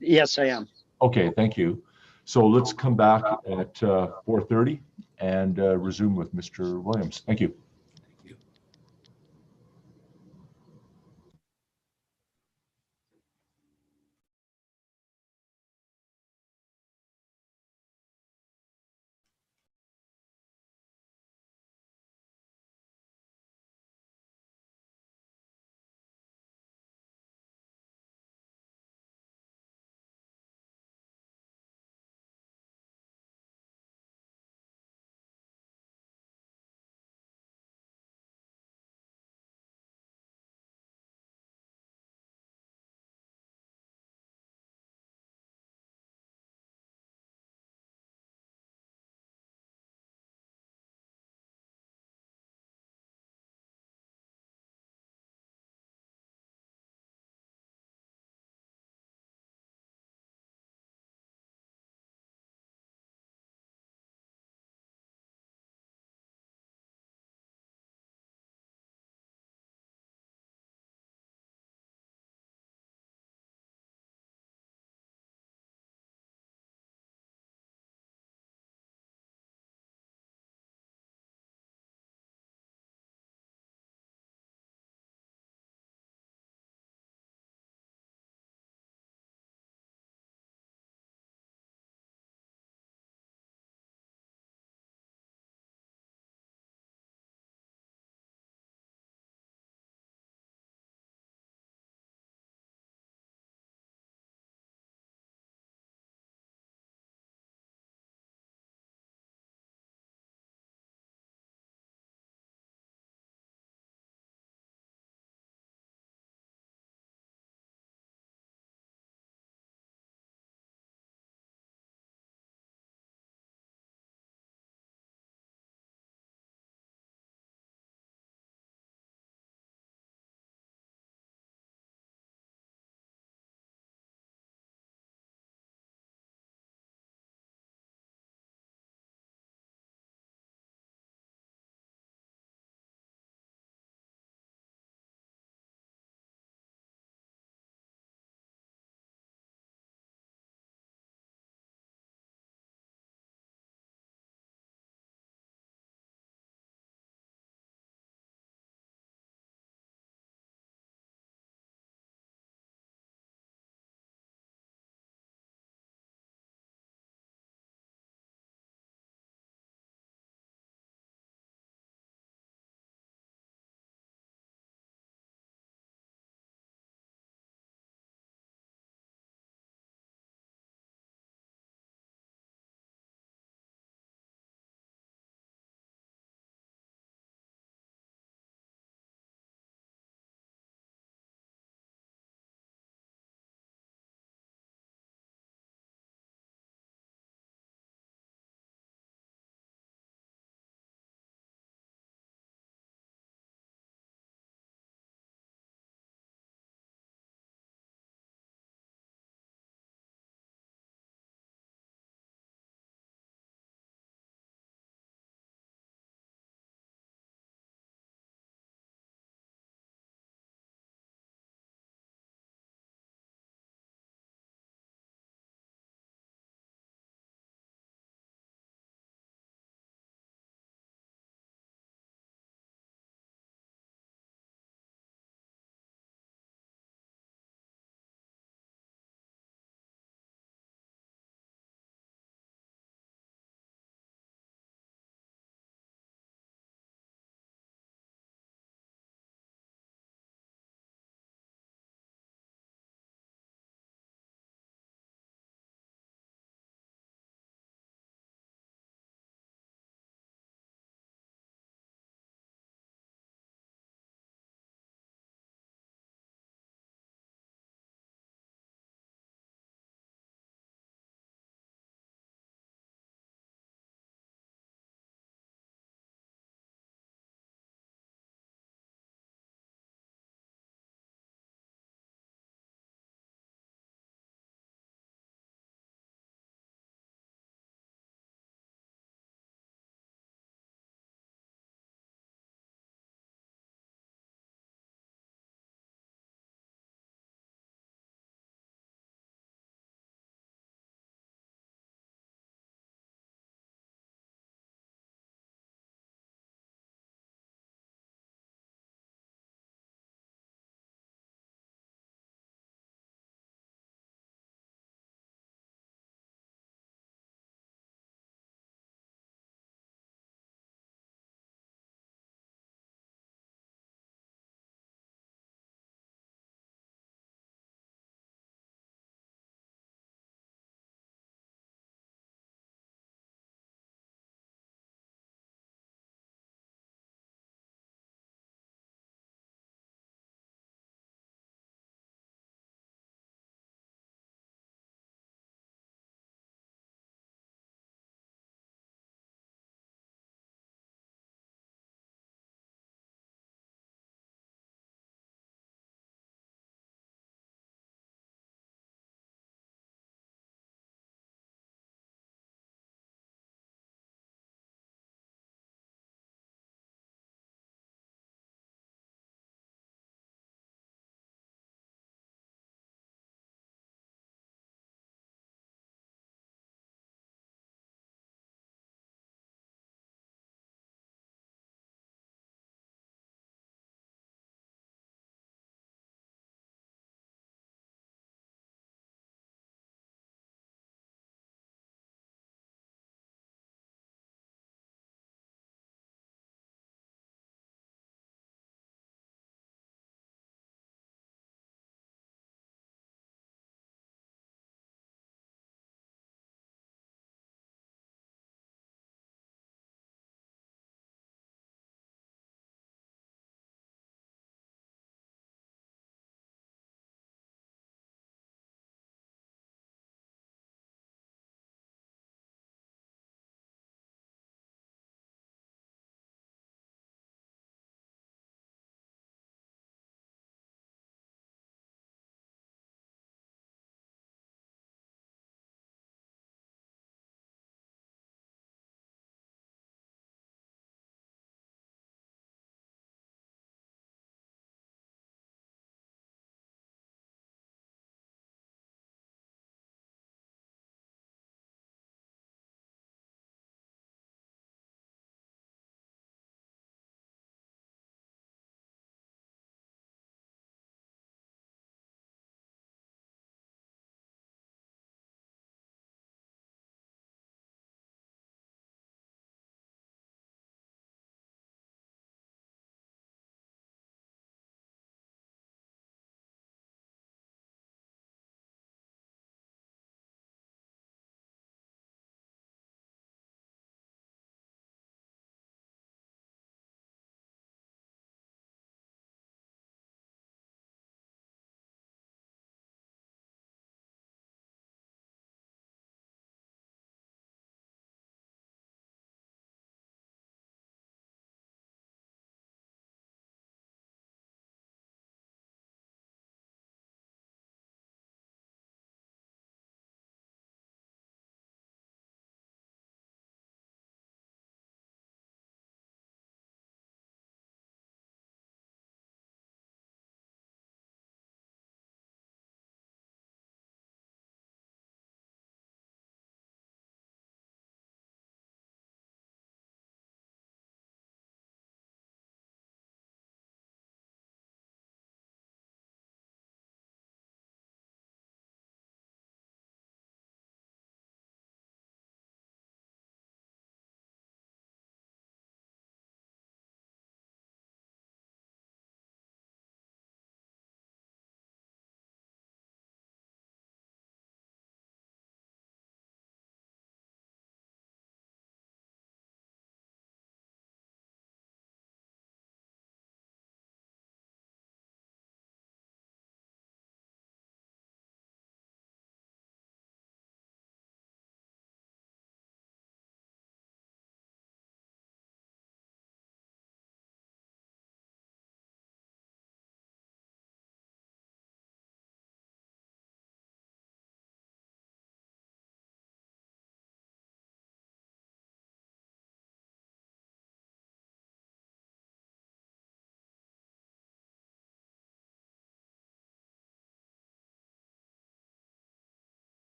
Speaker 15: Yes, I am.
Speaker 1: Okay, thank you. So let's come back at 4:30 and resume with Mr. Williams. Thank you.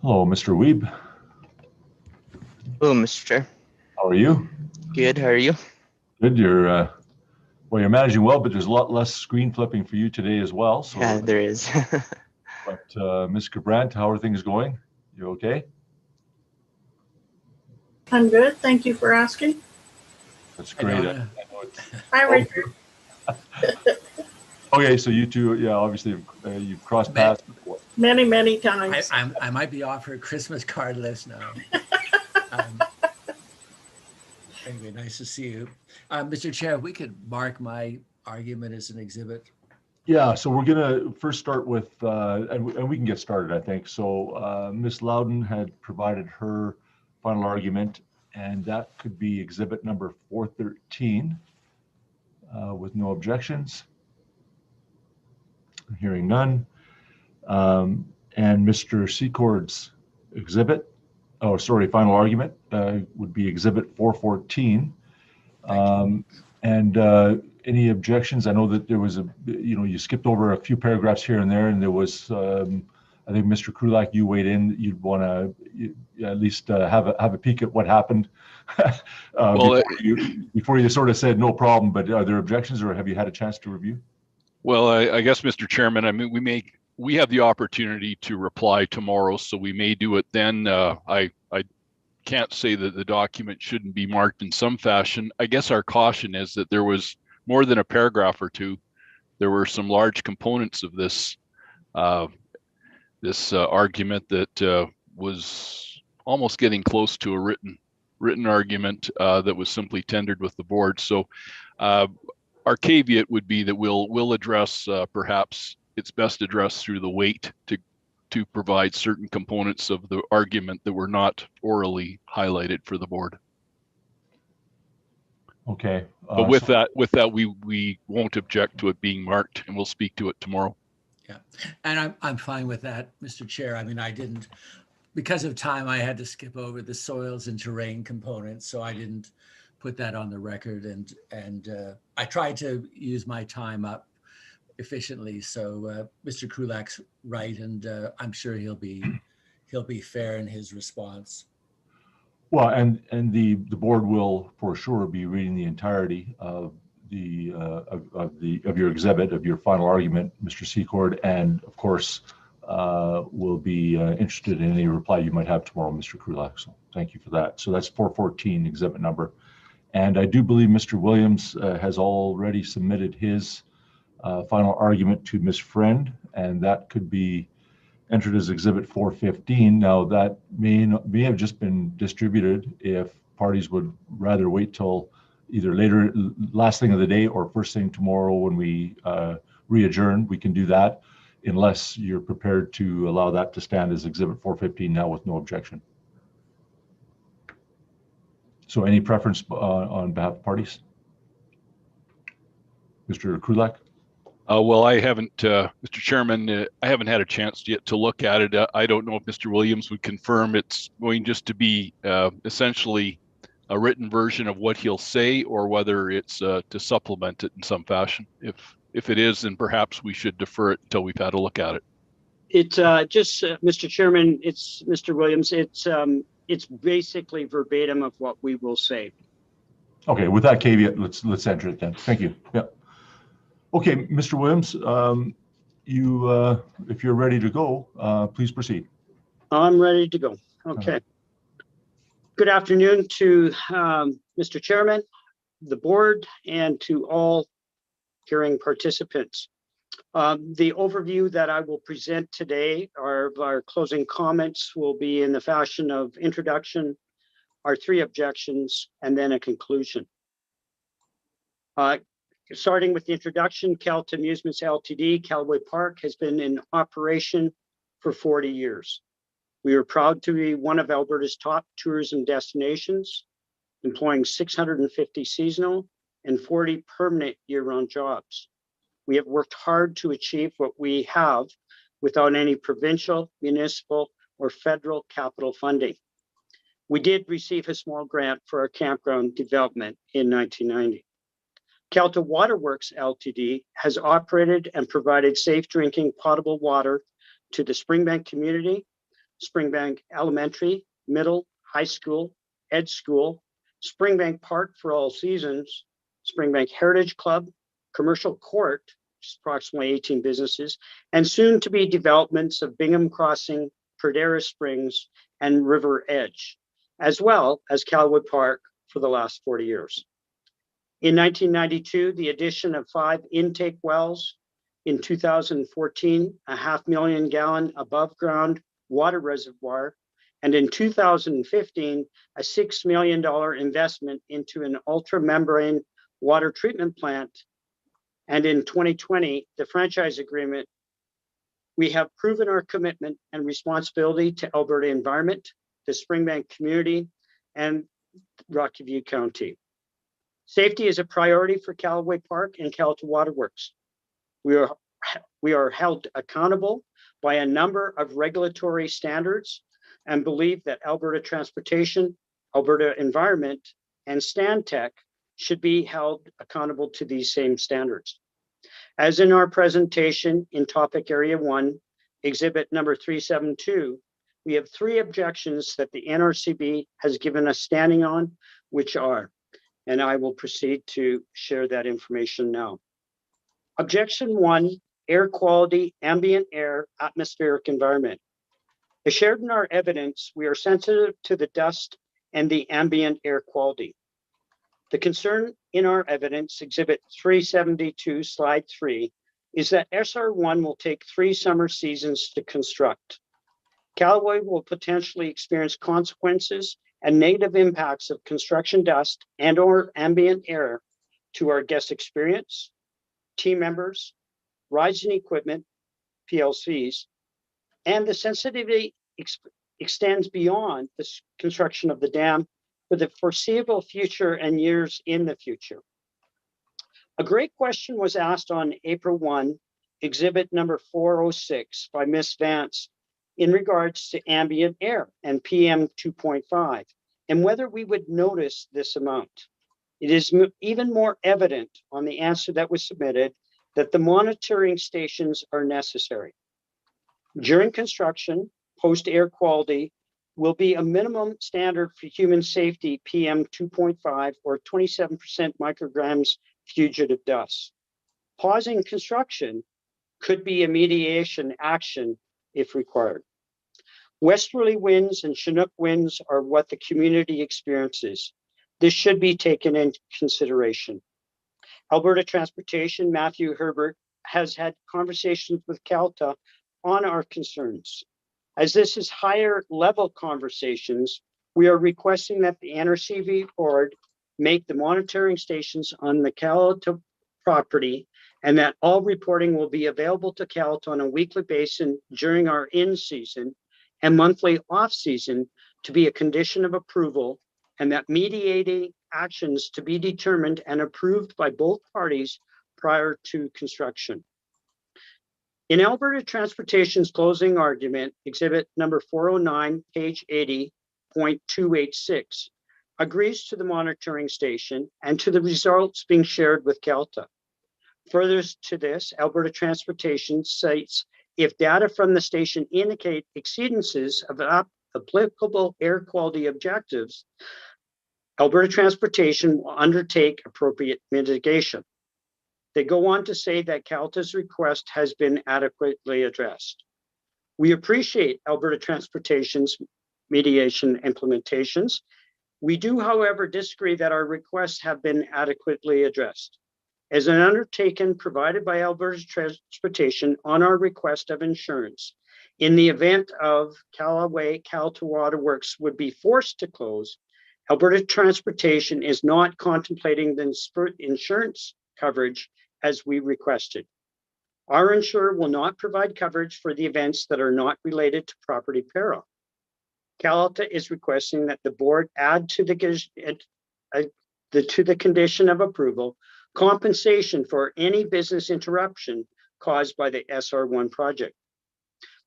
Speaker 1: Hello, Mr. Weeb.
Speaker 3: Hello, Mr. Chair.
Speaker 1: How are you?
Speaker 3: Good. How are you?
Speaker 1: Good. Well, you're managing well, but there's a lot less screen flipping for you today as well. So,
Speaker 3: Yeah, there is.
Speaker 1: but Ms. Cabrandt, how are things going? You okay?
Speaker 16: I'm good. Thank you for asking.
Speaker 1: That's great.
Speaker 16: Hi, Richard.
Speaker 1: Okay, so you two, yeah, obviously you've crossed paths before.
Speaker 16: Many, many times.
Speaker 14: I might be off her Christmas card list now. Anyway, nice to see you. Mr. Chair, we could mark my argument as an exhibit.
Speaker 1: Yeah, so we're gonna first start with, and we can get started, I think. So Ms. Loudon had provided her final argument, and that could be exhibit number 413 with no objections. Hearing none. And Mr. Secord's exhibit, oh, sorry, final argument would be exhibit 414. And any objections? I know that there was you skipped over a few paragraphs here and there, and there was, I think, Mr. Krulak, you weighed in. You'd want to at least have a peek at what happened before you sort of said no problem. But are there objections, or have you had a chance to review?
Speaker 6: Well, I guess, Mr. Chairman, I mean, we have the opportunity to reply tomorrow, so we may do it then. I can't say that the document shouldn't be marked in some fashion. I guess our caution is that there was more than a paragraph or two. There were some large components of this argument that was almost getting close to a written argument that was simply tendered with the board. So our caveat would be that we'll address, perhaps it's best addressed through the weight to provide certain components of the argument that were not orally highlighted for the board.
Speaker 1: Okay.
Speaker 6: But with that, we won't object to it being marked, and we'll speak to it tomorrow.
Speaker 14: Yeah, and I'm fine with that, Mr. Chair. I mean, because of time, I had to skip over the soils and terrain components, so I didn't put that on the record, and I tried to use my time up efficiently. So Mr. Krulak's right, and I'm sure he'll be fair in his response.
Speaker 1: Well, and the board will for sure be reading the entirety of your exhibit, of your final argument, Mr. Secord, and of course will be interested in any reply you might have tomorrow, Mr. Krulak. So thank you for that. So that's 414 exhibit number. And I do believe Mr. Williams has already submitted his final argument to Ms. Friend, and that could be entered as exhibit 415. Now that may have just been distributed. If parties would rather wait till either later, last thing of the day, or first thing tomorrow when we re-adjourn, we can do that, unless you're prepared to allow that to stand as exhibit 415 now with no objection. So any preference on behalf of parties? Mr. Krulak?
Speaker 6: Well, I haven't, Mr. Chairman, I haven't had a chance yet to look at it. I don't know if Mr. Williams would confirm it's going just to be essentially a written version of what he'll say, or whether it's to supplement it in some fashion. If it is, then perhaps we should defer it until we've had a look at it.
Speaker 15: It's just, Mr. Chairman, it's Mr. Williams. It's basically verbatim of what we will say.
Speaker 1: Okay, with that caveat, let's enter it then. Thank you. Yeah. Okay, Mr. Williams, if you're ready to go, please proceed.
Speaker 15: I'm ready to go. Okay. Good afternoon to Mr. Chairman, the board, and to all hearing participants. The overview that I will present today, our closing comments, will be in the fashion of introduction, our 3 objections, and then a conclusion. Starting with the introduction, Calta Amusements Ltd, Callaway Park, has been in operation for 40 years. We are proud to be one of Alberta's top tourism destinations, employing 650 seasonal and 40 permanent year-round jobs. We have worked hard to achieve what we have without any provincial, municipal, or federal capital funding. We did receive a small grant for our campground development in 1990. Calta Waterworks Ltd has operated and provided safe drinking potable water to the Springbank community, Springbank Elementary, Middle, High School, Ed School, Springbank Park for all seasons, Springbank Heritage Club, Commercial Court, which is approximately 18 businesses, and soon to be developments of Bingham Crossing, Perdera Springs, and River Edge, as well as Calway Park for the last 40 years. In 1992, the addition of 5 intake wells. In 2014, a 500,000 gallon above ground water reservoir. And in 2015, a $6 million investment into an ultra-membrane water treatment plant. And in 2020, the franchise agreement. We have proven our commitment and responsibility to Alberta environment, the Springbank community, and Rocky View County. Safety is a priority for Calway Park and Calta Waterworks. We are held accountable by a number of regulatory standards and believe that Alberta Transportation, Alberta Environment, and Stantec should be held accountable to these same standards. As in our presentation in topic area 1, exhibit number 372, we have 3 objections that the NRCB has given us standing on, which are, and I will proceed to share that information now. Objection 1, air quality, ambient air, atmospheric environment. As shared in our evidence, we are sensitive to the dust and the ambient air quality. The concern in our evidence, exhibit 372, slide 3, is that SR1 will take 3 summer seasons to construct. Calway will potentially experience consequences and negative impacts of construction dust and or ambient air to our guest experience, team members, rides and equipment, PLCs, and the sensitivity extends beyond the construction of the dam for the foreseeable future and years in the future. A great question was asked on April 1, exhibit number 406 by Ms. Vance in regards to ambient air and PM 2.5 and whether we would notice this amount. It is even more evident on the answer that was submitted that the monitoring stations are necessary. During construction, post-air quality will be a minimum standard for human safety PM 2.5 or 27% micrograms fugitive dust. Pausing construction could be a mediation action if required. Westerly winds and Chinook winds are what the community experiences. This should be taken into consideration. Alberta Transportation, Matthew Herbert, has had conversations with Calta on our concerns. As this is higher level conversations, we are requesting that the NRCB board make the monitoring stations on the Calta property and that all reporting will be available to Calta on a weekly basis during our in-season and monthly off-season to be a condition of approval, and that mediating actions to be determined and approved by both parties prior to construction. In Alberta Transportation's closing argument, exhibit number 409, page 80.286, agrees to the monitoring station and to the results being shared with Calta. Further to this, Alberta Transportation cites if data from the station indicate exceedances of applicable air quality objectives, Alberta Transportation will undertake appropriate mitigation. They go on to say that Calta's request has been adequately addressed. We appreciate Alberta Transportation's mediation implementations. We do, however, disagree that our requests have been adequately addressed. As an undertaking provided by Alberta Transportation on our request of insurance, in the event of Calta Waterworks would be forced to close, Alberta Transportation is not contemplating the insurance coverage as we requested. Our insurer will not provide coverage for the events that are not related to property peril. Calta is requesting that the board add to the condition of approval compensation for any business interruption caused by the SR1 project.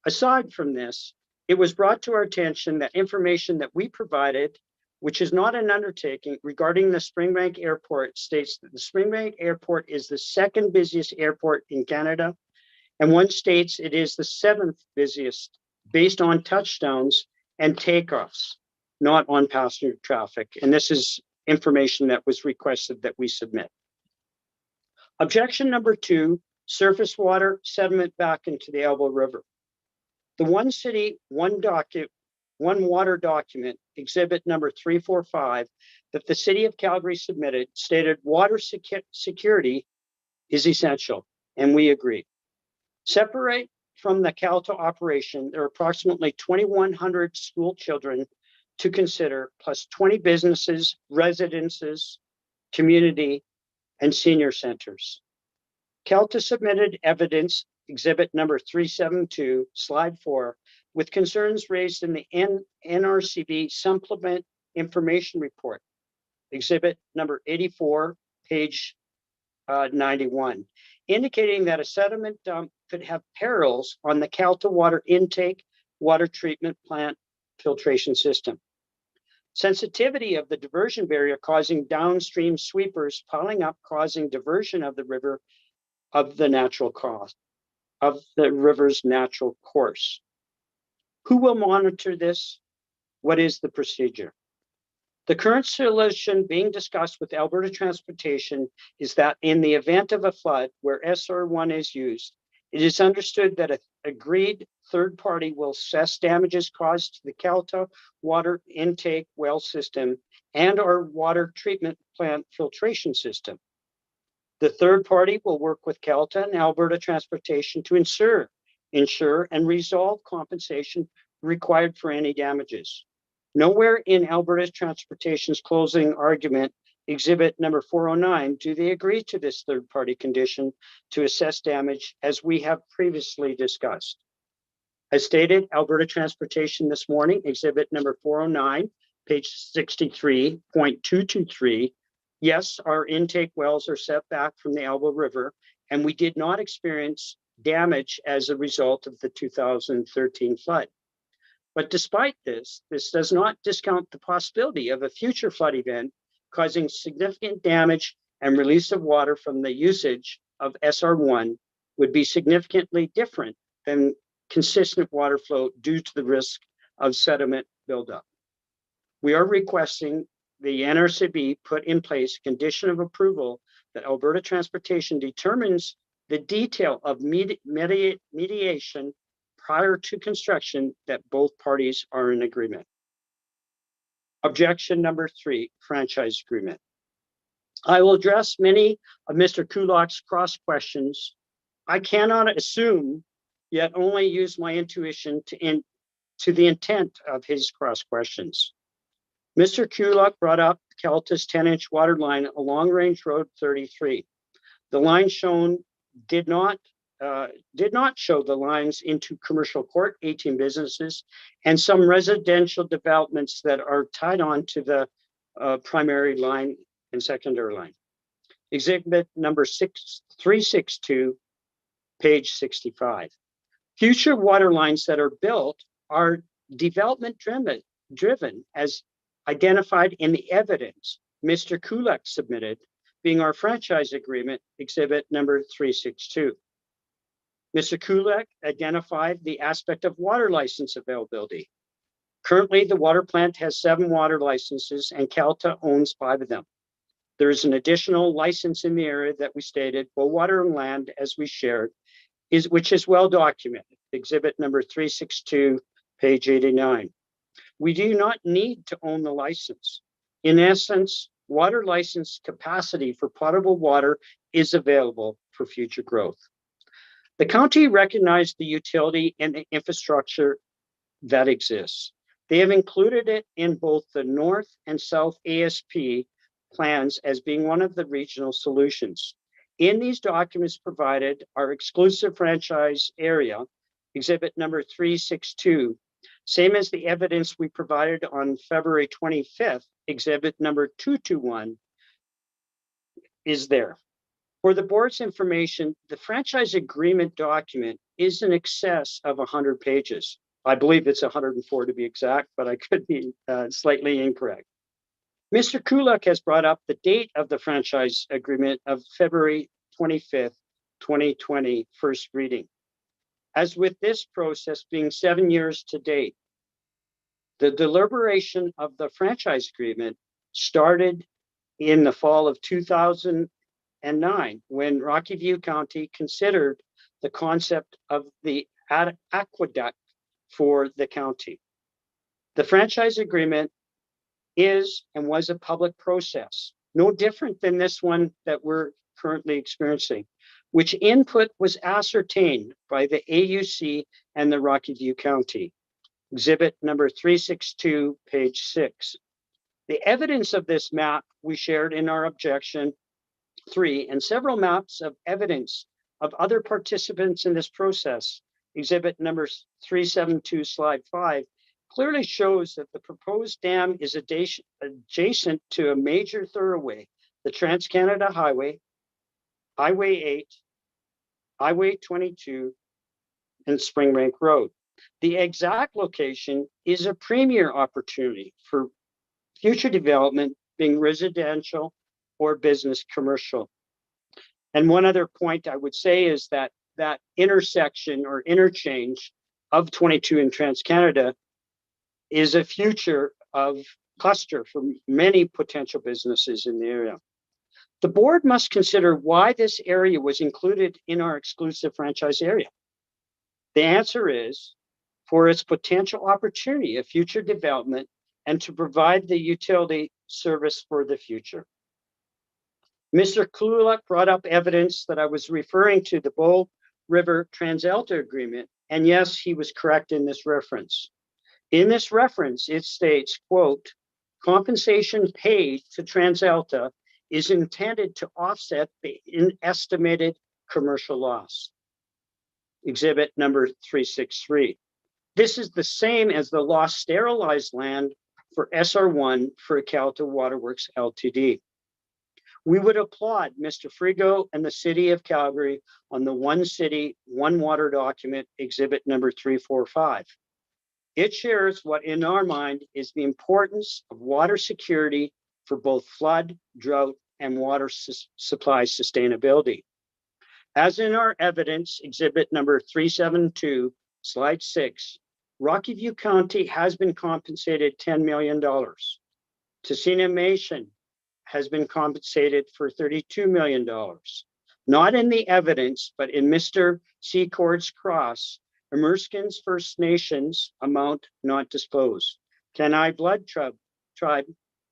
Speaker 15: Aside from this, it was brought to our attention that information that we provided, which is not an undertaking, regarding the Springbank Airport states that the Springbank Airport is the 2nd busiest airport in Canada, and one states it is the 7th busiest based on touchdowns and takeoffs, not on passenger traffic. And this is information that was requested that we submit. Objection number 2, surface water sediment back into the Elbow River. The One City, One Water document, exhibit number 345, that the City of Calgary submitted stated water security is essential, and we agree. Separate from the Calta operation, there are approximately 2,100 school children to consider, plus 20 businesses, residences, community, and senior centers. Calta submitted evidence, exhibit number 372, slide 4, with concerns raised in the NRCB supplement information report, exhibit number 84, page 91, indicating that a sediment dump could have perils on the Calta water intake, water treatment plant filtration system. Sensitivity of the diversion barrier causing downstream sweepers piling up, causing diversion of the river of the river's natural course. Who will monitor this? What is the procedure? The current solution being discussed with Alberta Transportation is that in the event of a flood where SR1 is used, it is understood that an agreed third party will assess damages caused to the Calta water intake well system and our water treatment plant filtration system. The third party will work with Calta and Alberta Transportation to ensure and resolve compensation required for any damages. Nowhere in Alberta Transportation's closing argument, exhibit number 409, do they agree to this third party condition to assess damage as we have previously discussed. As stated, Alberta Transportation this morning, exhibit number 409, page 63.223, yes, our intake wells are set back from the Elbow River, and we did not experience damage as a result of the 2013 flood. But despite this does not discount the possibility of a future flood event causing significant damage and release of water from the usage of SR1 would be significantly different than consistent water flow due to the risk of sediment buildup. We are requesting the NRCB put in place a condition of approval that Alberta Transportation determines the detail of mediation prior to construction that both parties are in agreement. Objection number 3, franchise agreement. I will address many of Mr. Kulak's cross questions. I cannot assume, yet only use my intuition to the intent of his cross questions. Mr. Kulak brought up Calta's 10-inch water line along Range Road 33. The line shown did not show the lines into Commercial Court, 18 businesses, and some residential developments that are tied on to the primary line and secondary line. Exhibit number 362, page 65. Future water lines that are built are development driven as identified in the evidence Mr. Kulak submitted, being our franchise agreement, exhibit number 362. Mr. Kulak identified the aspect of water license availability. Currently, the water plant has 7 water licenses and Calta owns 5 of them. There is an additional license in the area that we stated, for water and land, as we shared, which is well documented, exhibit number 362, page 89. We do not need to own the license. In essence, water license capacity for potable water is available for future growth. The county recognized the utility and the infrastructure that exists. They have included it in both the North and South ASP plans as being one of the regional solutions. In these documents provided, our exclusive franchise area, exhibit number 362, same as the evidence we provided on February 25th, exhibit number 221, is there. For the board's information, the franchise agreement document is in excess of 100 pages. I believe it's 104 to be exact, but I could be slightly incorrect. Mr. Kulak has brought up the date of the franchise agreement of February 25th, 2020, first reading. as with this process being 7 years to date. The deliberation of the franchise agreement started in the fall of 2009 when Rocky View County considered the concept of the aqueduct for the county. The franchise agreement is and was a public process, no different than this one that we're currently experiencing, which input was ascertained by the AUC and the Rocky View County. Exhibit number 362, page 6. The evidence of this map we shared in our objection 3 and several maps of evidence of other participants in this process, exhibit number 372, slide 5, clearly shows that the proposed dam is adjacent to a major thoroughway, the Trans-Canada Highway, Highway 8, Highway 22, and Springbank Road. The exact location is a premier opportunity for future development, being residential or business commercial. And one other point I would say is that that intersection or interchange of 22 and Trans-Canada is a future of cluster for many potential businesses in the area. The board must consider why this area was included in our exclusive franchise area. The answer is for its potential opportunity of future development and to provide the utility service for the future. Mr. Kulak brought up evidence that I was referring to the Bow River TransAlta agreement, and yes, he was correct in this reference. In this reference, it states, quote, compensation paid to TransAlta is intended to offset the estimated commercial loss. Exhibit number 363. This is the same as the lost sterilized land for SR1 for Calta Waterworks Ltd. We would applaud Mr. Frigo and the City of Calgary on the One City, One Water document, exhibit number 345. It shares what in our mind is the importance of water security for both flood, drought, and water supply sustainability. As in our evidence, exhibit number 372, slide 6, Rocky View County has been compensated $10 million. Tessina Nation has been compensated for $32 million. Not in the evidence, but in Mr. Secord's cross, Emerskin's First Nations amount not disclosed. Kenai Blood Tribe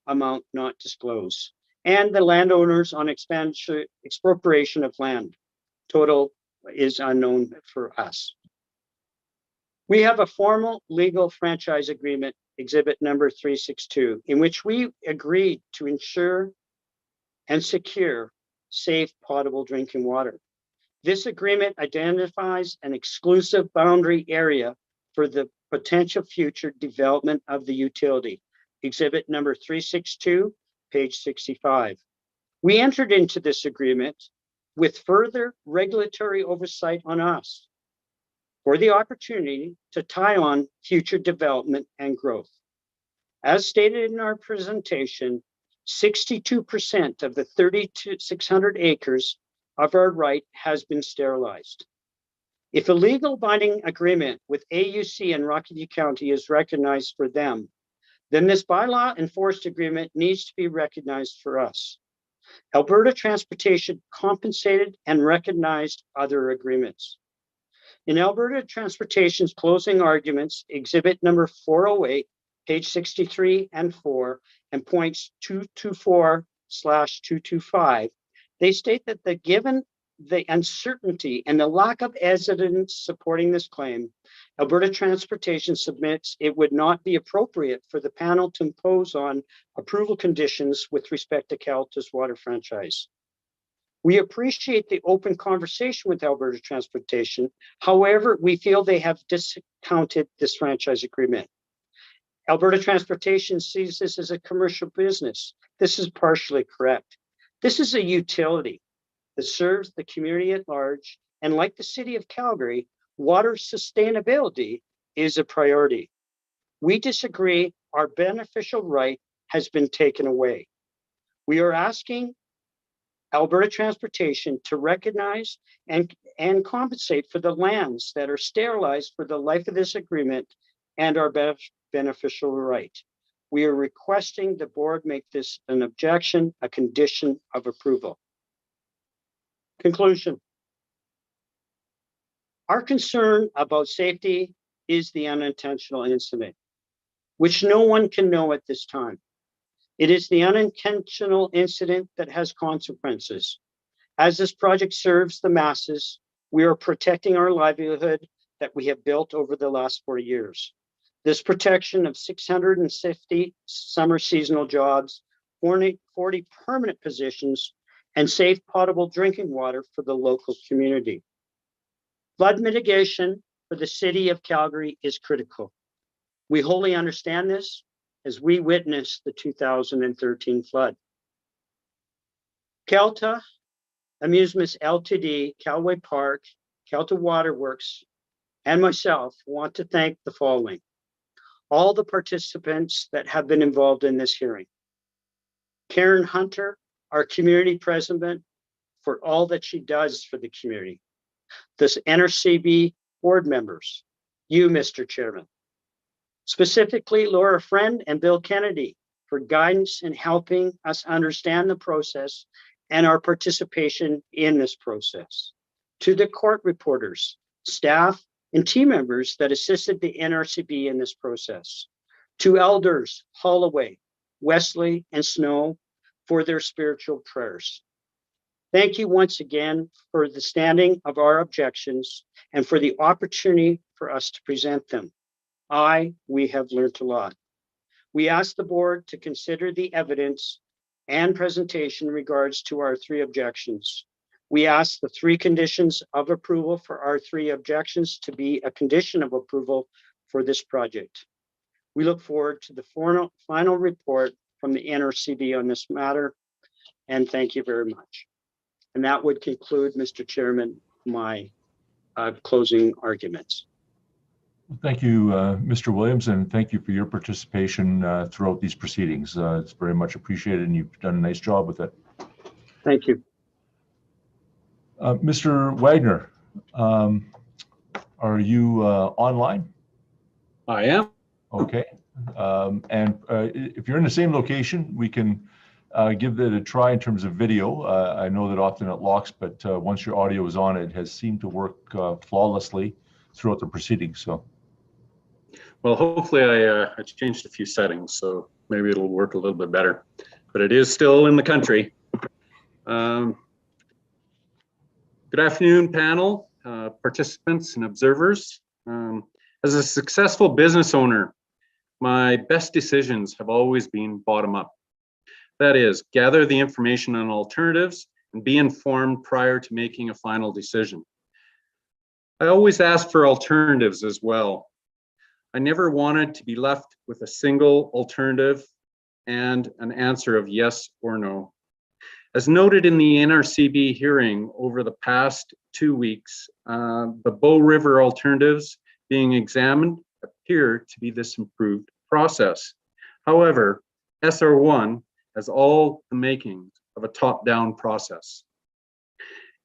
Speaker 15: amount not disclosed. And the landowners on expropriation of land. Total is unknown for us. We have a formal legal franchise agreement, exhibit number 362, in which we agreed to ensure and secure safe potable drinking water. This agreement identifies an exclusive boundary area for the potential future development of the utility, exhibit number 362, page 65. We entered into this agreement with further regulatory oversight on us for the opportunity to tie on future development and growth. As stated in our presentation, 62% of the 3,600 acres of our right has been sterilized. If a legal binding agreement with AUC and Rocky View County is recognized for them, then this bylaw enforced agreement needs to be recognized for us. Alberta Transportation compensated and recognized other agreements. In Alberta Transportation's closing arguments, exhibit number 408, page 63 and 4, and points 224/225, they state that given the uncertainty and the lack of evidence supporting this claim, Alberta Transportation submits it would not be appropriate for the panel to impose on approval conditions with respect to Calta's water franchise. We appreciate the open conversation with Alberta Transportation. However, we feel they have discounted this franchise agreement. Alberta Transportation sees this as a commercial business. This is partially correct. This is a utility that serves the community at large, and like the City of Calgary, water sustainability is a priority. We disagree. Our beneficial right has been taken away. We are asking Alberta Transportation to recognize and and compensate for the lands that are sterilized for the life of this agreement and our beneficial right. We are requesting the board make this an objection, a condition of approval. Conclusion. Our concern about safety is the unintentional incident, which no one can know at this time. It is the unintentional incident that has consequences. As this project serves the masses, we are protecting our livelihood that we have built over the last 4 years. This protection of 650 summer seasonal jobs, 40 permanent positions, and safe potable drinking water for the local community. Flood mitigation for the city of Calgary is critical. We wholly understand this as we witnessed the 2013 flood. Calta Amusements Ltd, Calway Park, Calta Waterworks, and myself want to thank the following. All the participants that have been involved in this hearing. Karen Hunter, our community president, for all that she does for the community. The NRCB board members, you, Mr. Chairman. Specifically, Laura Friend and Bill Kennedy for guidance in helping us understand the process and our participation in this process. To the court reporters, staff, and team members that assisted the NRCB in this process. To elders, Holloway, Wesley, and Snow for their spiritual prayers. Thank you once again for the standing of our objections and for the opportunity for us to present them. We have learned a lot. We ask the board to consider the evidence and presentation in regards to our 3 objections. We ask the 3 conditions of approval for our 3 objections to be a condition of approval for this project. We look forward to the final report from the NRCB on this matter, and thank you very much. And that would conclude, Mr. Chairman, my closing arguments.
Speaker 1: Thank you, Mr. Williams, and thank you for your participation throughout these proceedings. It's very much appreciated, and you've done a nice job with it.
Speaker 15: Thank you.
Speaker 1: Mr. Wagner, are you online?
Speaker 17: I am.
Speaker 1: Okay. And if you're in the same location, we can give it a try in terms of video. I know that often it locks, but once your audio is on, it has seemed to work flawlessly throughout the proceedings. So,
Speaker 17: well, hopefully I changed a few settings, so maybe it'll work a little bit better. But it is still in the country. Good afternoon, panel, participants and observers. As a successful business owner, my best decisions have always been bottom up. That is, gather the information on alternatives and be informed prior to making a final decision. I always ask for alternatives as well. I never wanted to be left with a single alternative and an answer of yes or no. As noted in the NRCB hearing over the past 2 weeks, the Bow River alternatives being examined appear to be this improved process. However, SR1 has all the makings of a top-down process.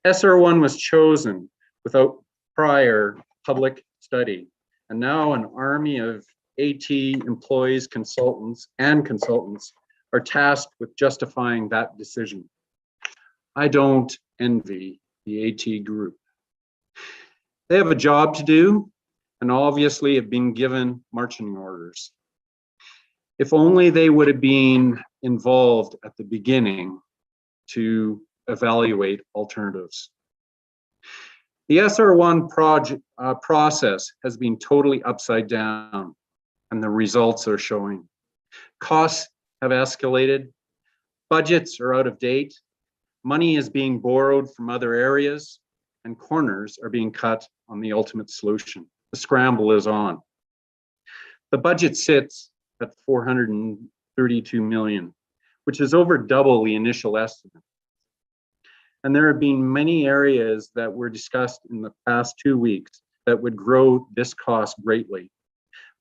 Speaker 17: SR1 was chosen without prior public study, and now an army of AT employees, consultants are tasked with justifying that decision. I don't envy the AT group. They have a job to do, and obviously have been given marching orders. If only they would have been involved at the beginning to evaluate alternatives. The SR1 process has been totally upside down, and the results are showing. Costs have escalated, budgets are out of date, money is being borrowed from other areas, and corners are being cut on the ultimate solution. The scramble is on. The budget sits at $432 million, which is over double the initial estimate. And there have been many areas that were discussed in the past 2 weeks that would grow this cost greatly.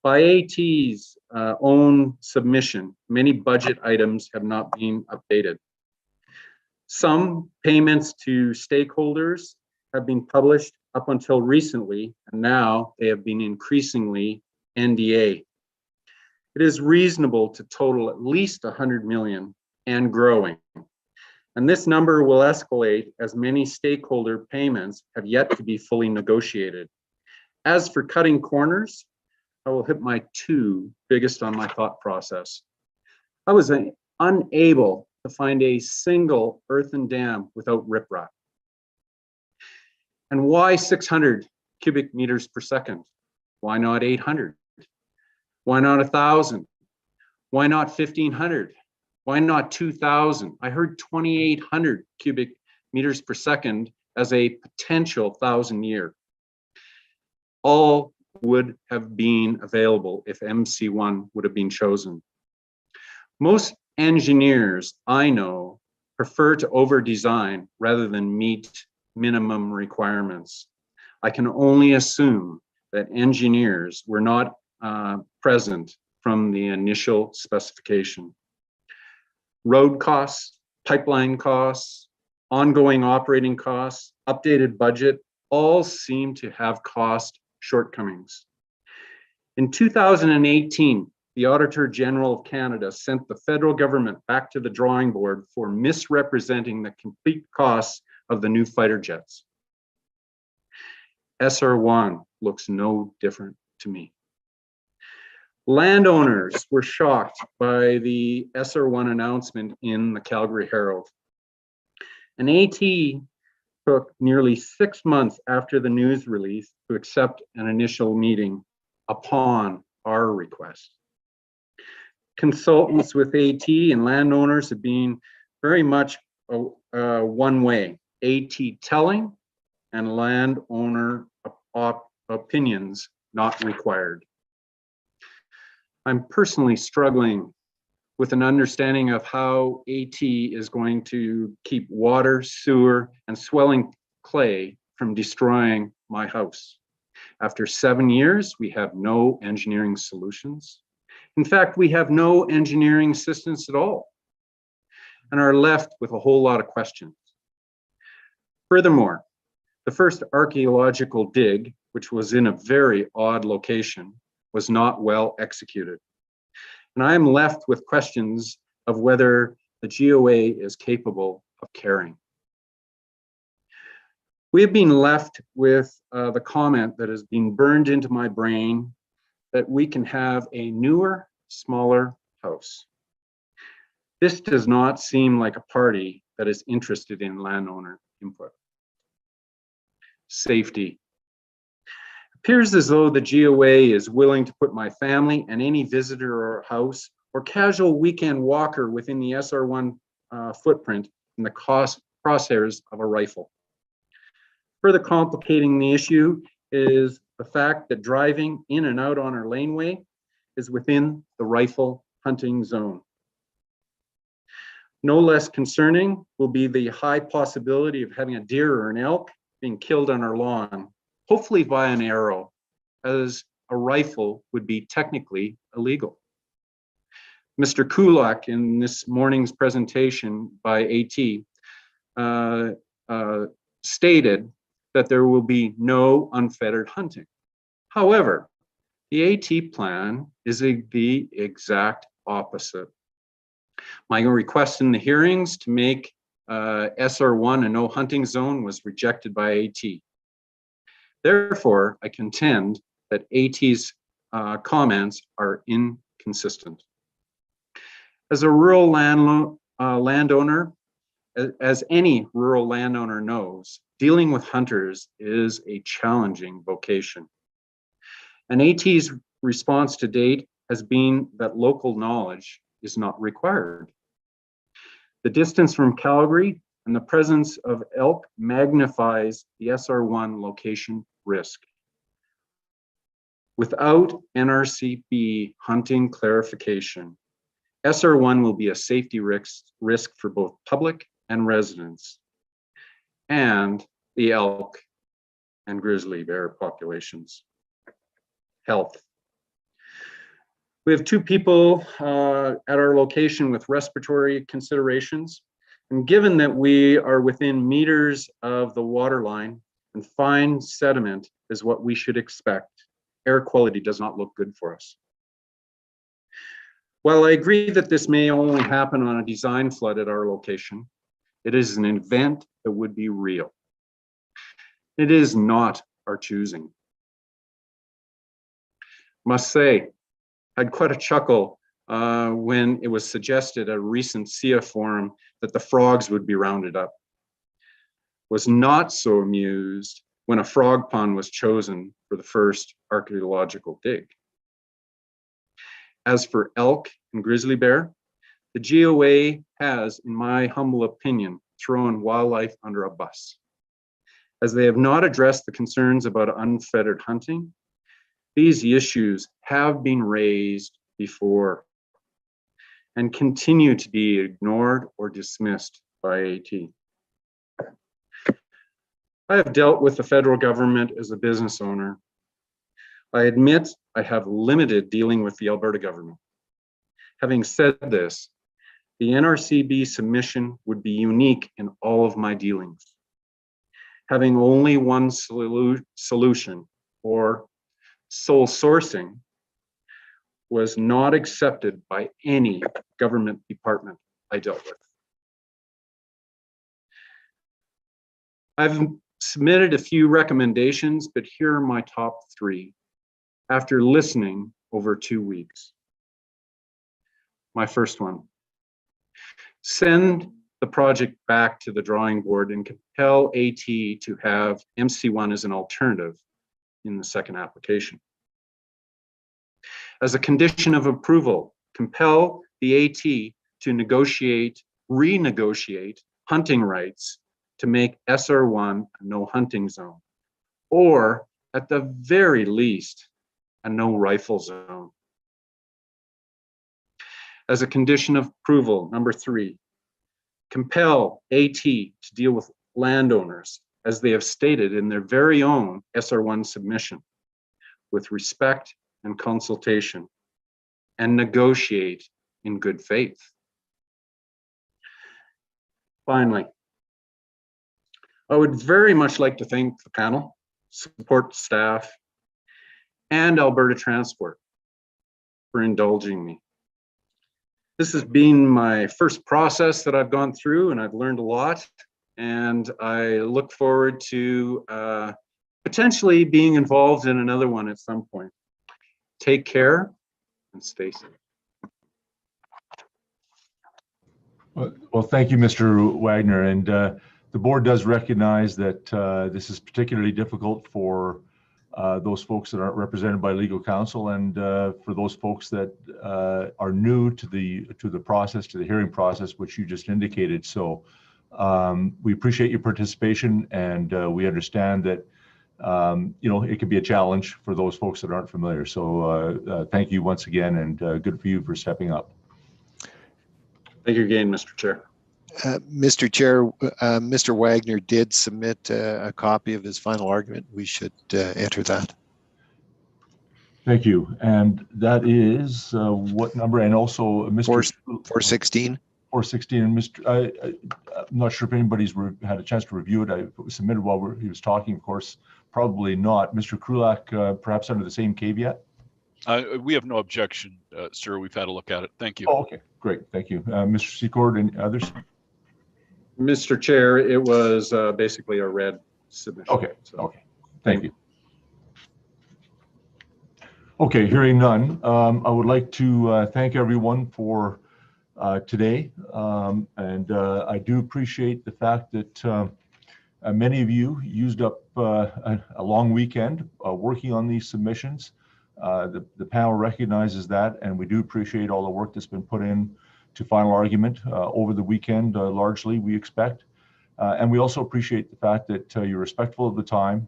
Speaker 17: By AT's own submission, many budget items have not been updated. Some payments to stakeholders have been published up until recently, and now they have been increasingly NDA. It is reasonable to total at least 100 million and growing. And this number will escalate as many stakeholder payments have yet to be fully negotiated. As for cutting corners, I will hit my two biggest on my thought process. I was unable to find a single earthen dam without riprap. And why 600 cubic meters per second? Why not 800? Why not 1,000? Why not 1,500? Why not 2,000? I heard 2,800 cubic meters per second as a potential 1,000-year. All would have been available if MC1 would have been chosen. Most engineers I know prefer to over-design rather than meet minimum requirements. I can only assume that engineers were not present from the initial specification. Road costs, pipeline costs, ongoing operating costs, updated budget, all seem to have cost shortcomings. In 2018, the Auditor General of Canada sent the federal government back to the drawing board for misrepresenting the complete costs of the new fighter jets. SR1 looks no different to me. Landowners were shocked by the SR1 announcement in the Calgary Herald. An AT took nearly 6 months after the news release to accept an initial meeting upon our request. Consultants with AT and landowners have been very much one way, AT telling and landowner opinions not required. I'm personally struggling with an understanding of how AT is going to keep water, sewer, and swelling clay from destroying my house. After 7 years, we have no engineering solutions. In fact, we have no engineering assistance at all and are left with a whole lot of questions. Furthermore, the first archaeological dig, which was in a very odd location, was not well executed. And I am left with questions of whether the GOA is capable of caring. We have been left with the comment that has been burned into my brain that we can have a newer, smaller house. This does not seem like a party that is interested in landowner input. Safety. Appears as though the GOA is willing to put my family and any visitor or house or casual weekend walker within the SR1 footprint in the crosshairs of a rifle. Further complicating the issue is the fact that driving in and out on our laneway is within the rifle hunting zone. No less concerning will be the high possibility of having a deer or an elk being killed on our lawn, hopefully by an arrow, as a rifle would be technically illegal. Mr. Kulak, in this morning's presentation by AT, stated that there will be no unfettered hunting. However, the AT plan is the exact opposite. My request in the hearings to make SR1 a no hunting zone was rejected by AT. Therefore, I contend that AT's comments are inconsistent. As a rural landowner, as any rural landowner knows, dealing with hunters is a challenging vocation. And AT's response to date has been that local knowledge is not required. The distance from Calgary and the presence of elk magnifies the SR1 location risk. Without NRCB hunting clarification, SR1 will be a safety risk for both public and residents, and the elk and grizzly bear populations. Health. We have 2 people at our location with respiratory considerations. And given that we are within meters of the water line and fine sediment is what we should expect, air quality does not look good for us. While I agree that this may only happen on a design flood at our location, it is an event that would be real. It is not our choosing. Must say, I had quite a chuckle when it was suggested at a recent SIA forum that the frogs would be rounded up. Was not so amused when a frog pond was chosen for the first archaeological dig. As for elk and grizzly bear, the GOA has, in my humble opinion, thrown wildlife under a bus. As they have not addressed the concerns about unfettered hunting, these issues have been raised before and continue to be ignored or dismissed by AT. I have dealt with the federal government as a business owner. I admit I have limited dealing with the Alberta government. Having said this, the NRCB submission would be unique in all of my dealings. Having only one solution, or sole sourcing, was not accepted by any government department I dealt with. I've submitted a few recommendations, but here are my top 3 after listening over 2 weeks. My first one, send the project back to the drawing board and compel AT to have MC1 as an alternative in the second application. As a condition of approval, compel the AT to renegotiate hunting rights to make SR1 a no hunting zone, or at the very least, a no rifle zone. As a condition of approval, number 3, compel AT to deal with landowners as they have stated in their very own SR1 submission with respect and consultation, and negotiate in good faith. Finally, I would very much like to thank the panel, support staff, and Alberta Transport for indulging me. This has been my first process that I've gone through, and I've learned a lot, and I look forward to potentially being involved in another one at some point. Take care and stay safe.
Speaker 1: Well, thank you, Mr. Wagner. And the board does recognize that this is particularly difficult for those folks that aren't represented by legal counsel, and for those folks that are new to the process, to the hearing process, which you just indicated. So we appreciate your participation, and we understand that it can be a challenge for those folks that aren't familiar. So thank you once again, and good for you for stepping up.
Speaker 17: Thank you again, Mr. Chair.
Speaker 8: Mr. Chair, Mr. Wagner did submit a copy of his final argument. We should enter that.
Speaker 1: Thank you. And that is what number? And also Mr.
Speaker 8: 416.
Speaker 1: 416. And Mr. I'm not sure if anybody's had a chance to review it. It was submitted while he was talking, of course. Probably not. Mr. Krulak, perhaps under the same caveat?
Speaker 6: We have no objection, sir. We've had a look at it. Thank you.
Speaker 1: Oh, okay. Great. Thank you. Mr. Secord and others?
Speaker 17: Mr. Chair, it was basically a red submission.
Speaker 1: Okay. So, okay. Thank you. Okay. Hearing none, I would like to thank everyone for today. And I do appreciate the fact that many of you used up a long weekend working on these submissions. The panel recognizes that, and we do appreciate all the work that's been put in to final argument over the weekend, largely, we expect. And we also appreciate the fact that you're respectful of the time.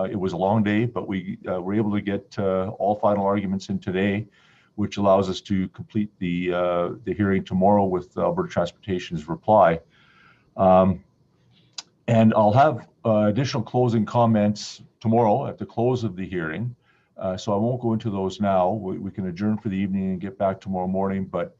Speaker 1: It was a long day, but we were able to get all final arguments in today, which allows us to complete the hearing tomorrow with Alberta Transportation's reply. And I'll have additional closing comments tomorrow at the close of the hearing. So I won't go into those now. We can adjourn for the evening and get back tomorrow morning, but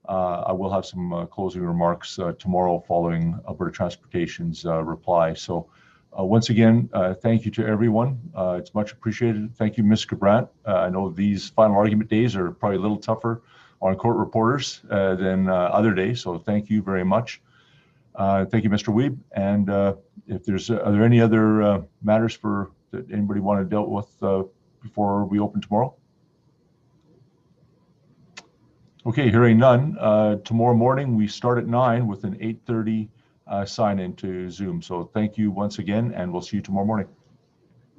Speaker 1: I will have some closing remarks tomorrow following Alberta Transportation's reply. So Once again, thank you to everyone. It's much appreciated. Thank you, Ms. Cabrant. I know these final argument days are probably a little tougher on court reporters than other days, so thank you very much. Thank you, Mr. Weeb. And if there's, are there any other matters that anybody want to deal with before we open tomorrow? Okay, hearing none. Tomorrow morning we start at 9 with an 8:30 sign into Zoom. So thank you once again, and we'll see you tomorrow morning.